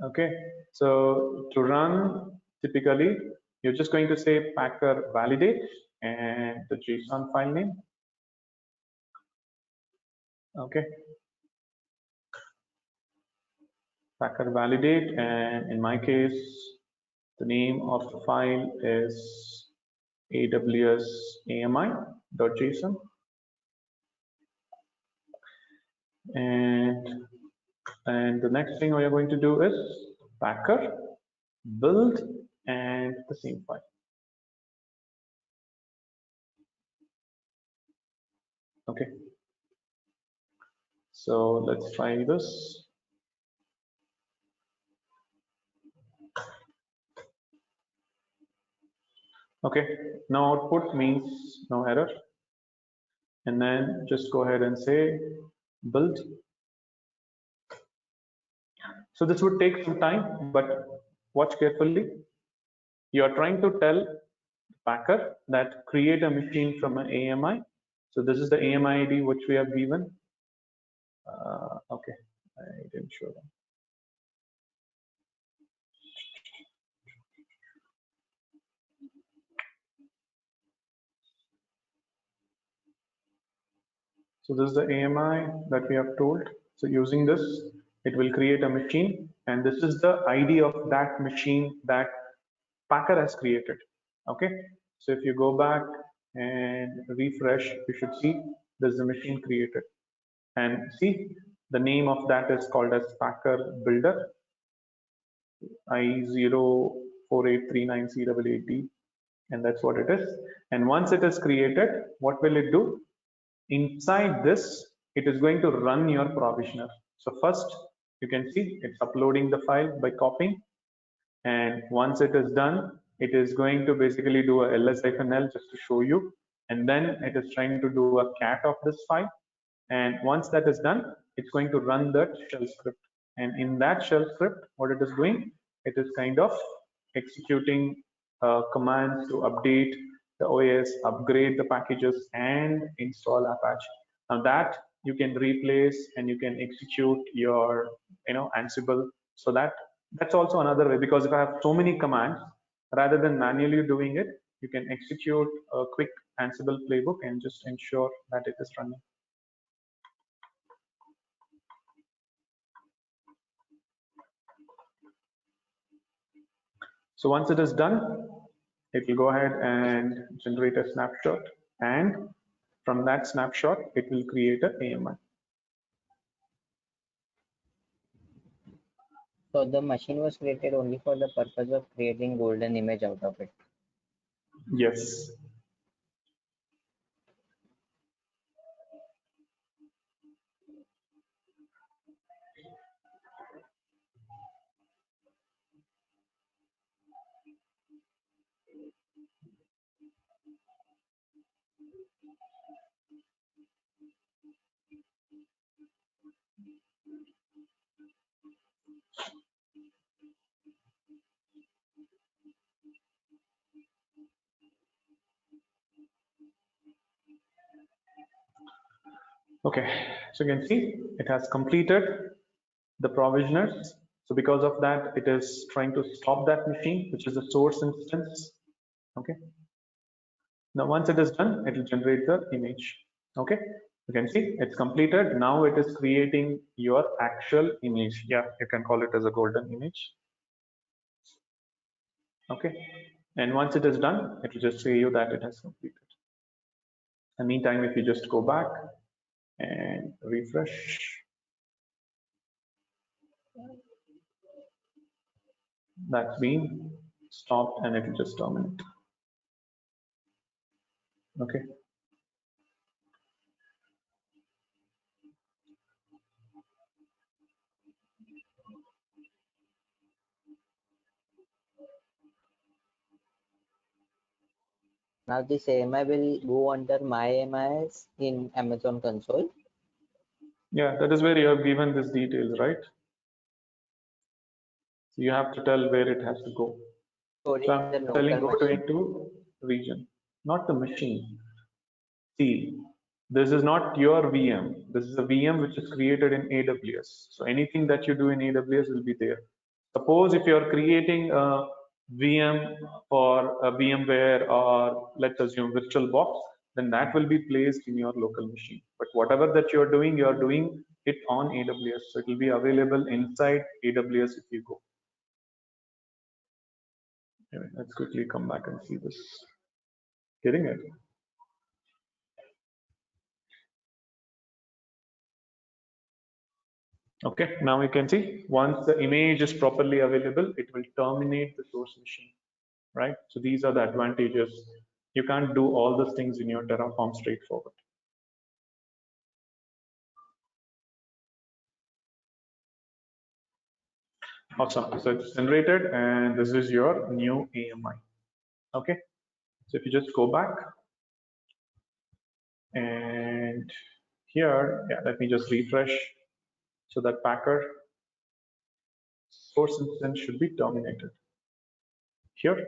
Okay, so to run, typically, you're just going to say packer validate and the JSON file name. Okay, packer validate, and in my case, the name of the file is aws ami.json. And the next thing we are going to do is packer build and the same file. Okay, so let's try this. Okay, no output means no error. And then just go ahead and say build. So this would take some time, but watch carefully. You are trying to tell Packer that create a machine from an AMI. So this is the AMI ID which we have given. Okay, I didn't show them. So this is the AMI that we have told. So using this, it will create a machine, and this is the ID of that machine that Packer has created. Okay, so if you go back and refresh, you should see there's a machine created, and see the name of that is called as Packer Builder I04839388D, and that's what it is. And once it is created, what will it do? Inside this, it is going to run your provisioner. So first, you can see it's uploading the file by copying. And once it is done, it is going to basically do a ls-l just to show you. and then it is trying to do a cat of this file. And once that is done, it's going to run that shell script. And in that shell script, what it is doing, it is kind of executing commands to update the OS, upgrade the packages, and install Apache. Now that you can replace and you can execute your, Ansible. So that's also another way, because if I have so many commands, rather than manually doing it, you can execute a quick Ansible playbook and just ensure that it is running. So once it is done, it will go ahead and generate a snapshot, and from that snapshot, it will create an AMI. So the machine was created only for the purpose of creating golden image out of it. Yes. Okay, so you can see it has completed the provisioners. So because of that, it is trying to stop that machine, which is the source instance. Okay. Now, once it is done, it will generate the image. Okay. You can see it's completed. Now it is creating your actual image. Yeah, you can call it as a golden image. Okay. And once it is done, it will just say you that it has completed. In the meantime, if you just go back and refresh, that's been stopped and it will just terminate. Okay. Now this AMI will go under my AMIs in Amazon console. Yeah, that is where you have given these details, right? So you have to tell where it has to go. Storing So in the I'm local telling go to machine. into region, not the machine. See, this is not your VM. This is a VM which is created in AWS. So anything that you do in AWS will be there. Suppose if you're creating a VM for a VMware, or let's assume VirtualBox, then that will be placed in your local machine. But whatever that you're doing it on AWS. So it will be available inside AWS if you go. Anyway, let's quickly come back and see this. Getting it? Okay, now you can see once the image is properly available, it will terminate the source machine, right? So these are the advantages. You can't do all those things in your Terraform straightforward. Awesome. So it's generated, and this is your new AMI. Okay. So if you just go back and here, yeah, let me just refresh. So that Packer source instance should be terminated here.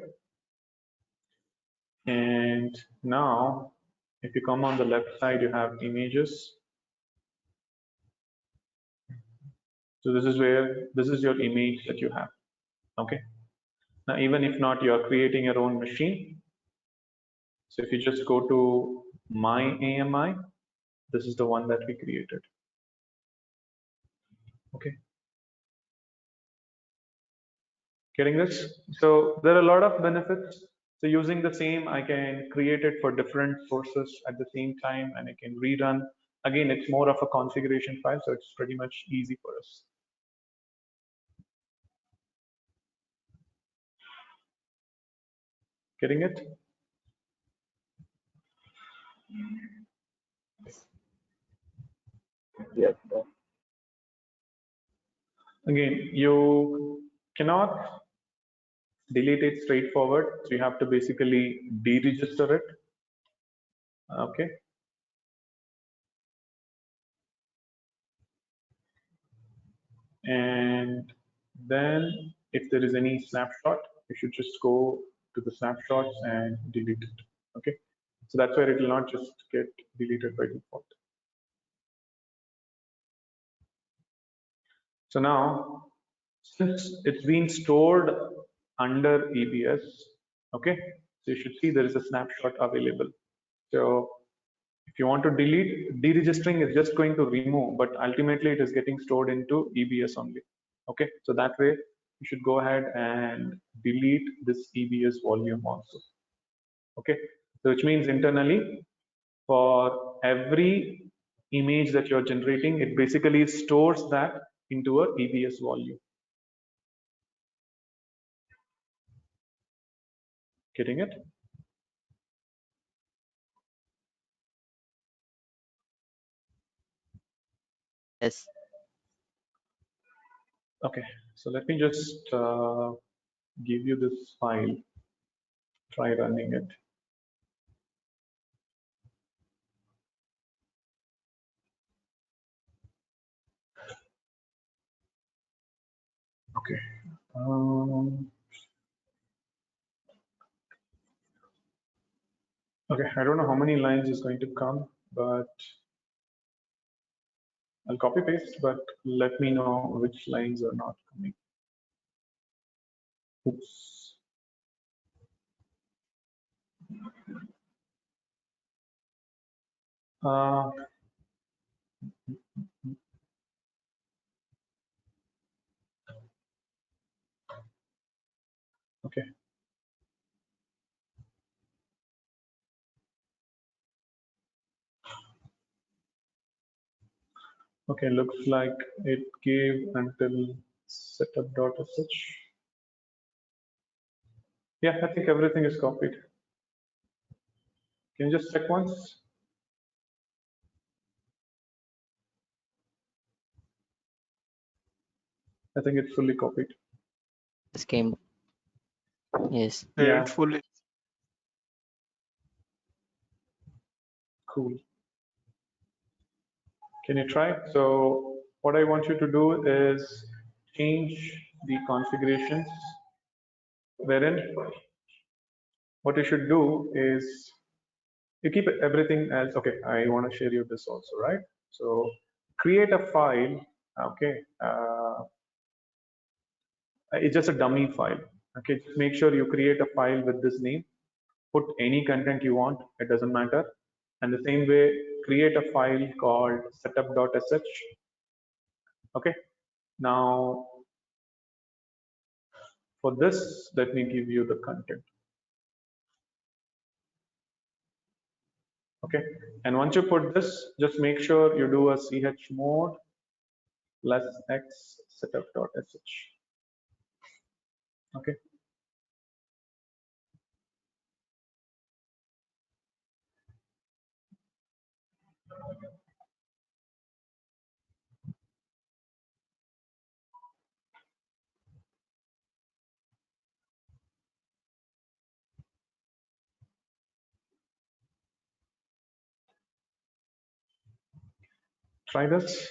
And now, if you come on the left side, you have images. So this is your image that you have. Okay. Now, even if not, you're creating your own machine. So if you just go to my AMI, this is the one that we created. Okay. Getting this? So there are a lot of benefits. So using the same, I can create it for different sources at the same time, and I can rerun. Again, it's more of a configuration file, so it's pretty much easy for us. Getting it? Yes, sir. Again, you cannot delete it straightforward. So you have to basically deregister it. Okay. And then if there is any snapshot, you should just go to the snapshots and delete it. Okay. So that's where it will not just get deleted by default. So now, since it's been stored under EBS, okay, so you should see there is a snapshot available. So if you want to delete, deregistering is just going to remove, but ultimately it is getting stored into EBS only. Okay, so that way you should go ahead and delete this EBS volume also. Okay, so which means internally for every image that you're generating, it basically stores that into a EBS volume. Getting it? Yes. Okay, so let me just give you this file. Try running it. Okay. Okay, I don't know how many lines is going to come, but I'll copy paste, but let me know which lines are not coming. Oops. Okay. Okay, looks like it gave until setup.sh. Yeah, I think everything is copied. Can you just check once? I think it's fully copied. This came. Yes. Yeah, fully. cool. Can you try? So what I want you to do is change the configurations, wherein what you should do is you keep everything as, okay, I want to share you this also, right? So create a file, okay, it's just a dummy file, okay, just make sure you create a file with this name, put any content you want, it doesn't matter, and the same way, create a file called setup.sh, okay. Now, for this, let me give you the content. Okay, and once you put this, just make sure you do a chmod +x setup.sh. Okay. Try this.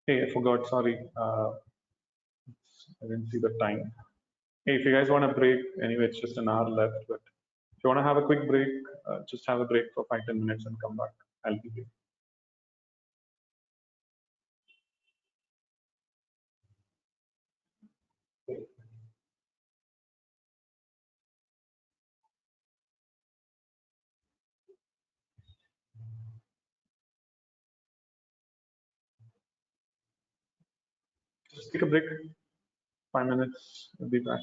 Hey, I forgot, sorry. I didn't see the time. Hey, if you guys want a break, anyway, it's just an hour left, but if you want to have a quick break, just have a break for 5-10 minutes and come back. I'll be here. Just take a break, 5 minutes, we'll be back.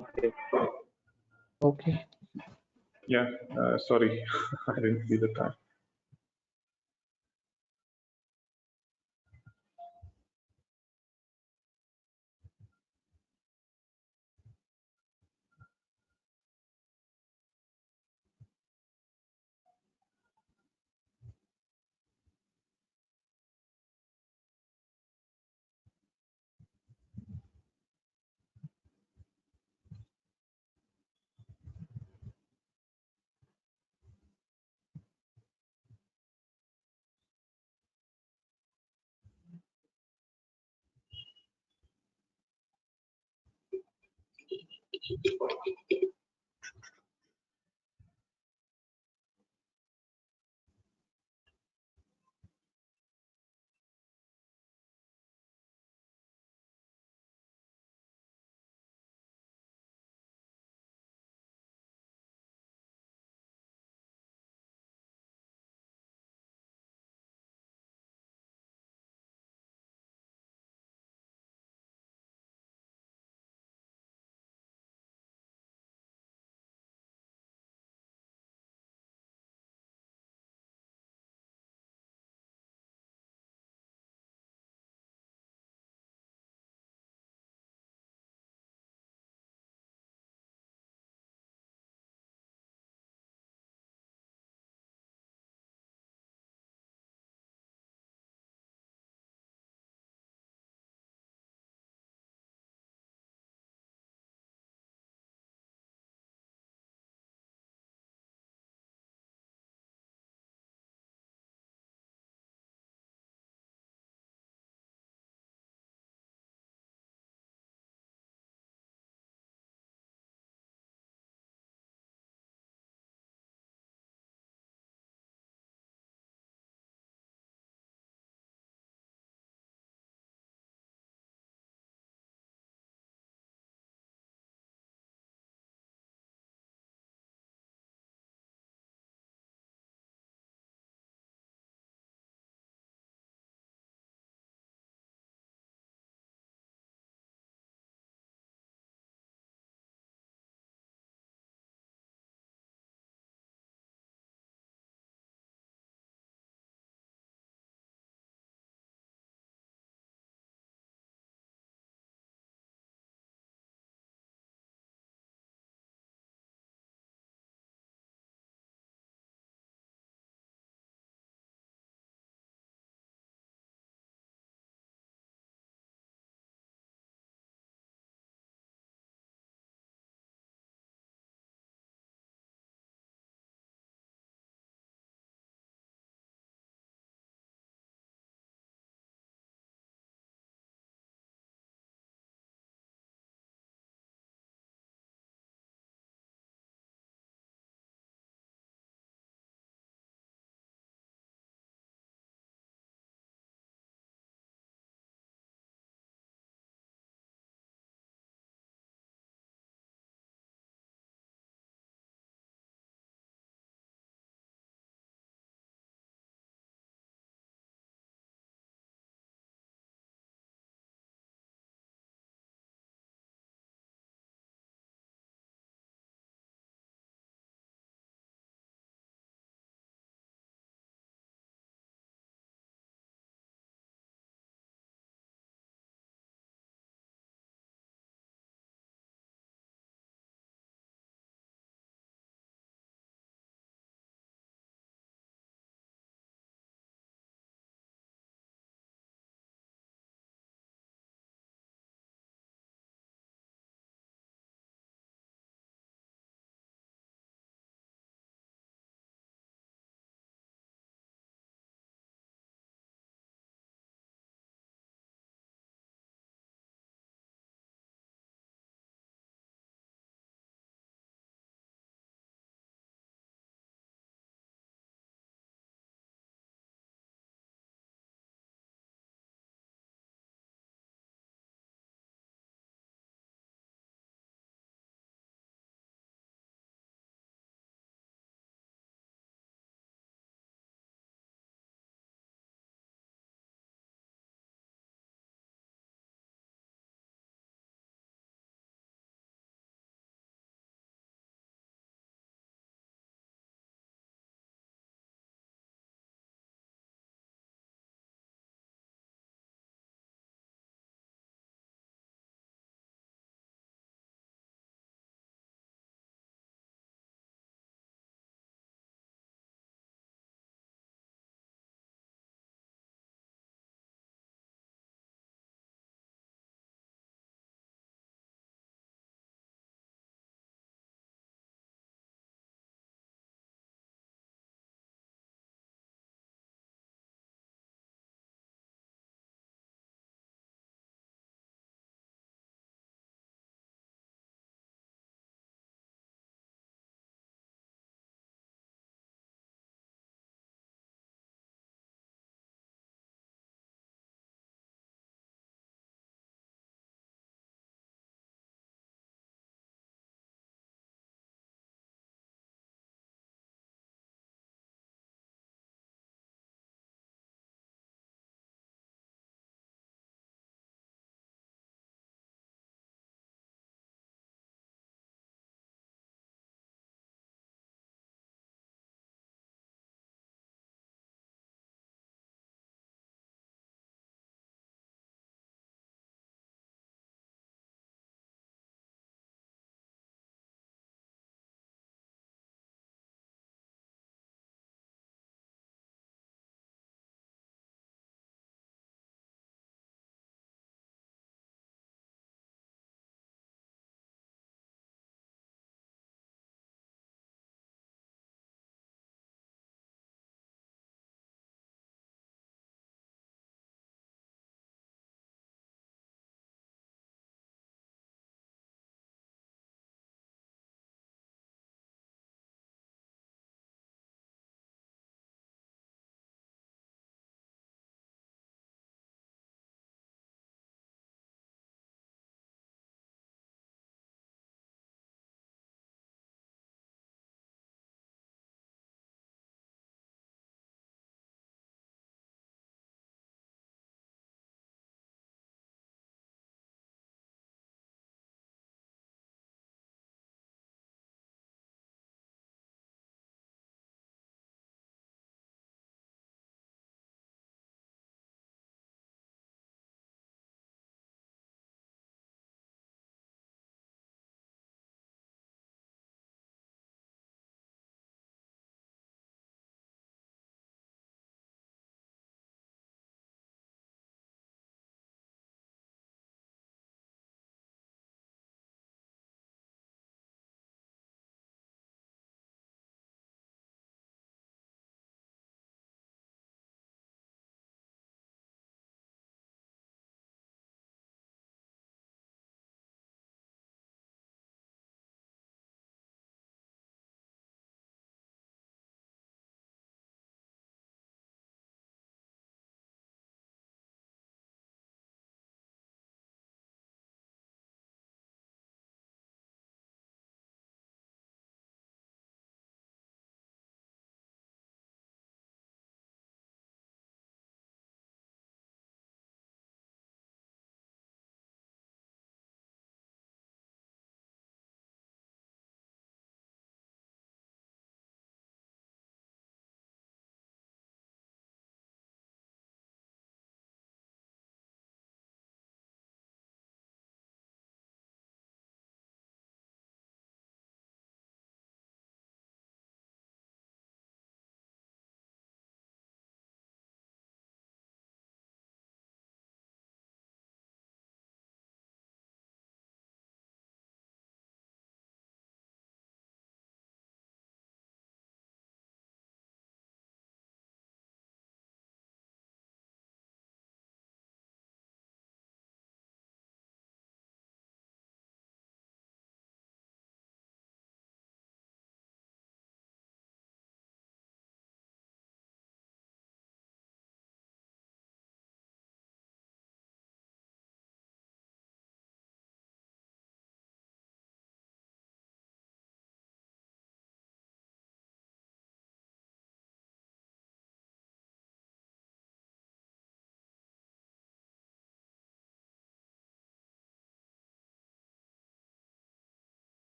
Okay. Okay. Yeah, sorry, I didn't see the time.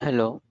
Hello.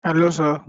Hello, sir.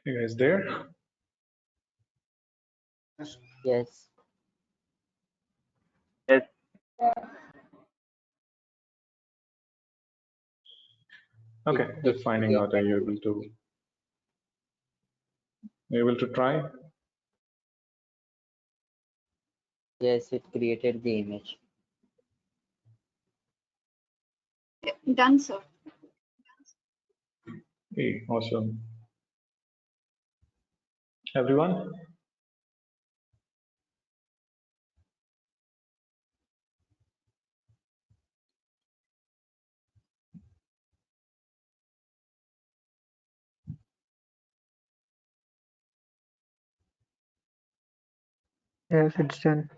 You guys there? Yes. Yes. Okay, just finding out. Are you able to try? Yes, it created the image. Done, sir. Hey, awesome. Everyone? Yes, it's done.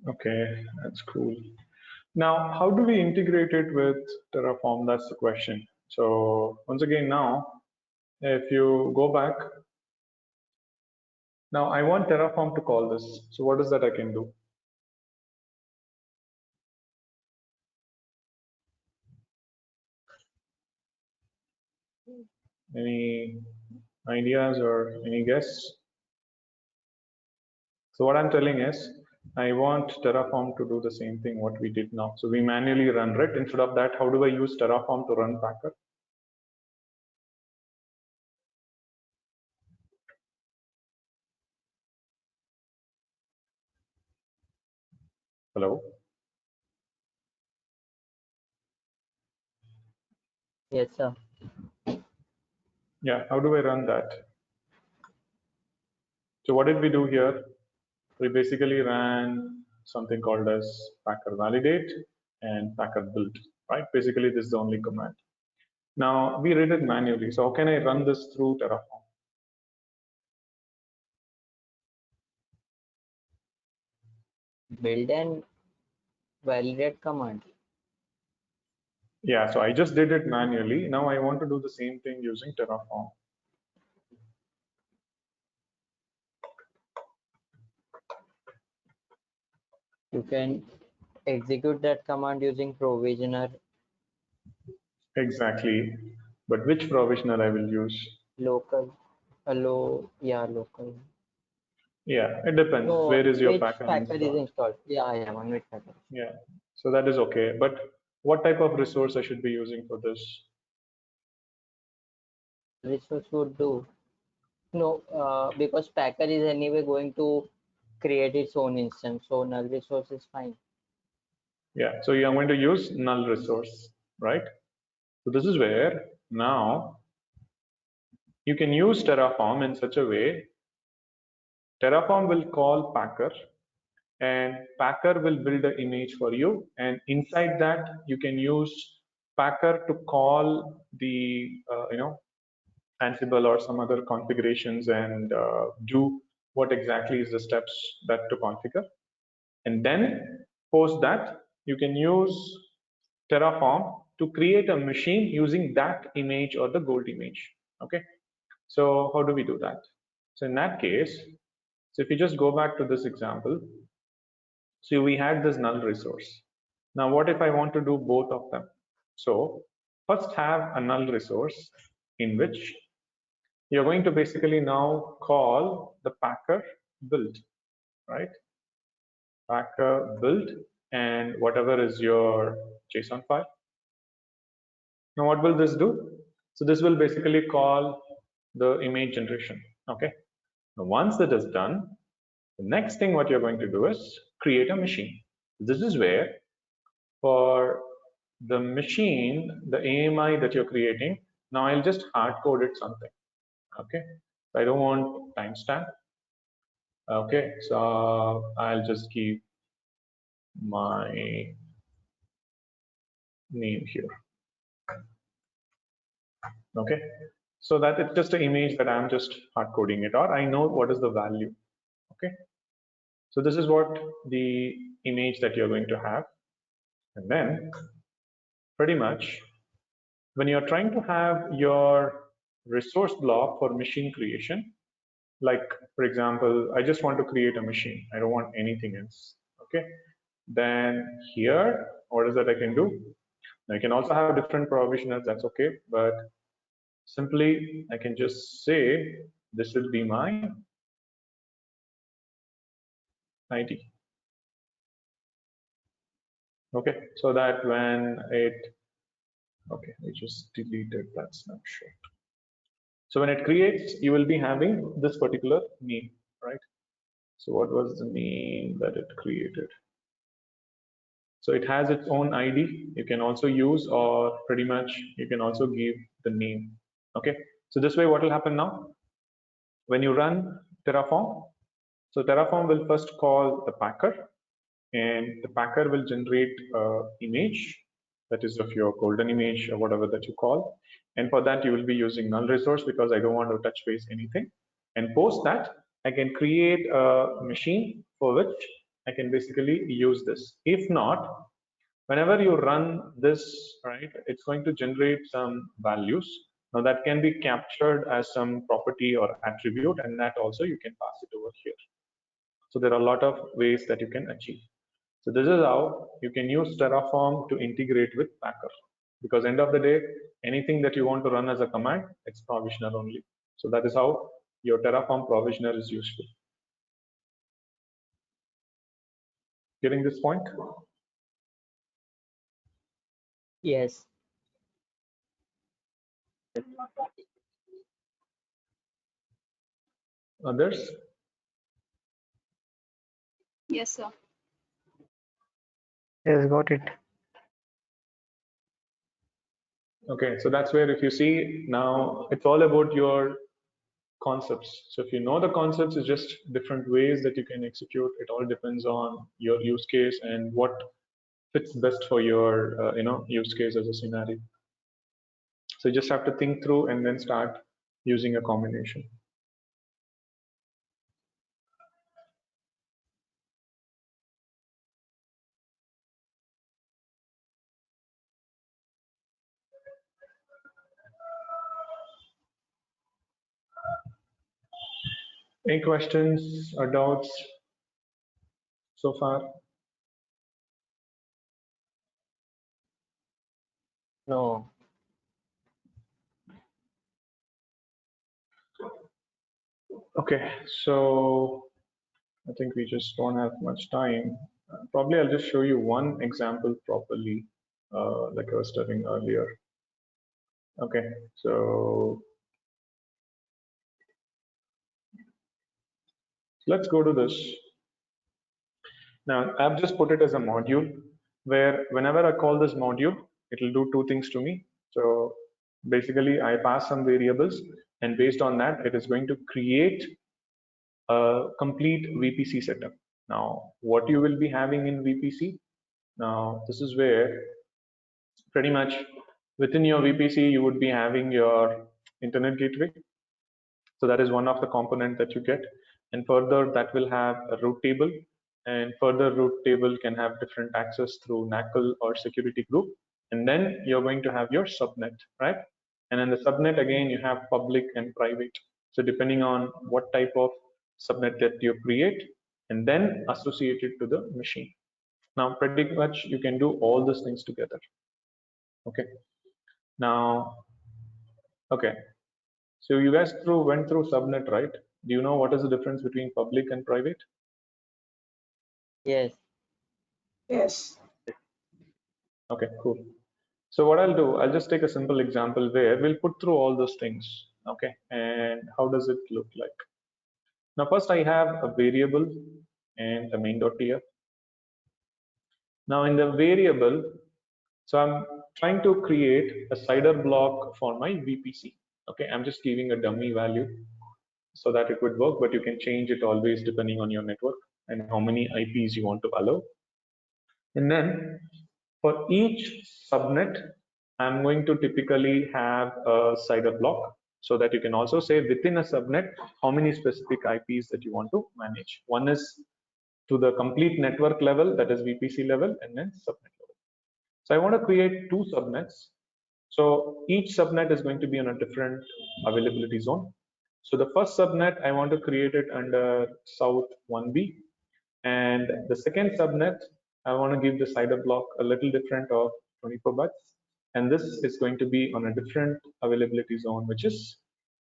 Okay, that's cool. Now, how do we integrate it with Terraform? That's the question. So once again, now if you go back, now I want Terraform to call this. So what is that I can do? Any ideas or any guess? So what I'm telling is, I want Terraform to do the same thing what we did now. So we manually run it. Instead of that, how do I use Terraform to run Packer? Hello? Yes, sir. Yeah, how do I run that? So what did we do here? We basically ran something called as Packer validate and Packer build, right? Basically, this is the only command. Now we read it manually. So how can I run this through Terraform? Build and validate command. Yeah, so I just did it manually. Now I want to do the same thing using Terraform. You can execute that command using provisioner. Exactly. But which provisioner I will use? Local. Yeah, local. Yeah, it depends. No, Where is your which packer packer is installed? installed? Yeah, yeah, on which packer. Yeah, so that is okay. But what type of resource I should be using for this? Resource would do. No, because packer is anyway going to create its own instance, so null resource is fine. Yeah, so I'm going to use null resource, right? So this is where now you can use Terraform in such a way. Terraform will call Packer, and Packer will build an image for you. And inside that, you can use Packer to call the Ansible or some other configurations and do what exactly is the steps that to configure. And then post that, you can use Terraform to create a machine using that image or the gold image. Okay, so how do we do that? So in that case, so if you just go back to this example, so we had this null resource. Now what if I want to do both of them? So first have a null resource in which you're going to basically now call the Packer build, right? Packer build and whatever is your JSON file. Now what will this do? So this will basically call the image generation, okay? Now once that is done, the next thing what you're going to do is create a machine. This is where for the machine, the AMI that you're creating, now I'll just hard code it something, okay? I don't want timestamp. Okay, so I'll just keep my name here. Okay, so that it's just an image that I'm just hard coding it, or I know what is the value. Okay, so this is what the image that you're going to have, and then pretty much when you're trying to have your resource block for machine creation, like for example, I just want to create a machine, I don't want anything else. Okay, then here, what is that I can do? I can also have different provisioners, that's okay, but simply I can just say this will be my ID. Okay, so that when it, okay, I just deleted that snapshot. So when it creates, you will be having this particular name, right? So what was the name that it created? So it has its own ID you can also use, or pretty much you can also give the name. Okay, so this way what will happen now? When you run Terraform, so Terraform will first call the Packer, and the Packer will generate an image that is of your golden image or whatever that you call. And for that, you will be using null resource because I don't want to touch base anything. And post that, I can create a machine for which I can basically use this. If not, whenever you run this, right, it's going to generate some values. Now that can be captured as some property or attribute, and that also you can pass it over here. So there are a lot of ways that you can achieve. So this is how you can use Terraform to integrate with Packer. Because end of the day, anything that you want to run as a command, it's provisioner only. So that is how your Terraform provisioner is useful. Getting this point? Yes. Others? Yes, sir. Yes, got it. Okay, so that's where if you see now, it's all about your concepts. So if you know the concepts, it's just different ways that you can execute. It all depends on your use case and what fits best for your use case as a scenario. So you just have to think through and then start using a combination. Any questions or doubts so far? No. Okay, so I think we just don't have much time. Probably I'll just show you one example properly, like I was telling earlier. Okay, so let's go to this. Now, I've just put it as a module where whenever I call this module, it will do two things to me. So basically, I pass some variables, and based on that, it is going to create a complete VPC setup. Now, what you will be having in VPC? Now, this is where pretty much within your VPC, you would be having your internet gateway. So that is one of the component that you get. And further, that will have a root table. And further, root table can have different access through NACL or security group. And then you're going to have your subnet, right? And in the subnet, again, you have public and private. So depending on what type of subnet that you create, and then associate it to the machine. Now, pretty much you can do all these things together. Okay. Now, okay. So you guys went through subnet, right? Do you know what is the difference between public and private? Yes. Yes. Okay, cool. So what I'll do, I'll just take a simple example where we'll put through all those things. Okay, and how does it look like? Now, first I have a variable and the main.tf. Now in the variable, so I'm trying to create a cider block for my VPC. Okay, I'm just giving a dummy value so that it would work, but you can change it always depending on your network and how many IPs you want to allow. And then for each subnet, I'm going to typically have a cider block so that you can also say within a subnet, how many specific IPs that you want to manage. One is to the complete network level, that is VPC level, and then subnet level. So I want to create two subnets. So each subnet is going to be on a different availability zone. So the first subnet, I want to create it under South 1B. And the second subnet, I want to give the cider block a little different of 24 bytes. And this is going to be on a different availability zone, which is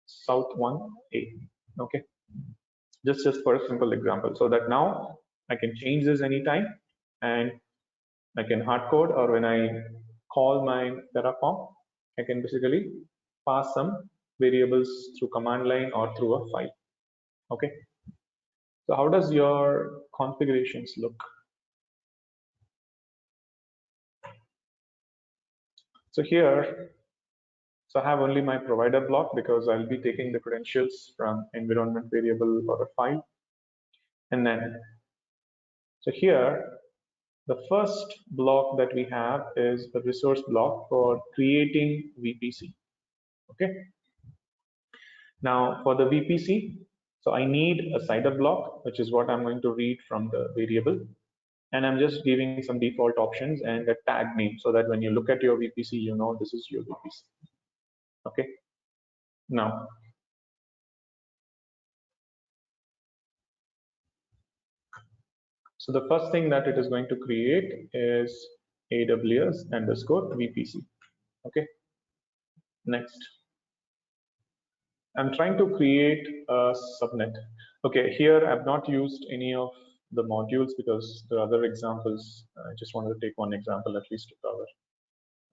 South 1A. Okay. Just for a simple example. So that now I can change this anytime and I can hard code, or when I call my Terraform, I can basically pass some variables through command line or through a file. Okay. So how does your configurations look? So here, so I have only my provider block because I'll be taking the credentials from environment variable or a file. And then, so here, the first block that we have is the resource block for creating VPC. Okay. Now for the VPC, so I need a cider block, which is what I'm going to read from the variable. And I'm just giving some default options and a tag name so that when you look at your VPC, you know this is your VPC. Okay. Now, so the first thing that it is going to create is AWS underscore VPC. Okay. Next, I'm trying to create a subnet. Okay, here I've not used any of the modules because there are other examples. I just wanted to take one example at least to cover.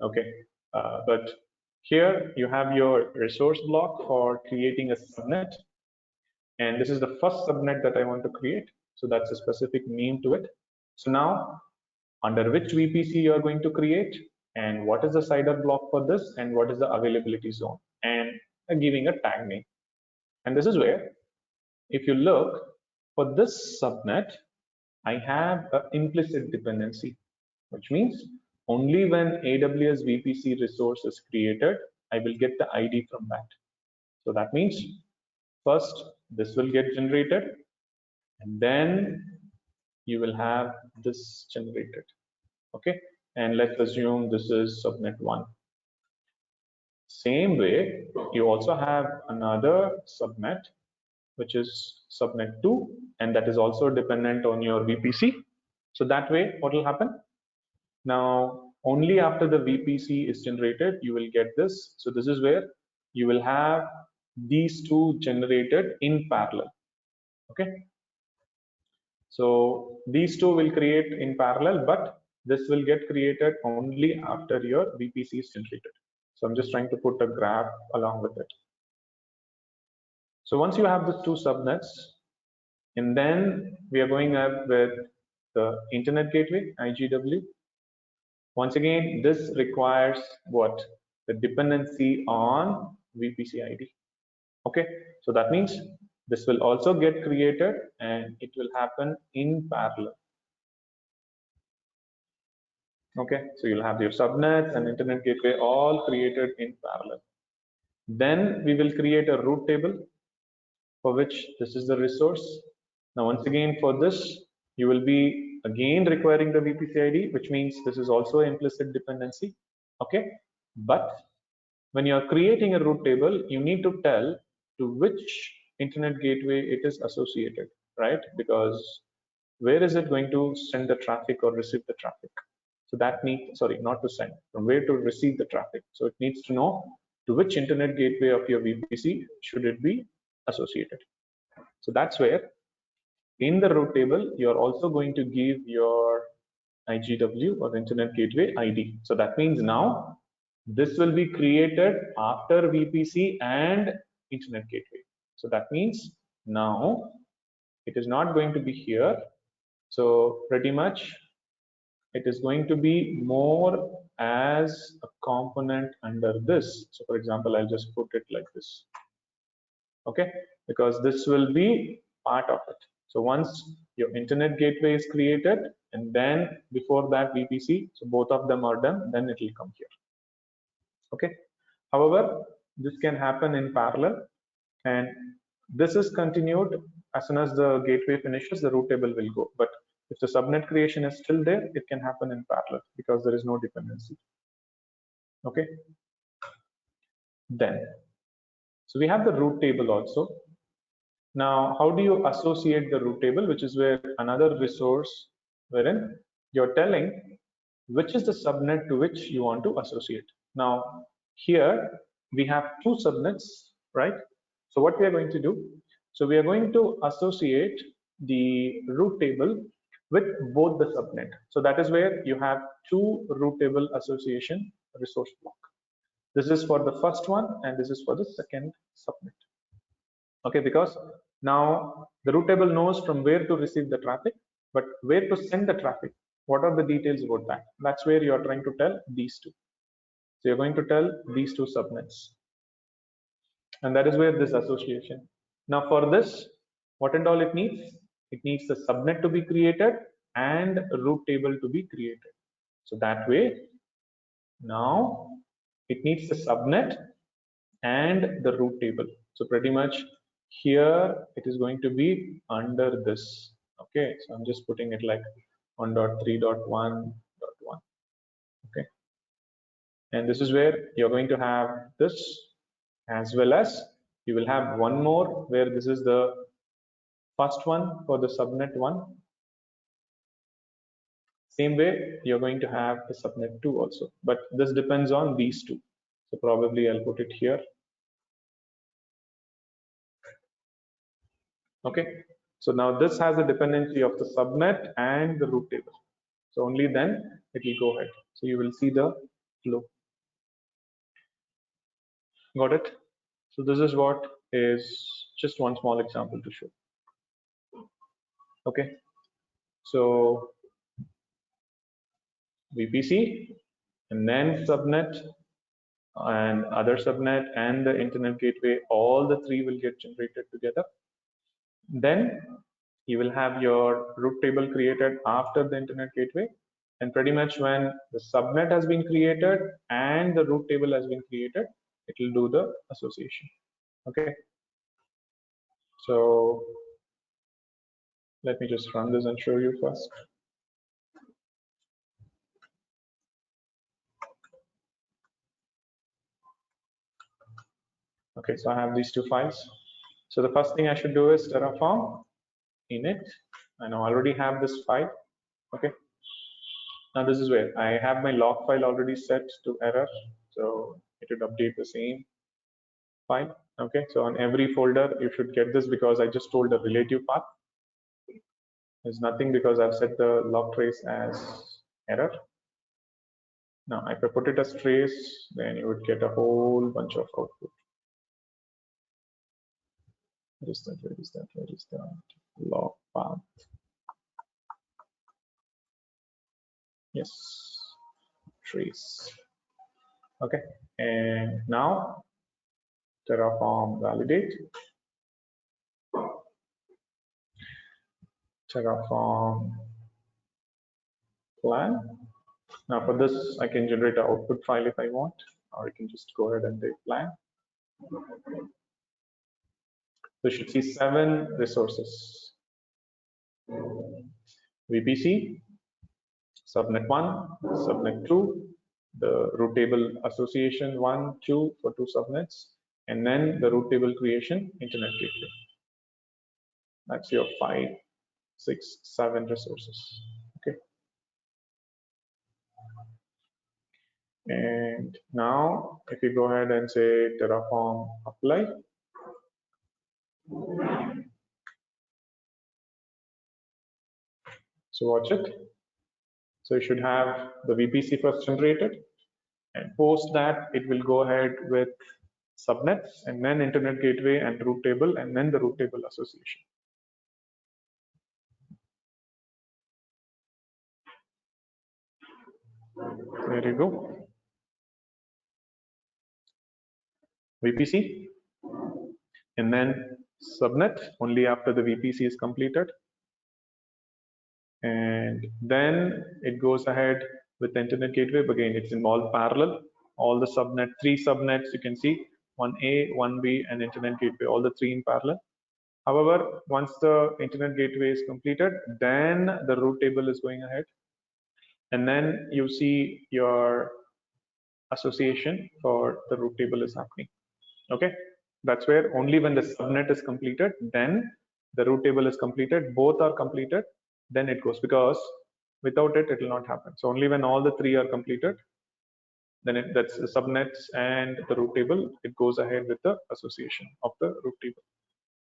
Okay, but here you have your resource block for creating a subnet. And this is the first subnet that I want to create. So that's a specific name to it. So now, under which VPC you are going to create, and what is the CIDR block for this, and what is the availability zone, and giving a tag name. And this is where, if you look, for this subnet, I have an implicit dependency, which means only when AWS VPC resource is created, I will get the ID from that. So that means first this will get generated, and then you will have this generated. Okay, and let's assume this is subnet 1. Same way, you also have another subnet, which is subnet 2, and that is also dependent on your VPC. So that way, what will happen? Now, only after the VPC is generated, you will get this. So this is where you will have these two generated in parallel. Okay. So these two will create in parallel, but this will get created only after your VPC is generated. So I'm just trying to put a graph along with it. So once you have the two subnets, and then we are going up with the internet gateway, IGW. Once again, this requires what? The dependency on VPC ID. Okay, so that means this will also get created and it will happen in parallel. Okay, so you'll have your subnets and internet gateway all created in parallel. Then we will create a root table for which this is the resource. Now, once again, for this, you will be again requiring the VPC ID, which means this is also implicit dependency. Okay, but when you are creating a root table, you need to tell to which internet gateway it is associated, right? Because where is it going to send the traffic or receive the traffic? So that needs, sorry, not to send, from where to receive the traffic. So it needs to know to which internet gateway of your VPC should it be associated. So that's where in the root table, you're also going to give your IGW or internet gateway ID. So that means now this will be created after VPC and internet gateway. So that means now it is not going to be here. So pretty much it is going to be more as a component under this. So for example, I'll just put it like this. Okay, because this will be part of it. So once your internet gateway is created and then before that VPC, so both of them are done, then it will come here. Okay, however, this can happen in parallel, and this is continued as soon as the gateway finishes, the root table will go. But if the subnet creation is still there, it can happen in parallel because there is no dependency. Okay, then so we have the root table also. Now, how do you associate the root table, which is where another resource wherein you're telling which is the subnet to which you want to associate. Now, here we have two subnets, right? So what we are going to do, so we are going to associate the root table with both the subnet. So that is where you have two root table association resource block. This is for the first one and this is for the second subnet. Okay, because now the root table knows from where to receive the traffic, but where to send the traffic, what are the details about that? That's where you are trying to tell these two. So you're going to tell these two subnets. And that is where this association. Now for this, what and all it needs? It needs the subnet to be created and a root table to be created. So that way, now it needs the subnet and the root table. So pretty much here it is going to be under this. Okay, so I'm just putting it like 1.3.1.1. Okay, and this is where you're going to have this, as well as you will have one more where this is the first one for the subnet 1. Same way, you're going to have the subnet 2 also, but this depends on these two. So probably I'll put it here. Okay, so now this has a dependency of the subnet and the root table. So only then it will go ahead. So you will see the flow. Got it? So this is what is just one small example to show. Okay, so VPC and then subnet and other subnet and the internet gateway, all the three will get generated together. Then you will have your root table created after the internet gateway, and pretty much when the subnet has been created and the root table has been created, it will do the association. Okay, so let me just run this and show you first. Okay, so I have these two files. So the first thing I should do is Terraform init, and I already have this file. Okay, now this is where I have my log file already set to error, so it would update the same file. Okay, so on every folder you should get this because I just told a relative path. There's nothing because I've set the log trace as error. Now if I put it as trace, then you would get a whole bunch of output. Where is that? Where is that? Where is that? Log path. Yes, trace. Okay, and now Terraform validate. Terraform plan. Now for this, I can generate an output file if I want, or I can just go ahead and take plan. So you should see 7 resources. VPC, subnet 1, subnet 2, the root table association 1, 2 for 2 subnets, and then the root table creation, internet gateway. That's your 5, 6, 7 resources. Okay. And now if you go ahead and say Terraform apply, so watch it. So you should have the VPC first generated, and post that it will go ahead with subnets and then internet gateway and root table and then the root table association. There you go. VPC and then subnet only after the VPC is completed. And then it goes ahead with the internet gateway. But again, it's in all parallel. All the subnet, 3 subnets you can see, 1A, 1B, and internet gateway, all the 3 in parallel. However, once the internet gateway is completed, then the root table is going ahead. And then you see your association for the root table is happening. Okay, that's where only when the subnet is completed, then the root table is completed, both are completed, then it goes, because without it, it will not happen. So only when all the 3 are completed, then that's the subnets and the root table, it goes ahead with the association of the root table.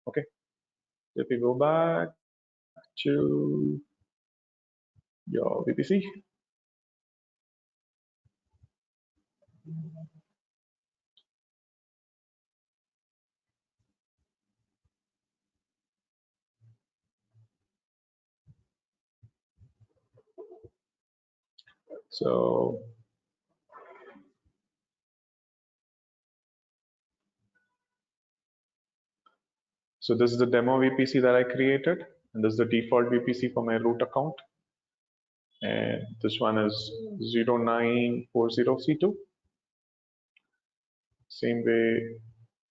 Okay, if we go back to your VPC. So this is the demo VPC that I created, and this is the default VPC for my root account. And this one is 0940C2. Same way,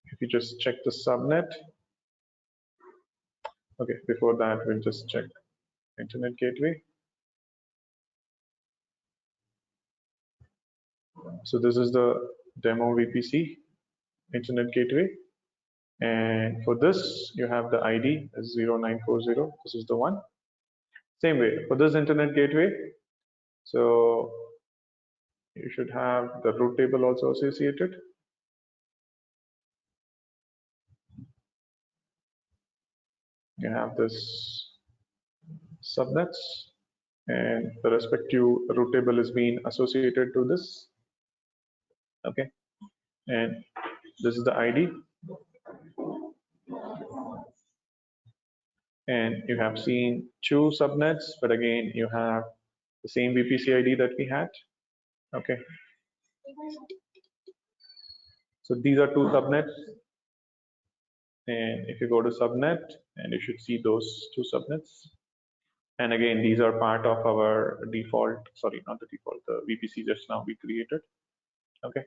if you just check the subnet. Okay, before that, we'll just check internet gateway. So this is the demo VPC. internet gateway. And for this, you have the ID as 0940. This is the one. Same way for this internet gateway. So you should have the root table also associated. You have this subnets, and the respective root table is being associated to this. Okay, and this is the ID. And you have seen two subnets, but again, you have the same VPC ID that we had. Okay. So these are two subnets. And if you go to subnet, and you should see those two subnets. And again, these are part of our default, sorry, not the default, the VPC just now we created. Okay.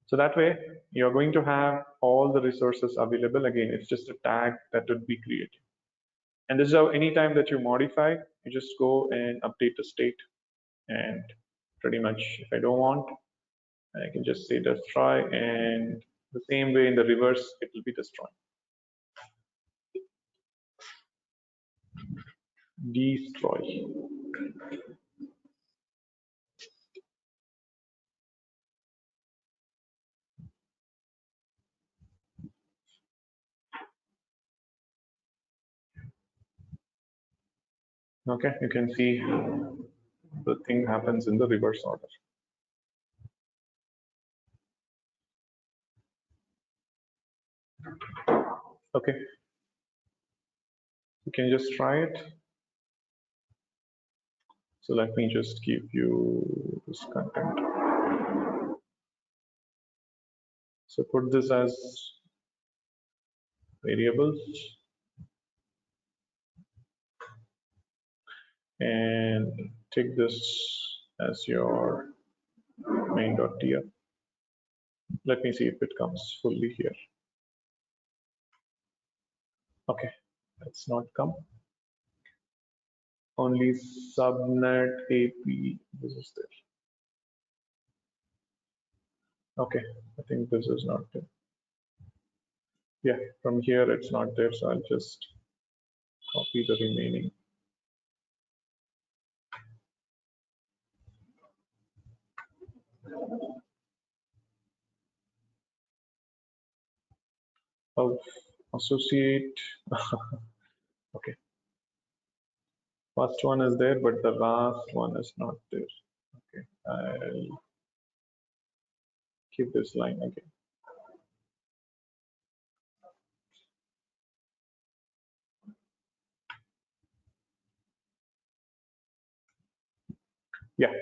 So that way, you're going to have all the resources available. Again, it's just a tag that would be created. And this is how anytime that you modify, you just go and update the state. And pretty much, if I don't want, I can just say destroy, and the same way in the reverse, it will be destroyed. Destroy. Okay, you can see the thing happens in the reverse order. Okay, you can just try it. So let me just give you this content. So put this as variables and take this as your main.tf. Let me see if it comes fully here. Okay, that's not come. Only subnet AP, this is there. Okay, I think this is not there. Yeah, from here it's not there, so I'll just copy the remaining. Of associate. Okay, first one is there, but the last one is not there. Okay, I'll keep this line again. Yeah,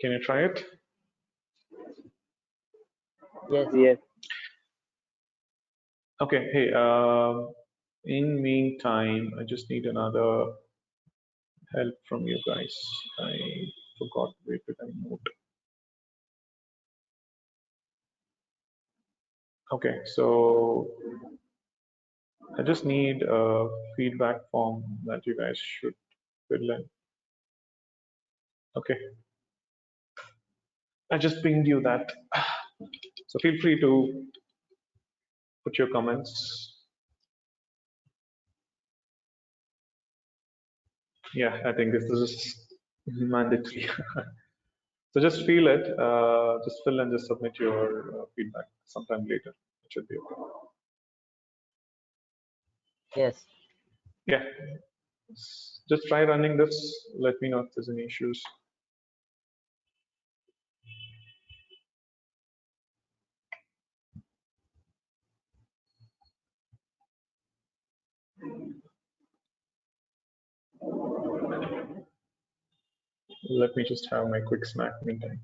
can you try it? Yes. Yes. Okay, hey, in meantime, I just need another help from you guys. I forgot where did I note. Okay, so I just need a feedback form that you guys should fill in. Okay, I just pinged you that. So feel free to put your comments. Yeah, I think this is mandatory. So just feel it, just fill and just submit your feedback sometime later. It should be okay. Yes. Yeah, just try running this. Let me know if there's any issues. Let me just have my quick snack meantime.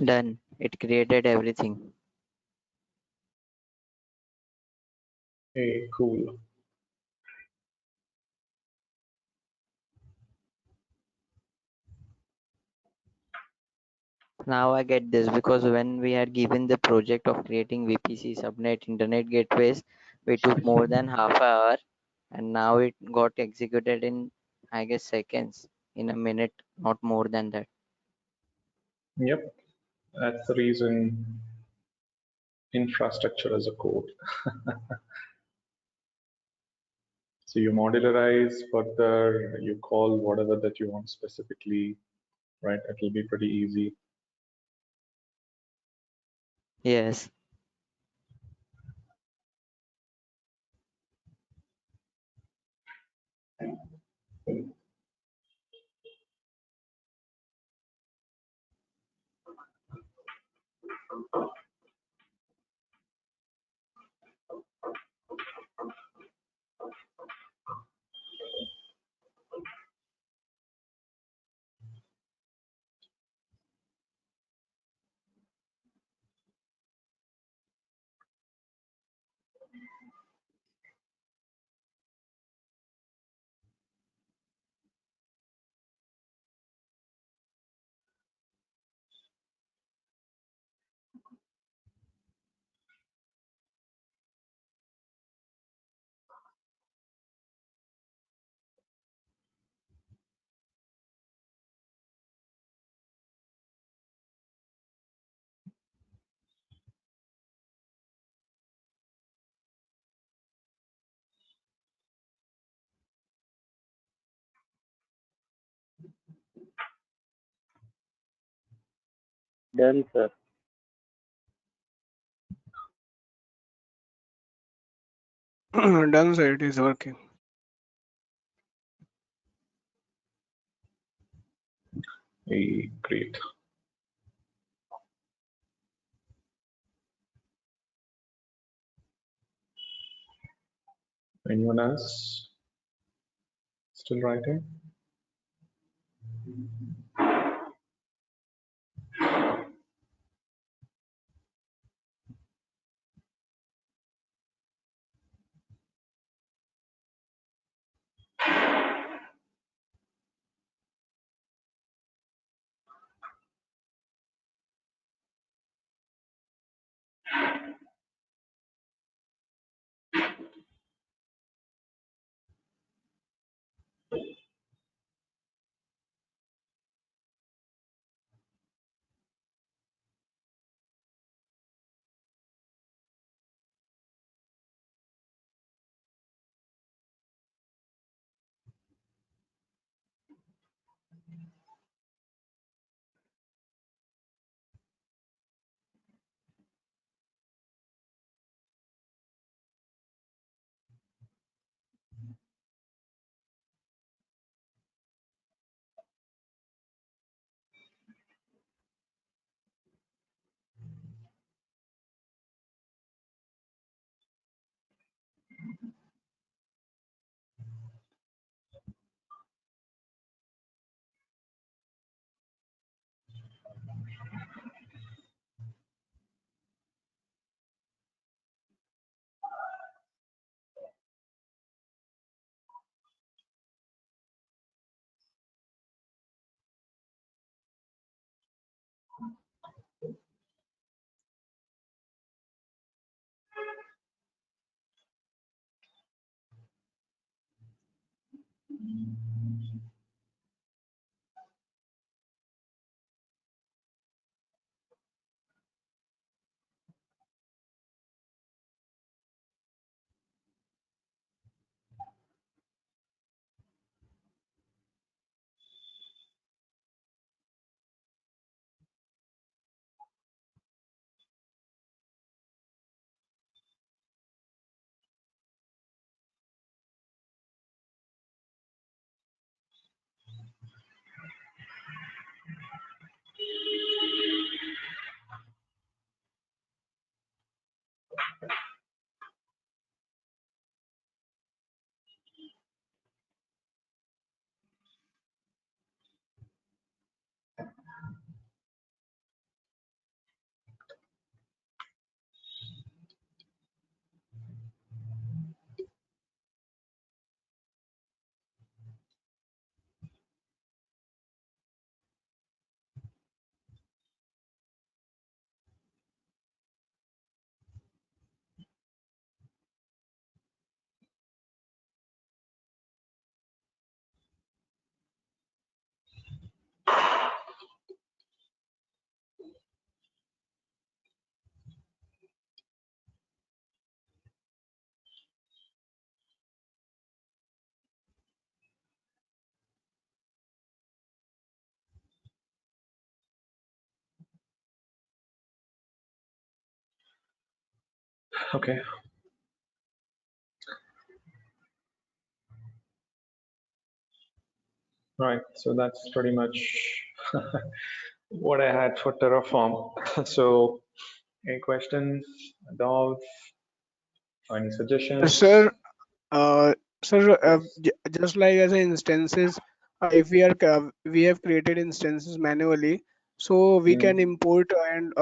Done. It created everything. Hey, cool. Now I get this because when we are given the project of creating VPC, subnet, internet gateways, we took more than half an hour, and now it got executed in, I guess, seconds, in a minute, not more than that. Yep, that's the reason infrastructure as a code. So you modularize further, you call whatever that you want specifically, right? It will be pretty easy. Yes. Done, sir. Done, sir. It is working. Hey, great. Anyone else still writing? Okay. Right, so that's pretty much what I had for Terraform. So, any questions, doubts, or any suggestions? Sir, uh, sir, Yes. just like as instances, if we have created instances manually, so we can import and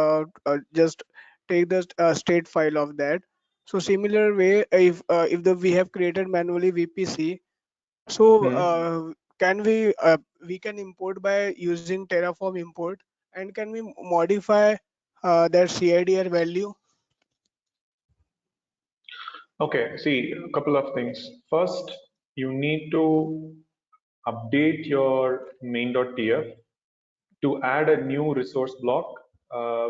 just take the state file of that. So similar way, if we have created manually VPC, so can we can import by using Terraform import, and can we modify that CIDR value? Okay, see, a couple of things. First, you need to update your main.tf to add a new resource block,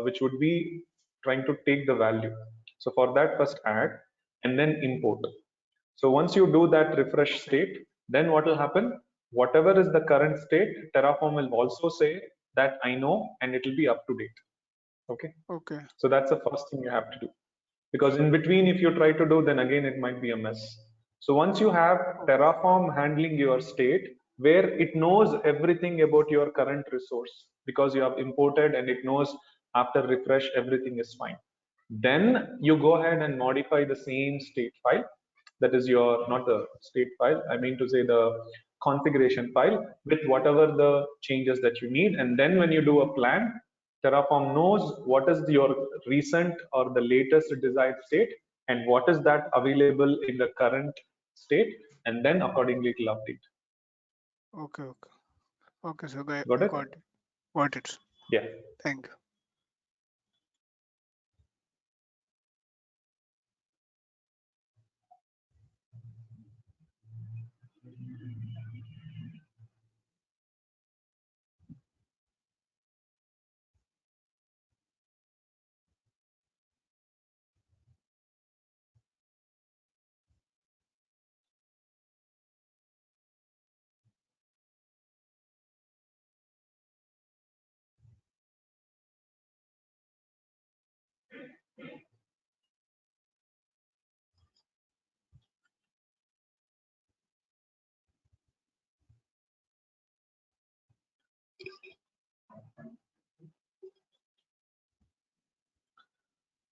which would be trying to take the value. So for that, first add and then import. So once you do that refresh state, then what will happen? Whatever is the current state, Terraform will also say that I know, and it will be up to date. Okay. Okay. So that's the first thing you have to do. Because in between, if you try to do, then again, it might be a mess. So once you have Terraform handling your state, where it knows everything about your current resource, because you have imported and it knows after refresh, everything is fine. Then you go ahead and modify the same state file. That is your, not the state file, I mean to say the configuration file with whatever the changes that you need. And then when you do a plan, Terraform knows what is your recent or the latest desired state and what is that available in the current state, and then accordingly it will update. Okay, okay. Okay, so got Got it? got it. Got it. Yeah. Thank you.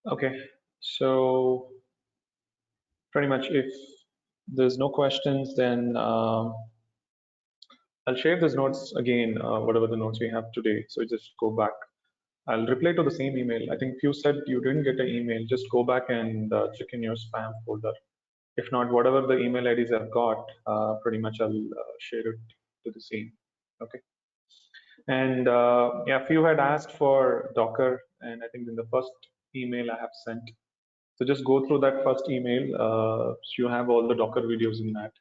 Okay. So pretty much if there's no questions, then I'll share these notes again, whatever the notes we have today. So just go back. I'll reply to the same email. I think you said you didn't get an email. Just go back and check in your spam folder. If not, whatever the email IDs I've got, pretty much I'll share it to the same. Okay. And yeah, few had asked for Docker, and I think in the first email I have sent. So just go through that first email. So you have all the Docker videos in that.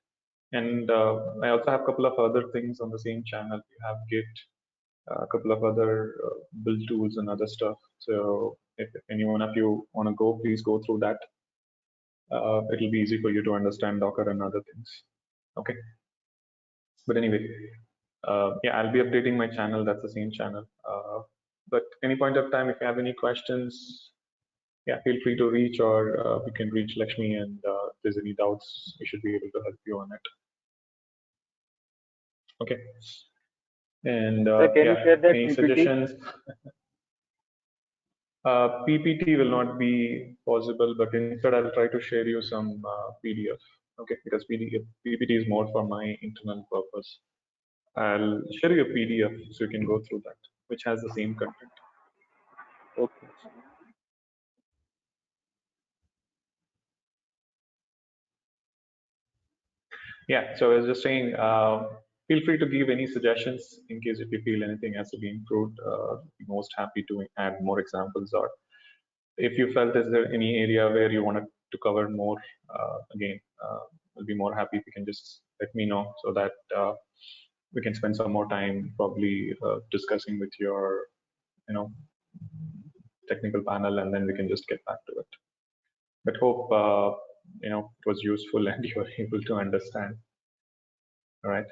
And I also have a couple of other things on the same channel. You have Git, a couple of other build tools and other stuff. So if any one of you want to go, please go through that. It'll be easy for you to understand Docker and other things. Okay. But anyway, yeah, I'll be updating my channel. That's the same channel. But any point of time, if you have any questions, yeah, feel free to reach, or we can reach Lakshmi, and if there's any doubts, we should be able to help you on it. Okay. And can you yeah, share that any PPT? suggestions? PPT will not be possible, but instead I'll try to share you some PDF. Okay, because PPT is more for my internal purpose. I'll share you a PDF so you can go through that, which has the same content. Okay. Yeah, so I was just saying, feel free to give any suggestions in case if you feel anything has to be improved. Be most happy to add more examples, or if you felt is there any area where you wanted to cover more, again, I'll be more happy if you can just let me know so that we can spend some more time probably discussing with your, you know, technical panel, and then we can just get back to it. But hope you know, it was useful and you were able to understand. All right.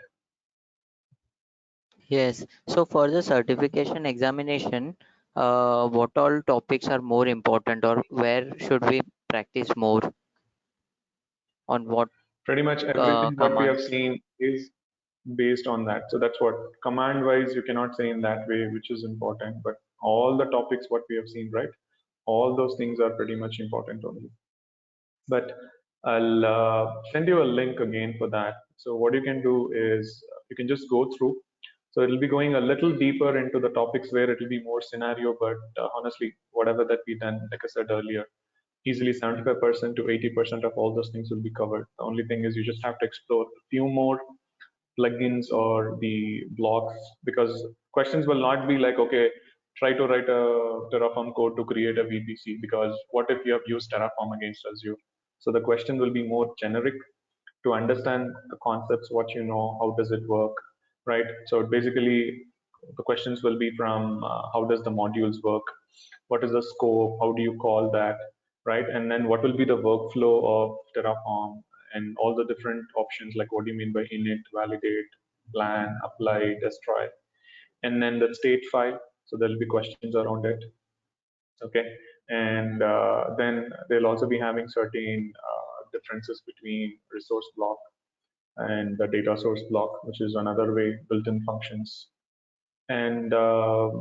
Yes. So for the certification examination, what all topics are more important, or where should we practice more on what Pretty much everything what we have commands. seen is based on that. So that's what command wise you cannot say in that way, which is important. But all the topics what we have seen, right? All those things are pretty much important only. But I'll send you a link again for that. So what you can do is you can just go through. So it'll be going a little deeper into the topics where it'll be more scenario, but honestly, whatever that we done, like I said earlier, easily 75% to 80% of all those things will be covered. The only thing is you just have to explore a few more plugins or the blocks, because questions will not be like, okay, try to write a Terraform code to create a VPC, because what if you have used Terraform against Azure? So the question will be more generic to understand the concepts, what you know, how does it work, right? So basically, the questions will be from how does the modules work, what is the scope, how do you call that, right? And then what will be the workflow of Terraform and all the different options, like what do you mean by init, validate, plan, apply, destroy, and then the state file. So there'll be questions around it. Okay, and then they'll also be having certain differences between resource block and the data source block, which is another way built-in functions. And other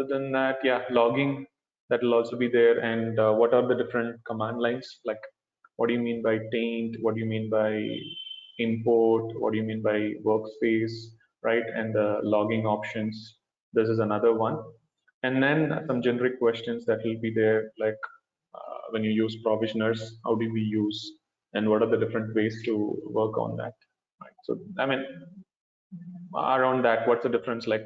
than that, yeah, logging, that will also be there. And what are the different command lines? Like, what do you mean by taint? What do you mean by import? What do you mean by workspace, right? And the logging options. This is another one. And then some generic questions that will be there, like when you use provisioners, how do we use, and what are the different ways to work on that, right? So, I mean, around that, what's the difference, like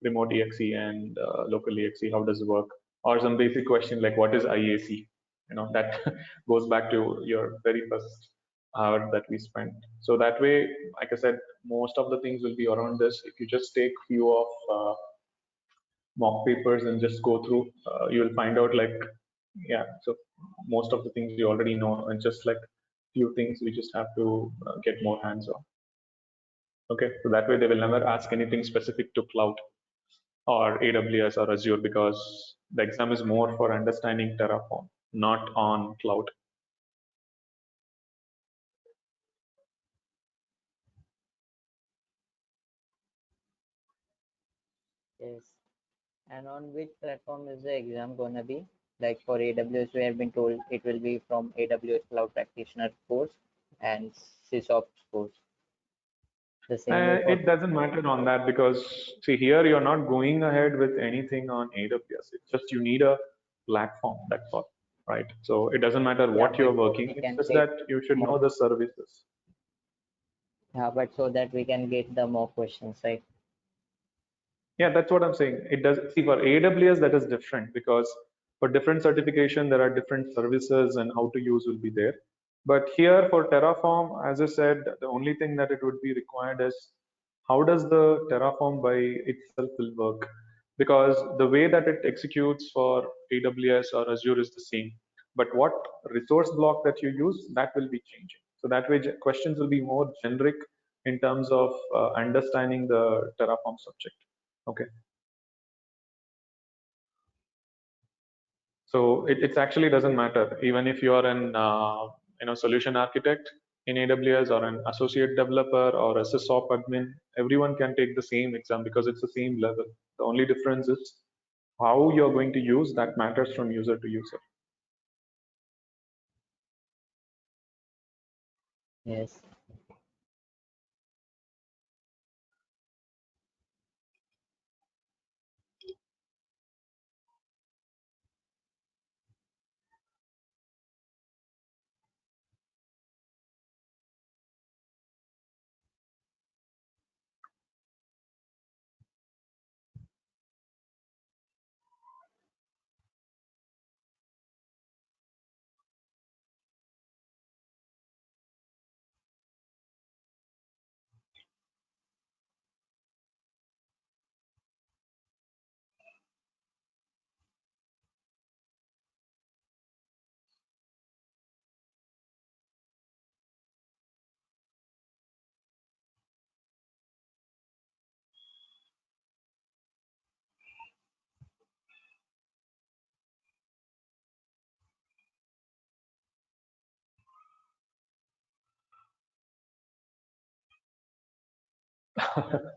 remote exe and local exe, how does it work? Or some basic question like what is IAC? You know, that goes back to your very first hour that we spent. So that way, like I said, most of the things will be around this. If you just take few of mock papers and just go through, you'll find out like, yeah, so most of the things you already know, and just like few things we just have to get more hands on. Okay, so that way they will never ask anything specific to cloud or AWS or Azure, because the exam is more for understanding Terraform, not on cloud. Yes. And on which platform is the exam gonna be? Like for AWS, we have been told it will be from AWS Cloud Practitioner course and SysOps course. The same way for It doesn't matter on that, because see, here you're not going ahead with anything on AWS. It's just you need a platform, that's all, right? So it doesn't matter yeah, what you're but so working, we it's can just get that you should know more. the services. Yeah, but so that we can get the more questions, right? Yeah, that's what I'm saying. It does, see, for AWS that is different, because for different certification there are different services and how to use will be there. But here for Terraform, as I said, the only thing that it would be required is how does the Terraform by itself will work? Because the way that it executes for AWS or Azure is the same, but what resource block that you use, that will be changing. So that way questions will be more generic in terms of understanding the Terraform subject. Okay. So it actually doesn't matter, even if you are an solution architect in AWS or an associate developer or a SysOp admin, everyone can take the same exam because it's the same level. The only difference is how you're going to use that matters from user to user. Yes.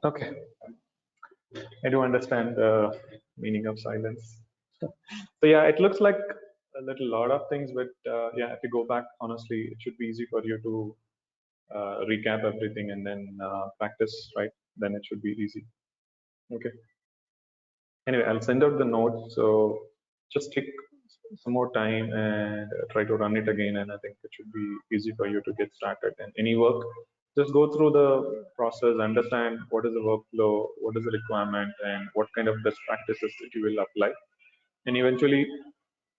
Okay. I do understand the meaning of silence. So yeah, it looks like a little lot of things, but yeah, if you go back, honestly, it should be easy for you to recap everything and then practice, right? Then it should be easy. Okay. Anyway, I'll send out the notes. So just take some more time and try to run it again. And I think it should be easy for you to get started. And any work, just go through the process, understand what is the workflow, what is the requirement, and what kind of best practices that you will apply. And eventually,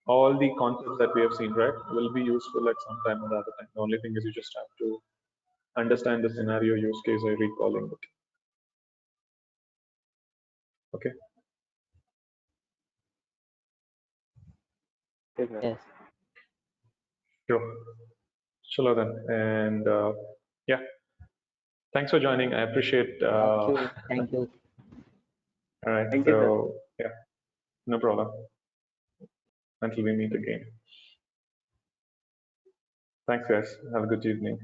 all the concepts that we have seen, right, will be useful at some time or the other time. The only thing is you just have to understand the scenario use case I recalling it. Okay. Yes. Sure. Sure then. And yeah, thanks for joining. I appreciate. Thank you. Thank you. All right. Thank you, sir. So yeah, no problem. Until we meet again. Thanks, guys. Have a good evening.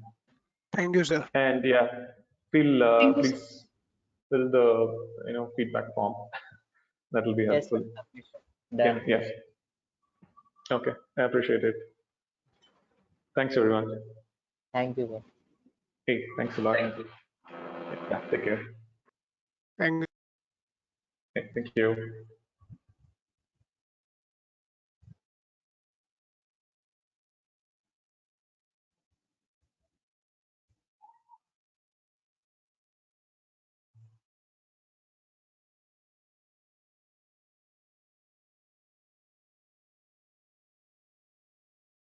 Thank you, sir. And yeah, feel Thank you, sir. please fill the feedback form. That will be Yes, helpful. sir. Yeah. Done. Yes. Okay. I appreciate it. Thanks, everyone. Thank you, sir. Hey, thanks a lot. Thank you. Yeah, take care. Thank you. Okay, thank you.